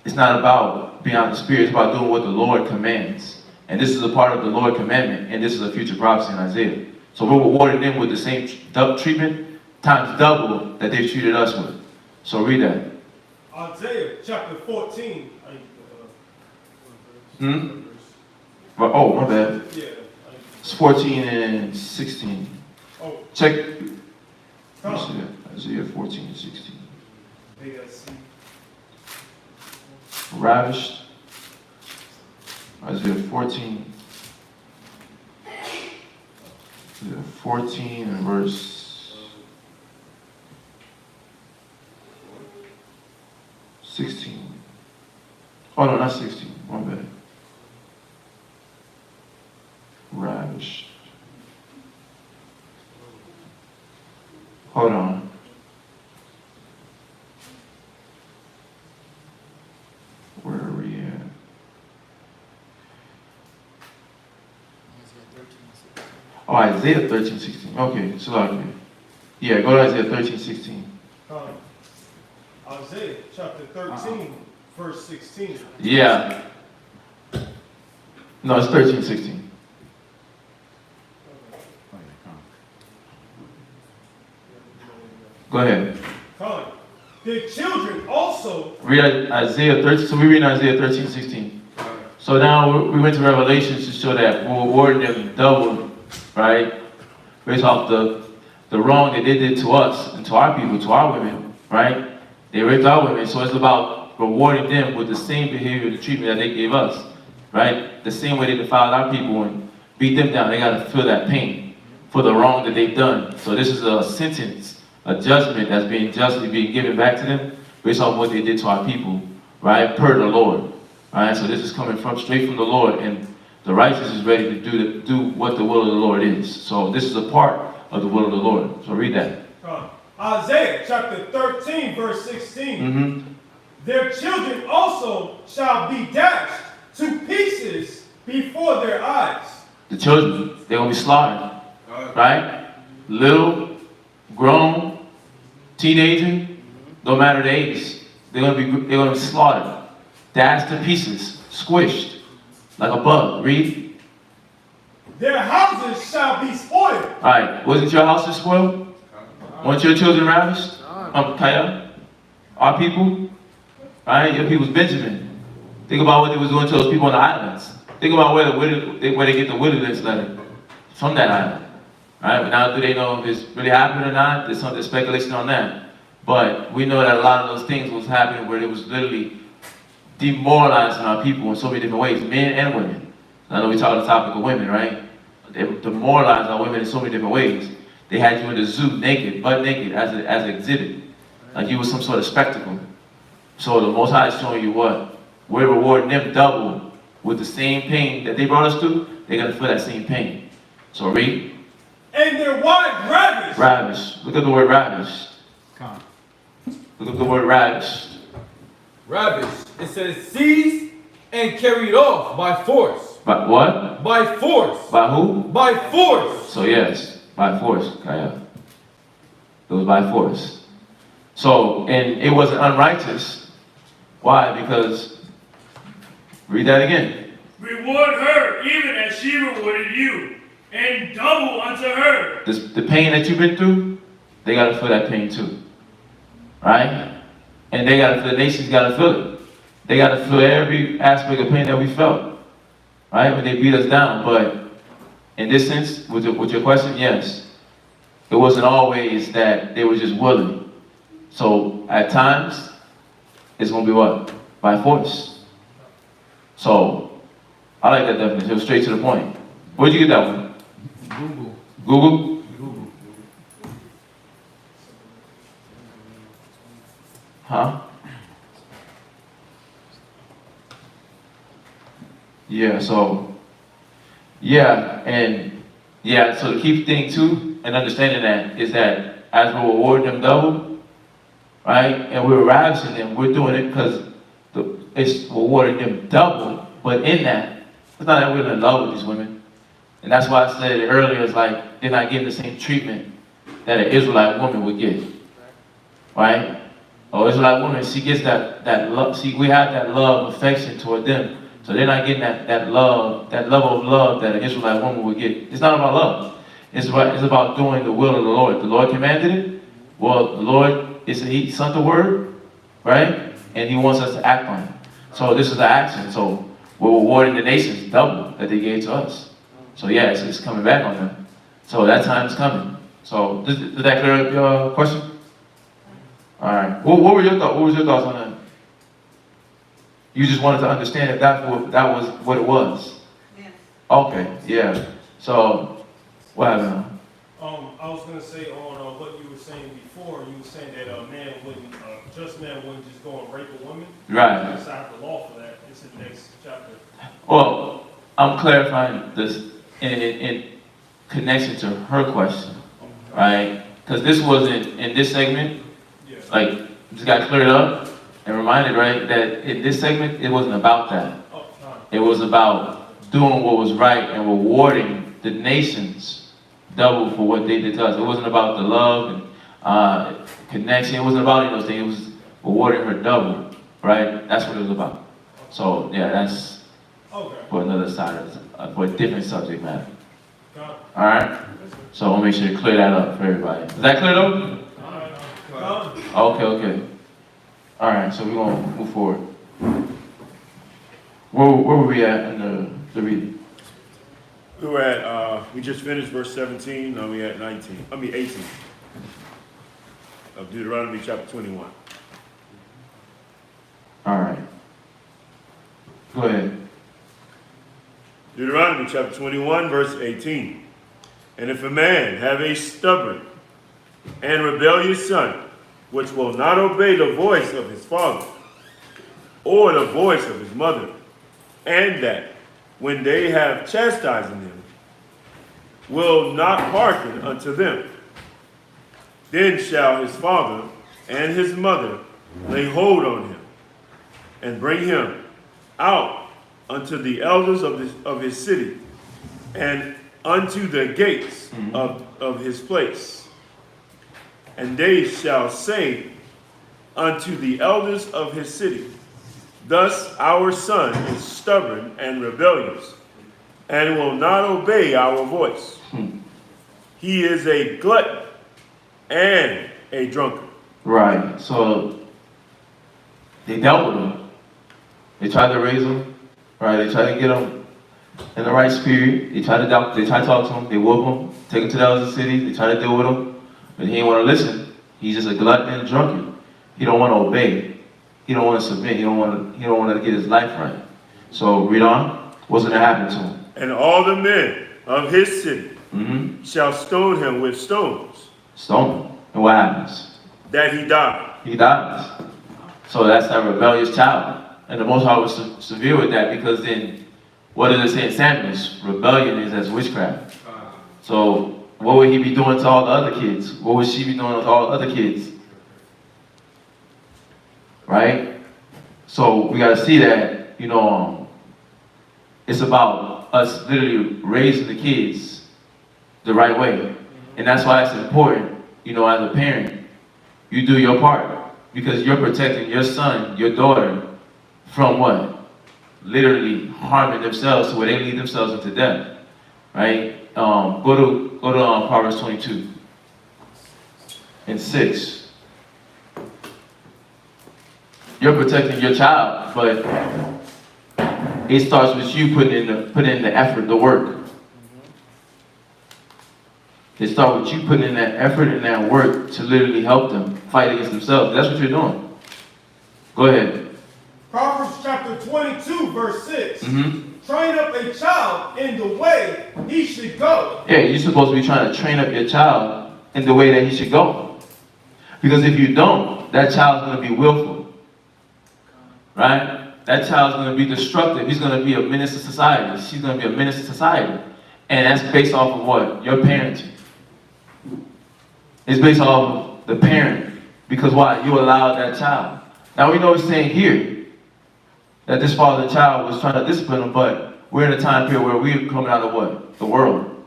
it's not about being out of the spirit. It's about doing what the Lord commands. And this is a part of the Lord commandment. And this is a future prophecy in Isaiah. So we're rewarding them with the same treatment times double that they've treated us with. So read that. Isaiah chapter 14. Oh, my bad. Yeah. It's 14 and 16. Oh. Check. Isaiah 14 and 16. Ravished. Isaiah 14. Isaiah 14 and verse 16. Oh no, not 16. My bad. Ravished. Hold on. Where are we at? Oh, Isaiah 13, 16. Okay, so okay. Yeah, go to Isaiah 13, 16. Isaiah chapter 13, verse 16. Yeah. No, it's 13, 16. Go ahead. The children also. Read Isaiah 13. So we read Isaiah 13, 16. So now we went to Revelations to show that we're rewarding them double, right? Based off the wrong that they did to us and to our people, to our women, right? They raped our women. So it's about rewarding them with the same behavior, the treatment that they gave us, right? The same way they defiled our people and beat them down. They got to feel that pain for the wrong that they've done. So this is a sentence, a judgment that's being justly being given back to them based on what they did to our people, right? Per the Lord, right? So this is coming straight from the Lord, and the righteous is ready to do what the will of the Lord is. So this is a part of the will of the Lord. So read that. Isaiah chapter 13, verse 16. Mm-hmm. Their children also shall be dashed to pieces before their eyes. The children, they're going to be slaughtered, right? Little, grown, teenager, no matter the age. They're gonna be slaughtered, dashed to pieces, squished, like a bug. Read. Their houses shall be spoiled. All right, wasn't your house spoiled? Weren't your children ravished? Kaya? Our people? All right, your people's Benjamin. Think about what they was doing to those people on the islands. Think about where they get the wilderness letter from that island. All right, but now do they know if it's really happened or not? There's some speculation on that. But we know that a lot of those things was happening where it was literally demoralizing our people in so many different ways, men and women. I know we talk about the topic of women, right? They demoralized our women in so many different ways. They had you in the zoo naked, butt naked, as an exhibit. Like you was some sort of spectacle. So the Most High is showing you what? We're rewarding them double with the same pain that they brought us through. They're going to feel that same pain. So read. And their wives ravished. Ravished. Look at the word ravished. Look at the word ravished. Ravished. It says seized and carried off by force. By what? By force. By who? By force. So yes, by force, Kaya. It was by force. So, and it wasn't unrighteous. Why? Because, read that again. Reward her even as she rewarded you, and double unto her. The pain that you've been through, they got to feel that pain too. Right? And they got to feel, the nations got to feel it. They got to feel every aspect of pain that we felt. Right? When they beat us down. But in this sense, with your question, yes. It wasn't always that they were just willing. So at times, it's going to be what? By force. So, I like that definition. It was straight to the point. Where'd you get that one? Google. Google? Huh? Yeah, so, so the key thing too, and understanding that, is that as we're rewarding them double, right, and we're ravishing them, we're doing it because it's rewarding them double, but in that, it's not that we're in love with these women. And that's why I said it earlier, it's like they're not getting the same treatment that an Israelite woman would get, right? An Israelite woman, she gets that love, we have that love, affection toward them. So they're not getting that love, that level of love that an Israelite woman would get. It's not about love. It's about doing the will of the Lord. The Lord commanded it. Well, the Lord, He sent the word, right? And He wants us to act on it. So this is the action. So we're rewarding the nations double that they gave to us. So yeah, it's coming back on them. So that time is coming. So did that clear up your question? All right. What were your thoughts? What was your thoughts on that? You just wanted to understand if that was what it was. Yes. Okay. Yeah. So what happened? I was gonna say on what you were saying before. You were saying that a just man wouldn't just go and rape a woman. Right. That's not the law for that. It's in the next chapter. Well, I'm clarifying this in connection to her question, right? Because this wasn't in this segment. Yeah. Like, just got cleared up and reminded, right, that in this segment, it wasn't about that. Oh, It was about doing what was right and rewarding the nations double for what they did to us. It wasn't about the love and connection. It wasn't about any of those things. It was rewarding her double, right? That's what it was about. So, yeah, that's for another side, for a different subject matter. All right? So I want to make sure to clear that up for everybody. Is that clear though? Okay. All right, so we're going to move forward. Where were we at in the reading? We were at, we just finished verse 17, now we at 18 of Deuteronomy chapter 21. All right. Go ahead. Deuteronomy chapter 21, verse 18. And if a man have a stubborn and rebellious son, which will not obey the voice of his father, or the voice of his mother, and that, when they have chastised him, will not hearken unto them, then shall his father and his mother lay hold on him, and bring him out unto the elders of his city, and unto the gates of his place. And they shall say unto the elders of his city. Thus our son is stubborn and rebellious, and will not obey our voice. He is a glutton and a drunkard. Right. So they dealt with him. They tried to raise him. Right. They tried to get him in the right spirit. They tried to talk to him. They whoop him, take him to the elders city. They tried to deal with him, but he didn't want to listen. He's just a glutton and a drunkard. He don't want to obey. He don't want to submit. He don't want to get his life right. So read on. What's going to happen to him? And all the men of his city shall stone him with stones. Stone him. And what happens? That he died. He dies. So that's that rebellious child. And the Most High was severe with that, because then, what does it say in Samuel? Rebellion is as witchcraft. So what would he be doing to all the other kids? What would she be doing with all the other kids? Right? So we got to see that, it's about us literally raising the kids the right way. And that's why it's important, as a parent, you do your part, because you're protecting your son, your daughter, from what? Literally harming themselves to where they lead themselves into death. Right? Go to Proverbs 22 and 6. You're protecting your child, but it starts with you putting in the effort, the work. It starts with you putting in that effort and that work to literally help them fight against themselves. That's what you're doing. Go ahead. Proverbs chapter 22, verse 6. Train up a child in the way he should go. Yeah, you're supposed to be trying to train up your child in the way that he should go. Because if you don't, that child's going to be willful. Right? That child's going to be destructive. He's going to be a menace to society. She's going to be a menace to society. And that's based off of what? Your parenting. It's based off of the parent. Because why? You allowed that child. Now we know he's saying here that this father and child was trying to discipline him, but we're in a time period where we're coming out of what? The world.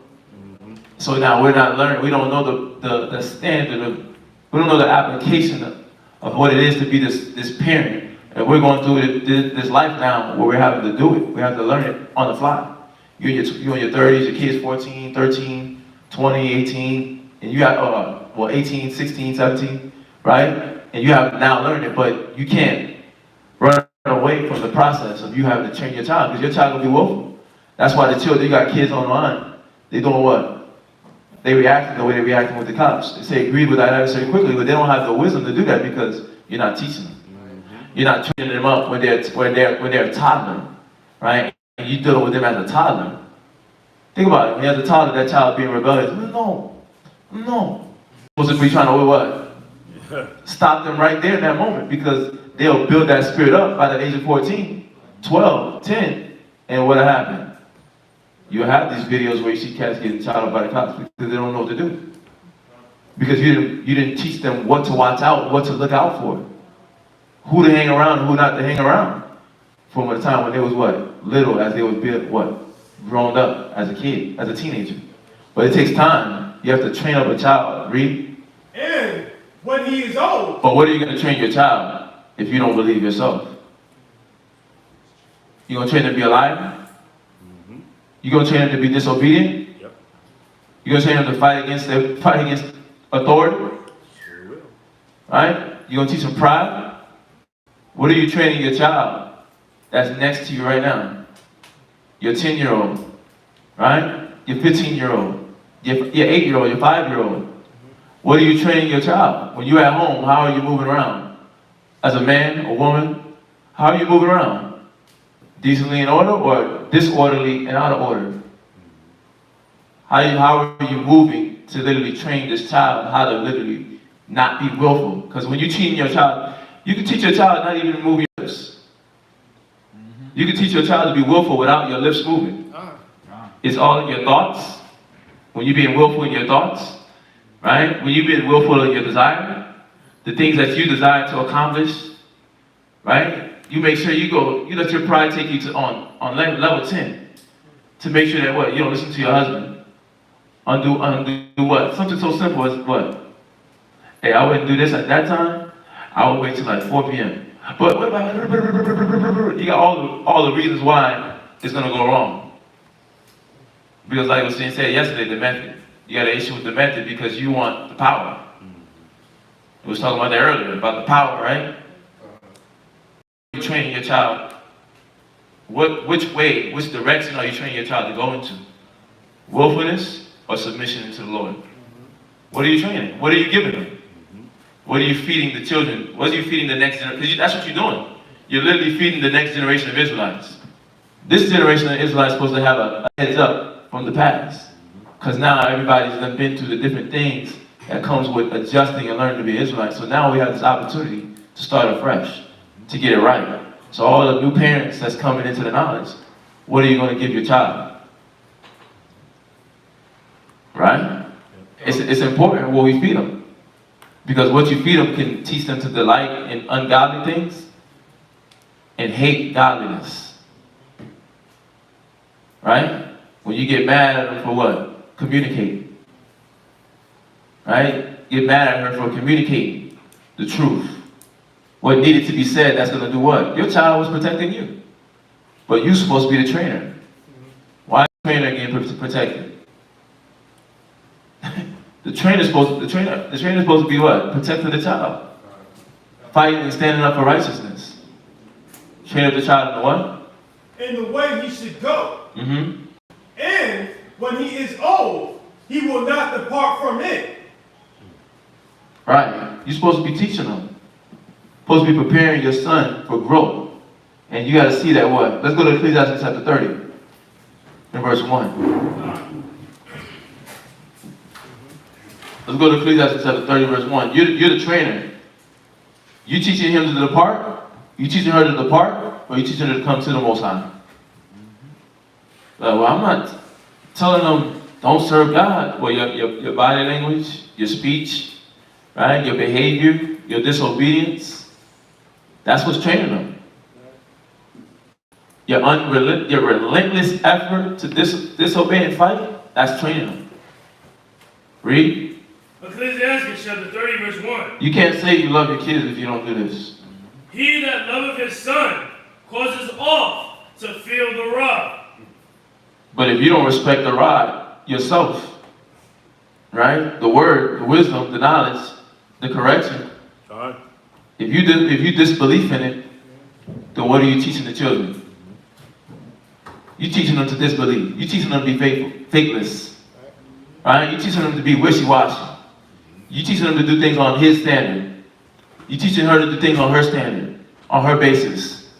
So now we're not learning. We don't know the standard of, we don't know the application of what it is to be this parent. And we're going through this life now where we're having to do it. We have to learn it on the fly. You're in your 30s, your kid's 14, 13, 20, 18, and you got, 18, 16, 17, right? And you have now learned it, but you can't run away from the process of you having to train your child, because your child will be willful. That's why the children, you got kids online, they doing what? They reacting the way they're reacting with the cops. They say agree with that adversary quickly, but they don't have the wisdom to do that because you're not teaching them. You're not training them up when they're a toddler, right? And you dealing with them as a toddler. Think about it. When you're a toddler, that child being rebellious. No. Supposed to be trying to what? Stop them right there in that moment, because they'll build that spirit up by the age of 14, 12, 10, and what'll happen? You'll have these videos where you see cats getting shot up by the cops because they don't know what to do. Because you didn't teach them what to watch out, what to look out for. Who to hang around and who not to hang around. From the time when they was what? Little, as they was grown up as a kid, as a teenager. But it takes time. You have to train up a child. Read. And when he is old. But what are you going to train your child if you don't believe yourself? You going to train them to be a liar? You going to train them to be disobedient? Yep. You going to train them to fight against authority? Sure will. Right? You going to teach them pride? What are you training your child that's next to you right now? Your 10-year-old, right? Your 15-year-old, your 8-year-old, your 5-year-old. What are you training your child? When you're at home, how are you moving around? As a man, a woman, how are you moving around? Decently in order or disorderly and out of order? How are you moving to literally train this child how to literally not be willful? Because when you're teaching your child, you can teach your child not even to move your lips. You can teach your child to be willful without your lips moving. It's all in your thoughts. When you're being willful in your thoughts, right? When you're being willful in your desire, the things that you desire to accomplish, right? You make sure you let your pride take you to on level 10 to make sure that what? You don't listen to your husband. Undo what? Something so simple as what? Hey, I wouldn't do this at that time. I would wait till like 4 p.m. But what about, you got all the reasons why it's gonna go wrong. Because like I was saying yesterday, the method. You got an issue with the method because you want the power. We was talking about that earlier, about the power, right? You're training your child. Which direction are you training your child to go into? Willfulness or submission to the Lord? What are you training? What are you giving them? What are you feeding the children? What are you feeding the next generation? Because that's what you're doing. You're literally feeding the next generation of Israelites. This generation of Israelites is supposed to have a heads up from the past. Because now everybody's been through the different things that comes with adjusting and learning to be Israelite. So now we have this opportunity to start afresh, to get it right. So all the new parents that's coming into the knowledge, what are you going to give your child? Right? It's important what we feed them. Because what you feed them can teach them to delight in ungodly things and hate godliness. Right? When you get mad at them for what? Communicating. Right? Get mad at her for communicating the truth. What needed to be said, that's going to do what? Your child was protecting you. But you're supposed to be the trainer. Why is the trainer getting protected? The trainer's supposed to be what? Protecting the child. Fighting and standing up for righteousness. Train up the child in the what? In the way he should go. Mm-hmm. And when he is old, he will not depart from it. Right. You're supposed to be teaching them. Supposed to be preparing your son for growth. And you got to see that what? Let's go to Ecclesiastes chapter 30. In verse 1. Let's go to Ecclesiastes chapter 30, verse 1. You're the trainer. You teaching him to depart? You teaching her to depart? Or you teaching her to come to the Most High? Well, I'm not telling them don't serve God. Well, your body language, your speech, right? Your behavior, your disobedience. That's what's training them. Your relentless effort to disobey and fight, that's training them. Read. Ecclesiastes chapter 30, verse 1. You can't say you love your kids if you don't do this. He that loveth his son causes oft to feel the rod. But if you don't respect the rod yourself, right? The word, the wisdom, the knowledge, the correction. If you disbelief in it, then what are you teaching the children? You're teaching them to disbelieve. You're teaching them to be faithless. Right? You're teaching them to be wishy-washy. You're teaching them to do things on his standard. You're teaching her to do things on her standard, on her basis.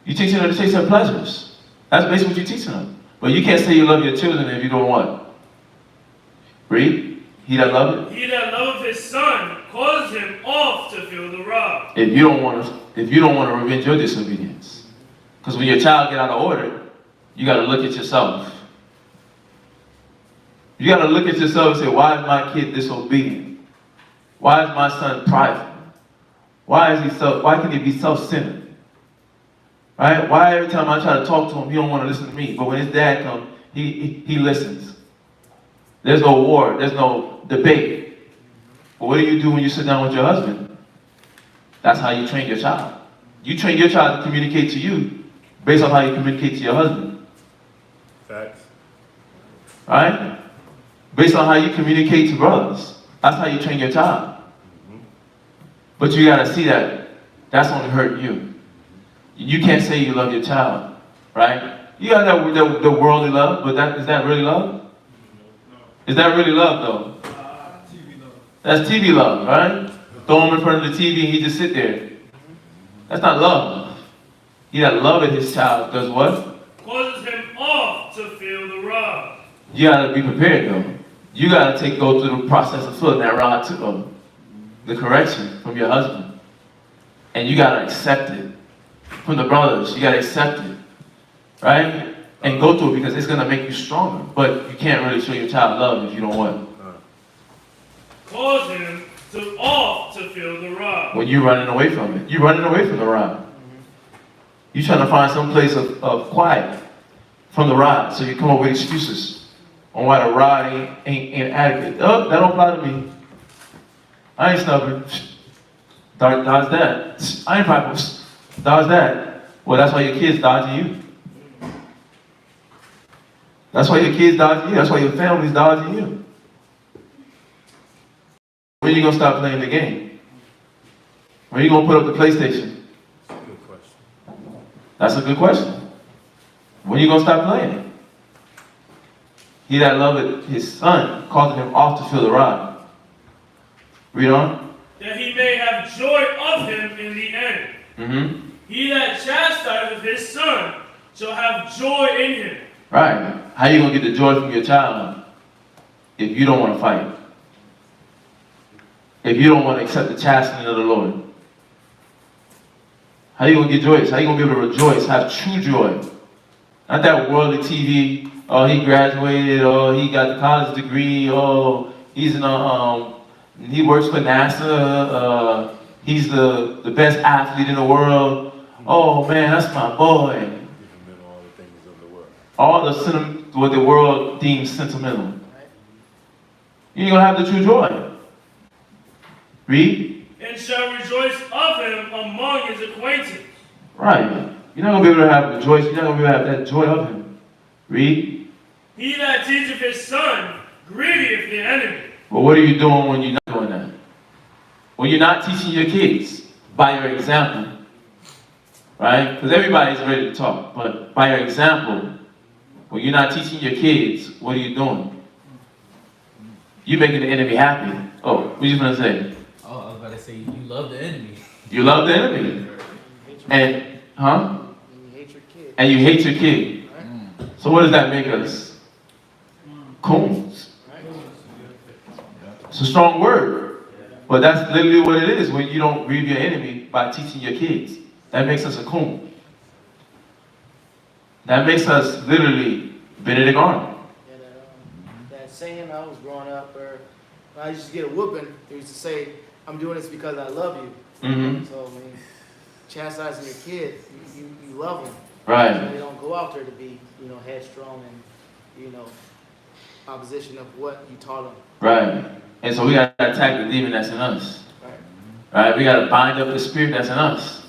You're teaching her to chase her pleasures. That's basically what you're teaching them. But you can't say you love your children if you don't what? Read. He that loveth? He that loveth his son causes him oft to feel the rod. If you don't want to revenge your disobedience. Because when your child get out of order, you got to look at yourself. You got to look at yourself and say, why is my kid disobedient? Why is my son prideful? Why can he be self-centered? Right? Why every time I try to talk to him, he don't want to listen to me? But when his dad comes, he listens. There's no war. There's no debate. But what do you do when you sit down with your husband? That's how you train your child. You train your child to communicate to you based on how you communicate to your husband. Facts. Right? Based on how you communicate to brothers. That's how you train your child. But you got to see that that's only hurting you. You can't say you love your child, right? You got the worldly love, but is that really love? Is that really love, though? That's TV love, right? Throw him in front of the TV and he just sit there. That's not love. He that loveth his child does what? Causes him oft to feel the rod. You got to be prepared, though. You got to go through the process of feeling that rod too, though. The correction from your husband. And you got to accept it. From the brothers, you got to accept it. Right? And go through it because it's going to make you stronger. But you can't really show your child love if you don't what? Cause him to oft to feel the rod. When you're running away from it. You're running away from the rod. You're trying to find some place of quiet from the rod. So you come up with excuses on why the rod ain't adequate. Oh, that don't apply to me. I ain't stubborn. Dodge that. I ain't probably dodge that. Well, that's why your kids dodging you. That's why your kids dodging you. That's why your family's dodging you. When are you gonna stop playing the game? When are you gonna put up the PlayStation? Good question. That's a good question. When are you gonna stop playing? He that loveth his son causing him oft to feel the rod. Read on. That he may have joy of him in the end. Mm-hmm. He that chastiseth his son shall have joy in him. Right. How you gonna get the joy from your child if you don't want to fight? If you don't want to accept the chastening of the Lord? How you gonna get joyous? How you gonna be able to rejoice, have true joy? Not that worldly TV, oh, he graduated, oh, he got the college degree, oh, he's in he works for NASA, he's the best athlete in the world. Oh man, that's my boy. All what the world deems sentimental. You ain't gonna have the true joy. Read. And shall rejoice of him among his acquaintance. Right. You're not gonna be able to have rejoice. You're not gonna be able to have that joy of him. Read. He that teacheth his son grieveth the enemy. Well, what are you doing when you're not doing that? When you're not teaching your kids by your example, right? Because everybody's ready to talk, but by your example, when you're not teaching your kids, what are you doing? You're making the enemy happy. Oh, what you gonna say? Oh, I was about to say, you love the enemy. You love the enemy. And, huh? You hate your kid. And you hate your kid. So what does that make us? Coons. It's a strong word. But that's literally what it is when you don't grieve your enemy by teaching your kids. That makes us a coon. That makes us literally Benedict Arnold. Yeah, that saying I was growing up, or when I used to get a whooping, they used to say, I'm doing this because I love you. Mm-hmm. So, I mean, chastising your kids, you love them. Right. So they don't go out there to be, headstrong and, opposition of what you taught them. Right. And so we got to attack the demon that's in us. Right? We got to bind up the spirit that's in us.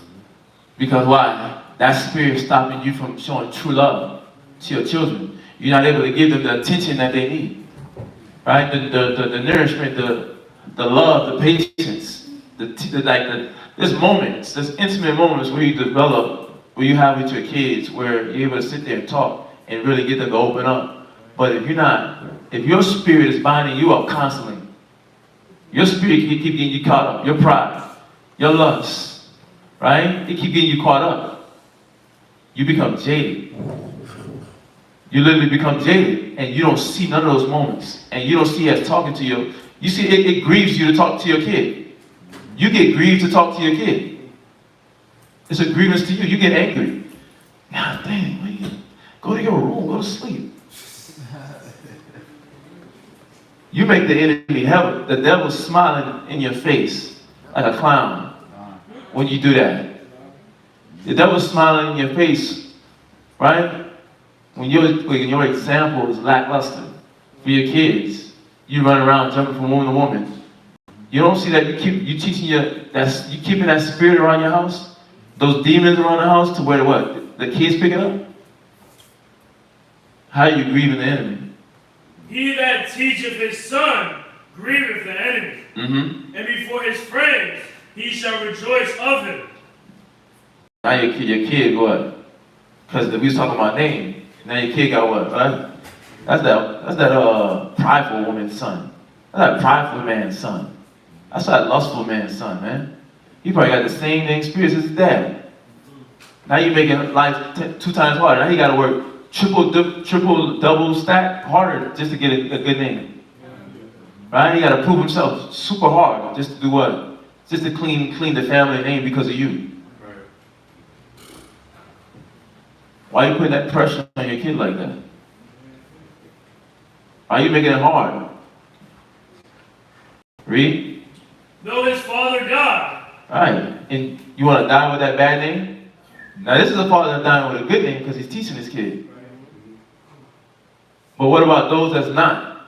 Because why? That spirit is stopping you from showing true love to your children. You're not able to give them the attention that they need. Right? The nourishment, the love, the patience. There's moments, there's intimate moments where you develop, where you have with your kids, where you're able to sit there and talk and really get them to open up. But if your spirit is binding you up constantly, your spirit keep getting you caught up, your pride, your lust, right? It keep getting you caught up. You become jaded. You literally become jaded, and you don't see none of those moments. And you don't see as talking to you see it grieves you to talk to your kid. You get grieved to talk to your kid. It's a grievance to you. You get angry. God dang, go to your room, go to sleep. You make the enemy hell, the devil smiling in your face like a clown when you do that. The devil's smiling in your face, right? When your example is lackluster for your kids. You run around jumping from woman to woman. You don't see that you keeping that spirit around your house, those demons around the house to where what? The kids pick it up? How are you grieving the enemy? He that teacheth his son grieveth the enemy. Mm-hmm. And before his friends he shall rejoice of him. Now your kid what? Because we was talking about name. Now your kid got what? Right? That's that prideful woman's son. That's that prideful man's son. That's that lustful man's son, man. He probably got the same experience as his dad. Now you're making life 2 times harder. Now he got to work triple, double stack harder just to get a good name. Right? He got to prove himself super hard just to do what? Just to clean the family name because of you. Why are you putting that pressure on your kid like that? Why are you making it hard? Read. Though his father died. Right. And you want to die with that bad name? Now this is a father that's dying with a good name because he's teaching his kid. But what about those that's not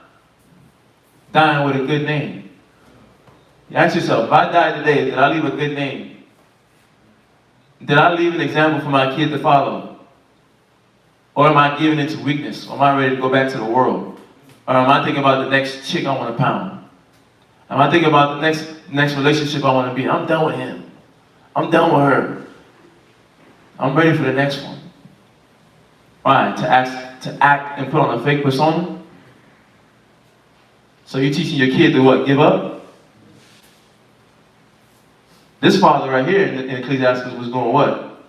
dying with a good name? You ask yourself, if I die today, did I leave a good name? Did I leave an example for my kid to follow? Or am I giving into weakness? Or am I ready to go back to the world? Or am I thinking about the next chick I want to pound? Am I thinking about the next relationship I want to be in? I'm done with him. I'm done with her. I'm ready for the next one. Why? To act and put on a fake persona? So you're teaching your kid to what? Give up? This father right here in Ecclesiastes was going what?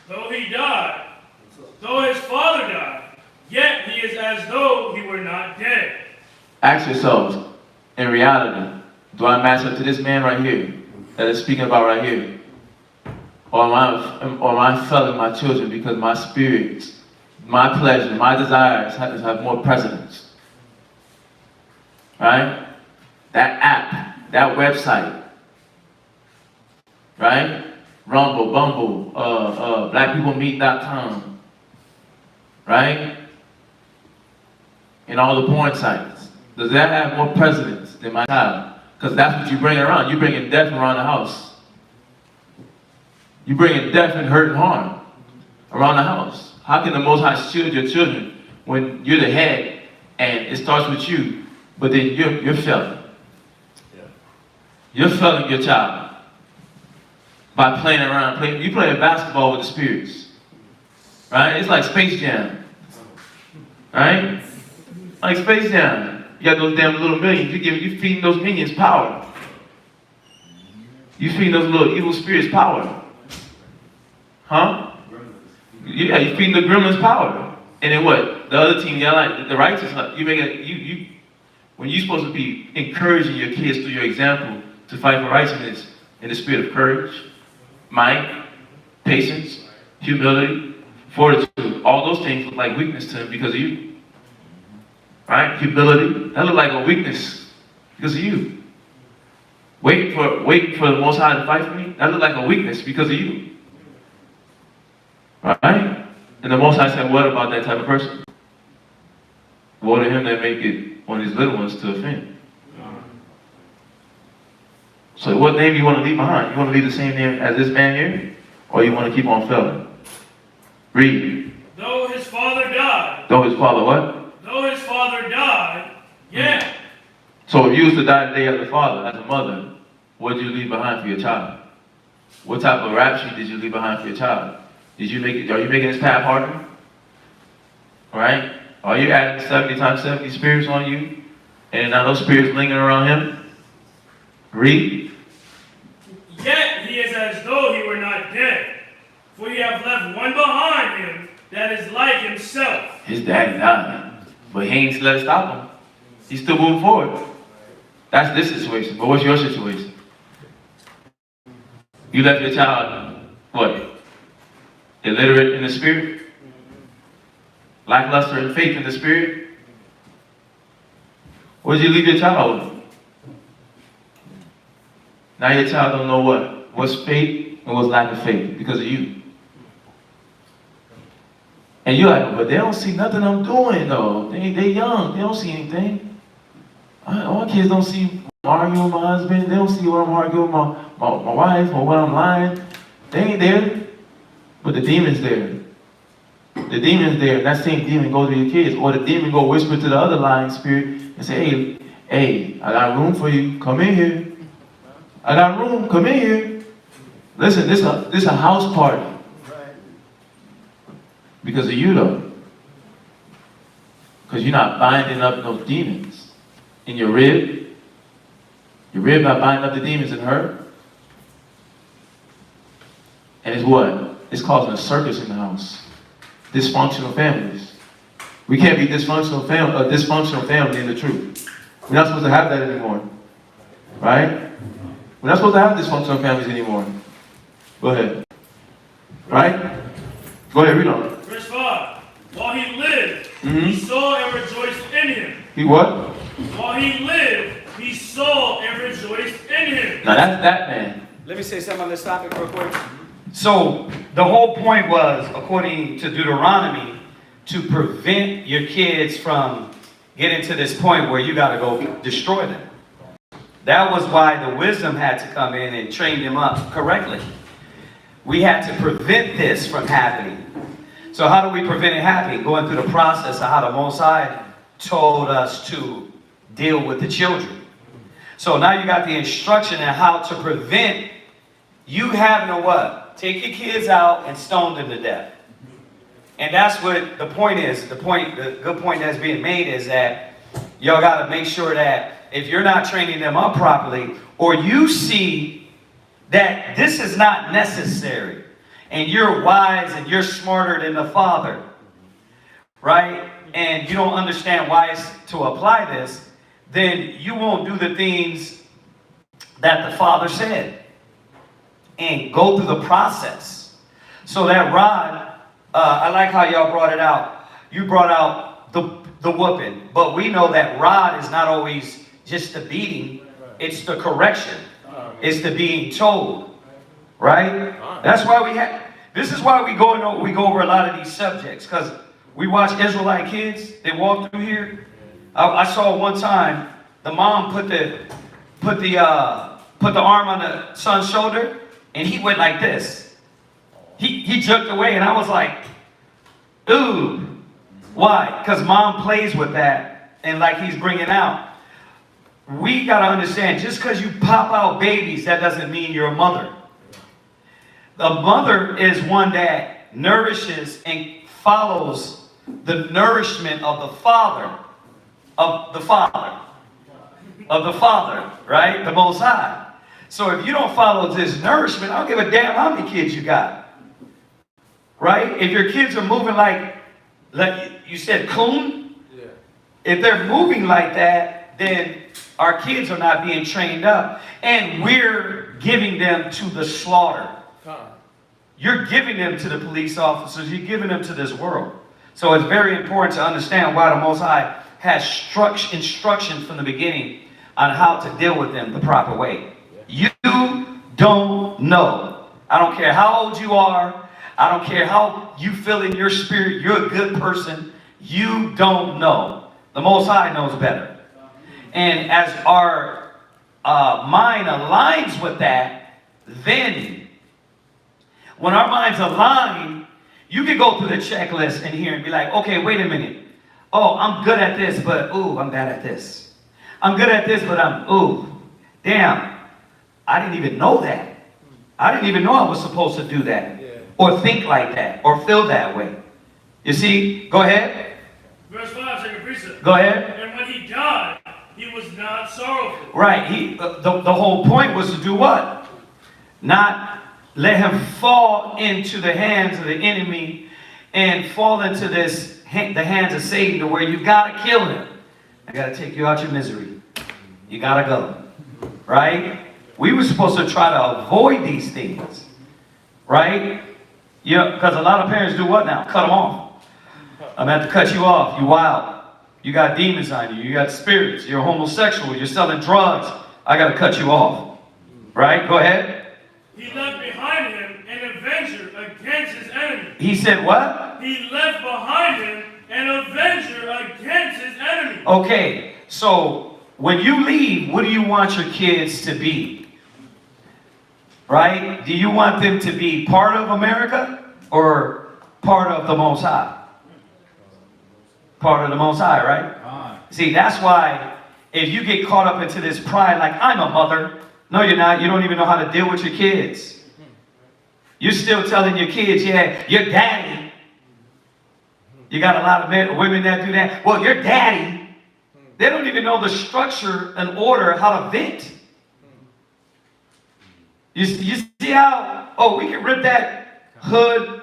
Though he died, though his father died, yet he is as though he were not dead. Ask yourselves, in reality, do I match up to this man right here that is speaking about right here? Or am I failing my children because my spirits, my pleasure, my desires have more precedence? Right? That app, that website, right? Rumble, Bumble, blackpeoplemeet.com, right? And all the porn sites. Does that have more precedence than my child? Because that's what you bring around. You bringing death around the house. You bringing death and hurt and harm around the house. How can the Most High shield your children when you're the head and it starts with you, but then you're failing? You're failing your child by playing around. You playing basketball with the spirits, right? It's like Space Jam, right? Like Space Jam. You got those damn little minions. You feeding those minions power. You feeding those little evil spirits power. Huh? Yeah, you feeding the gremlins power. And then what? The other team, like the righteous, when you're supposed to be encouraging your kids through your example to fight for righteousness in the spirit of courage, might, patience, humility, fortitude. All those things look like weakness to him because of you. Right? Humility, that look like a weakness because of you. Waiting for the Most High to fight for me, that look like a weakness because of you. Right? And the Most High said, what about that type of person? Woe to him that make it one of his little ones to offend. So what name you want to leave behind? You want to leave the same name as this man here? Or you want to keep on failing? Read. Though his father died. Though his father what? Though his father died, yeah. So if you was to die today as a father, as a mother, what did you leave behind for your child? What type of rap sheet did you leave behind for your child? Are you making his path harder? Right? Are you adding 70 times 70 spirits on you? And now those spirits lingering around him? Read. Yet he is as though he were not dead. For you have left one behind him that is like himself. His daddy died. But he ain't let it stop him. He's still moving forward. That's this situation. But what's your situation? You left your child, what? Illiterate in the spirit? Lackluster in faith in the spirit? What did you leave your child with? Now your child don't know what? What's faith and what's lack of faith because of you. And you're like, but they don't see nothing I'm doing though. They young, they don't see anything. My kids don't see me arguing with my husband. They don't see what I'm arguing with my wife or what I'm lying. They ain't there. But the demon's there. The demon's there, and that same demon goes to your kids. Or the demon go whisper to the other lying spirit and say, hey, I got room for you. Come in here. I got room. Come in here. Listen, this a house party. Because of you, though. Because you're not binding up those demons in your rib. Your rib not binding up the demons in her. And it's what? It's causing a circus in the house. Dysfunctional families. We can't be dysfunctional family in the truth. We're not supposed to have that anymore. Right? We're not supposed to have dysfunctional families anymore. Go ahead. Right? Go ahead, read on. Verse 5. While he lived, he saw and rejoiced in him. He what? While he lived, he saw and rejoiced in him. Now that's that man. Let me say something on this topic real quick. So the whole point was, according to Deuteronomy, to prevent your kids from getting to this point where you got to go destroy them. That was why the wisdom had to come in and train them up correctly. We had to prevent this from happening. So how do we prevent it happening? Going through the process of how the Most High told us to deal with the children. So now you got the instruction on how to prevent you having to what? Take your kids out and stone them to death. And that's what the point is. The good point that's being made is that y'all got to make sure that if you're not training them up properly, or you see that this is not necessary, and you're wise and you're smarter than the Father, right? And you don't understand why it's to apply this, then you won't do the things that the Father said and go through the process. So that rod, I like how y'all brought it out. You brought out the whooping, but we know that rod is not always just the beating, it's the correction. It's the being told, right? That's why this is why we go over a lot of these subjects, because we watch Israelite kids, they walk through here. I saw one time the mom put the arm on the son's shoulder, and he went like this. He jerked away, and I was like, ooh. Why? Because mom plays with that, and like he's bringing out. We got to understand, just because you pop out babies, that doesn't mean you're a mother. The mother is one that nourishes and follows the nourishment of the Father, right? The Most High. So if you don't follow this nourishment, I don't give a damn how many kids you got. Right? If your kids are moving like you said, coon, if they're moving like that, then our kids are not being trained up, and we're giving them to the slaughter. You're giving them to the police officers. You're giving them to this world. So it's very important to understand why the Most High has instruction from the beginning on how to deal with them the proper way. You don't know. I don't care how old you are. I don't care how you feel in your spirit. You're a good person. You don't know. The Most High knows better. And as our mind aligns with that, then when our minds align, you can go through the checklist in here and be like, okay, wait a minute. Oh, I'm good at this, but ooh, I'm bad at this. I'm good at this, but ooh, damn, I didn't even know that. I didn't even know I was supposed to do that, or think like that, or feel that way. You see? Go ahead. Verse 5, second precept. Go ahead. And when he died, he was not sorrowful. Right. The whole point was to do what? Not let him fall into the hands of the enemy and fall into the hands of Satan, to where you got to kill him. I got to take you out your misery. You got to go. Right? We were supposed to try to avoid these things. Right? Because a lot of parents do what now? Cut them off. I'm going to have to cut you off. You wild. You got demons on you. You got spirits. You're homosexual. You're selling drugs. I got to cut you off. Right? Go ahead. He left behind him an avenger against his enemy. He said what? He left behind him an avenger against his enemy. Okay. So when you leave, what do you want your kids to be? Right? Do you want them to be part of America or part of the Most High? Part of the Most High, right? See, that's why if you get caught up into this pride, like, I'm a mother. No, you're not. You don't even know how to deal with your kids. You're still telling your kids, yeah, your daddy. You got a lot of women that do that. Well, your daddy. They don't even know the structure and order, how to vent. You see how, we can rip that hood,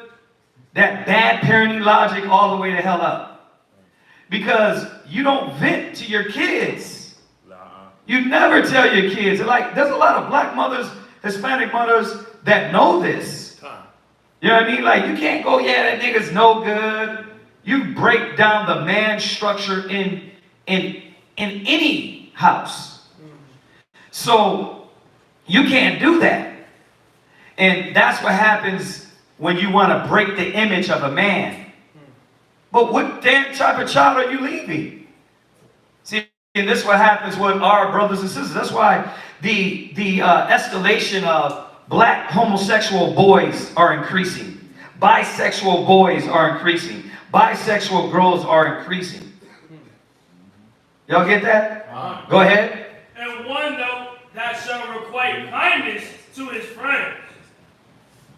that bad parenting logic all the way to hell up. Because you don't vent to your kids. You never tell your kids. There's a lot of black mothers, Hispanic mothers that know this. You know what I mean? Like, you can't go, yeah, that nigga's no good. You break down the man structure in any house. So you can't do that. And that's what happens when you want to break the image of a man. But what damn type of child are you leaving? See, And this is what happens with our brothers and sisters. That's why the escalation of black homosexual boys are increasing. Bisexual boys are increasing. Bisexual girls are increasing. Y'all get that? Go ahead. And one though that shall requite kindness to his friends.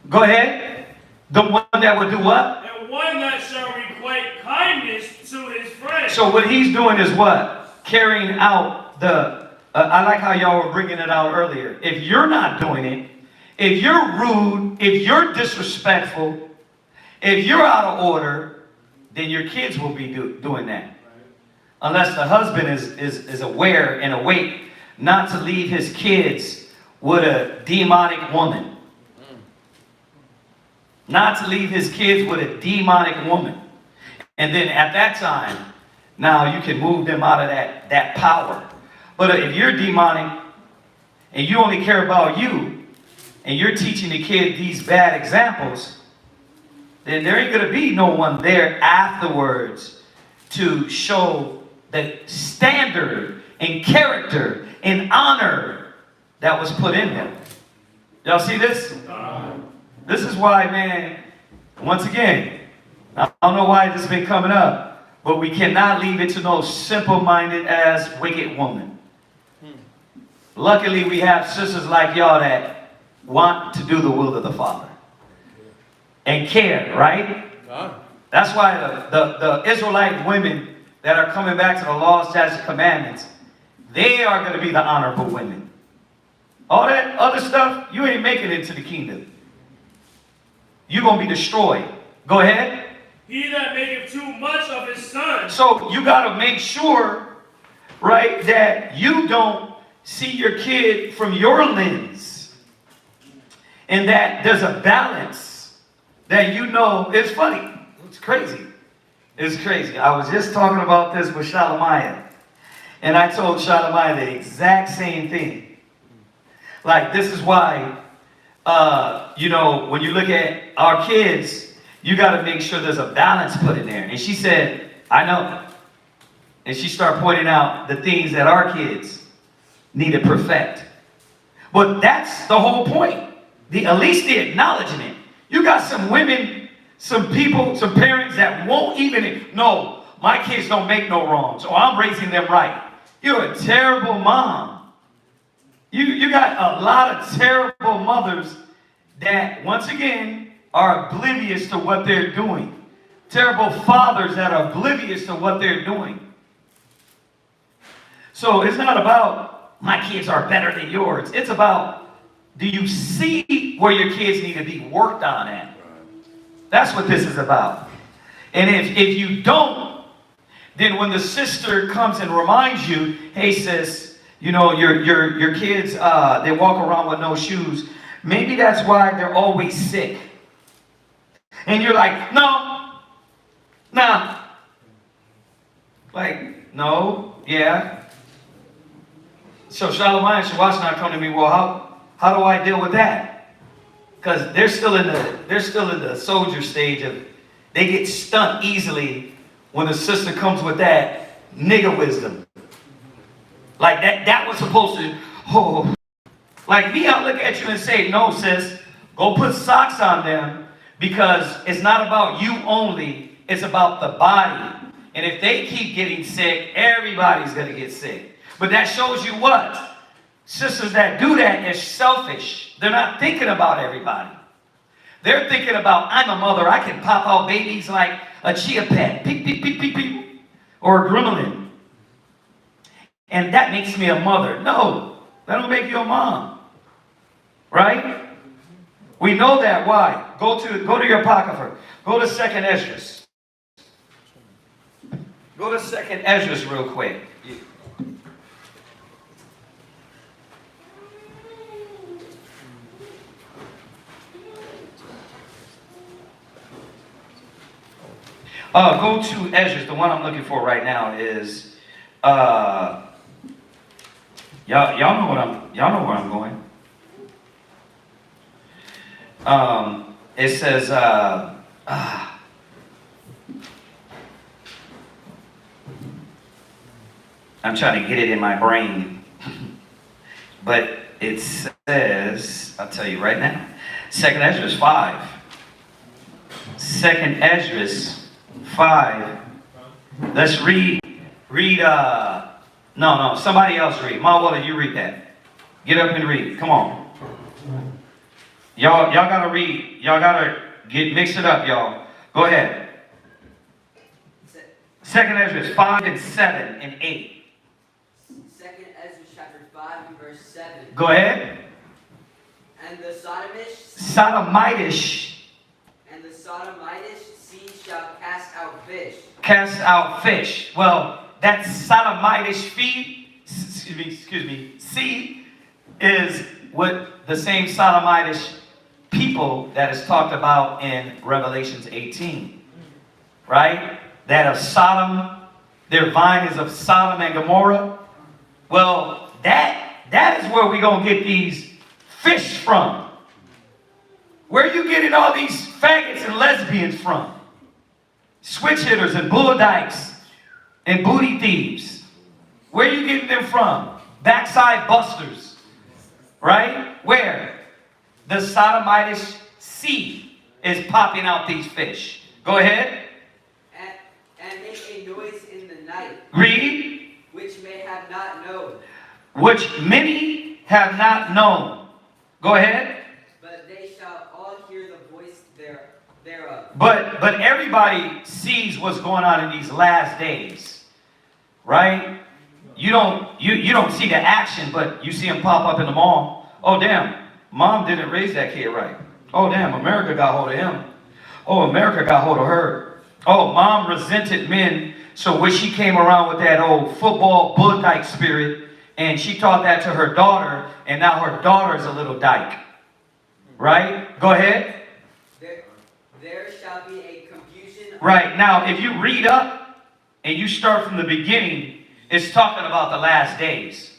Go ahead. The one that would do what? And one that shall requite kindness to his friends. So what he's doing is what? Carrying out the, I like how y'all were bringing it out earlier. If you're not doing it, if you're rude, if you're disrespectful, if you're out of order, then your kids will be doing that. Unless the husband is aware and awake not to leave his kids with a demonic woman. Not to leave his kids with a demonic woman. And then at that time, now you can move them out of that power. But if you're demonic and you only care about you and you're teaching the kid these bad examples, then there ain't going to be no one there afterwards to show the standard and character and honor that was put in them. Y'all see this? This is why, man, once again, I don't know why this has been coming up, but we cannot leave it to no simple-minded as wicked woman. Luckily, we have sisters like y'all that want to do the will of the Father and care, right? That's why the Israelite women that are coming back to the laws, statutes, and commandments, they are going to be the honorable women. All that other stuff, you ain't making it to the kingdom. You're going to be destroyed. Go ahead. He that maketh too much of his son. So you got to make sure, right, that you don't see your kid from your lens. And that there's a balance that you know. It's funny. It's crazy. It's crazy. I was just talking about this with Shalamaya. And I told Shalamaya the exact same thing. Like, this is why, you know, when you look at our kids, you got to make sure there's a balance put in there. And she said, I know. And she started pointing out the things that our kids need to perfect. But that's the whole point. At least the acknowledgement. You got some women, some people, some parents that won't even, no, my kids don't make no wrongs, or I'm raising them right. You're a terrible mom. You got a lot of terrible mothers that, once again, are oblivious to what they're doing. Terrible fathers that are oblivious to what they're doing. So it's not about my kids are better than yours. It's about, do you see where your kids need to be worked on at? That's what this is about. And if you don't, then when the sister comes and reminds you, hey sis, you know, your kids, they walk around with no shoes. Maybe that's why they're always sick. And you're like, no, nah. Like, no, yeah. So Shalamai and Shawashna come to me, well, how do I deal with that? Because they're still in the soldier stage of, they get stunned easily when the sister comes with that nigga wisdom. Like that was supposed to, oh. Like me, I'll look at you and say, no, sis, go put socks on them, because it's not about you only, it's about the body. And if they keep getting sick, everybody's going to get sick. But that shows you what? Sisters that do that are selfish. They're not thinking about everybody. They're thinking about, I'm a mother, I can pop out babies like a chia pet, peep, peep, peep, peep, peep, or a gremlin. And that makes me a mother. No, that don't make you a mom. Right? We know that. Why? Go to your apocrypha. Go to 2nd Esdras. Go to 2nd Esdras real quick. Go to Esdras. The one I'm looking for right now is y'all know where I'm going. It says I'm trying to get it in my brain. But it says, I'll tell you right now, 2nd Esdras 5. 2nd Esdras 5. Let's read, no, somebody else read. Mawala, you read that. Get up and read. Come on. Y'all gotta read. Y'all gotta mix it up, y'all. Go ahead. 2nd Esdras 5 and 7 and 8. 2nd Ezra chapter 5 and verse 7. Go ahead. And the Sodomitish seed shall cast out fish. Cast out fish. Well, that Sodomitish seed is what the same Sodomitish people that is talked about in Revelations 18. Right? That of Sodom, their vine is of Sodom and Gomorrah. Well, that is where we're going to get these fish from. Where are you getting all these faggots and lesbians from? Switch hitters and bull dykes and booty thieves. Where are you getting them from? Backside busters. Right? Where? The Sodomitish seed is popping out these fish. Go ahead. And make a noise in the night. Read. Which may have not known. Which many have not known. Go ahead. But they shall all hear the voice thereof. But everybody sees what's going on in these last days. Right? You don't see the action, but you see them pop up in the mall. Oh damn, mom didn't raise that kid right. Oh damn, America got hold of him. Oh, America got hold of her. Oh, mom resented men, so when she came around with that old football bull dyke spirit, and she taught that to her daughter, and now her daughter's a little dyke. Right? Go ahead. There shall be a confusion. Right. Now, if you read up, and you start from the beginning, it's talking about the last days.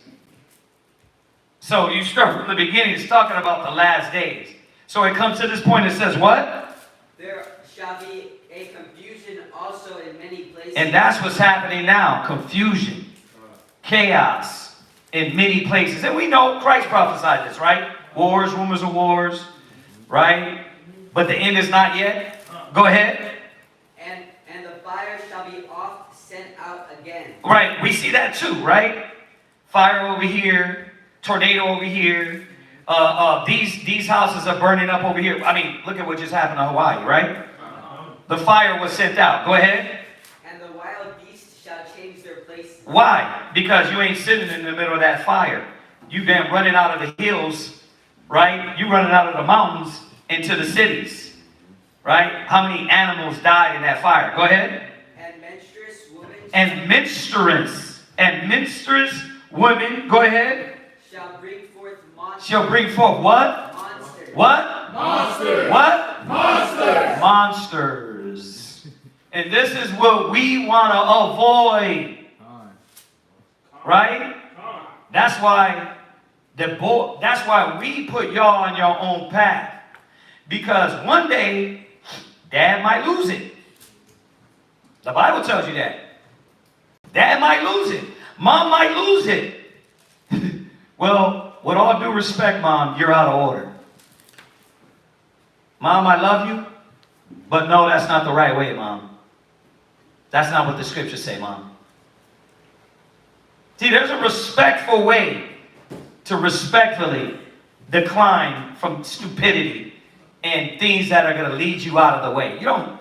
So you start from the beginning, it's talking about the last days. So it comes to this point, it says what? There shall be a confusion also in many places. And that's what's happening now. Confusion. Chaos in many places. And we know Christ prophesied this, right? Wars, rumors of wars, right? But the end is not yet. Go ahead. And the fire shall be oft sent out again. Right, we see that too, right? Fire over here, tornado over here. These houses are burning up over here. I mean, look at what just happened in Hawaii, right? The fire was sent out. Go ahead. And the wild beasts shall change their places. Why? Because you ain't sitting in the middle of that fire. You damn running out of the hills, right? You running out of the mountains into the cities, right? How many animals died in that fire? Go ahead. And menstruous women, go ahead. Shall bring forth monsters. Shall bring forth what? Monsters. What? Monsters. What? Monsters. Monsters. And this is what we want to avoid. Right? That's why we put y'all on your own path. Because one day, Dad might lose it. The Bible tells you that. Dad might lose it. Mom might lose it. Well, with all due respect, Mom, you're out of order. Mom, I love you, but no, that's not the right way, Mom. That's not what the scriptures say, Mom. See, there's a respectful way to respectfully decline from stupidity and things that are going to lead you out of the way. You don't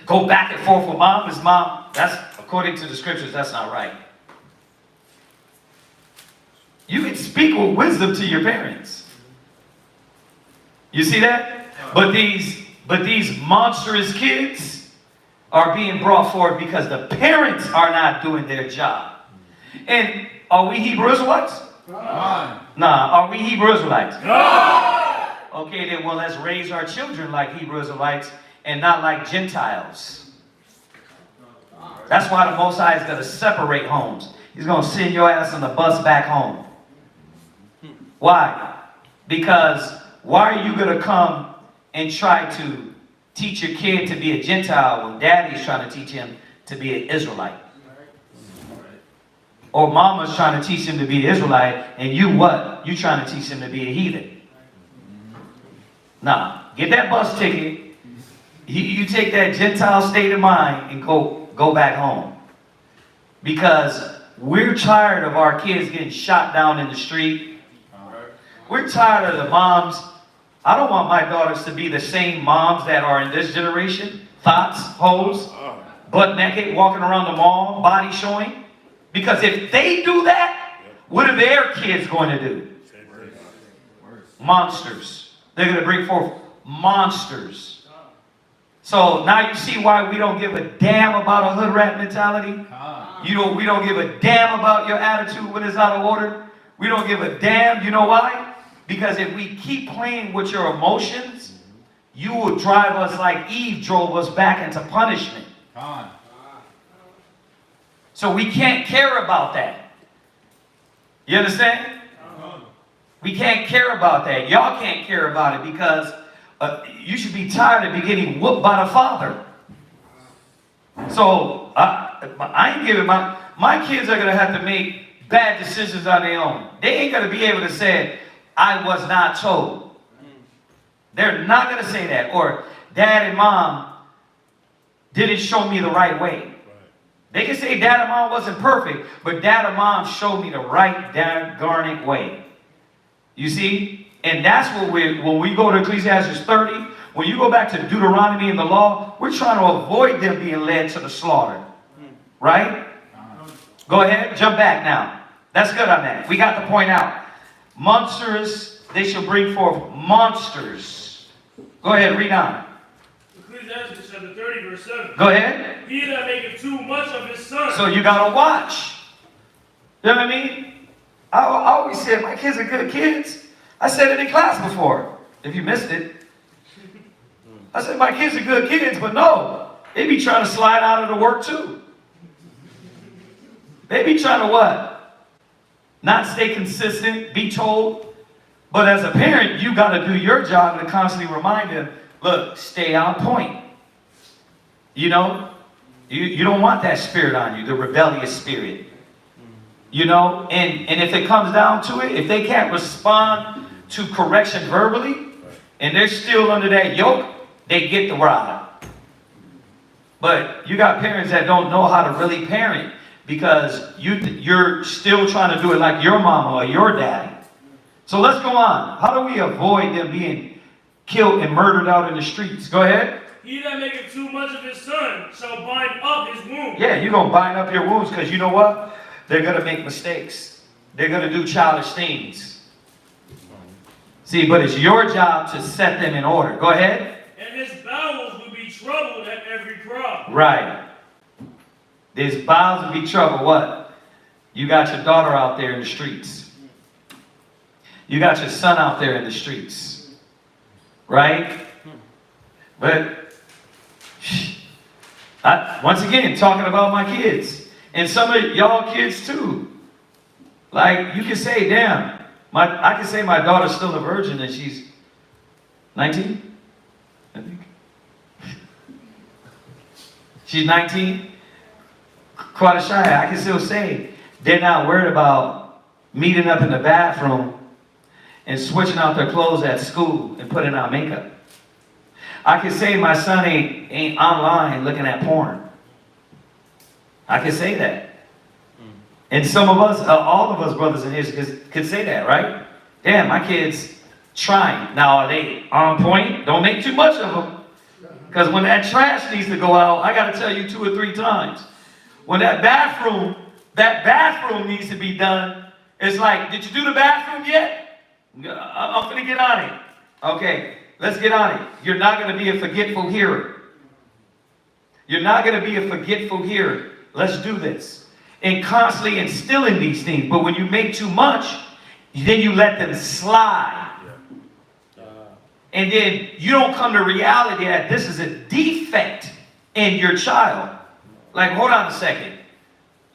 go back and forth with Mom. Is Mom, that's, according to the scriptures, that's not right. You can speak with wisdom to your parents. You see that? But these monstrous kids are being brought forward because the parents are not doing their job. And are we Hebrew Israelites? Nah. Are we Hebrew Israelites? No. Okay, then, well, let's raise our children like Hebrew Israelites and not like Gentiles. That's why the Most High is going to separate homes. He's going to send your ass on the bus back home. Why? Because why are you going to come and try to teach your kid to be a Gentile when Daddy's trying to teach him to be an Israelite? Or mama's trying to teach him to be an Israelite, and you what? You trying to teach him to be a heathen. Nah, get that bus ticket. You take that Gentile state of mind and go back home. Because we're tired of our kids getting shot down in the street. We're tired of the moms. I don't want my daughters to be the same moms that are in this generation. Thoughts, hoes, butt naked, walking around the mall, body showing. Because if they do that, what are their kids going to do? Monsters. They're going to bring forth monsters. So now you see why we don't give a damn about a hood rat mentality. We don't give a damn about your attitude when it's out of order. We don't give a damn. You know why? Because if we keep playing with your emotions, you will drive us like Eve drove us back into punishment. So we can't care about that. You understand? We can't care about that. Y'all can't care about it because you should be tired of getting whooped by the father. So I ain't giving my kids are going to have to make bad decisions on their own. They ain't going to be able to say, I was not told. They're not going to say that. Or dad and mom didn't show me the right way. They can say dad and mom wasn't perfect, but dad and mom showed me the right garnet way. You see? And that's what when we go to Ecclesiastes 30, when you go back to Deuteronomy and the law, we're trying to avoid them being led to the slaughter. Right? Go ahead, jump back now. That's good on that. We got the point out. Monsters, they shall bring forth monsters. Go ahead, read on. Ecclesiastes chapter 30, verse 7. Go ahead. He that maketh too much of his son. So you gotta watch. You know what I mean? I always said my kids are good kids. I said it in class before, if you missed it. I said my kids are good kids, but no, they be trying to slide out of the work too. They be trying to what? Not stay consistent, be told. But as a parent, you got to do your job to constantly remind them, look, stay on point. You know, you don't want that spirit on you, the rebellious spirit. You know, and if it comes down to it, if they can't respond to correction verbally, and they're still under that yoke, they get the rod. But you got parents that don't know how to really parent because you're still trying to do it like your mama or your daddy. So let's go on. How do we avoid them being killed and murdered out in the streets? Go ahead. He that maketh too much of his son shall bind up his wounds. Yeah, you're going to bind up your wounds because you know what? They're going to make mistakes. They're going to do childish things. See, but it's your job to set them in order. Go ahead. And his bowels will be troubled at every cry. Right. His bowels will be troubled. What? You got your daughter out there in the streets. You got your son out there in the streets. Right? But once again, talking about my kids. And some of y'all kids too. Like, you can say, damn, I can say my daughter's still a virgin and she's 19, I think. She's 19. Quite a shy. I can still say they're not worried about meeting up in the bathroom and switching out their clothes at school and putting on makeup. I can say my son ain't online looking at porn. I can say that. And some of us, all of us brothers and sisters could say that, right? Damn, my kids trying. Now, are they on point? Don't make too much of them. Because when that trash needs to go out, I got to tell you 2 or 3 times. When that bathroom needs to be done, it's like, did you do the bathroom yet? I'm going to get on it. Okay, let's get on it. You're not going to be a forgetful hearer. You're not going to be a forgetful hearer. Let's do this. And constantly instilling these things. But when you make too much, then you let them slide. And then you don't come to reality that this is a defect in your child. Like, hold on a second.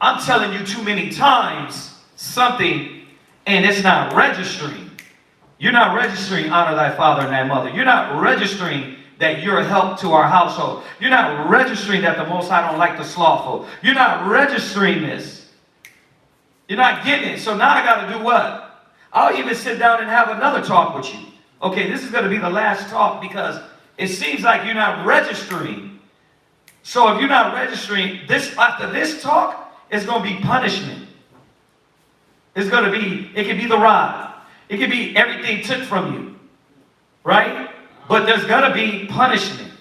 I'm telling you too many times something and it's not registering. You're not registering honor thy father and thy mother. You're not registering that you're a help to our household. You're not registering that the Most High don't like the slothful. You're not registering this. You're not getting it. So now I got to do what? I'll even sit down and have another talk with you. Okay, this is going to be the last talk because it seems like you're not registering. So if you're not registering, after this talk, it's going to be punishment. It's going to be, it could be the rod. It could be everything took from you. Right? But there's going to be punishment.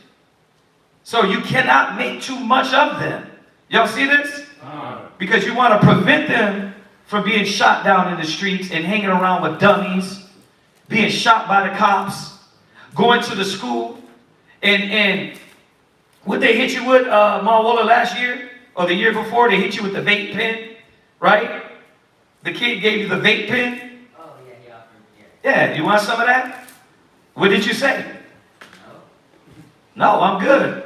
So you cannot make too much of them. Y'all see this? Because you want to prevent them from being shot down in the streets and hanging around with dummies, being shot by the cops, going to the school. And what they hit you with, Marwola, last year or the year before, they hit you with the vape pen, right? The kid gave you the vape pen. Oh, yeah. Yeah, you want some of that? What did you say? No, I'm good.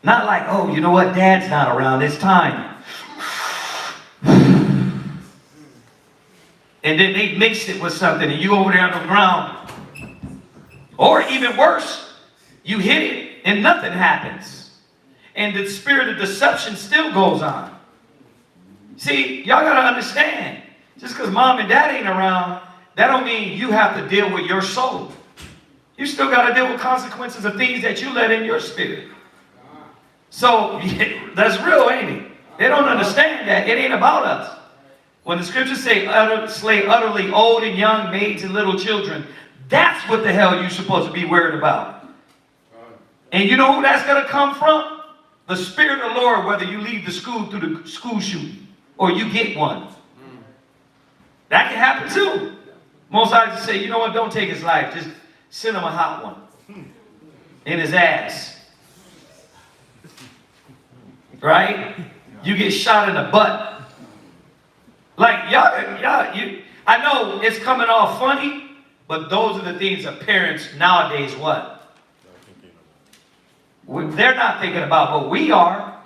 Not like, oh, you know what? Dad's not around. It's time. And then they mixed it with something and you over there on the ground. Or even worse, you hit it and nothing happens. And the spirit of deception still goes on. See, y'all got to understand. Just because mom and dad ain't around, that don't mean you have to deal with your soul. You still got to deal with consequences of things that you let in your spirit. So, that's real, ain't it? They don't understand that. It ain't about us. When the scriptures say, slay utterly old and young, maids and little children, that's what the hell you're supposed to be worried about. And you know who that's going to come from? The Spirit of the Lord, whether you leave the school through the school shooting or you get one. That can happen too. Most I just say, you know what, don't take his life. Just send him a hot one in his ass. Right? You get shot in the butt. Like, y'all, I know it's coming off funny, but those are the things that parents nowadays what? They're not thinking about, but we are.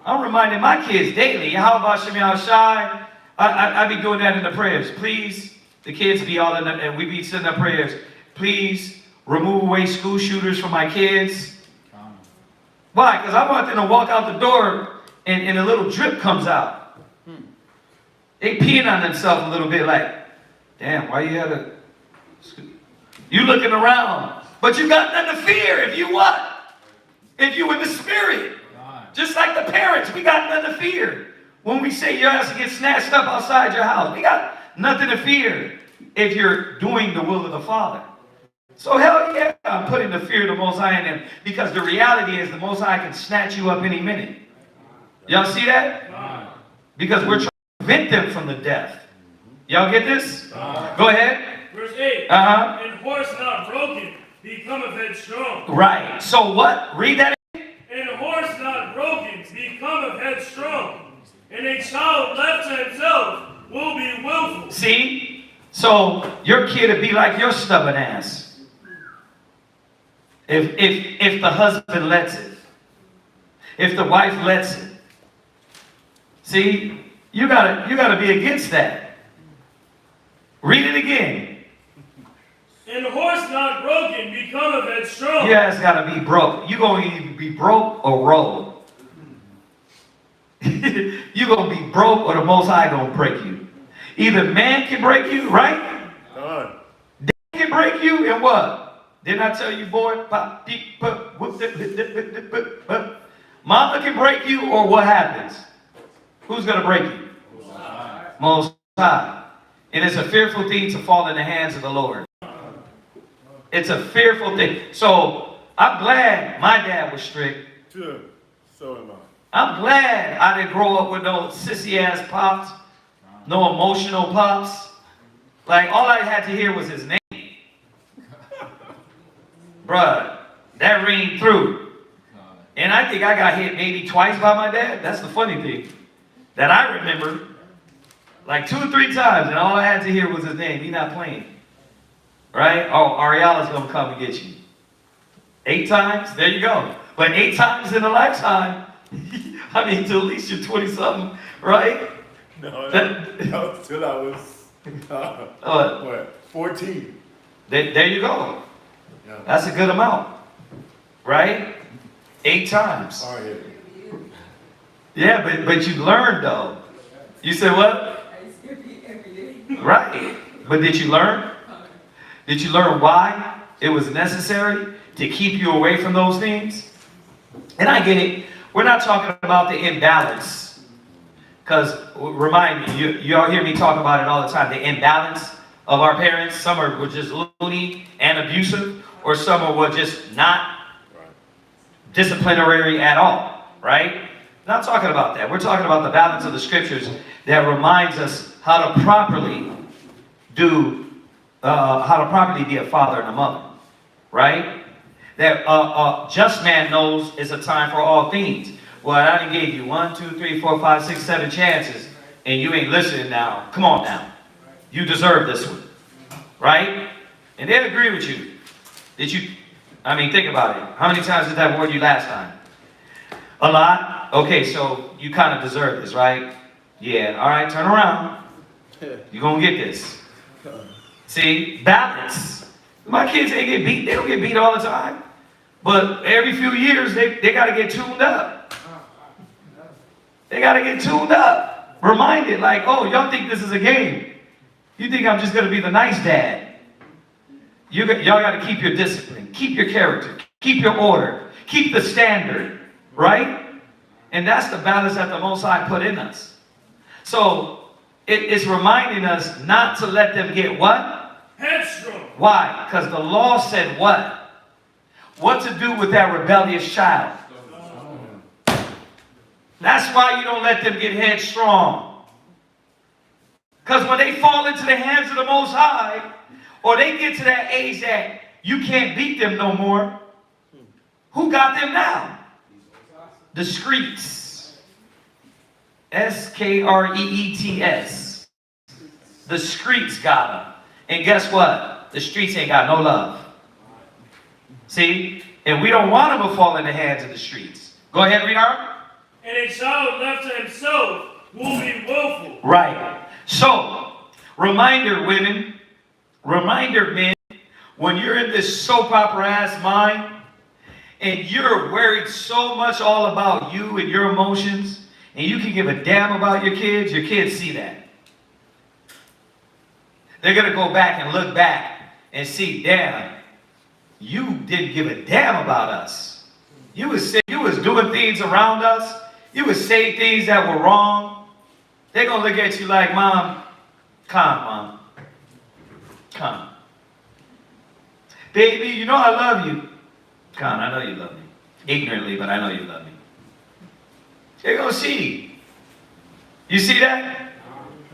I'm reminding my kids daily. How about Shemi Shai? I be doing that in the prayers. Please, the kids be all in the, and we be sending up prayers. Please remove away school shooters from my kids. Why? Because I want them to walk out the door and a little drip comes out. They peeing on themselves a little bit like, damn, why you had a... You looking around, but you got nothing to fear if you what? If you in the spirit. Just like the parents, we got nothing to fear. When we say your ass to get snatched up outside your house, we got nothing to fear if you're doing the will of the Father. So hell yeah, I'm putting the fear of the Most High in them because the reality is the Most High can snatch you up any minute. Y'all see that? Because we're trying to prevent them from the death. Y'all get this? Go ahead. Verse 8. And horse not broken becometh headstrong. Right. So what? Read that. And horse not broken becometh headstrong. And a child left to himself will be willful. See? So your kid would be like your stubborn ass. If the husband lets it. If the wife lets it. See? You gotta be against that. Read it again. And horse not broken becometh headstrong. Your ass gotta be broke. You gonna either be broke or roll. You gonna be broke or the Most High gonna break you. Either man can break you, right? Dad can break you, and what? Didn't I tell you, boy? Pop, peep, pop, whoop, Mama can break you, or what happens? Who's gonna break you? Most High. And it's a fearful thing to fall in the hands of the Lord. It's a fearful thing. So I'm glad my dad was strict. Sure. So am I. I'm glad I didn't grow up with no sissy ass pops, no emotional pops. Like all I had to hear was his name. Bruh, that ring through. And I think I got hit maybe twice by my dad. That's the funny thing. That I remember. Like 2 or 3 times, and all I had to hear was his name. He's not playing. Right? Oh, Ariela's going to come and get you. 8 times? There you go. But 8 times in a lifetime, I mean, till at least you're 20-something, right? No, that was till I was, what, 14. There you go. Yeah. That's a good amount. Right? 8 times. All right. Yeah, but you learned, though. You said what? Right. But did you learn? Did you learn why it was necessary to keep you away from those things? And I get it. We're not talking about the imbalance. Because, remind me, you all hear me talk about it all the time, the imbalance of our parents. Some were just loony and abusive, or some were just not disciplinary at all, right? Not talking about that. We're talking about the balance of the scriptures that reminds us how to properly be a father and a mother, right? That just man knows it's a time for all things. Well, I done gave you 1, 2, 3, 4, 5, 6, 7 chances, and you ain't listening now. Come on now. You deserve this one, right? And they agree with you. Did you, I mean, think about it. How many times did that warn you last time? A lot? Okay, so you kind of deserve this, right? Yeah, all right, turn around. You're going to get this. See, balance. My kids, they get beat. They don't get beat all the time. But every few years, they got to get tuned up. They got to get tuned up. Reminded, like, oh, y'all think this is a game. You think I'm just going to be the nice dad. Y'all got to keep your discipline. Keep your character. Keep your order. Keep the standard. Right? And that's the balance that the Most High put in us. So, it's reminding us not to let them get what? Headstrong. Why? Because the law said what? What to do with that rebellious child. That's why you don't let them get headstrong. Because when they fall into the hands of the Most High, or they get to that age that you can't beat them no more, who got them now? The streets. S-K-R-E-E-T-S. The streets got them. And guess what? The streets ain't got no love. See? And we don't want them to fall in the hands of the streets. Go ahead, read on. And a child left to himself will be willful. Right. So, reminder, women, reminder, men, when you're in this soap opera ass mind, and you're worried so much all about you and your emotions, and you can give a damn about your kids see that. They're going to go back and look back and see, damn, you didn't give a damn about us. You was doing things around us. You would say things that were wrong. They're going to look at you like, Mom, calm, Mom. Calm. Baby, you know I love you. Calm, I know you love me. Ignorantly, but I know you love me. They're going to see. You see that?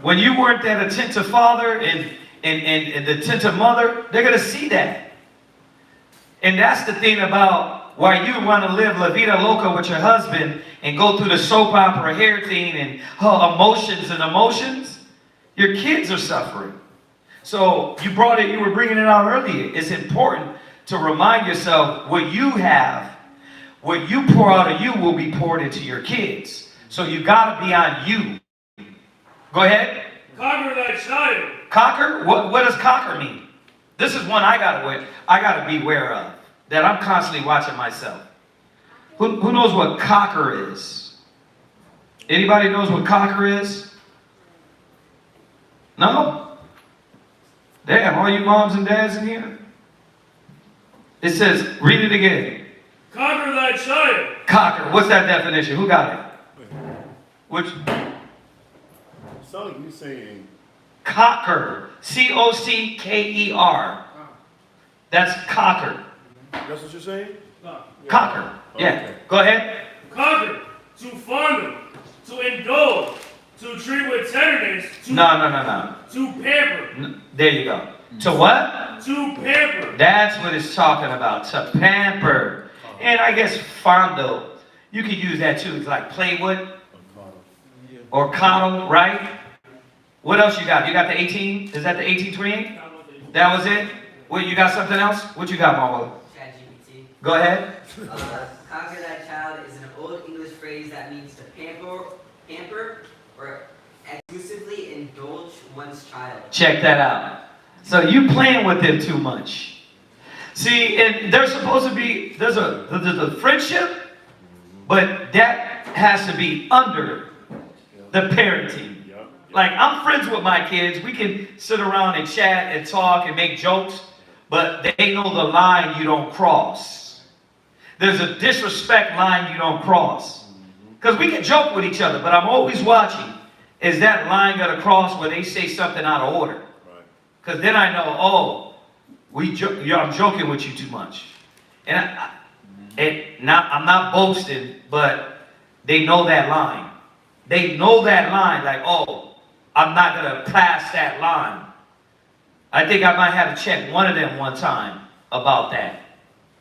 When you weren't that attentive father and the attentive mother, they're going to see that. And that's the thing about why you want to live La Vida Loca with your husband and go through the soap opera hair thing and emotions, your kids are suffering. So you were bringing it out earlier. It's important to remind yourself what you have, what you pour out of you will be poured into your kids. So you got to be on you. Go ahead. Conquer thy child. Conquer? What does conquer mean? This is one I got to be aware of. That I'm constantly watching myself. Who knows what cocker is? Anybody knows what cocker is? No? Damn, all you moms and dads in here? It says, read it again. Conquer thy child. Cocker, what's that definition? Who got it? Which? So you saying Cocker. C-O-C-K-E-R. That's cocker. That's what you're saying? Cocker. Yeah. Okay. Go ahead. Conquer. To fondle. To indulge. To treat with tenderness. No. To pamper. There you go. To what? To pamper. That's what it's talking about. To pamper. And I guess fondle. You could use that too. It's like play with. Or coddle, right? What else you got? You got the 18? Is that the 1828? That was it? What, you got something else? What you got, Marvel? Go ahead. Conquer thy child is an old English phrase that means to pamper or exclusively indulge one's child. Check that out. So you playing with them too much. See, and there's supposed to be, there's a friendship, but that has to be under the parenting. Like, I'm friends with my kids. We can sit around and chat and talk and make jokes, but they know the line you don't cross. There's a disrespect line you don't cross. Because we can joke with each other, but I'm always watching. Is that line going to cross where they say something out of order? Because then I know, oh, I'm joking with you too much. And I'm not boasting, but they know that line. They know that line, like, oh, I'm not going to pass that line. I think I might have to check one of them one time about that.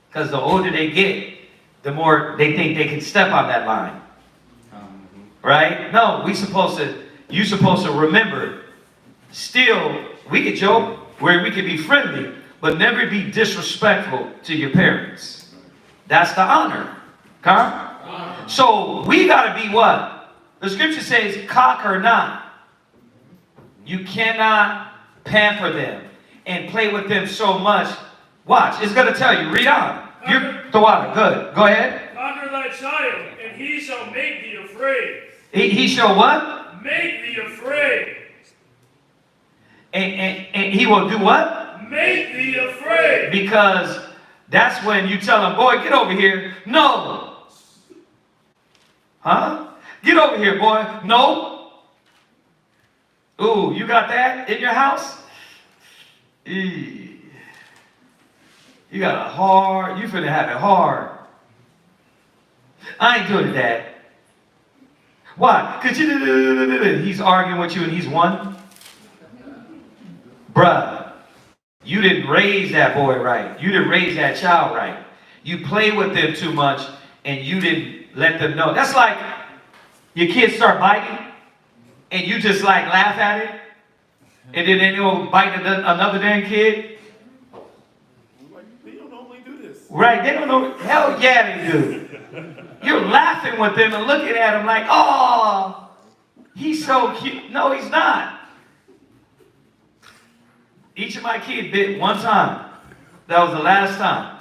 Because the older they get, the more they think they can step on that line. Right? No, you're supposed to remember, still, we can joke, where we can be friendly, but never be disrespectful to your parents. That's the honor. Okay? So we got to be what? The scripture says, cock or not. You cannot pamper them and play with them so much. Watch, it's going to tell you. Read on. You're the water. Good. Go ahead. Conquer thy child, and he shall make thee afraid. He shall what? Make thee afraid. And he will do what? Make thee afraid. Because that's when you tell him, boy, get over here. No. Huh? Get over here, boy. No. Ooh, you got that in your house? You got a hard, you finna have it hard. I ain't doing that. Why? Because he's arguing with you and he's won. Bruh, you didn't raise that boy right. You didn't raise that child right. You play with them too much and you didn't let them know. That's like your kids start biting and you just like laugh at it. And then they go bite another damn kid. They don't normally do this. Right, they don't know. Hell yeah, they do. You're laughing with them and looking at them like, oh, he's so cute. No, he's not. Each of my kids bit one time. That was the last time.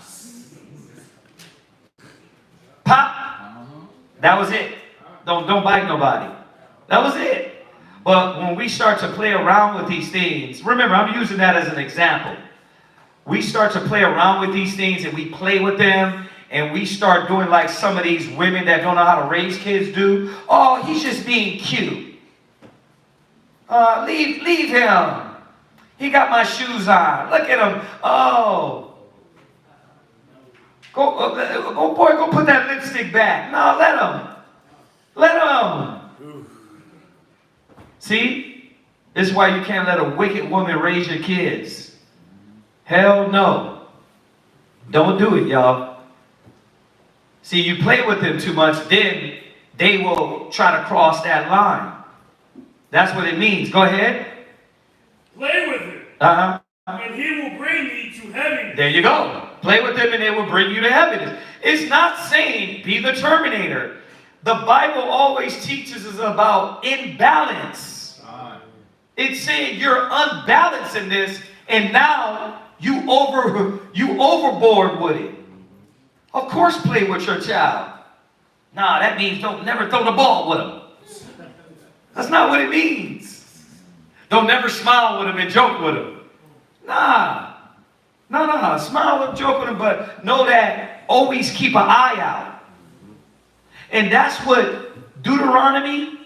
Pop. That was it. Don't bite nobody. That was it. But when we start to play around with these things, remember, I'm using that as an example. We start to play around with these things and we play with them and we start doing like some of these women that don't know how to raise kids do. Oh, he's just being cute. Leave him. He got my shoes on. Look at him. Oh. Go, boy, go put that lipstick back. No, let him. Let him. See? This is why you can't let a wicked woman raise your kids. Hell no. Don't do it, y'all. See, you play with them too much, then they will try to cross that line. That's what it means. Go ahead. Play with him. And he will bring thee to heaven. There you go. Play with them and they will bring you to heaven. It's not saying be the Terminator. The Bible always teaches us about imbalance. It's saying you're unbalanced in this, and now you overboard with it. Of course, play with your child. Nah, that means don't never throw the ball with them. That's not what it means. Don't never smile with them and joke with them. Nah. No. Smile and joke with them, but know that always keep an eye out. And that's what Deuteronomy,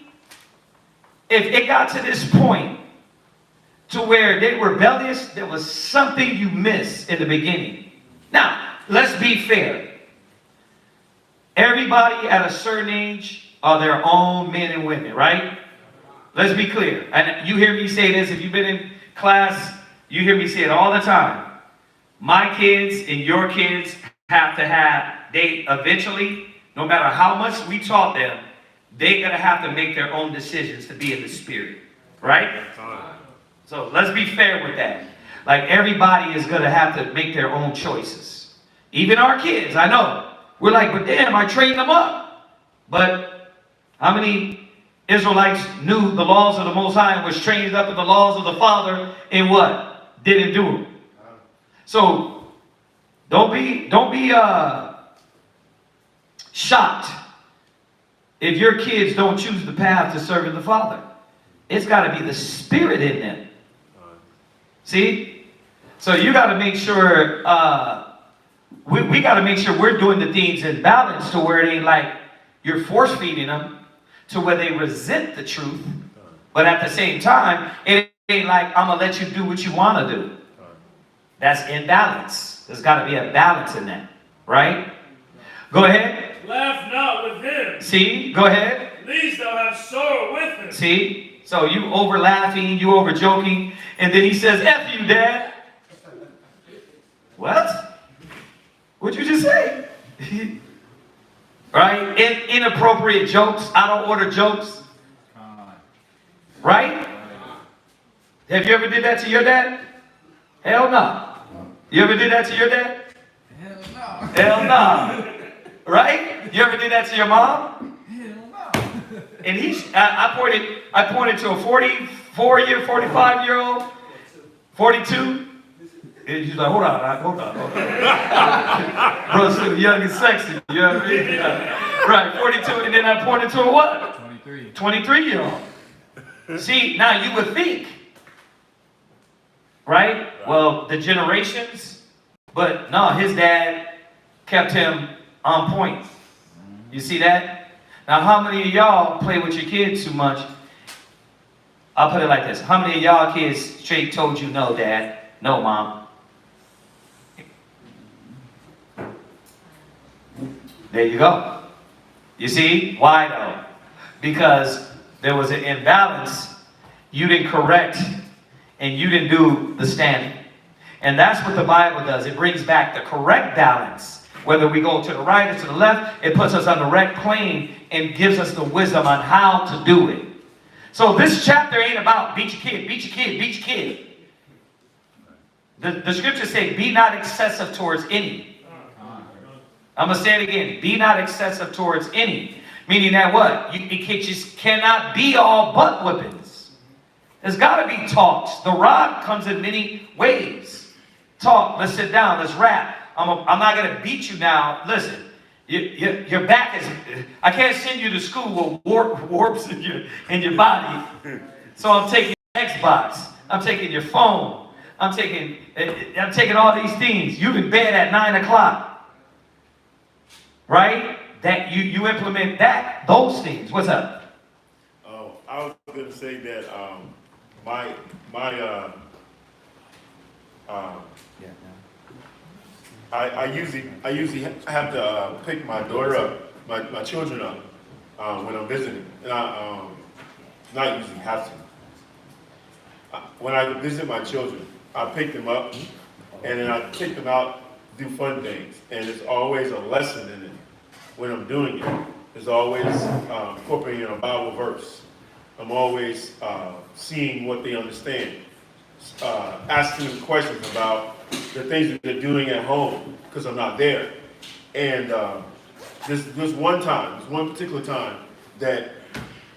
if it got to this point to where they were rebellious, there was something you missed in the beginning. Now, let's be fair. Everybody at a certain age are their own men and women, right? Let's be clear. And you hear me say this, if you've been in class, you hear me say it all the time. My kids and your kids have to have, they eventually, no matter how much we taught them, they're going to have to make their own decisions to be in the spirit. Right? So let's be fair with that. Like everybody is going to have to make their own choices. Even our kids, I know. We're like, but damn, I trained them up. But how many Israelites knew the laws of the Most High and was trained up in the laws of the Father and what? Didn't do them. So don't be shocked if your kids don't choose the path to serving the Father. It's got to be the spirit in them. See? So you got to make sure, we got to make sure we're doing the things in balance to where it ain't like you're force feeding them to where they resent the truth. But at the same time, it ain't like I'm going to let you do what you want to do. That's imbalance. There's got to be a balance in that. Right? Go ahead. Laugh not with him. See? Go ahead. Lest thou have sorrow with him. See? So you over laughing, you over joking, and then he says, F you, Dad. What? What'd you just say? Right? Inappropriate jokes. I don't order jokes. Right? Have you ever did that to your dad? Hell no. You ever did that to your dad? Hell no. Hell no. Right? You ever did that to your mom? Hell no. And I pointed to a 44-year, 45-year-old, 42. And he's like, hold on. Bro's still young and sexy, you know what I mean? Right, 42, and then I pointed to a what? 23. 23-year-old. See, now you would think, right? Well, the generations, but no, his dad kept him on point. You see that? Now, how many of y'all play with your kids too much? I'll put it like this. How many of y'all kids straight told you no, Dad? No, Mom. There you go. You see? Why though? Because there was an imbalance. You didn't correct and you didn't do the standing. And that's what the Bible does. It brings back the correct balance. Whether we go to the right or to the left, it puts us on the right plane and gives us the wisdom on how to do it. So this chapter ain't about beat your kid, beat your kid, beat your kid. The scriptures say, be not excessive towards any. I'm going to say it again. Be not excessive towards any. Meaning that what? It just cannot be all butt whippings. There's got to be talks. The rod comes in many ways. Talk. Let's sit down. Let's rap. I'm not going to beat you now. Listen. Your back is... I can't send you to school with warps in your body. So I'm taking your Xbox. I'm taking your phone. I'm taking all these things. You in bed at 9 o'clock. Right? That you implement those things. What's up? Oh, I was going to say that I usually have to pick my daughter up, my children up when I'm visiting, and I not usually have to. When I visit my children, I pick them up, and then I take them out, do fun things, and there's always a lesson in it. When I'm doing it, there's always incorporating a Bible verse. I'm always seeing what they understand, asking them questions about the things that they're doing at home because I'm not there. And there's one particular time that,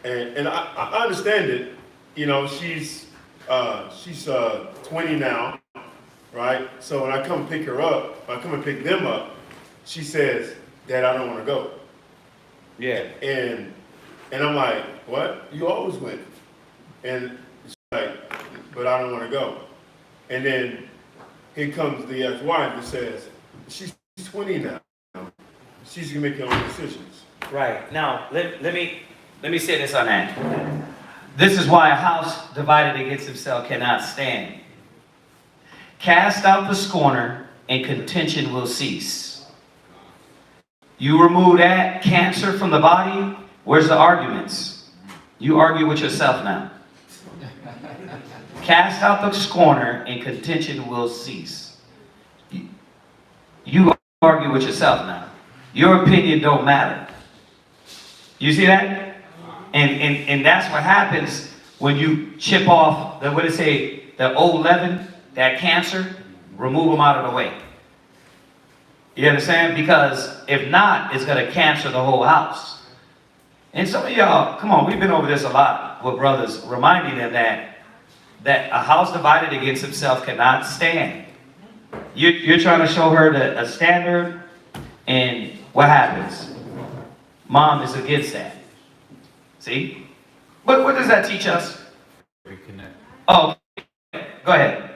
and I understand it. You know, she's 20 now, right? So when I come pick her up, I come and pick them up, she says, Dad, I don't want to go. Yeah. And I'm like, what? You always went. And she's like, but I don't want to go. And then here comes the ex-wife that says, she's 20 now. She's going to make her own decisions. Right. Now, let me say this on that. This is why a house divided against itself cannot stand. Cast out the scorner, and contention will cease. You remove that cancer from the body, where's the arguments? You argue with yourself now. Cast out the scorner, and contention will cease. You argue with yourself now. Your opinion don't matter. You see that? And that's what happens when you chip off the old leaven, that cancer, remove them out of the way. You understand? Because if not, it's going to cancer the whole house. And some of y'all, come on, we've been over this a lot with brothers, reminding them that a house divided against itself cannot stand. You're trying to show her a standard, and what happens? Mom is against that. See? But what does that teach us? reconnect. Oh, go ahead.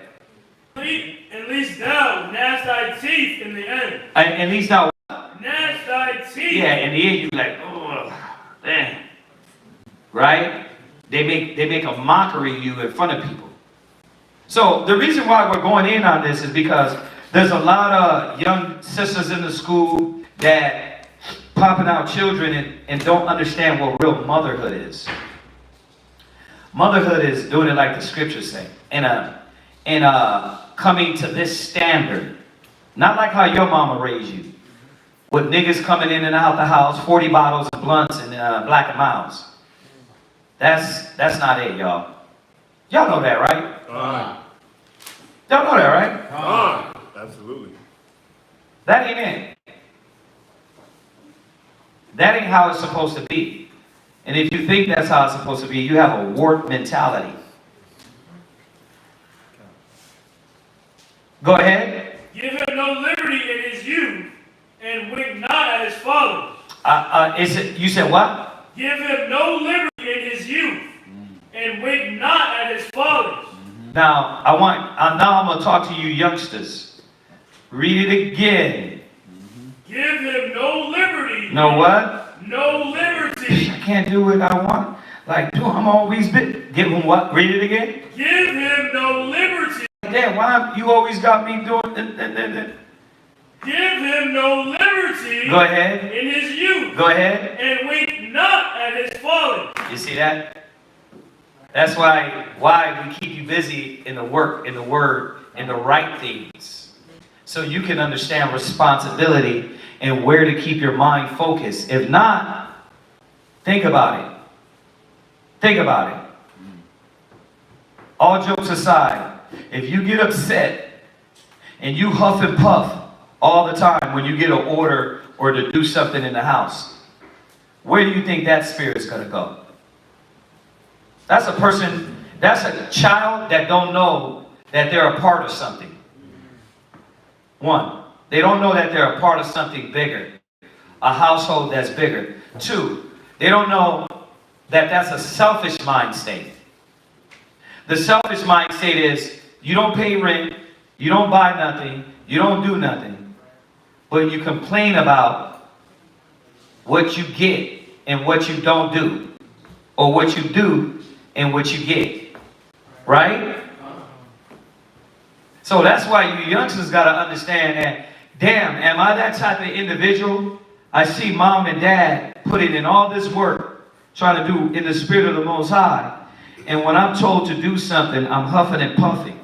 At least thou gnash thy teeth in the end. At least now, Gnash thy teeth. yeah, in the end, you be like, oh, man. Right? They make a mockery of you in front of people. So the reason why we're going in on this is because there's a lot of young sisters in the school that popping out children and don't understand what real motherhood is. Motherhood is doing it like the scriptures say, and coming to this standard, not like how your mama raised you, with niggas coming in and out the house, 40 bottles of blunts and Black and Miles. That's not it, y'all. Y'all know that, right? Y'all know that, right? Absolutely. That ain't it. That ain't how it's supposed to be. And if you think that's how it's supposed to be, you have a warped mentality. Go ahead. Give him no liberty in his youth, and wink not at his father. You said what? Give him no liberty in his youth, and wink not at his fathers. Now I'm going to talk to you youngsters. Read it again. Give him no liberty. No what? No liberty. I can't do what I want. Like, dude, I'm always bit. Give him what? Read it again. Give him no liberty. Damn, why you always got me doing? Give him no liberty. Go ahead. In his youth. Go ahead. And wink not at his folly. You see that? That's why we keep you busy in the work, in the word, in the right things. So you can understand responsibility and where to keep your mind focused. If not, think about it. Think about it. All jokes aside, if you get upset and you huff and puff all the time when you get an order or to do something in the house, where do you think that spirit is going to go? That's a person, that's a child that don't know that they're a part of something. One, they don't know that they're a part of something bigger, a household that's bigger. Two, they don't know that that's a selfish mind state. The selfish mind state is you don't pay rent, you don't buy nothing, you don't do nothing, but you complain about what you get and what you don't do, or what you do and what you get, right? So that's why you youngsters got to understand that, damn, am I that type of individual? I see mom and dad putting in all this work, trying to do in the spirit of the Most High, and when I'm told to do something, I'm huffing and puffing.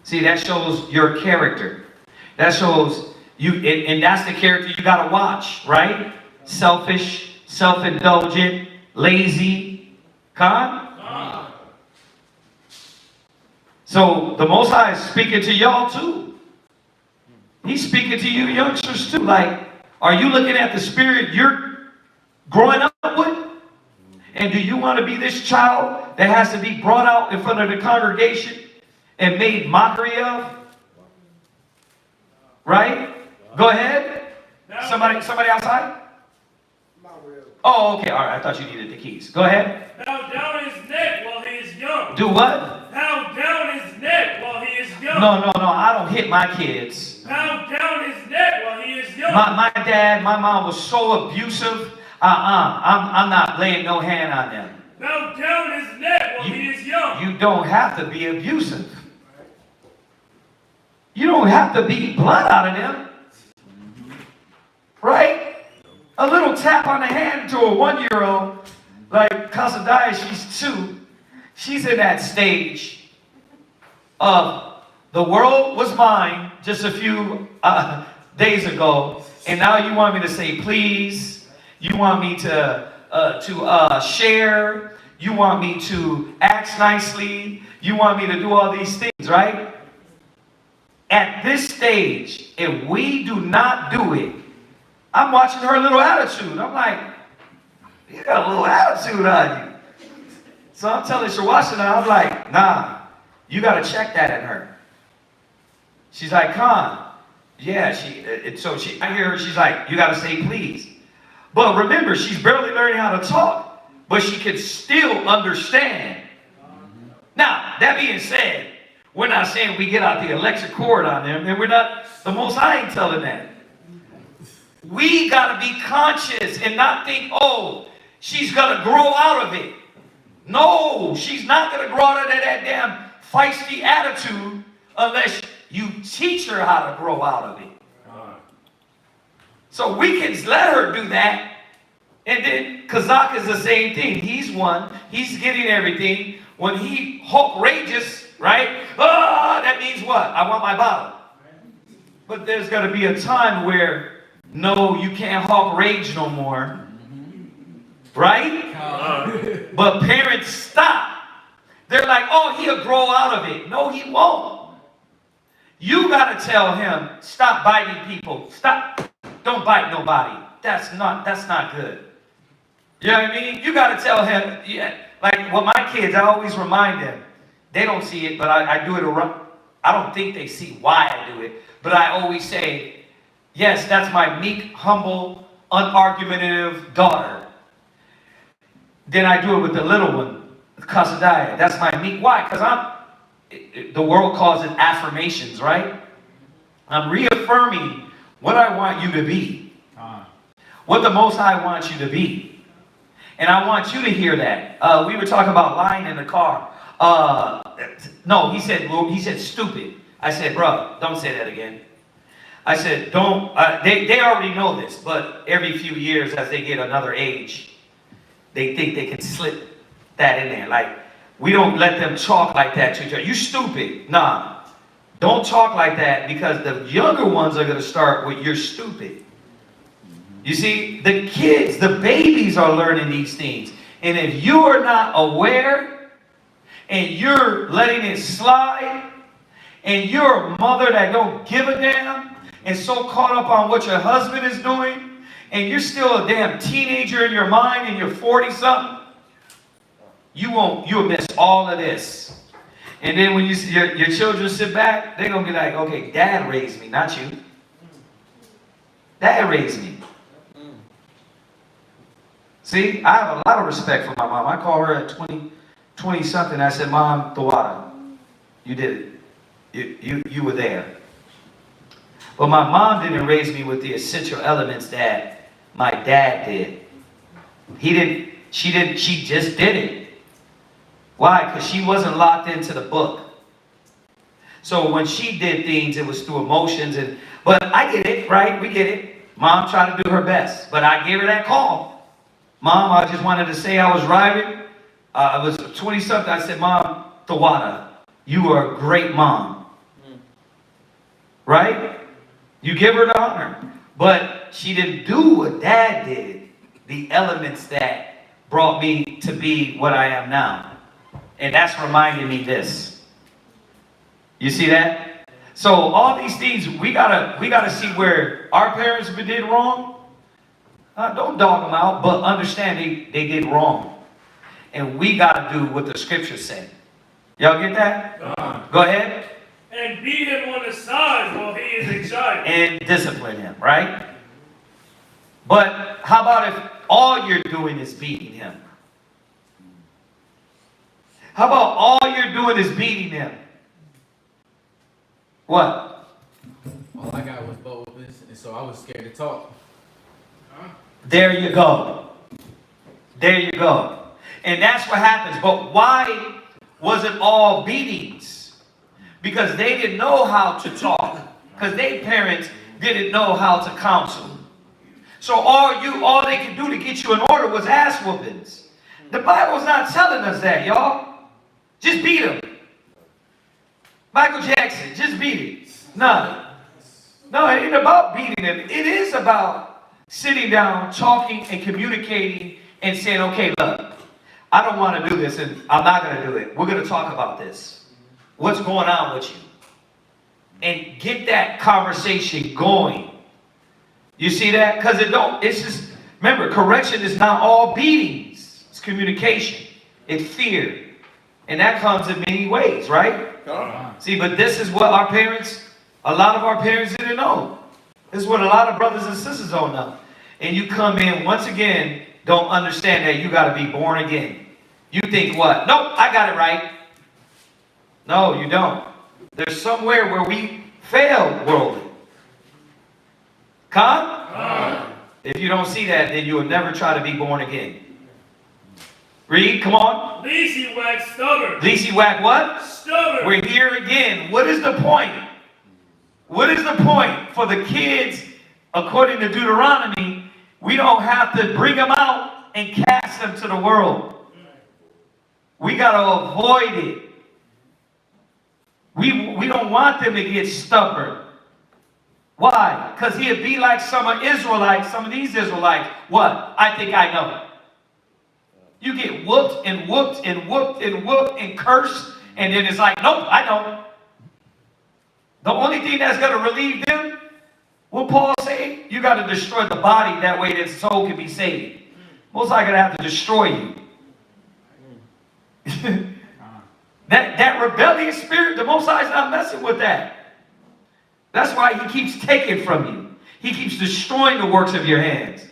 See, that shows your character. That shows you, and that's the character you got to watch, right? Selfish, self-indulgent, lazy. Con? So the Most High is speaking to y'all too. He's speaking to you youngsters too. Like, are you looking at the spirit you're growing up with? And do you want to be this child that has to be brought out in front of the congregation and made mockery of? Right? Go ahead. Somebody outside? Oh, okay. All right. I thought you needed the keys. Go ahead. Bow down his neck while he is young. Do what? Bow down his neck while he is young. No. I don't hit my kids. Bow down his neck while he is young. My dad, my mom was so abusive. I'm not laying no hand on them. Bow down his neck while he is young. You don't have to be abusive. You don't have to beat blood out of them. Right? A little tap on the hand to a 1-year-old, like Casadaya, she's 2. She's in that stage of the world was mine just a few days ago, and now you want me to say please, you want me to share, you want me to act nicely, you want me to do all these things, right? At this stage, if we do not do it, I'm watching her little attitude. I'm like, you got a little attitude on you. So I'm telling Shawashina, I'm like, nah, you got to check that in her. She's like, Khan, yeah, I hear her, she's like, you got to say please. But remember, she's barely learning how to talk, but she can still understand Now, that being said, we're not saying we get out the electric cord on them, and we're not, the Most High ain't telling that. We got to be conscious and not think, oh, she's going to grow out of it. No, she's not going to grow out of that damn feisty attitude unless you teach her how to grow out of it. So we can let her do that. And then Kazak is the same thing. He's one. He's getting everything. When he Hulk rages, right? Ah, that means what? I want my bottle. But there's going to be a time where, no, you can't Hulk rage no more. Right? But parents stop. They're like, oh, he'll grow out of it. No, he won't. You got to tell him, stop biting people. Stop. Don't bite nobody. That's not good. You know what I mean? You got to tell him, yeah. Like with my kids, I always remind them. They don't see it, but I do it around. I don't think they see why I do it. But I always say, yes, that's my meek, humble, unargumentative daughter. Then I do it with the little one, Kasadaya. That's my meek. Why? Because the world calls it affirmations, right? I'm reaffirming what I want you to be. What the Most High wants you to be. And I want you to hear that. We were talking about lying in the car. No, he said stupid. I said, bro, don't say that again. I said, don't. They already know this, but every few years as they get another age, they think they can slip that in there. Like, we don't let them talk like that to each other. You stupid. Nah. Don't talk like that because the younger ones are going to start with you're stupid. You see, the kids, the babies are learning these things. And if you are not aware and you're letting it slide and you're a mother that don't give a damn and so caught up on what your husband is doing and you're still a damn teenager in your mind and you're 40-something, you'll miss all of this. And then when you see your children sit back, they're going to be like, okay, Dad raised me, not you. Dad raised me. See, I have a lot of respect for my mom. I call her at 20-something. I said, Mom, Tawada, you did it. You were there. But my mom didn't raise me with the essential elements that my dad did. She just did it. Why? Because she wasn't locked into the book. So when she did things, it was through emotions. But I get it, right? We get it. Mom tried to do her best. But I gave her that call. Mom, I just wanted to say I was riding. I was 20-something. I said, Mom, Tawada, you are a great mom. Right? You give her the honor. But she didn't do what Dad did. The elements that brought me to be what I am now. And that's reminding me this. You see that? So all these things, we gotta see where our parents did wrong. Don't dog them out, but understand they did wrong. And we got to do what the scriptures say. Y'all get that? Go ahead. And beat him on the side while he is a child. And discipline him, right? But how about if all you're doing is beating him? How about all you're doing is beating him? What? All I got was boldness, and so I was scared to talk. There you go. There you go. And that's what happens. But why was it all beatings? Because they didn't know how to talk. Because their parents didn't know how to counsel. So all they could do to get you in order was ass whoopings. The Bible's not telling us that, y'all. Just beat him. Michael Jackson, just beat it. No, it ain't about beating him. It is about sitting down, talking, and communicating, and saying, okay, look, I don't want to do this, and I'm not going to do it. We're going to talk about this. What's going on with you? And get that conversation going. You see that? Because it's just, remember, correction is not all beatings. It's communication. It's fear. And that comes in many ways, right? See, but this is what a lot of our parents didn't know. This is what a lot of brothers and sisters don't know. And you come in, once again, don't understand that you got to be born again. You think what? Nope, I got it right. No, you don't. There's somewhere where we fail worldly. Come? If you don't see that, then you will never try to be born again. Read, come on. Least he waxed stubborn. Least he whack what? Stubborn. We're here again. What is the point? What is the point for the kids, according to Deuteronomy? We don't have to bring them out and cast them to the world. We got to avoid it. We don't want them to get stubborn. Why? Because he'd be like some of these Israelites. What? I think I know. You get whooped and whooped and whooped and whooped and cursed, and then it's like, nope, I know. The only thing that's going to relieve them, what Paul say? You got to destroy the body, that way the soul can be saved. Most likely going to have to destroy you. that rebellious spirit, the Most High is not messing with that. That's why he keeps taking from you. He keeps destroying the works of your hands.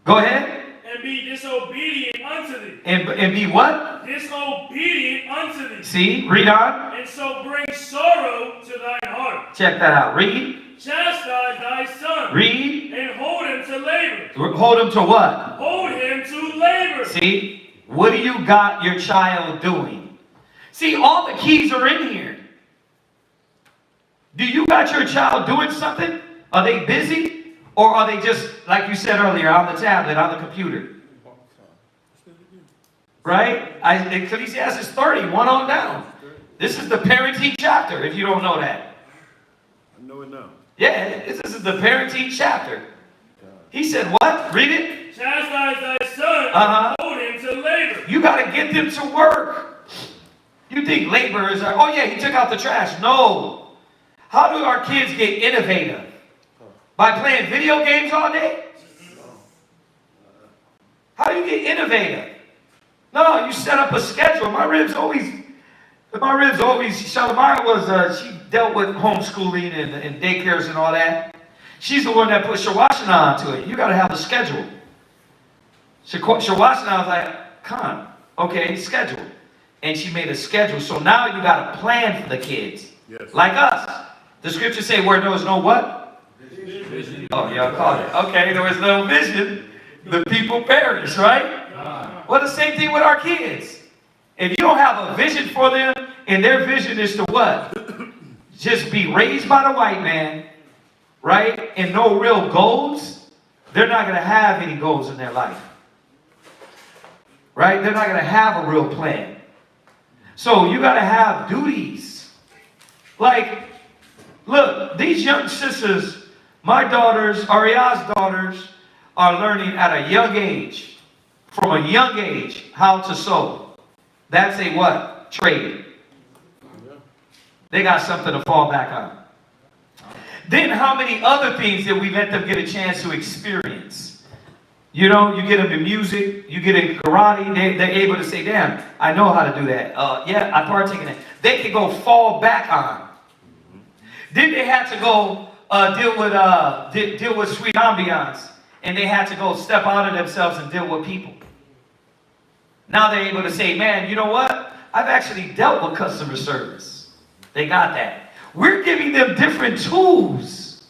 Go ahead. And be disobedient unto thee. And be what? Disobedient unto thee. See, read on. And so bring sorrow to thine heart. Check that out. Read. Chastise thy son. Read. And hold him to labor. Hold him to what? Hold him to labor. See, what do you got your child doing? See, all the keys are in here. Do you got your child doing something? Are they busy? Or are they just, like you said earlier, on the tablet, on the computer? Right? Ecclesiastes 30, 1 on down. This is the parenting chapter, if you don't know that. I know it now. Yeah, this is the parenting chapter. He said what? Read it. Chastise thy son, hold him to labor. You got to get them to work. You think labor is, oh yeah, he took out the trash. No. How do our kids get innovative? By playing video games all day? How do you get innovative? No, you set up a schedule. My ribs always, Shalimar was, she dealt with homeschooling and daycares and all that. She's the one that put Shawashana onto it. You got to have a schedule. Shawashana was like, come on, okay, schedule. And she made a schedule. So now you got a plan for the kids. Yes. Like us. The scriptures say where there was no what? Vision. Oh, y'all caught it. Okay, there was no vision. The people perish, right? Well, the same thing with our kids. If you don't have a vision for them, and their vision is to what? Just be raised by the white man, right? And no real goals, they're not going to have any goals in their life. Right? They're not going to have a real plan. So you got to have duties. Like, look, these young sisters, my daughters, Aria's daughters, are learning at a young age, from a young age, how to sew. That's a what? Trade. They got something to fall back on. Then how many other things that we let them get a chance to experience? You know, you get them in music, you get in karate, they're able to say, damn, I know how to do that. Yeah, I partake in that. They can go fall back on. Then they had to go deal with sweet ambiance. And they had to go step out of themselves and deal with people. Now they're able to say, man, you know what? I've actually dealt with customer service. They got that. We're giving them different tools.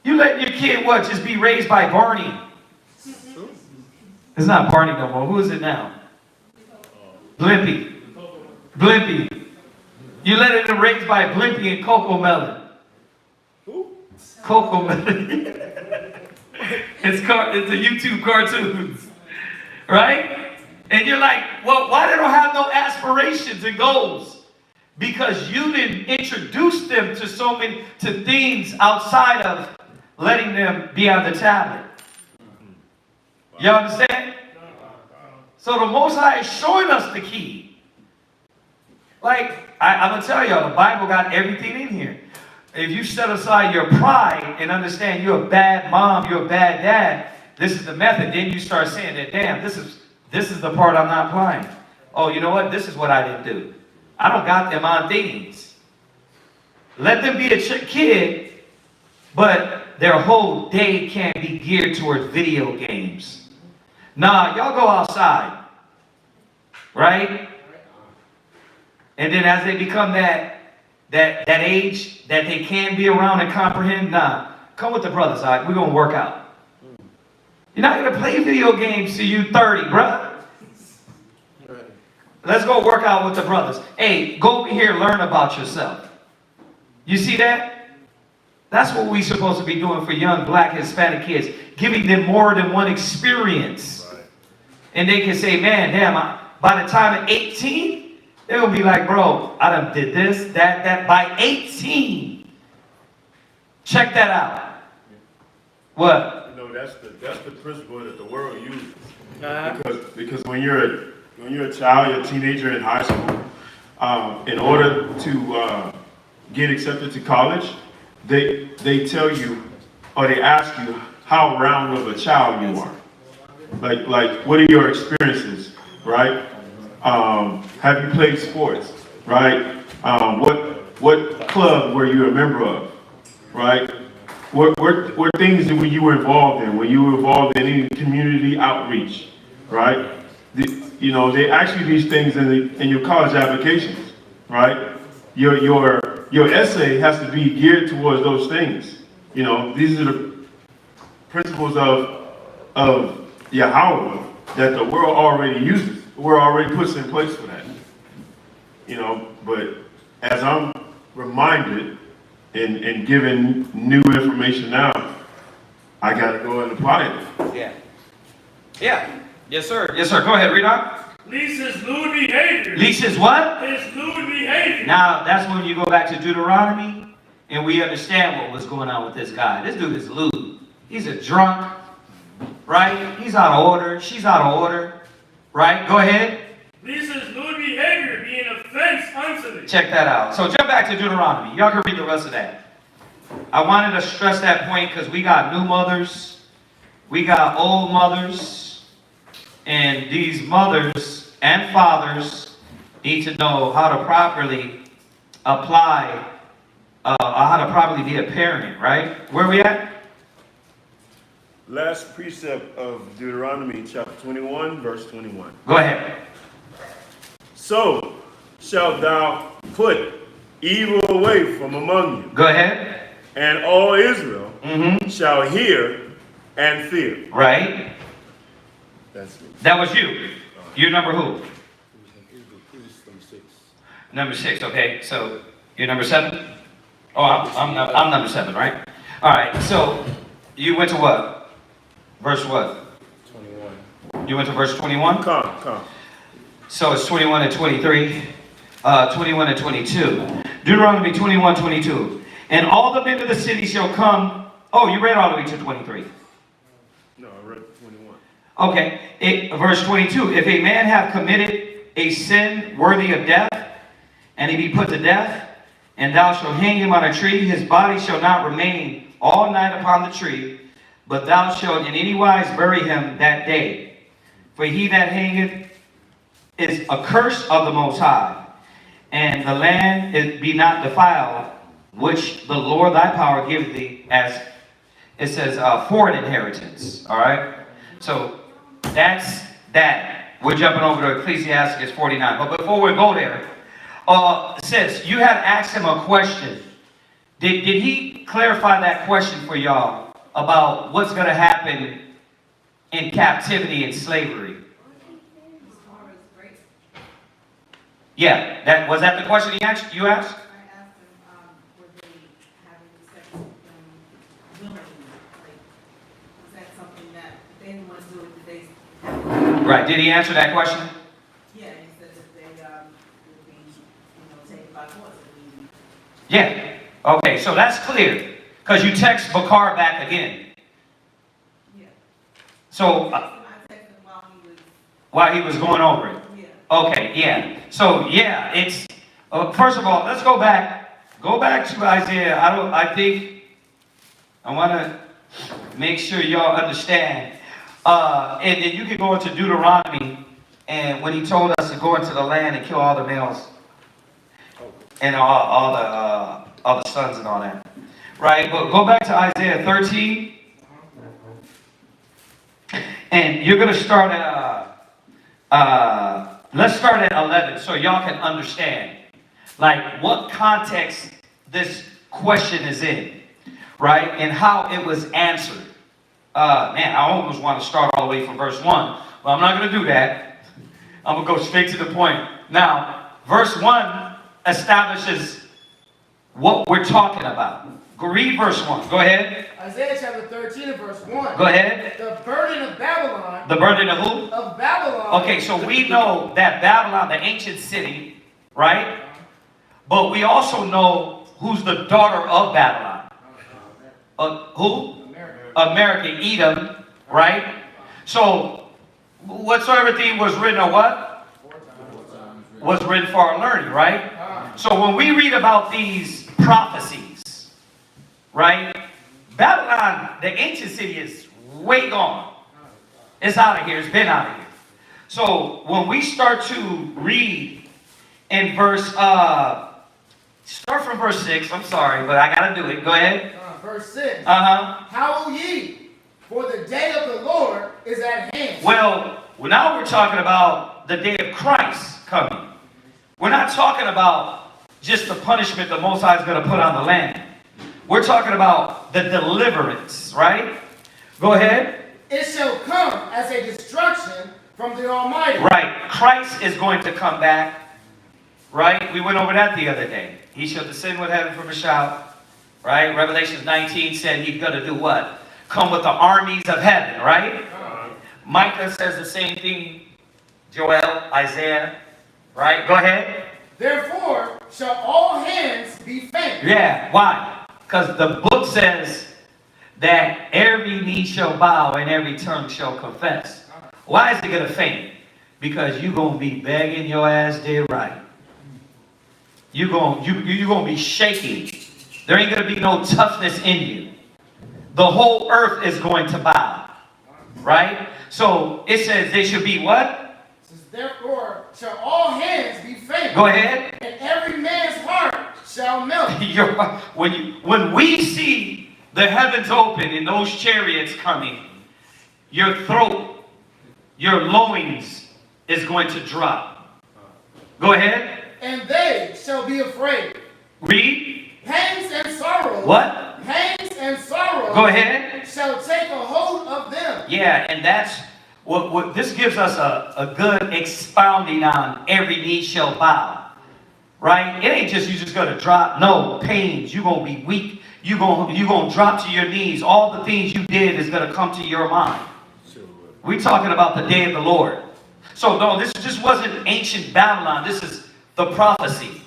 You let your kid, what, just be raised by Barney? It's not Barney no more. Who is it now? Blimpy. Blimpy. You let it be raised by Blimpy and Coco Melon. Who? Coco Melon. It's a YouTube cartoons. Right? And you're like, well, why they don't have no aspirations and goals? Because you didn't introduce them to things outside of letting them be on the tablet. You understand? So the Most High is showing us the key. Like, I'm going to tell y'all, the Bible got everything in here. If you set aside your pride and understand you're a bad mom, you're a bad dad, this is the method. Then you start saying that, damn, this is the part I'm not applying. Oh, you know what? This is what I didn't do. I don't got them on things. Let them be a kid, but their whole day can't be geared towards video games. Nah, y'all go outside. Right? And then as they become that age that they can be around and comprehend, nah, come with the brothers, all right? We're going to work out. You're not going to play video games till you 30, bruh. Let's go work out with the brothers. Hey, go over here, learn about yourself. You see that? That's what we're supposed to be doing for young black Hispanic kids, giving them more than one experience. Right. And they can say, man, damn, by the time of 18, they'll be like, bro, I done did this, that. By 18, check that out. What? You know, that's the principle that the world uses. Because when you're a child, you're a teenager in high school, in order to get accepted to college, they tell you, or they ask you how round of a child you are. Like what are your experiences, right? Have you played sports, right? What club were you a member of, right? What things were you involved in? Were you involved in any community outreach, right? You know, they ask you these things in your college applications, right? Your essay has to be geared towards those things. You know, these are the principles of Yahweh that the world already uses. The world already puts in place for that. You know, but as I'm reminded and given new information now, I got to go and apply it. Yeah. Yeah. Yes, sir. Yes, sir. Go ahead, read on. Least his lewd behavior. Least his what? His lewd behavior. Now, that's when you go back to Deuteronomy, and we understand what was going on with this guy. This dude is lewd. He's a drunk, right? He's out of order. She's out of order, right? Go ahead. Least his lewd behavior be an offense unto thee. Check that out. So jump back to Deuteronomy. Y'all can read the rest of that. I wanted to stress that point because we got new mothers, we got old mothers, and these mothers and fathers need to know how to properly apply, how to properly be a parent, right? Where are we at? Last precept of Deuteronomy chapter 21, verse 21. Go ahead. So shalt thou put evil away from among you. Go ahead. And all Israel shall hear and fear. Right. That's it. That was you. You're number who? Number 6. Okay. So you're number 7. Oh, I'm number 7, right? All right. So you went to what? Verse what? 21. You went to verse 21. Come. So it's 21 and 23. 21 and 22. Deuteronomy 21, 22. And all the men of the city shall come. Oh, you read all the way to 23. No, I read 21. Okay, verse 22. If a man have committed a sin worthy of death, and he be put to death, and thou shalt hang him on a tree, his body shall not remain all night upon the tree, but thou shalt in any wise bury him that day. For he that hangeth is a curse of the Most High, and the land be not defiled, which the Lord thy power giveth thee, as it says, for an inheritance. All right? So that's that. We're jumping over to Ecclesiastes 49. But before we go there, sis, you had asked him a question. Did he clarify that question for y'all about what's going to happen in captivity and slavery? Yeah, was that the question you asked? Right. Did he answer that question? Yeah, he said that they would be, taken by force. Yeah. Okay, so that's clear. Because you text Bakar back again. Yeah. So, I texted him while he was going over it? Yeah. Okay, yeah. So, yeah, it's, first of all, let's go back. Go back to Isaiah. I want to make sure y'all understand. And you can go into Deuteronomy, and when he told us to go into the land and kill all the males and all the sons and all that, right? But go back to Isaiah 13, and you're gonna start at let's start at 11 so y'all can understand. like what context this question is in, right? And how it was answered. Man, I almost want to start all the way from verse 1, but I'm not going to do that. I'm going to go straight to the point. Now, verse 1 establishes what we're talking about. Go read verse 1. Go ahead. Isaiah chapter 13 and verse 1. Go ahead. The burden of Babylon. The burden of who? Of Babylon. Okay, so we know that Babylon, the ancient city, right? But we also know who's the daughter of Babylon. Who? America, Edom, right? So, whatsoever thing was written or what? Was written for our learning, right? So when we read about these prophecies, right? Babylon, the ancient city, is way gone. It's out of here. It's been out of here. So when we start to read in verse, start from verse 6. I'm sorry, but I got to do it. Go ahead. Verse 6. Uh-huh. Howl ye, for the day of the Lord is at hand. Well, now we're talking about the day of Christ coming. We're not talking about just the punishment the Most High is going to put on the land. We're talking about the deliverance, right? Go ahead. It shall come as a destruction from the Almighty. Right. Christ is going to come back, right? We went over that the other day. He shall descend with heaven from a shout. Right? Revelation 19 said he's going to do what? Come with the armies of heaven, right? Micah says the same thing. Joel, Isaiah, right? Go ahead. Therefore shall all hands be faint. Yeah, why? Because the book says that every knee shall bow and every tongue shall confess. Why is it going to faint? Because you're going to be begging your ass dead right. You're going to be shaking. There ain't going to be no toughness in you. The whole earth is going to bow. Right? So it says they should be what? It says, therefore shall all hands be faint. Go ahead. And every man's heart shall melt. When we see the heavens open and those chariots coming, your throat, your loins is going to drop. Go ahead. And they shall be afraid. Read. Pangs and sorrows. What? Pangs and sorrows. Go ahead. Shall take a hold of them. Yeah, and that's what this gives us a good expounding on every knee shall bow. Right? It ain't just you just gonna drop. No, pains. You're gonna be weak. You're gonna drop to your knees. All the things you did is gonna come to your mind. We're talking about the day of the Lord. So no, this just wasn't ancient Babylon. This is the prophecy.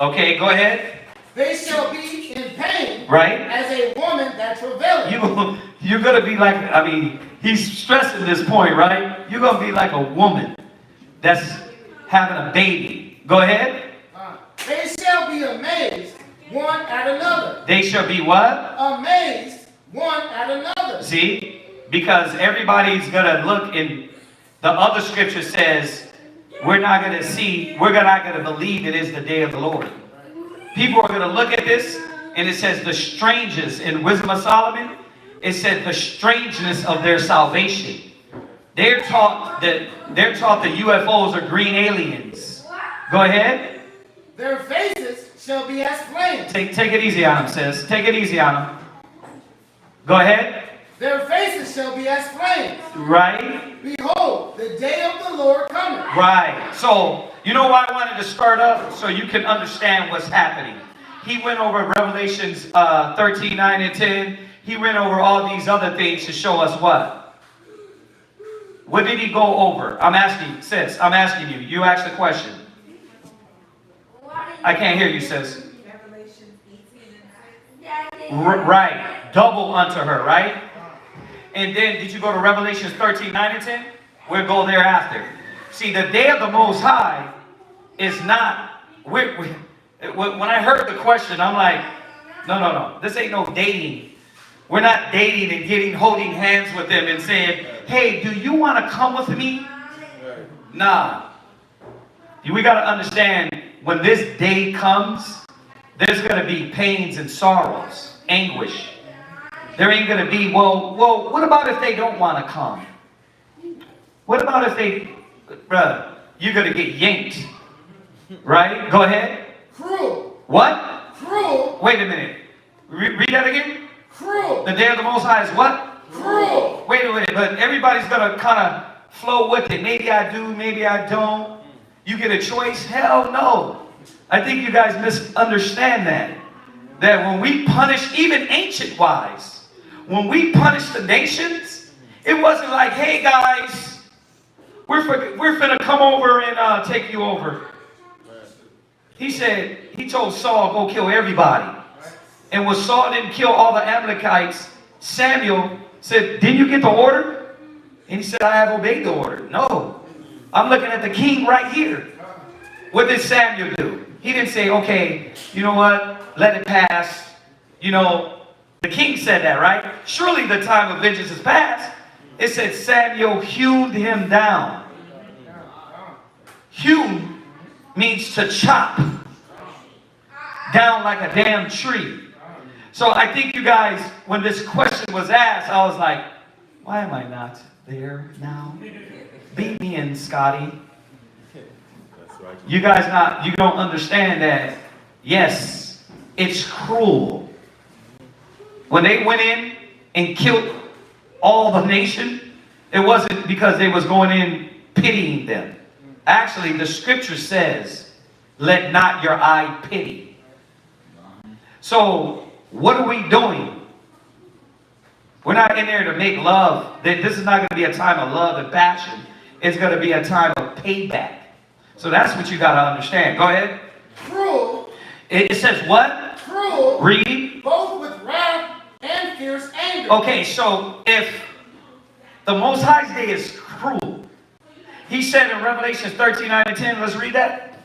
Okay, go ahead. They shall be in pain, right? As a woman that travaileth. You're going to be like, I mean, he's stressing this point, right? You're going to be like a woman that's having a baby. Go ahead. They shall be amazed one at another. They shall be what? Amazed one at another. See? Because everybody's going to look in, the other scripture says, we're not going to believe it is the day of the Lord. People are going to look at this, and it says the strangers in Wisdom of Solomon. It said the strangeness of their salvation. They're taught the UFOs are green aliens. Go ahead. Their faces shall be as flames. Take it easy on them, sis. Take it easy on them. Go ahead. Their faces shall be as flames. Right. Behold, the day of the Lord cometh. Right. So, you know why I wanted to start up? So you can understand what's happening. He went over Revelations 13, 9, and 10. He went over all these other things to show us what? What did he go over? I'm asking, sis. I'm asking you. You asked the question. I can't hear you, sis. Right. Double unto her, right? And then, did you go to Revelations 13, 9, and 10? We'll go there after. See, the day of the Most High is not... When I heard the question, I'm like, no. This ain't no dating. We're not dating and holding hands with them and saying, hey, do you want to come with me? Nah. We got to understand, when this day comes, there's going to be pains and sorrows, anguish. There ain't going to be, well, what about if they don't want to come? What about if they, bruh, you're going to get yanked, right? Go ahead. Cruel. What? Cruel. Wait a minute. Read that again. Cruel. The day of the Most High is what? Cruel. Wait a minute, but everybody's gonna kind of flow with it. Maybe I do, maybe I don't. You get a choice? Hell no. I think you guys misunderstand that. That when we punish, even ancient wise, when we punish the nations, it wasn't like, hey guys, we're finna come over and take you over. He said, he told Saul, go kill everybody. And when Saul didn't kill all the Amalekites, Samuel said, didn't you get the order? And he said, I have obeyed the order. No, I'm looking at the king right here. What did Samuel do? He didn't say, okay, you know what, let it pass. You know, the king said that, right? Surely the time of vengeance is past. It said Samuel hewed him down. Hew means to chop down like a damn tree. So I think you guys, when this question was asked, I was like, why am I not there now? Beat me in, Scotty. You guys you don't understand that, yes, it's cruel. When they went in and killed all the nation, it wasn't because they was going in pitying them. Actually, the scripture says, let not your eye pity. So, what are we doing? We're not in there to make love. This is not going to be a time of love and passion. It's going to be a time of payback. So that's what you got to understand. Go ahead. Cruel. It says what? Cruel. Read. Both with wrath and fierce anger. Okay, so if the Most High's day is cruel, he said in Revelation 13, 9 and 10, let's read that.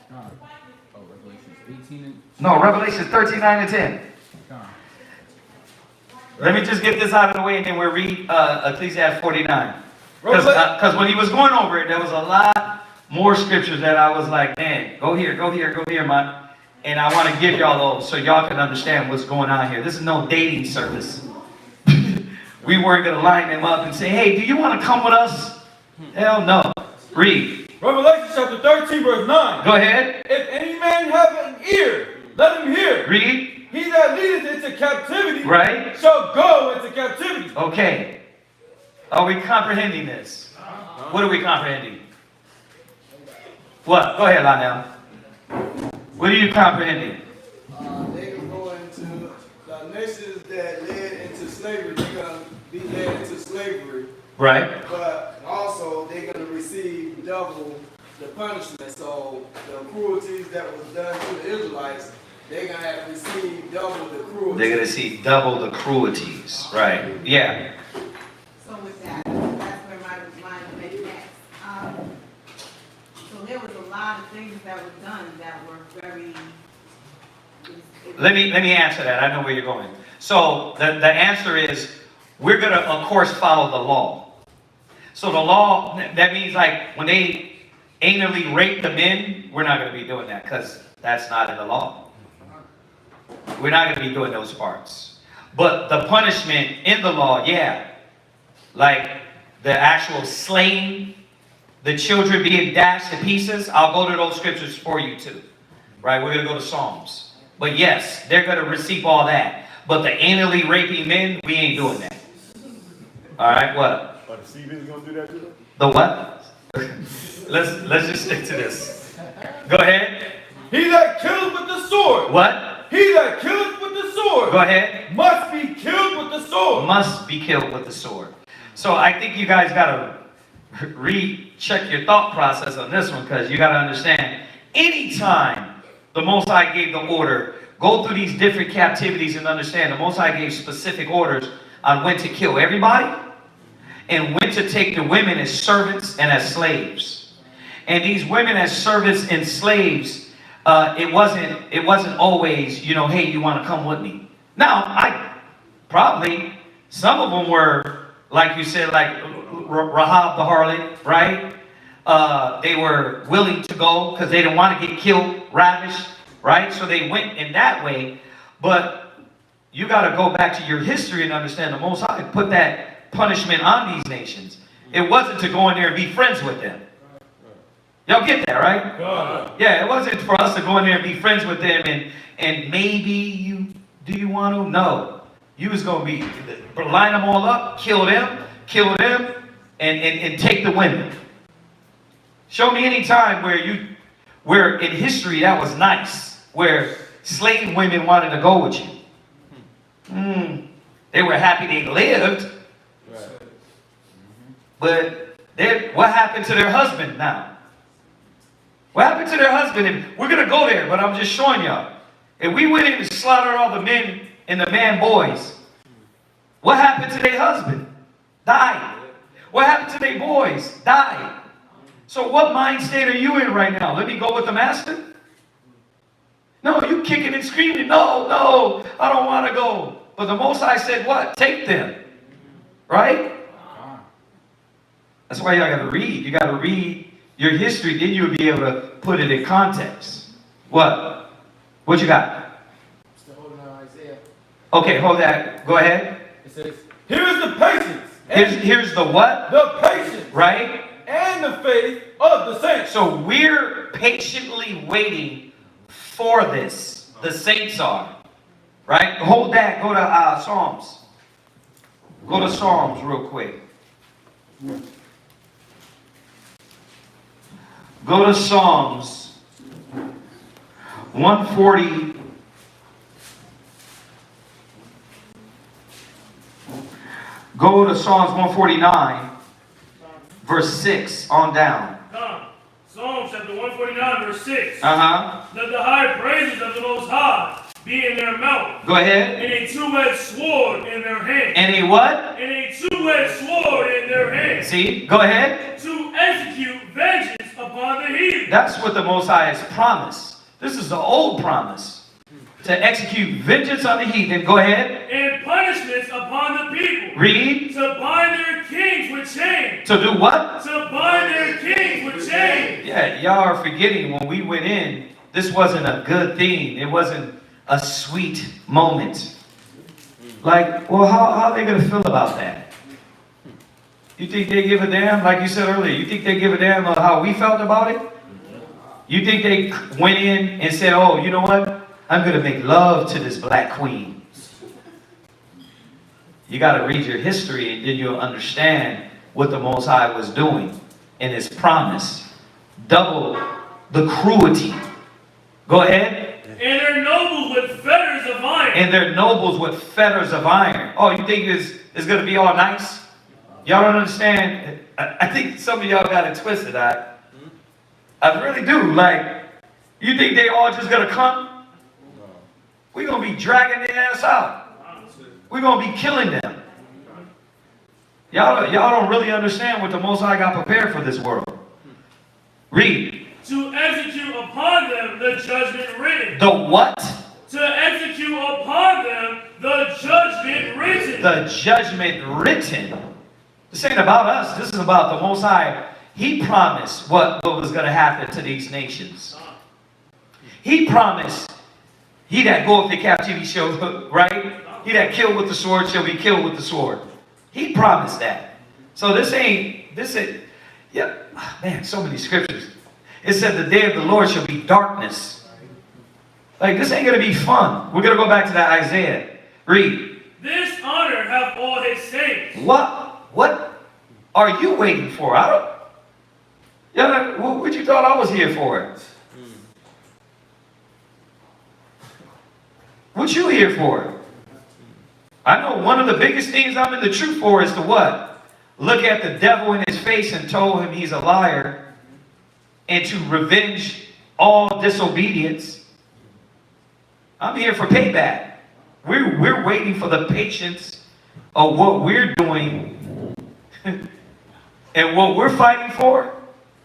No, Revelation 13, 9 and 10. Let me just get this out of the way and then we'll read Ecclesiastes 49. Because when he was going over it, there was a lot more scriptures that I was like, man, go here, man. And I want to give y'all those so y'all can understand what's going on here. This is no dating service. We weren't going to line them up and say, hey, do you want to come with us? Hell no. Read. Revelation chapter 13, verse 9. Go ahead. If any man have an ear, let him hear. Read. He that leadeth into captivity right. shall go into captivity. Okay. Are we comprehending this? What are we comprehending? What? Go ahead, Lionel. What are you comprehending? They can go into the nations that led into slavery. They're going to be led into slavery. Right. But also they're going to receive double the punishment. So the cruelties that was done to the Israelites, they're going to have to receive double the cruelties. They're going to see double the cruelties. Right. Yeah. So with that, that's where my mind went next. So there was a lot of things that were done that were very... Let me answer that. I know where you're going. So the answer is, we're going to, of course, follow the law. So the law, that means like when they anally rape the men, we're not going to be doing that because that's not in the law. We're not going to be doing those parts. But the punishment in the law, yeah. Like the actual slaying, the children being dashed to pieces, I'll go to those scriptures for you too. Right? We're going to go to Psalms. But yes, they're going to receive all that. But the anally raping men, we ain't doing that. All right, what? Are the CBs going to do that too? The what? Let's just stick to this. Go ahead. He that killeth with the sword. What? He that killeth with the sword. Go ahead. Must be killed with the sword. Must be killed with the sword. So I think you guys got to recheck your thought process on this one because you got to understand, anytime the Most High gave the order, go through these different captivities and understand the Most High gave specific orders on when to kill everybody and when to take the women as servants and as slaves. And these women as servants and slaves, it wasn't always, hey, you want to come with me. Now, some of them were, like you said, like Rahab the harlot, right? They were willing to go because they didn't want to get killed, ravished, right? So they went in that way. But you got to go back to your history and understand the Most High put that punishment on these nations. It wasn't to go in there and be friends with them. Y'all get that, right? God. Yeah, it wasn't for us to go in there and be friends with them and maybe do you want to? No. You was going to be, line them all up, kill them, and take the women. Show me any time where in history that was nice, where slave women wanted to go with you. They were happy they lived, but what happened to their husband now? What happened to their husband? And we're going to go there, but I'm just showing y'all. If we went in and slaughtered all the men and the man boys, what happened to their husband? Died. What happened to their boys? Died. So what mind state are you in right now? Let me go with the master? No, you kicking and screaming. No, I don't want to go. But the Most High said what? Take them. Right? That's why y'all got to read. You got to read your history, then you'll be able to put it in context. What? What you got? Still holding on Isaiah. Okay, hold that. Go ahead. It says, here's the patience. Here's the what? The patience. Right? And the faith of the saints. So we're patiently waiting for this. The saints are. Right? Hold that. Go to Psalms. Go to Psalms real quick. Go to Psalms 140. Go to Psalms 149, verse 6 on down. Psalms chapter 149, verse 6. Uh-huh. Let the high praises of the Most High be in their mouth. Go ahead. And a two-edged sword in their hand. And a what? And a two-edged sword in their hand. See? Go ahead. To execute vengeance upon the heathen. That's what the Most High has promised. This is the old promise. To execute vengeance on the heathen. Go ahead. And punishments upon the people. Read. To bind their kings with chains. To do what? To bind their kings with chains. Yeah, y'all are forgetting when we went in, this wasn't a good thing. It wasn't a sweet moment. Like, well, how are they going to feel about that? You think they give a damn, like you said earlier, you think they give a damn about how we felt about it? You think they went in and said, oh, you know what? I'm going to make love to this black queen. You got to read your history and then you'll understand what the Most High was doing in His promise. Double the cruelty. Go ahead. And their nobles with fetters of iron. And their nobles with fetters of iron. Oh, you think it's going to be all nice? Y'all don't understand. I think some of y'all got it twisted. I really do. Like, you think they all just going to come? We're going to be dragging their ass out. We're going to be killing them. Y'all don't really understand what the Most High got prepared for this world. Read. To execute upon them the judgment written. The what? To execute upon them the judgment written. The judgment written. This ain't about us. This is about the Most High. He promised what was going to happen to these nations. He promised, he that goeth to captivity shall, right? He that killed with the sword shall be killed with the sword. He promised that. So this ain't, yeah, man, so many scriptures. It said the day of the Lord shall be darkness. Like, this ain't going to be fun. We're going to go back to that Isaiah. Read. This honor have all his saints. What are you waiting for? What you thought I was here for? What you here for? I know one of the biggest things I'm in the truth for is to what? Look at the devil in his face and told him he's a liar and to revenge all disobedience. I'm here for payback. We're waiting for the patience of what we're doing and what we're fighting for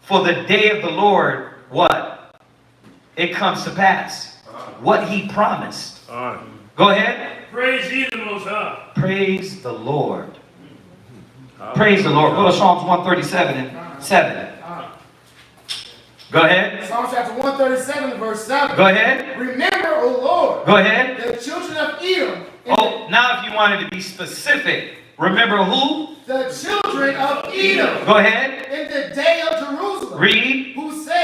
the day of the Lord, what? It comes to pass. What He promised. Go ahead. Praise ye the Most High. Praise the Lord. Praise the Lord. Go to Psalms 137 and 7. Go ahead. Psalms chapter 137 verse 7. Go ahead. Remember, O Lord. Go ahead. The children of Edom. Oh, now if you wanted to be specific, remember who? The children of Edom. Go ahead. In the day of Jerusalem. Read. Who said,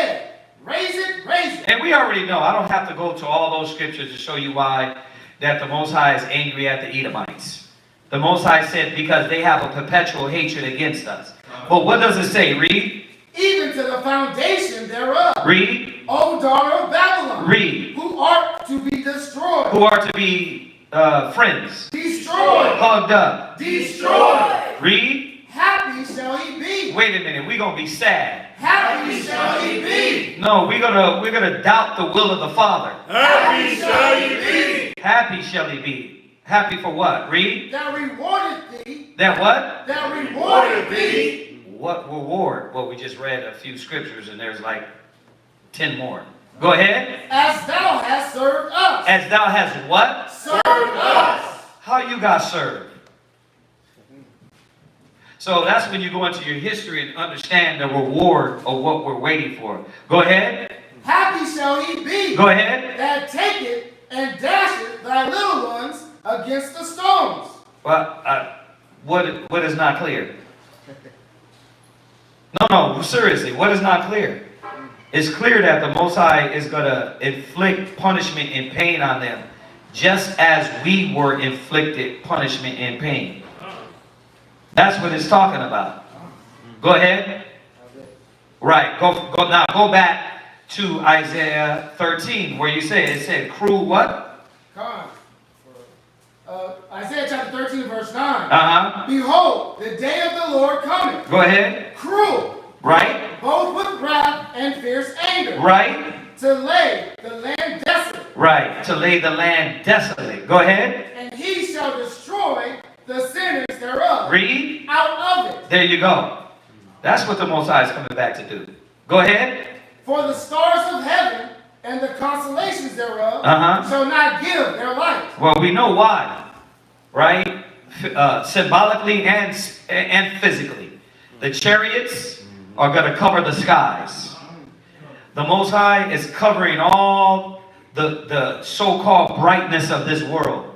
Raise it, raise it. And we already know, I don't have to go to all those scriptures to show you why that the Most High is angry at the Edomites. The Most High said because they have a perpetual hatred against us. But what does it say? Read. Even to the foundation thereof. Read. O daughter of Babylon. Read. Who are to be destroyed. Who are to be friends. Destroyed. Hugged up. Destroyed. Read. Happy shall he be. Wait a minute, we're gonna be sad. Happy shall he be. No, we're gonna doubt the will of the Father. Happy shall he be. Happy shall he be. Happy for what? Read. That rewarded thee. That what? That rewarded thee. What reward? Well, we just read a few scriptures and there's like 10 more. Go ahead. As thou hast served us. As thou hast what? Served us. How you got served? So that's when you go into your history and understand the reward of what we're waiting for. Go ahead. Happy shall he be. Go ahead. That taketh and dasheth thy little ones against the stones. Well, what is not clear? No, seriously, what is not clear? It's clear that the Most High is going to inflict punishment and pain on them, just as we were inflicted punishment and pain. That's what it's talking about. Go ahead. Right. Go back to Isaiah 13, where it said cruel what? Isaiah chapter 13, verse 9. Behold, the day of the Lord cometh. Go ahead. Cruel. Right. Both with wrath and fierce anger. Right. To lay the land desolate. Right. To lay the land desolate. Go ahead. And he shall destroy the sinners thereof. Read. Out of it. There you go. That's what the Most High is coming back to do. Go ahead. For the stars of heaven and the constellations thereof shall not give their light. Well, we know why, right? Symbolically and physically. The chariots are going to cover the skies. The Most High is covering all the so-called brightness of this world.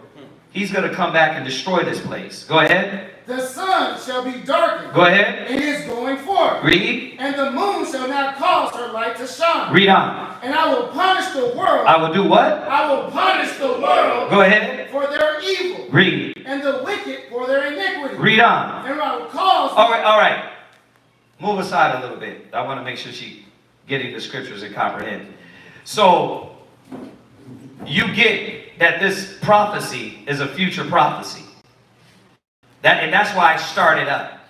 He's going to come back and destroy this place. Go ahead. The sun shall be darkened. Go ahead. In his going forth. Read. And the moon shall not cause her light to shine. Read on. And I will punish the world. I will do what? I will punish the world. Go ahead. For their evil. Read. And the wicked for their iniquity. Read on. And I will cause. All right. Move aside a little bit. I want to make sure she's getting the scriptures and comprehend. So, you get that this prophecy is a future prophecy. And that's why I started up.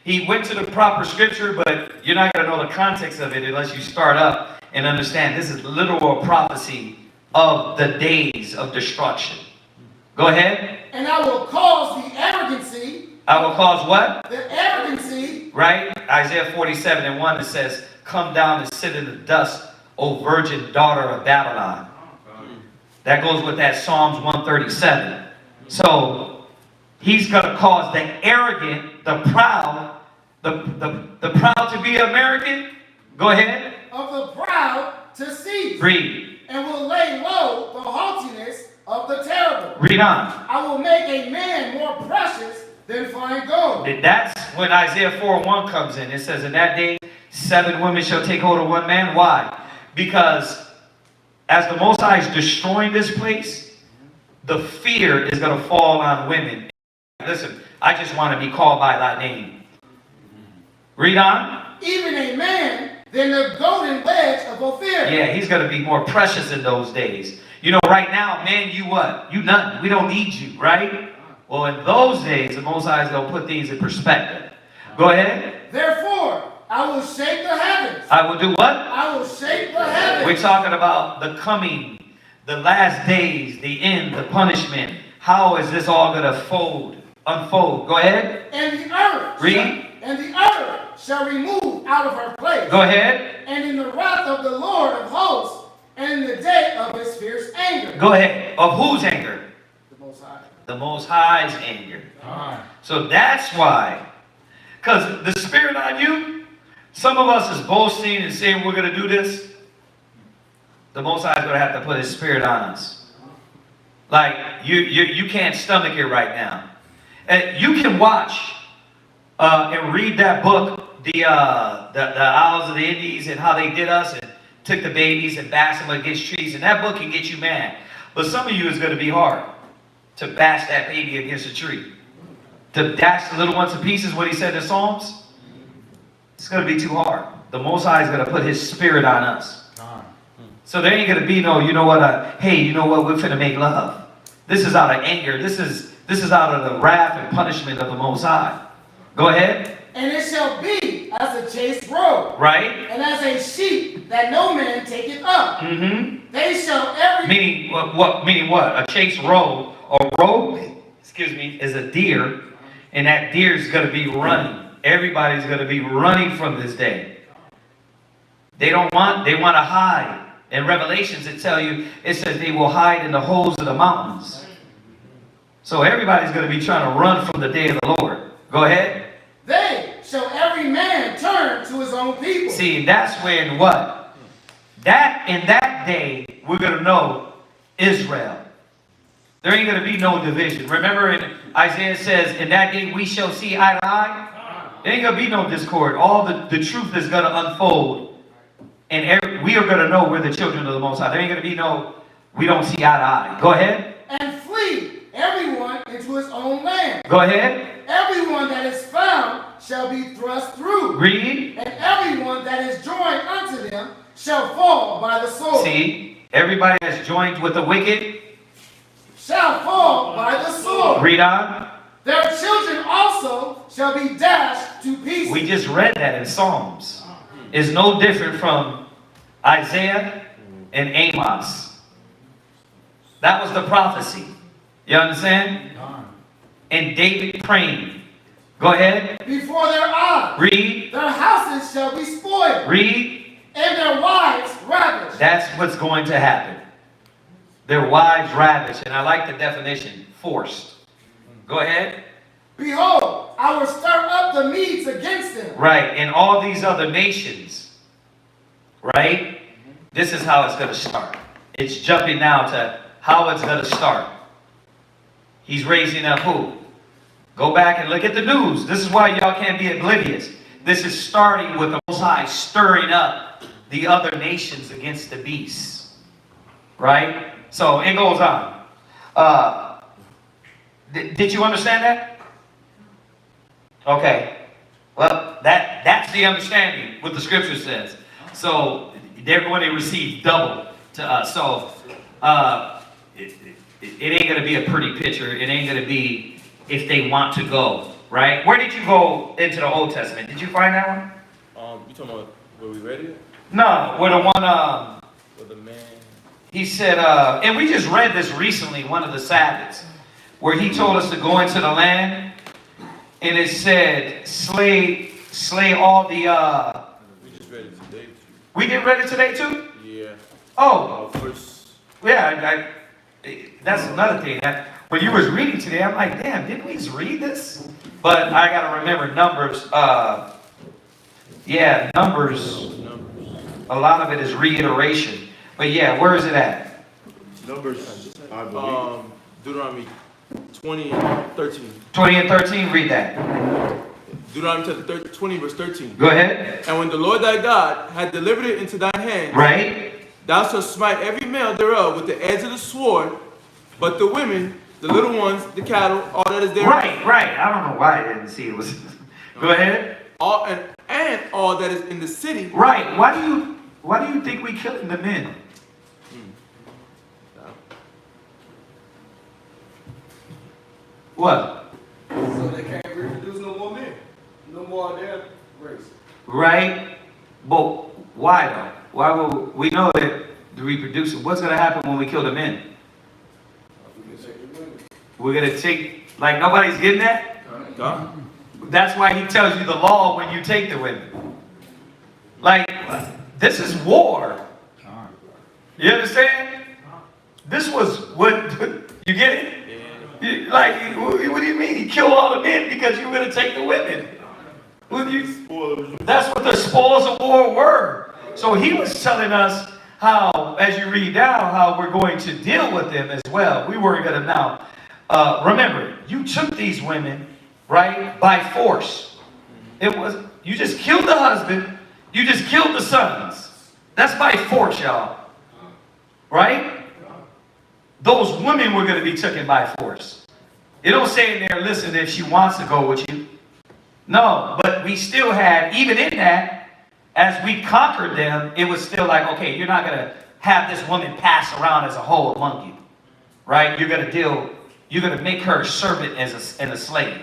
He went to the proper scripture, but you're not going to know the context of it unless you start up and understand this is literal prophecy of the days of destruction. Go ahead. And I will cause the arrogancy. I will cause what? The arrogancy. Right? Isaiah 47:1, it says, come down and sit in the dust, O virgin daughter of Babylon. That goes with that Psalms 137. So, he's going to cause the arrogant, the proud, the proud to be American. Go ahead. Of the proud to cease. Read. And will lay low the haughtiness of the terrible. Read on. I will make a man more precious than fine gold. That's when Isaiah 4:1 comes in. It says, in that day, 7 women shall take hold of 1 man. Why? Because as the Most High is destroying this place, the fear is going to fall on women. Listen, I just want to be called by thy name. Read on. Even a man than the golden wedge of Ophir. Yeah, he's going to be more precious in those days. You know, right now, man, you what? You nothing. We don't need you, right? Well, in those days, the Most High is going to put things in perspective. Go ahead. Therefore, I will shake the heavens. I will do what? I will shake the heavens. We're talking about the coming, the last days, the end, the punishment. How is this all going to unfold? Go ahead. And the earth. Read. And the earth shall remove out of her place. Go ahead. And in the wrath of the Lord of hosts, and in the day of his fierce anger. Go ahead. Of whose anger? The Most High. The Most High's anger. So that's why. Because the spirit on you, some of us is boasting and saying we're going to do this. The Most High is going to have to put his spirit on us. Like, you can't stomach it right now. And you can watch and read that book, the Isles of the Indies and how they did us, and took the babies and bashed them against trees. And that book can get you mad. But some of you is going to be hard to bash that baby against a tree. To dash the little ones to pieces, what he said in Psalms. It's going to be too hard. The Most High is going to put his spirit on us. So there ain't going to be no, you know what, hey, you know what, we're finna make love. This is out of anger. This is out of the wrath and punishment of the Most High. Go ahead. And it shall be as a chaste robe. Right. And as a sheep that no man taketh up. Mm-hmm. They shall every... Meaning what? A chaste robe, or robe, is a deer. And that deer is going to be running. Everybody's going to be running from this day. They want to hide. In Revelations, it says they will hide in the holes of the mountains. So everybody's going to be trying to run from the day of the Lord. Go ahead. They shall every man turn to his own people. See, that's when what? In that day, we're going to know Israel. There ain't going to be no division. Remember, in Isaiah says, in that day we shall see eye to eye. There ain't going to be no discord. All the truth is going to unfold. And we are going to know we're the children of the Most High. There ain't going to be no, we don't see eye to eye. Go ahead. And flee everyone into his own land. Go ahead. Everyone that is found shall be thrust through. Read. And everyone that is joined unto them shall fall by the sword. See, everybody that's joined with the wicked shall fall by the sword. Read on. Their children also shall be dashed to pieces. We just read that in Psalms. It's no different from Isaiah and Amos. That was the prophecy. You understand? And David praying. Go ahead. Before their eyes. Read. Their houses shall be spoiled. Read. And their wives ravished. That's what's going to happen. Their wives ravished. And I like the definition. Forced. Go ahead. Behold, I will stir up the Medes against them. Right, and all these other nations. Right? This is how it's going to start. It's jumping now to how it's going to start. He's raising up who? Go back and look at the news. This is why y'all can't be oblivious. This is starting with the Most High stirring up the other nations against the beasts. Right? So it goes on. Did you understand that? Okay. Well, that's the understanding, what the scripture says. So they're going to receive double to us. So it ain't going to be a pretty picture. It ain't going to be if they want to go, right? Where did you go into the Old Testament? Did you find that one? You talking about where we read it? No, where the one, Where the man... he said, and we just read this recently, one of the Sabbaths, where he told us to go into the land, and it said, slay all the, We just read it today. We did read it today too? Yeah. Oh. First. Yeah, that's another thing. When you was reading today, I'm like, damn, didn't we just read this? But I got to remember Numbers. Yeah, Numbers. A lot of it is reiteration. But yeah, where is it at? Numbers, I believe. Deuteronomy 20 and 13. 20 and 13, read that. Deuteronomy chapter 20, verse 13. Go ahead. And when the Lord thy God had delivered it into thine hands, right, thou shalt smite every male thereof with the edge of the sword, but the women, the little ones, the cattle, all that is there. Right. I don't know why I didn't see it. Go ahead. All and all that is in the city. Right. Why do you think we killing the men? What? So they can't reproduce no more men. No more of their race. Right? But why though? Why will we know that the reproducing? What's going to happen when we kill the men? We're going to take, like nobody's getting that? That's why he tells you the law when you take the women. Like, this is war. You understand? This was what, you get it? Like, what do you mean? He killed all the men because you were going to take the women. That's what the spoils of war were. So he was telling us how, as you read down, how we're going to deal with them as well. We weren't going to now. Remember, you took these women, right, by force. You just killed the husband. You just killed the sons. That's by force, y'all. Right? Those women were going to be taken by force. It don't say in there, listen, if she wants to go with you. No, but we still had, even in that, as we conquered them, it was still like, okay, you're not going to have this woman pass around as a whole among you. Right? You're going to make her a servant and a slave.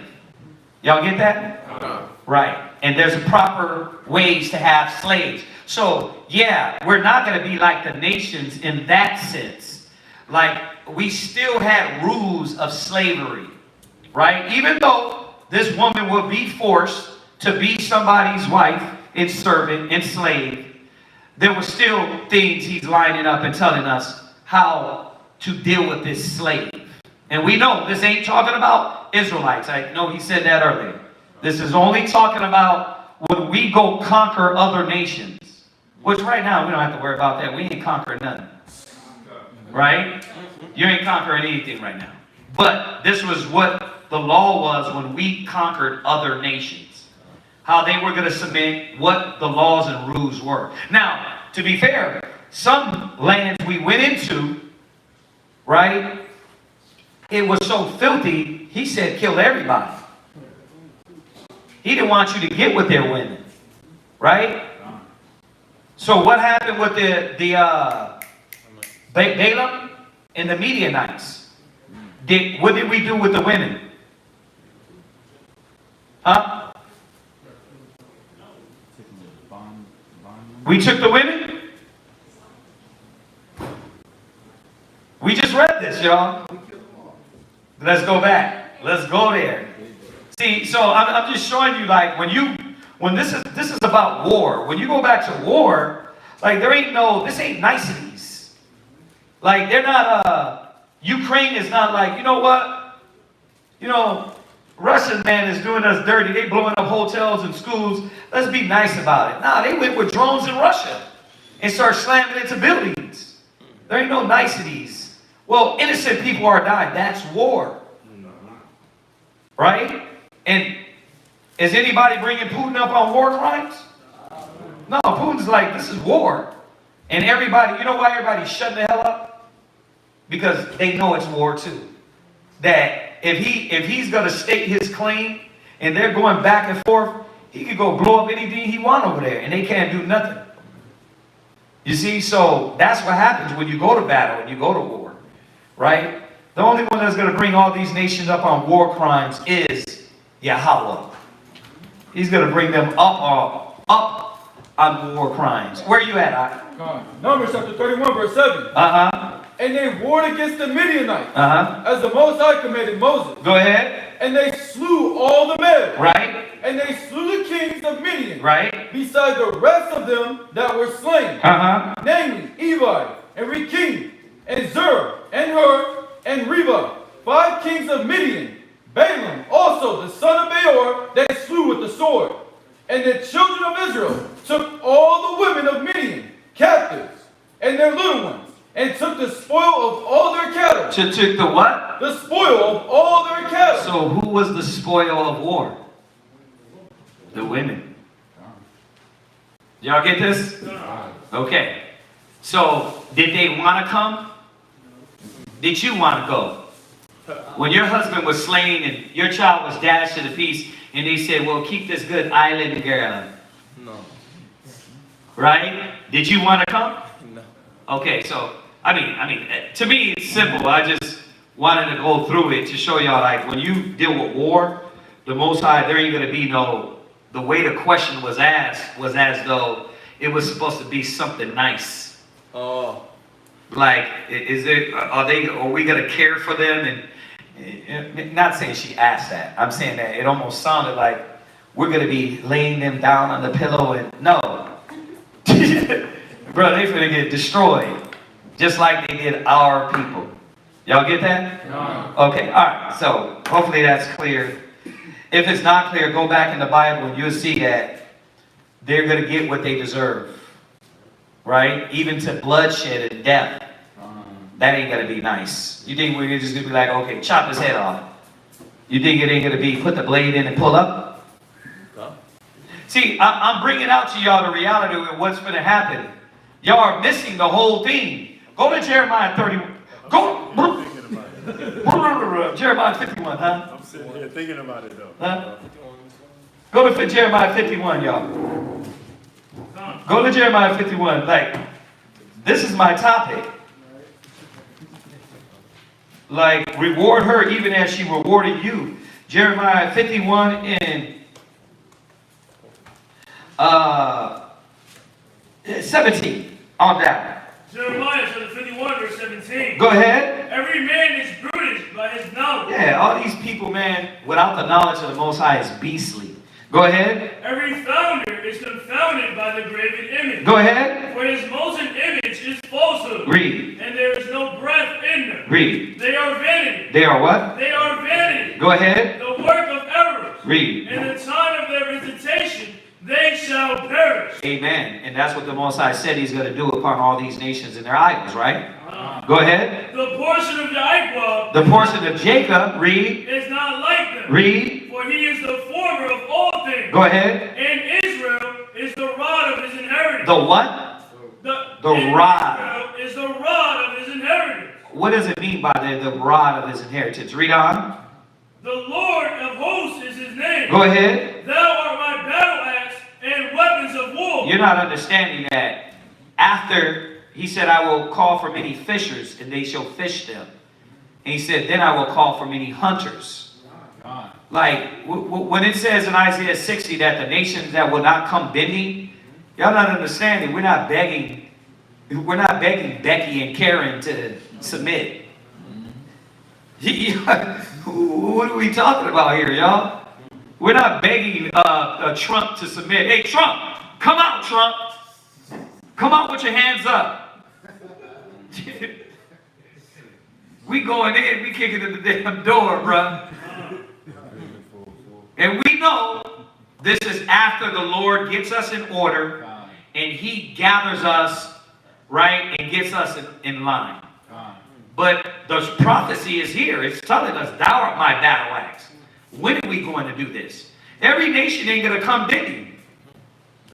Y'all get that? Right. And there's proper ways to have slaves. So, yeah, we're not going to be like the nations in that sense. Like, we still had rules of slavery. Right? Even though this woman will be forced to be somebody's wife and servant and slave, there were still things he's lining up and telling us how to deal with this slave. And we know this ain't talking about Israelites. I know he said that earlier. This is only talking about when we go conquer other nations. Which right now, we don't have to worry about that. We ain't conquering nothing. Right? You ain't conquering anything right now. But this was what the law was when we conquered other nations. How they were going to submit, what the laws and rules were. Now, to be fair, some lands we went into, right, it was so filthy, he said kill everybody. He didn't want you to get with their women. Right? So what happened with the Balaam and the Midianites? What did we do with the women? Huh? We took the women? We just read this, y'all. Let's go back. Let's go there. See, so I'm just showing you, like, when this is about war. When you go back to war, like, this ain't niceties. Like, they're not, Ukraine is not like, you know what? You know, Russia, man, is doing us dirty. They blowing up hotels and schools. Let's be nice about it. Nah, they went with drones in Russia and started slamming into buildings. There ain't no niceties. Well, innocent people are dying. That's war. Right? And is anybody bringing Putin up on war crimes? No, Putin's like, this is war. And everybody, you know why everybody's shutting the hell up? Because they know it's war too. That if he's going to state his claim and they're going back and forth, he could go blow up anything he wants over there and they can't do nothing. You see, so that's what happens when you go to battle and you go to war, right? The only one that's going to bring all these nations up on war crimes is Yahweh. He's going to bring them up on war crimes. Where are you at? Numbers chapter 31, verse 7. And they warred against the Midianites, as the Most High commanded Moses. Go ahead. And they slew all the men. Right. And they slew the kings of Midian. Right. Beside the rest of them that were slain. Namely, Evi, and Rekem, and Zur, and Hur, and Reba, 5 kings of Midian. Balaam also, the son of Beor, they slew with the sword. And the children of Israel took all the women of Midian captives, and their little ones, and took the spoil of all their cattle. Took the what? The spoil of all their cattle. So who was the spoil of war? The women. Y'all get this? Okay. So did they want to come? Did you want to go? When your husband was slain and your child was dashed to the piece, and they said, well, keep this good island girl. No. Right? Did you want to come? No. Okay, so, I mean, to me, it's simple. I just wanted to go through it to show y'all, like, when you deal with war, the Most High, there ain't going to be no, the way the question was asked was as though it was supposed to be something nice. Oh. Like, are we going to care for them? And not saying she asked that. I'm saying that it almost sounded like we're going to be laying them down on the pillow and no. Bro, they're going to get destroyed. Just like they did our people. Y'all get that? No. Okay, all right. So hopefully that's clear. If it's not clear, go back in the Bible and you'll see that they're going to get what they deserve. Right? Even to bloodshed and death. That ain't going to be nice. You think we're just going to be like, okay, chop his head off. You think it ain't going to be put the blade in and pull up? No. See, I'm bringing out to y'all the reality of what's going to happen. Y'all are missing the whole thing. Go to Jeremiah 31. Go. Jeremiah 51, huh? I'm sitting here thinking about it though. Huh? Go to Jeremiah 51, y'all. Go to Jeremiah 51. Like, this is my topic. Like, reward her even as she rewarded you. Jeremiah 51 and 17 on down. Jeremiah chapter 51, verse 17. Go ahead. Every man is brutish by his knowledge. Yeah, all these people, man, without the knowledge of the Most High is beastly. Go ahead. Every founder is confounded by the graven image. Go ahead. For his molten image is falsehood. Read. And there is no breath in them. Read. They are vanity. They are what? They are vanity. Go ahead. The work of errors. Read. In the time of their visitation, they shall perish. Amen. And that's what the Most High said He's going to do upon all these nations and their idols, right? Go ahead. The portion of Jacob, The portion of Jacob, read. is not like them. Read. For he is the former of all things. Go ahead. And Israel is the rod of his inheritance. The what? The rod. Israel is the rod of his inheritance. What does it mean by the rod of his inheritance? Read on. The Lord of hosts is his name. Go ahead. Thou art my battle axe and weapons of war. You're not understanding that after He said, I will call for many fishers, and they shall fish them. And He said, then I will call for many hunters. Like, when it says in Isaiah 60 that the nations that will not come bending, y'all not understanding. We're not begging Becky and Karen to submit. What are we talking about here, y'all? We're not begging Trump to submit. Hey, Trump, come out, Trump. Come out with your hands up. We going in, we kicking in the damn door, bruh. And we know this is after the Lord gets us in order and He gathers us, right, and gets us in line. But the prophecy is here. It's telling us, thou art my battle axe. When are we going to do this? Every nation ain't going to come bending.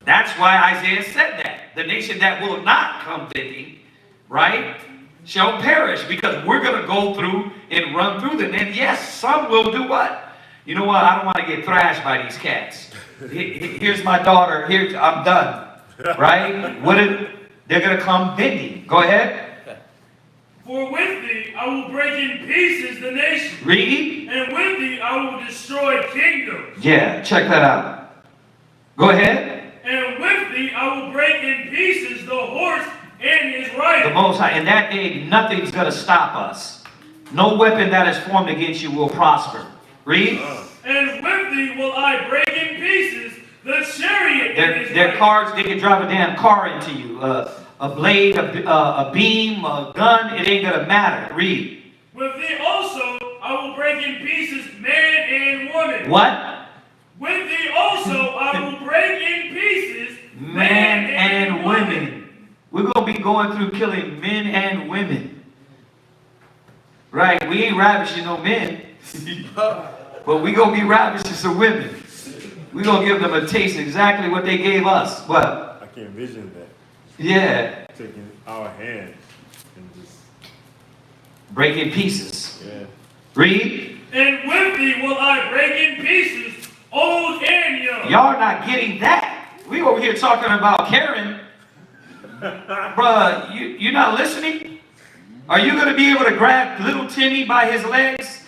That's why Isaiah said that. The nation that will not come bending, right, shall perish, because we're going to go through and run through them. And yes, some will do what? You know what? I don't want to get thrashed by these cats. Here's my daughter. Here, I'm done. Right? They're going to come bending. Go ahead. For with thee I will break in pieces the nation. Read. And with thee I will destroy kingdoms. Yeah, check that out. Go ahead. And with thee I will break in pieces the horse and his rider. The Most High. In that day, nothing's going to stop us. No weapon that is formed against you will prosper. Read. And with thee will I break in pieces the chariot. Their cars, they can drive a damn car into you. A blade, a beam, a gun, it ain't going to matter. Read. With thee also I will break in pieces man and woman. What? With thee also I will break in pieces Man and women. We're going to be going through killing men and women. Right? We ain't ravishing no men. But we going to be ravishing some women. We're going to give them a taste exactly what they gave us. What? I can envision that. Yeah. Taking our hands and just breaking pieces. Yeah. Read. And with thee will I break in pieces old and young. Y'all not getting that. We over here talking about Karen. Bruh, you not listening? Are you going to be able to grab little Timmy by his legs?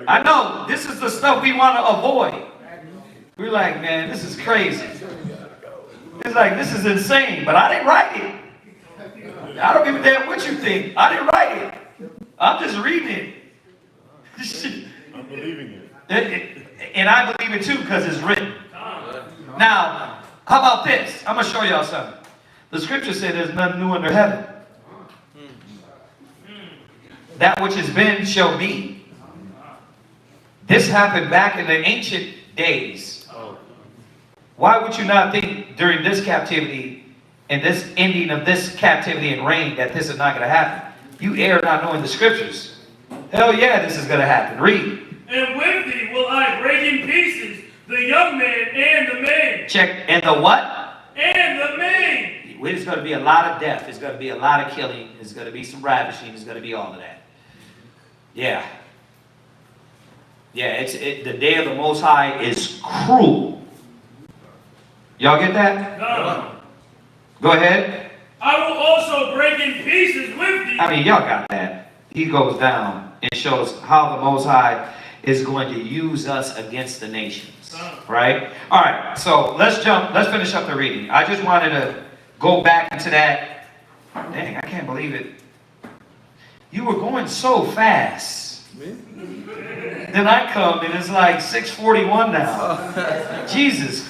I know, this is the stuff we want to avoid. We're like, man, this is crazy. It's like, this is insane, but I didn't write it. I don't give a damn what you think. I didn't write it. I'm just reading it. I'm believing it. And I believe it too, because it's written. Now, how about this? I'm going to show y'all something. The scripture said there's nothing new under heaven. That which has been shall be. This happened back in the ancient days. Why would you not think during this captivity and this ending of this captivity and reign that this is not going to happen? You err not knowing the scriptures. Hell yeah, this is going to happen. Read. And with thee will I break in pieces the young man and the maid. Check. And the what? And the maid. there's going to be a lot of death. There's going to be a lot of killing. There's going to be some ravishing. There's going to be all of that. Yeah. Yeah, the day of the Most High is cruel. Y'all get that? No. Go ahead. I will also break in pieces with thee. I mean, y'all got that. He goes down and shows how the Most High is going to use us against the nations. Right? All right, so let's finish up the reading. I just wanted to go back into that. Dang, I can't believe it. You were going so fast. Then I come and it's like 6:41 now. Jesus.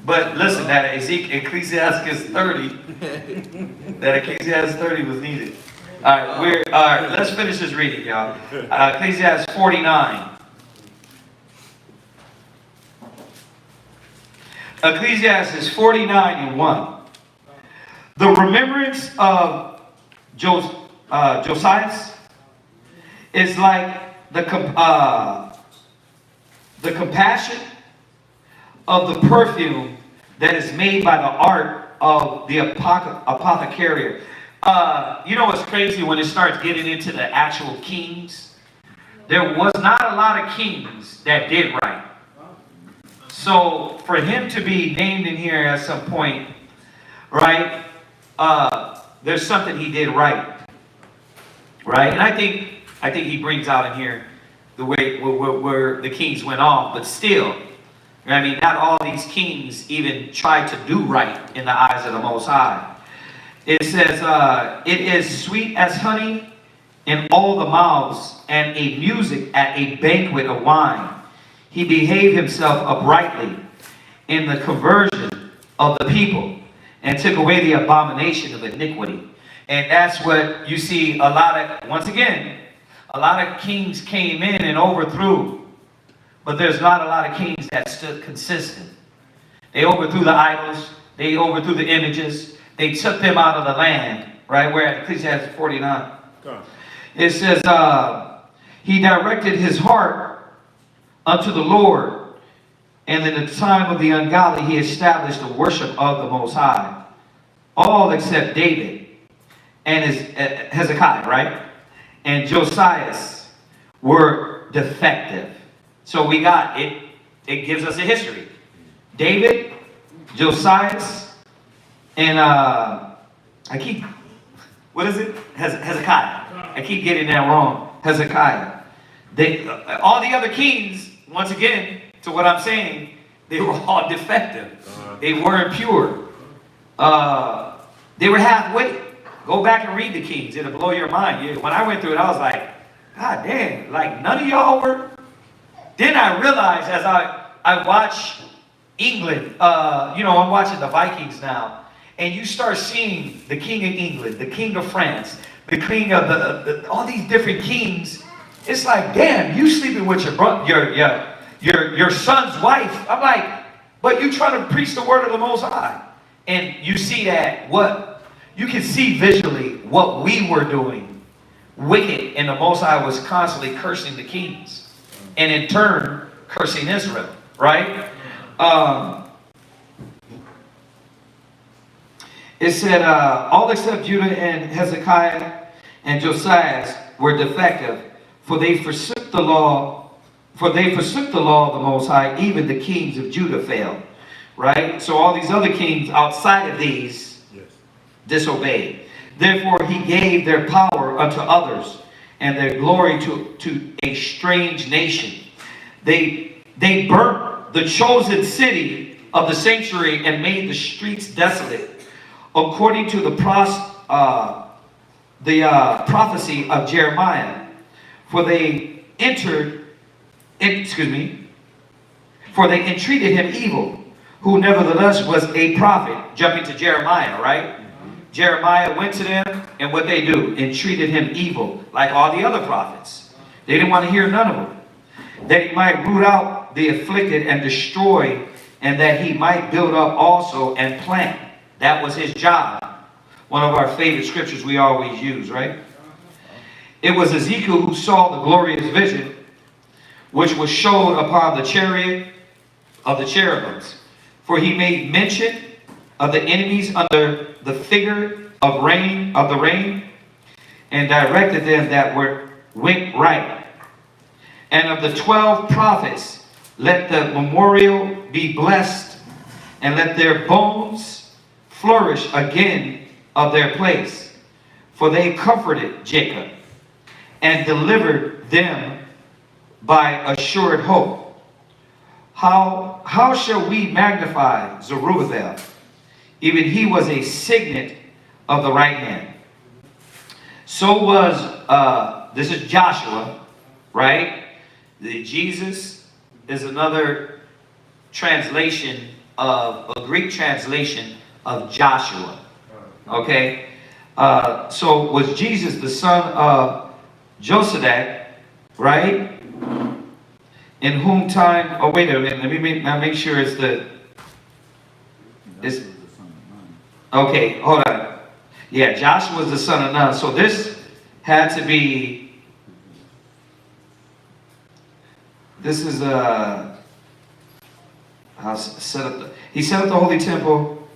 But listen, that Ecclesiastes 30, that Ecclesiastes 30 was needed. All right, let's finish this reading, y'all. Ecclesiastes 49. Ecclesiastes 49 and 1. The remembrance of Josias is like the compassion of the perfume that is made by the art of the apothecary. You know what's crazy when it starts getting into the actual kings? There was not a lot of kings that did right. So for him to be named in here at some point, right? There's something he did right, right? And I think he brings out in here the way where the kings went off, but still, I mean, not all these kings even tried to do right in the eyes of the Most High. It says, it is sweet as honey in all the mouths, and a music at a banquet of wine. He behaved himself uprightly in the conversion of the people, and took away the abomination of iniquity. And that's what you see a lot of, once again, a lot of kings came in and overthrew, but there's not a lot of kings that stood consistent. They overthrew the idols, they overthrew the images, they took them out of the land, right? We're at Ecclesiastes 49. It says, he directed his heart unto the Lord, and in the time of the ungodly he established the worship of the Most High. All except David and Hezekiah, right? And Josias were defective. So we got it. It gives us a history. David, Josias, and Hezekiah. I keep getting that wrong. Hezekiah. All the other kings, once again, to what I'm saying, they were all defective. They weren't pure. They were halfway. Go back and read the Kings. It'll blow your mind. When I went through it, I was like, God damn, like none of y'all were. Then I realized as I watch England, I'm watching the Vikings now, and you start seeing the King of England, the King of France, the King of all these different kings. It's like, damn, you sleeping with your son's wife. I'm like, but you trying to preach the word of the Most High. And you see that you can see visually what we were doing wicked, and the Most High was constantly cursing the kings, and in turn cursing Israel, right? It said, all except Judah and Hezekiah and Josias were defective, for they forsook the law. For they forsook the law of the Most High. Even the kings of Judah failed. Right? So all these other kings outside of these disobeyed. Therefore he gave their power unto others, and their glory to a strange nation. They burnt the chosen city of the sanctuary and made the streets desolate, according to the prophecy of Jeremiah. For they entreated him evil, who nevertheless was a prophet. Jumping to Jeremiah, right? Jeremiah went to them, and what they do? Entreated him evil, like all the other prophets. They didn't want to hear none of them. That he might root out the afflicted and destroy, and that he might build up also and plant. That was his job. One of our favorite scriptures we always use, right? It was Ezekiel who saw the glorious vision, which was shown upon the chariot of the cherubims. For he made mention of the enemies under the figure of the rain, and directed them that went right. And of the 12 prophets, let the memorial be blessed, and let their bones flourish again of their place. For they comforted Jacob, and delivered them by assured hope. How shall we magnify Zerubbabel? Even he was a signet of the right hand. So was, this is Joshua, right? Jesus is another translation of, a Greek translation of Joshua. Okay? So was Jesus the son of Josadak, right? In whom time, oh wait a minute, let me make sure it's okay, hold on. Yeah, Joshua was the son of Nun. So this had to be, this is he set up the holy temple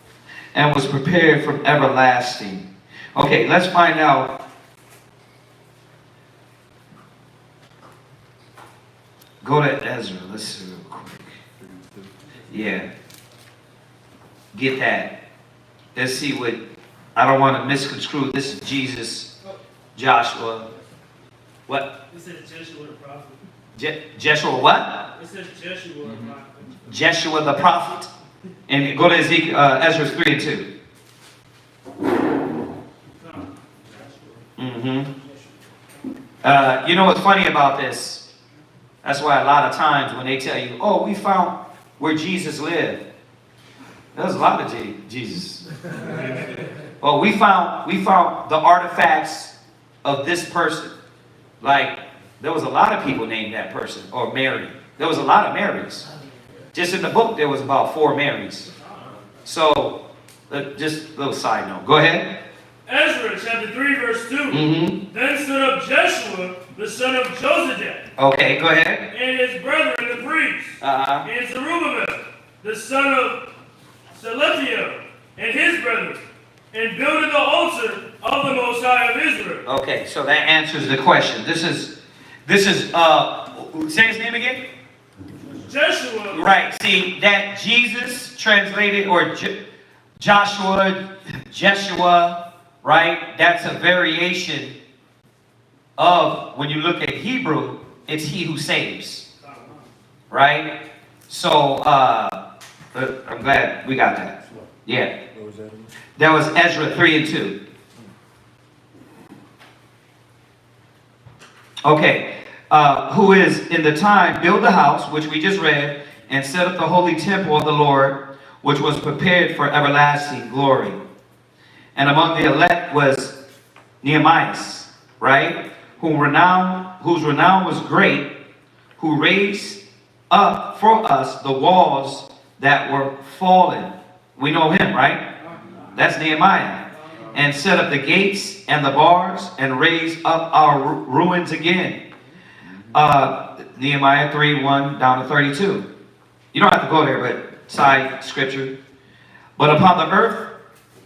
and was prepared from everlasting. Okay, let's find out. Go to Ezra. Let's see real quick. Yeah. Get that. Let's see what, I don't want to misconstrue. This is Jesus, Joshua. What? It says Jeshua the prophet. Jeshua what? It says Jeshua the prophet. Jeshua the prophet. And go to Ezra 3 and 2. You know what's funny about this? That's why a lot of times when they tell you, oh, we found where Jesus lived. There's a lot of Jesus. Well, we found the artifacts of this person. Like, there was a lot of people named that person, or Mary. There was a lot of Marys. Just in the book, there was about 4 Marys. So, just a little side note. Go ahead. Ezra chapter 3 verse 2. Then stood up Jeshua, the son of Josadak. Okay, go ahead. And his brethren, the priests. And Zerubbabel, the son of Shealtiel, and his brethren. And builded the altar of the Most High of Israel. Okay, so that answers the question. This is say his name again? Jeshua. Right, see, that Jesus translated, or Joshua, Jeshua, right? That's a variation of, when you look at Hebrew, it's he who saves. Right? So, I'm glad we got that. Yeah. That was Ezra 3 and 2. Okay. Who is in the time build the house, which we just read, and set up the holy temple of the Lord, which was prepared for everlasting glory. And among the elect was Nehemiah, right? Whose renown was great, who raised up for us the walls that were fallen. We know him, right? That's Nehemiah. And set up the gates and the bars, and raised up our ruins again. Nehemiah 3:1 down to 32. You don't have to go there, but side scripture. But upon the earth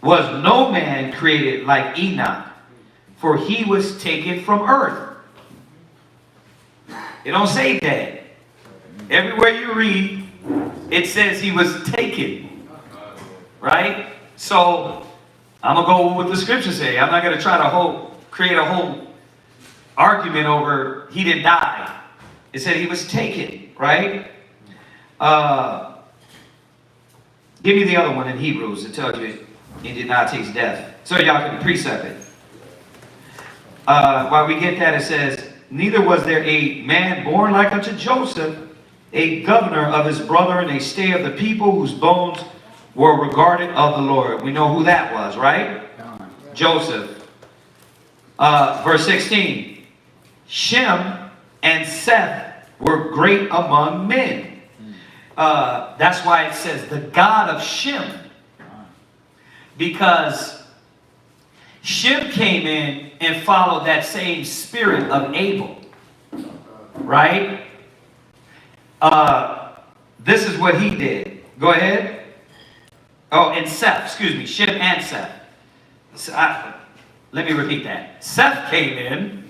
was no man created like Enoch, for he was taken from earth. It don't say that. Everywhere you read, it says he was taken. Right? So, I'm going to go with what the scriptures say. I'm not going to try to create a whole argument over he didn't die. It said he was taken, right? Give me the other one in Hebrews. It tells you he did not taste death. So y'all can precept it. While we get that, it says, neither was there a man born like unto Joseph, a governor of his brother, and a stay of the people, whose bones were regarded of the Lord. We know who that was, right? Joseph. Verse 16. Shem and Seth were great among men. That's why it says the God of Shem. Because Shem came in and followed that same spirit of Abel. Right? This is what he did. Go ahead. Oh, and Seth, excuse me, Shem and Seth. Let me repeat that. Seth came in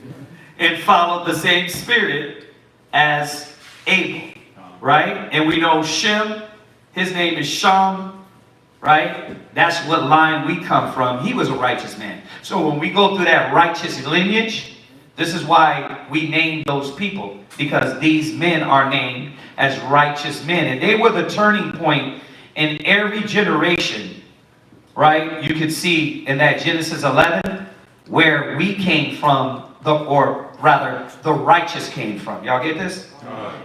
and followed the same spirit as Abel, right? And we know Shem, his name is Shem, right? That's what line we come from. He was a righteous man. So when we go through that righteous lineage, this is why we name those people, because these men are named as righteous men. And they were the turning point in every generation, right? You could see in that Genesis 11 where we came from, or rather, the righteous came from. Y'all get this?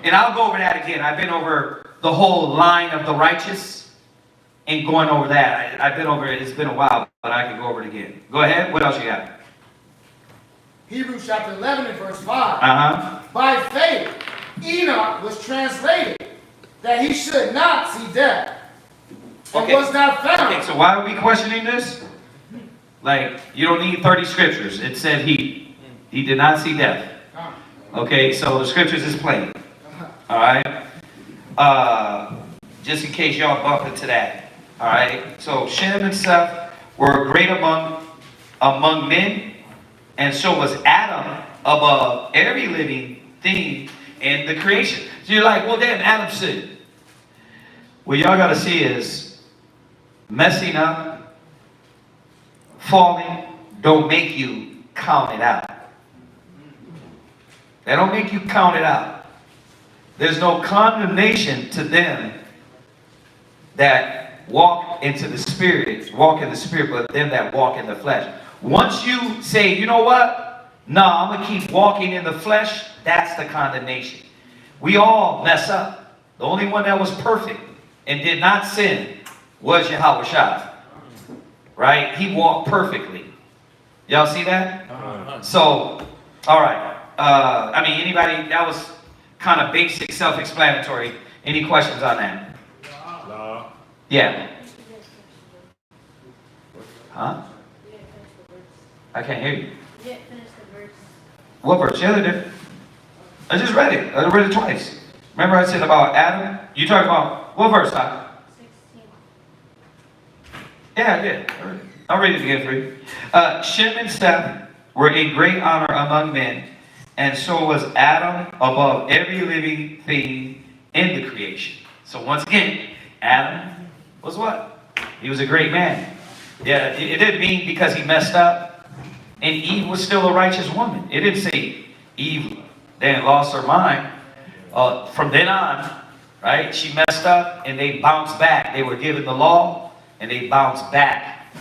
And I'll go over that again. I've been over the whole line of the righteous and going over that. I've been over it. It's been a while, but I can go over it again. Go ahead. What else you got? Hebrews chapter 11 and verse 5. By faith, Enoch was translated that he should not see death. And was not found. Okay, so why are we questioning this? Like, you don't need 30 scriptures. It said he did not see death. Okay, so the scriptures is plain. All right? Just in case y'all bump into that. All right? So Shem and Seth were great among men, and so was Adam above every living thing in the creation. So you're like, well, damn, Adam sinned. What y'all got to see is messing up, falling, don't make you count it out. They don't make you count it out. There's no condemnation to them that walk into the Spirit, walk in the Spirit, but them that walk in the flesh. Once you say, you know what? No, I'm going to keep walking in the flesh, that's the condemnation. We all mess up. The only one that was perfect and did not sin was Yahushua. Right? He walked perfectly. Y'all see that? So, all right. I mean, anybody, that was kind of basic, self-explanatory. Any questions on that? No. Yeah. Huh? I can't hear you. What verse? Yeah, they did. I just read it. I read it twice. Remember I said about Adam? You talking about, what verse, huh? Yeah, I did. I'll read it again for you. Shem and Seth were in great honor among men, and so was Adam above every living thing in the creation. So once again, Adam was what? He was a great man. Yeah, it didn't mean because he messed up, and Eve was still a righteous woman. It didn't say Eve then lost her mind. From then on, right, she messed up, and they bounced back. They were given the law, and they bounced back,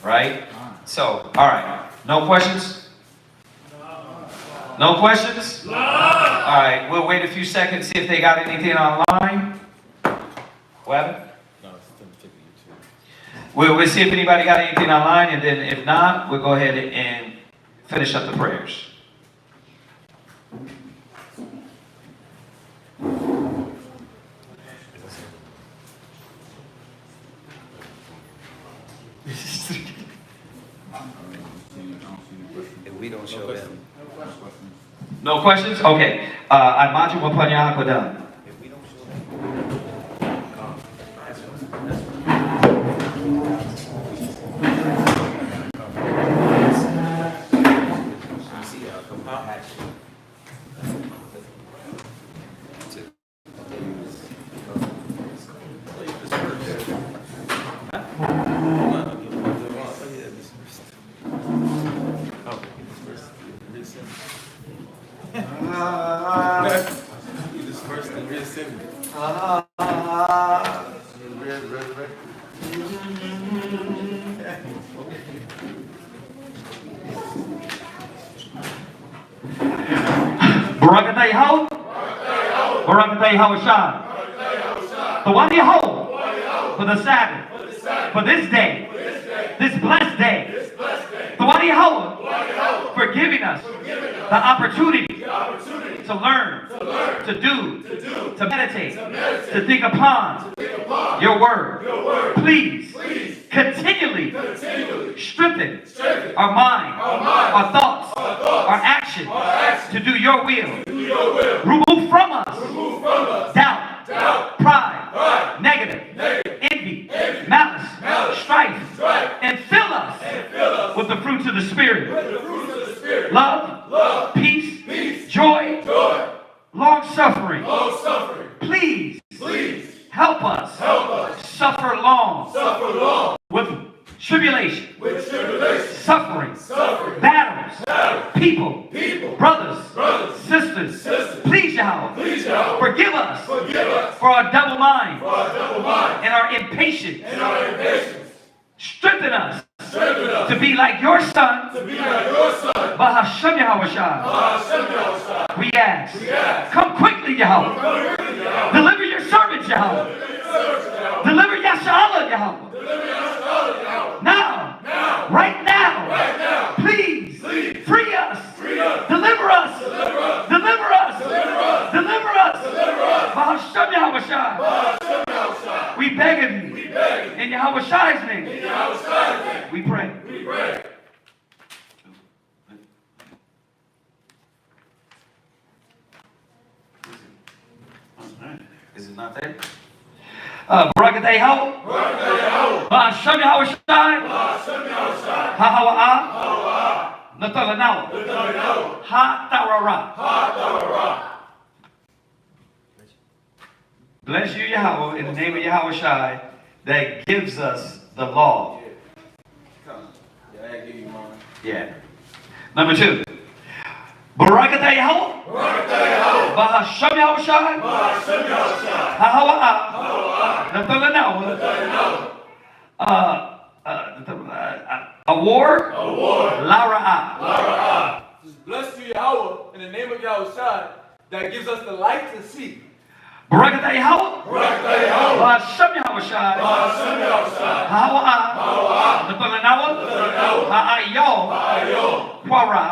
right? So, all right. No questions? No questions? No. All right. We'll wait a few seconds, see if they got anything online. What happened? No, we'll see if anybody got anything online, and then if not, we'll go ahead and finish up the prayers. If we don't show them. No questions? Okay. Imagine what Panya Hakodan. Barakatay Hao, Barakatay Hawashan. The one Yehovah for the Sabbath, for this day, this blessed day. The one Yehovah for giving us the opportunity to learn, to do, to meditate, to think upon your word. Please continually strengthen our mind, our thoughts, our actions to do your will. Remove from us doubt, pride, negative, envy, malice, with tribulation, suffering, battles, people, brothers, sisters. Please, Yahweh, forgive us for our double mind and our impatience. Strengthen us to be like your son, Bahashem Yahweh Shai. We ask, come quickly, Yahweh. Deliver your servants, Yahweh. Deliver Yashala, Yahweh. Now, right now, please, free us, deliver us, deliver us, deliver us. Bahashem Yahweh Shai. We beg of you, in Yahweh Shai's name, we pray. Is it not there? Barakatay Yahweh. Bahashem Yahweh Shai. Hahawa'ah. Natalanawa. Ha-tawara. Bless you, Yahweh, in the name of Yahweh Shai, that gives us the law. Yeah. Number 2. Barakatay Yahweh. Bahashem Yahweh Shai. Hahawa'ah. Natalanawa. Award. Lara'ah. Bless you, Yahweh, in the name of Yahweh Shai, that gives us the light to see. Barakatay Yahweh. Bahashem Yahweh Shai. Hahawa'ah. Natalanawa. Ha'ayo. Quara.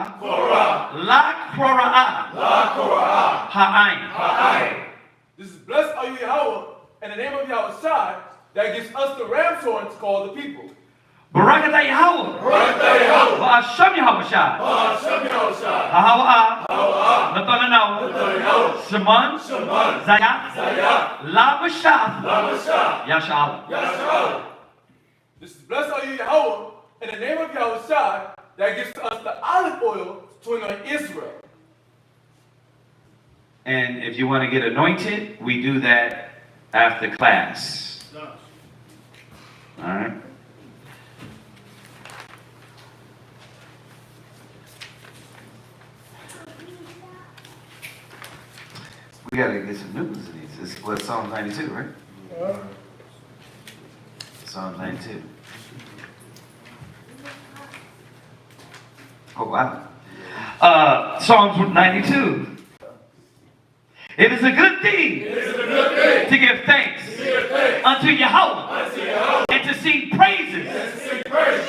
La Quora'ah. Ha'ayin. This is blessed are you, Yahweh, in the name of Yahweh Shai, that gives us the ram's horns called the people. Barakatay Yahweh. Bahashem Yahweh Shai. Hahawa'ah. Natalanawa. Shimon. Zayat. La Bashath. Yasha'ala. This is blessed are you, Yahweh, in the name of Yahweh Shai, that gives us the olive oil to anoint Israel. And if you want to get anointed, we do that after class. All right. We got to get some new ones in these. This is what, Psalm 92, right? Psalm 92. Oh, wow. Psalms 92. It is a good thing to give thanks unto Yahweh and to sing praises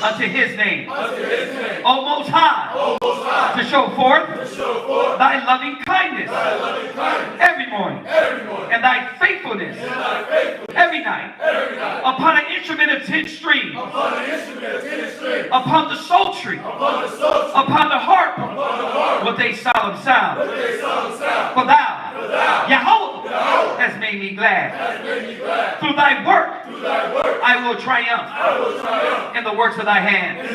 unto his name. O Most High, to show forth thy loving kindness every morning and thy faithfulness every night upon an instrument of 10 strings, upon the psaltery, upon the harp with a solemn sound. For thou, Yahweh, has made me glad. Through thy work, I will triumph in the works of thy hands.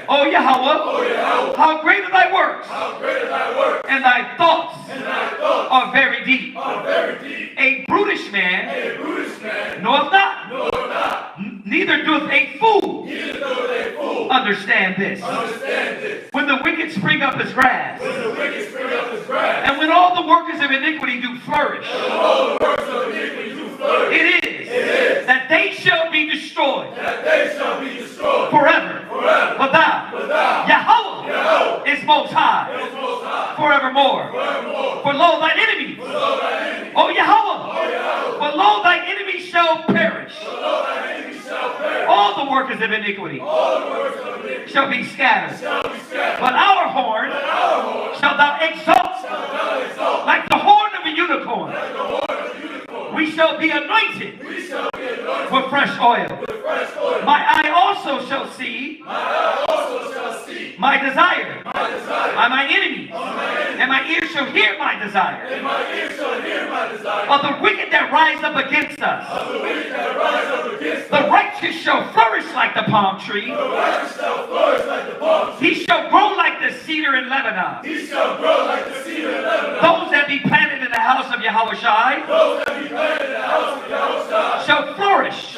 O Yahweh, how great are thy works, and thy thoughts are very deep. A brutish man knoweth not, neither doeth a fool understand this. When the wicked spring up as grass, and when all the workers of iniquity do flourish, it is that they shall be destroyed forever. But thou, Yahweh, is most high forevermore. For lo, thine enemies, O Yahweh, for lo, thy enemies shall perish. All the workers of iniquity shall be scattered. But our horn shall thou exalt like the horn of a unicorn. We shall be anointed with fresh oil. My eye also shall see my desire by my enemies, and my ears shall hear my desire of the wicked that rise up against us. The righteous shall flourish like the palm tree. He shall grow like the cedar in Lebanon. Those that be planted in the house of Yahweh Shai shall flourish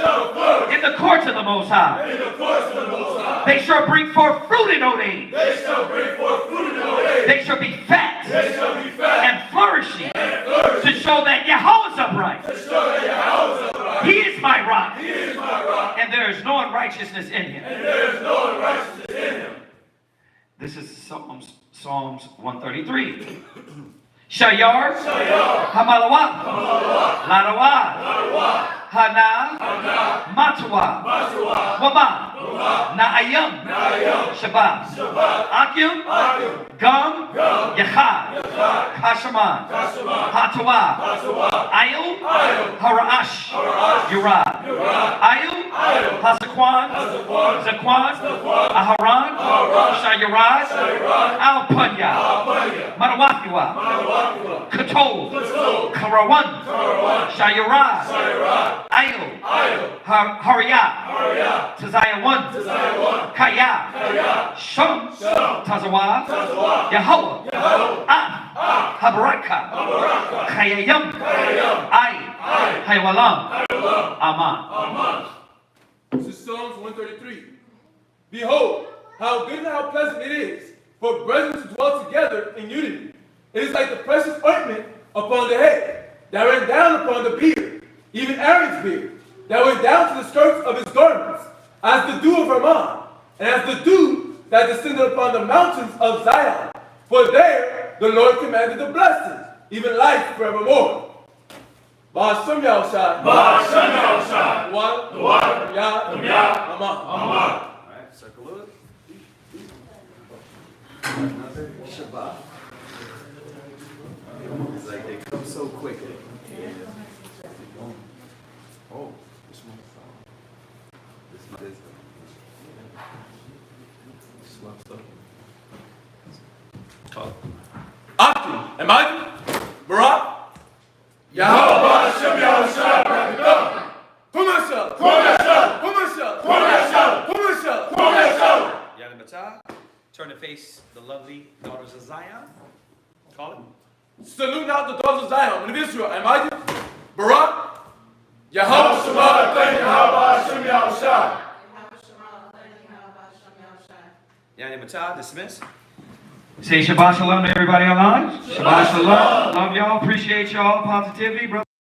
in the court the Most High. In the courts of the Most High. They shall bring forth fruit in old age. They shall bring forth fruit in old age. They shall be fat. They shall be fat. And flourishing. And flourishing. To show that Yahweh is upright. To show that Yahweh is upright. He is my rock. He is my rock. And there is no unrighteousness in him. And there is no unrighteousness in him. This is Psalms 133. Shayar, Hamalawa, Larawa, Hana, Matawa, Waba, Naayam, Shabbat, Akim, Gum, Yachad, Kashaman, Hatawa, Ayil, Haraash, Yurad, Ayil, Hasakwan, Zakwan, Aharan, Shayarad, Alpunya, Marawakiwa, Katol, Karawan, Shayarad, Ayil, Hariyah, Tazayawan, Kaya, Shum, Tazawa, Yahweh, Habaraka, Kayayam, Ay, Haywalam, Aman. This is Psalms 133. Behold, how good and how pleasant it is for brethren to dwell together in unity. It is like the precious ointment upon the head, that ran down upon the beard, even Aaron's beard, that went down to the skirts of his garments, as the dew of Hermon, and as the dew that descended upon the mountains of Zion. For there the Lord commanded the blessing, even life forevermore. Ba'ashem Yahushua. Ba'ashem Yahushua. The water. Yah. Aman. All right, circle it. Shabbat. It's like they come so quickly. Oh, this one stuff. Akim, Emad, Barak, Yahweh Hashem Yahushua, Rakadam, Kumashal, Yanamata, turn to face the lovely daughters of Zion. Call it. Salute not the daughters of Zion, and of Israel, Emad, Barak, Yahweh Shema, thank Yahweh Hashem Yahushua. Yanamata, dismiss. Say Shabbat Shalom to everybody online. Shabbat Shalom. Love y'all. Appreciate y'all. Positivity, brother.